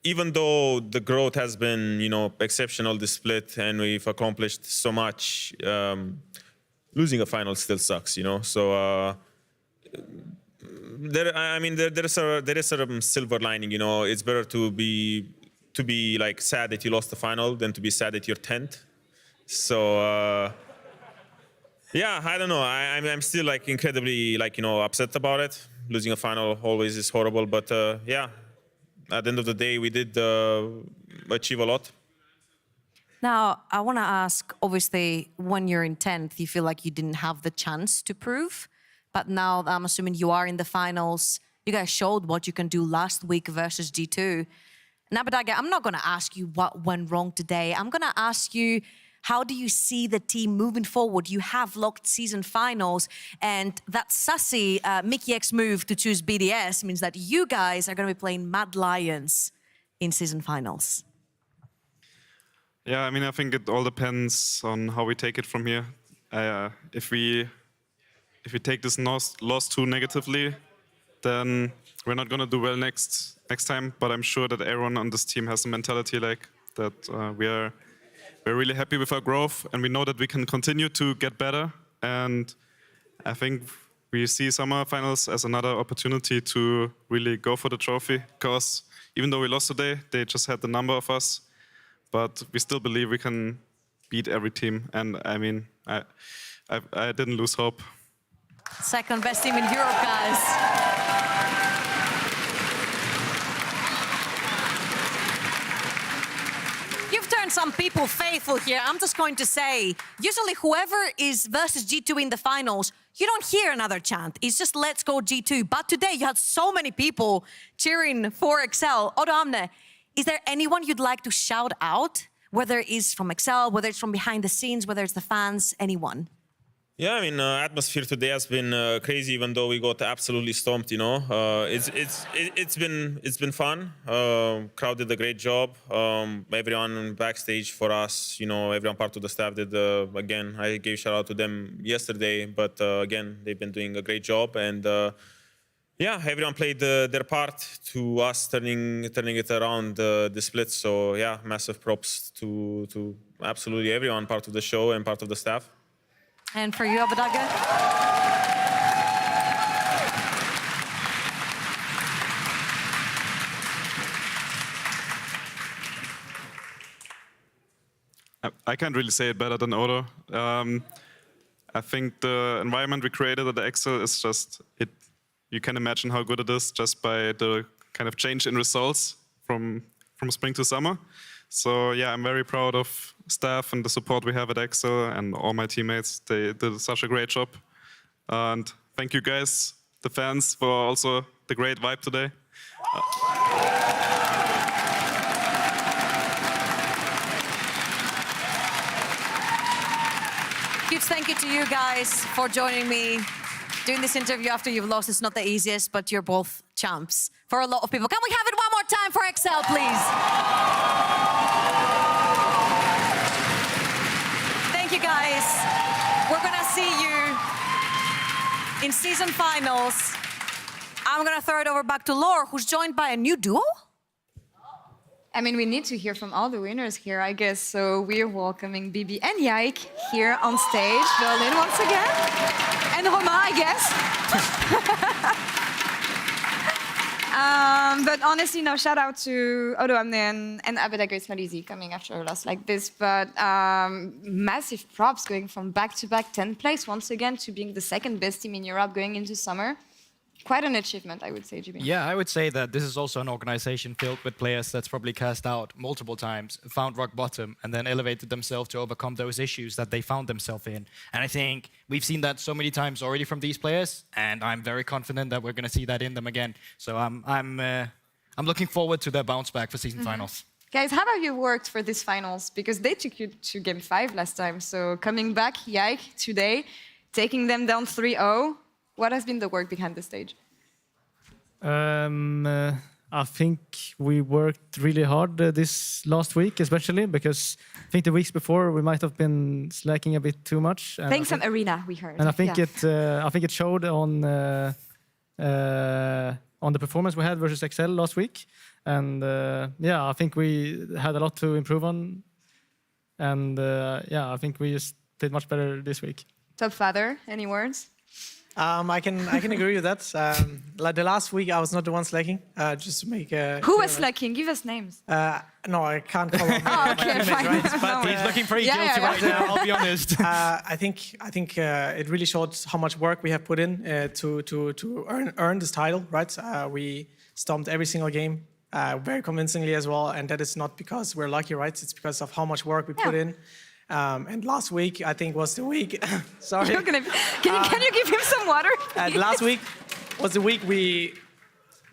even though the growth has been, you know, exceptional this split and we've accomplished so much, losing a final still sucks, you know. So there is a silver lining, you know. It's better to be like sad that you lost the final than to be sad that you're 10th. So yeah, I don't know. I'm still like incredibly like, you know, upset about it. Losing a final always is horrible, but yeah, at the end of the day, we did achieve a lot. Now, I want to ask, obviously, when you're in 10th, you feel like you didn't have the chance to prove. But now I'm assuming you are in the finals. You guys showed what you can do last week versus G2. Now, Badaga, I'm not going to ask you what went wrong today. I'm going to ask you, how do you see the team moving forward? You have locked season finals, and that sassy Mickey X move to choose BDS means that you guys are going to be playing Mad Lions in season finals. Yeah, I mean, I think it all depends on how we take it from here. If we take this loss too negatively, then we're not gonna do well next time. But I'm sure that everyone on this team has a mentality like that. We're really happy with our growth, and we know that we can continue to get better. And I think we see summer finals as another opportunity to really go for the trophy. Because even though we lost today, they just had the number of us. But we still believe we can beat every team. And I mean, I didn't lose hope. Second best team in Europe, guys. You've turned some people faithful here. I'm just going to say, usually whoever is versus G2 in the finals, you don't hear another chant. It's just let's go G2. But today you had so many people cheering for Excel. Odo Amne, is there anyone you'd like to shout out? Whether it's from Excel, whether it's from behind the scenes, whether it's the fans, anyone? Yeah, I mean, atmosphere today has been crazy, even though we got absolutely stomped. You know, it's been fun. Crowd did a great job. Everyone backstage for us, you know, everyone part of the staff did. Again, I gave shout out to them yesterday, but again, they've been doing a great job. And yeah, everyone played their part to us turning it around the split. So yeah, massive props to absolutely everyone part of the show and part of the staff. And for you, Abadaga? I can't really say it better than Odo. I think the environment we created at the Excel is just it. You can imagine how good it is just by the kind of change in results from spring to summer. So yeah, I'm very proud of staff and the support we have at Excel and all my teammates. They did such a great job. And thank you guys, the fans, for also the great vibe today. Huge thank you to you guys for joining me. Doing this interview after you've lost is not the easiest, but you're both champs for a lot of people. Can we have it one more time for Excel, please? Thank you, guys. We're gonna see you in season finals. I'm gonna throw it over back to Laure, who's joined by a new duo. I mean, we need to hear from all the winners here, I guess. So we're welcoming Bibi and Yike here on stage. Berlin once again. And Romain, I guess. But honestly, no, shout out to Odo Amne and Abadaga. It's not easy coming after a loss like this. But massive props going from back-to-back 10th place once again to being the second best team in Europe going into summer. Quite an achievement, I would say, Jimmy. Yeah, I would say that this is also an organization filled with players that's probably cast out multiple times, found rock bottom, and then elevated themselves to overcome those issues that they found themselves in. And I think we've seen that so many times already from these players, and I'm very confident that we're going to see that in them again. So I'm looking forward to their bounce back for season finals. Guys, how have you worked for these finals? Because they took you to Game 5 last time. So coming back, Yike, today, taking them down 3-0. What has been the work behind the stage? I think we worked really hard this last week, especially because I think the weeks before we might have been slacking a bit too much. Playing some arena, we heard. And I think it showed on the performance we had versus Excel last week. And yeah, I think we had a lot to improve on. And yeah, I think we just did much better this week. Top Father, any words? I can agree with that. Like the last week, I was not the one slacking. Just to make who was slacking? Give us names. No, I can't call on my okay, fine. Right? But he's looking pretty guilty right now. I'll be honest. I think it really showed how much work we have put in to earn this title. Right? We stomped every single game very convincingly as well, and that is not because we're lucky, right? It's because of how much work we put in. And last week, I think, was the week. Sorry. Can you give him some water? Last week was the week we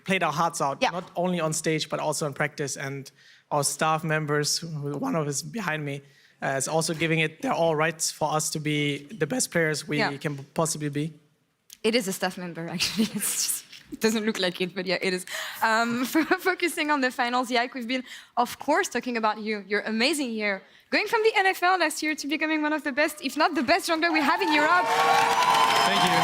played our hearts out, not only on stage, but also in practice. And our staff members, one of us behind me, is also giving it their all right for us to be the best players we can possibly be. It is a staff member, actually. It doesn't look like it, but yeah, it is. Focusing on the finals, Yike, we've been, of course, talking about you. You're amazing here. Going from the NFL last year to becoming one of the best, if not the best jungler we have in Europe. Thank you.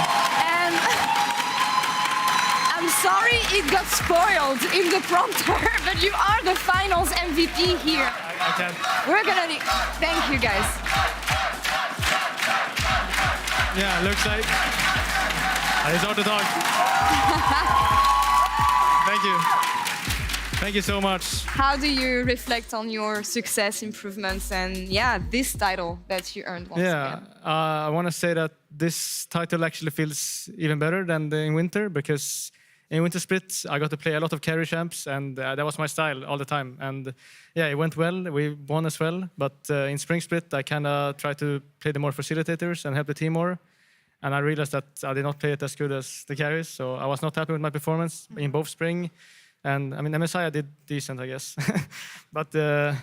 And I'm sorry it got spoiled in the prompter, but you are the finals MVP here. I can't. We're gonna need... Thank you, guys. Yeah, looks like. I deserve to talk. Thank you. Thank you so much. How do you reflect on your success, improvements, and this title that you earned once again? I want to say that this title actually feels even better than in winter, because in winter split I got to play a lot of carry champs, and that was my style all the time. And yeah, it went well. We won as well. But in spring split I kind of tried to play the more facilitators and help the team more. And I realized that I did not play it as good as the carries, so I was not happy with my performance in both spring. And I mean, MSI I did decent, I guess. But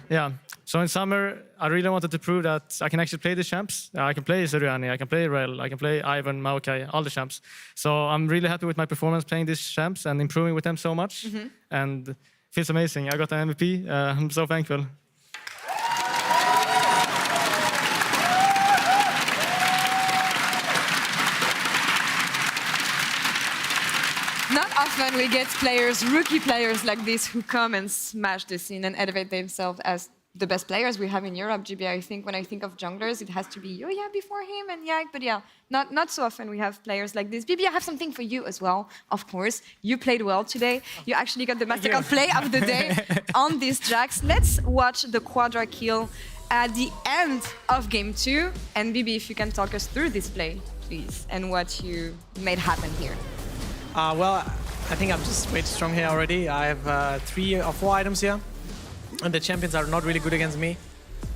yeah, so in summer, I really wanted to prove that I can actually play the champs. I can play Suriani, I can play Rel, I can play Ivan, Maokai, all the champs. So I'm really happy with my performance playing these champs and improving with them so much. And it feels amazing. I got an MVP. I'm so thankful. Not often we get players, rookie players like this, who come and smash the scene and elevate themselves as the best players we have in Europe. GB, I think when I think of junglers, it has to be Yoya before him and Yak, but yeah, not so often we have players like this. BB, I have something for you as well, of course. You played well today. You actually got the Mastercard play of the day on these Jax. Let's watch the Quadra kill at the end of game 2. And BB, if you can talk us through this play, please, and what you made happen here. Well, I think I'm just way too strong here already. I have 3 or 4 items here, and the champions are not really good against me.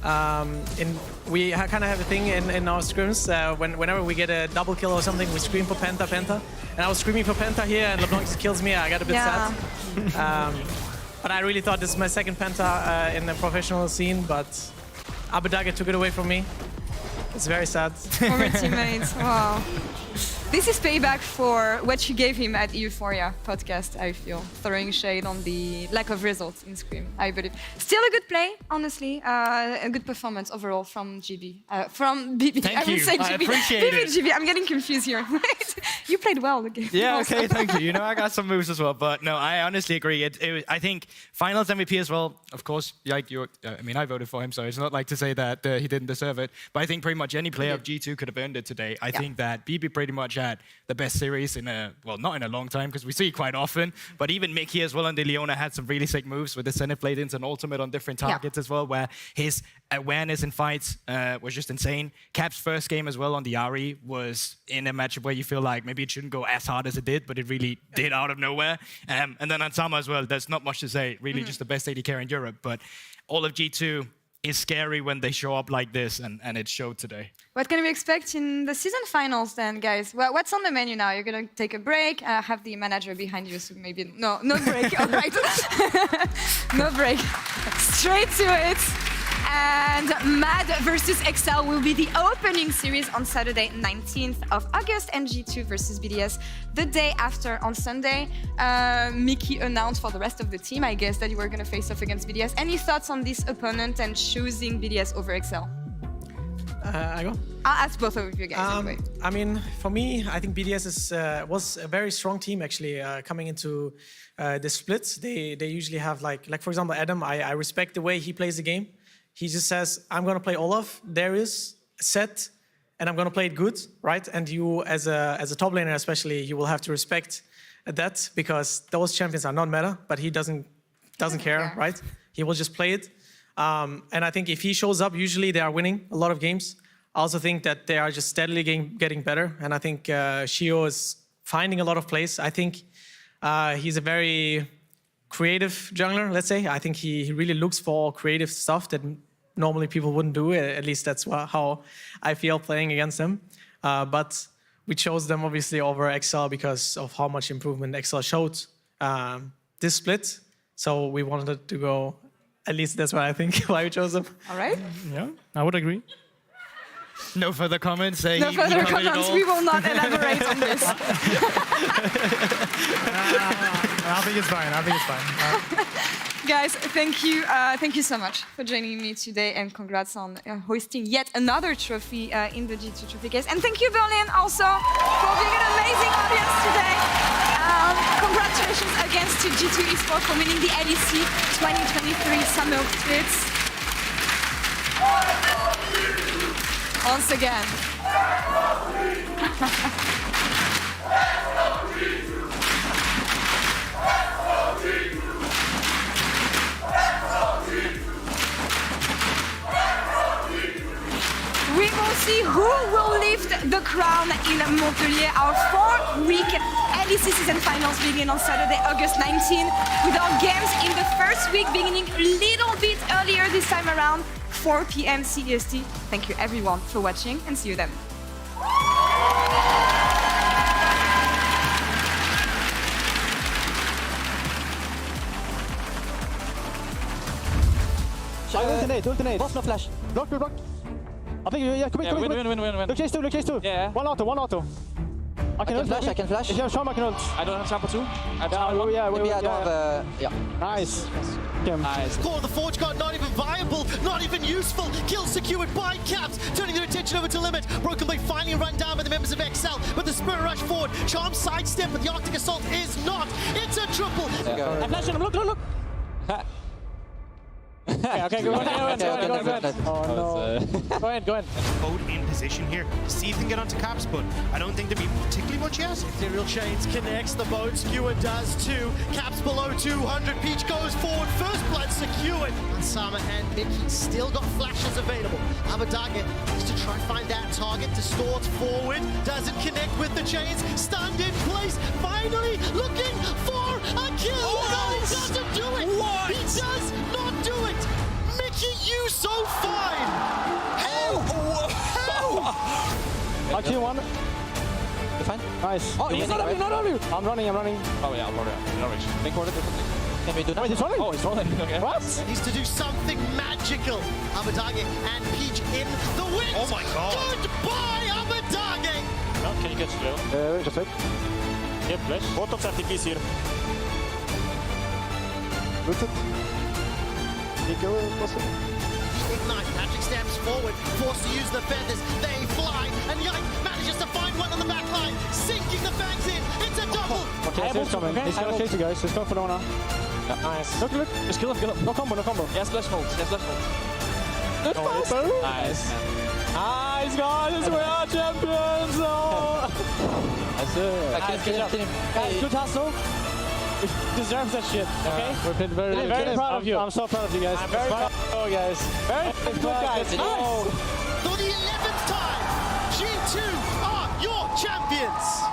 We kind of have a thing in our scrims. Whenever we get a double kill or something, we scream for Penta, Penta. And I was screaming for Penta here, and LeBlanc just kills me. I got a bit sad. But I really thought this is my second Penta in the professional scene, but Abudaga took it away from me. It's very sad. Former teammates, wow. This is payback for what you gave him at Euphoria podcast, I feel. Throwing shade on the lack of results in Scream, I believe. Still a good play, honestly. A good performance overall from GB. From BB. Thank I would you. say I GB. appreciate BB, it. GB. I'm getting confused here. You played well the game. Yeah, also. okay, thank you. You know, I got some moves as well, but no, I honestly agree. I think finals MVP as well, of course, like I mean, I voted for him, so it's not like to say that he didn't deserve it, but I think pretty much any player of G2 could have earned it today. I think that BB pretty much had the best series in not in a long time, because we see it quite often, but even Mickey as well on the Leona had some really sick moves with the Zenith Blade into an ultimate on different targets as well, where his awareness in fights was just insane. Cap's first game as well on the Ari was in a matchup where you feel like maybe it shouldn't go as hard as it did, but it really did out of nowhere. And then on Sama as well, there's not much to say, really just the best AD carry in Europe, but all of G2 is scary when they show up like this, and it showed today. What can we expect in the season finals then, guys? Well, what's on the menu now? You're going to take a break, have the manager behind you, so maybe... No break, all right. No break. Straight to it. And Mad versus Excel will be the opening series on Saturday, 19th of August, and G2 versus BDS the day after on Sunday. Mickey announced for the rest of the team, I guess, that you were going to face off against BDS. Any thoughts on this opponent and choosing BDS over Excel? I go? I'll ask both of you guys. Anyway. I mean, for me, I think BDS was a very strong team, actually, coming into the splits. They usually have, like for example, Adam, I respect the way he plays the game. He just says, I'm going to play Olaf, Darius, Set, and I'm going to play it good, right? And you, as a top laner especially, you will have to respect that, because those champions are not meta, but he doesn't care, right? He will just play it. And I think if he shows up, usually they are winning a lot of games. I also think that they are just steadily getting better. And I think Shio is finding a lot of plays. I think he's a very creative jungler, let's say. I think he really looks for creative stuff that normally people wouldn't do. At least that's how I feel playing against them. But we chose them obviously over XL because of how much improvement XL showed this split. So we wanted to go, at least that's what I think, why we chose them. All right. Yeah, I would agree. No further comments. No further comments. We will not elaborate on this. I think it's fine. Guys, thank you so much for joining me today, and congrats on hosting yet another trophy in the G2 Trophy case. And thank you, Berlin, also, for being an amazing audience today. Congratulations against to G2 Esports for winning the LEC 2023 Summer Splits. Once again. We will see who will lift the crown in Montpellier. Our 4-week LEC season finals begin on Saturday, August 19, with our games in the first week beginning a little bit earlier this time around, 4 p.m. CEST. Thank you everyone for watching and see you then. Ultimate. What's no flash? Block. I think, yeah, come in. Look, chase two. Yeah. One auto. I can flash. Yeah, Sean, I can ult. I don't have sample too. Maybe I don't have, yeah. Nice. Core of the Forge Guard not even viable, not even useful. Kill secured by Caps, turning their attention over to Limit. Broken Blade finally run down by the members of XL, but the Spirit Rush forward. Charm sidestep, but the Arctic Assault is not. It's a triple. I'm flashing him, look. Okay, go ahead. Oh no. Go ahead. Code in position here to see if they can get onto Caps, but I don't think there'll be particularly much yet. Ethereal Chains connects, the Bone Skewer does too. Caps below 200, Peach goes forward, first blood secured. Ansama and Mickey still got flashes available. Abadage is to try and find that target, distorts forward, doesn't connect with the Chains, stunned in place, finally looking for a kill. Oh, no, he doesn't do it. What? He does not do it. Mickey, you so fine. How? I kill one. You're fine. Nice. Oh, he's not on you. I'm running. Oh yeah, I'm running. No reach. Think order. Can we do that? Wait, he's rolling? Oh, he's rolling. Okay. What? Needs to do something magical. Abadage and Peach in the wind. Oh my god. Goodbye, Abadage. No, can you get slow? Just wait. Yep, flash. Both of TPs here. Rooted. Ignite, Patrick steps forward, forced to use the feathers, they fly, and Yike manages to find one on the back line, sinking the fangs in, it's a double! Okay, he's coming, he's gonna chase you guys, he's going for Lona. Yeah. Nice. Look, just kill him. No combo. Yes, flash ult. Good pass! Nice. Nice, guys, we are champions! Guys, good hustle. We deserve that shit, okay? We've been very proud of you. I'm so proud of you guys. I'm very proud of you guys. Very good guys. Nice. For the 11th time, G2 are your champions!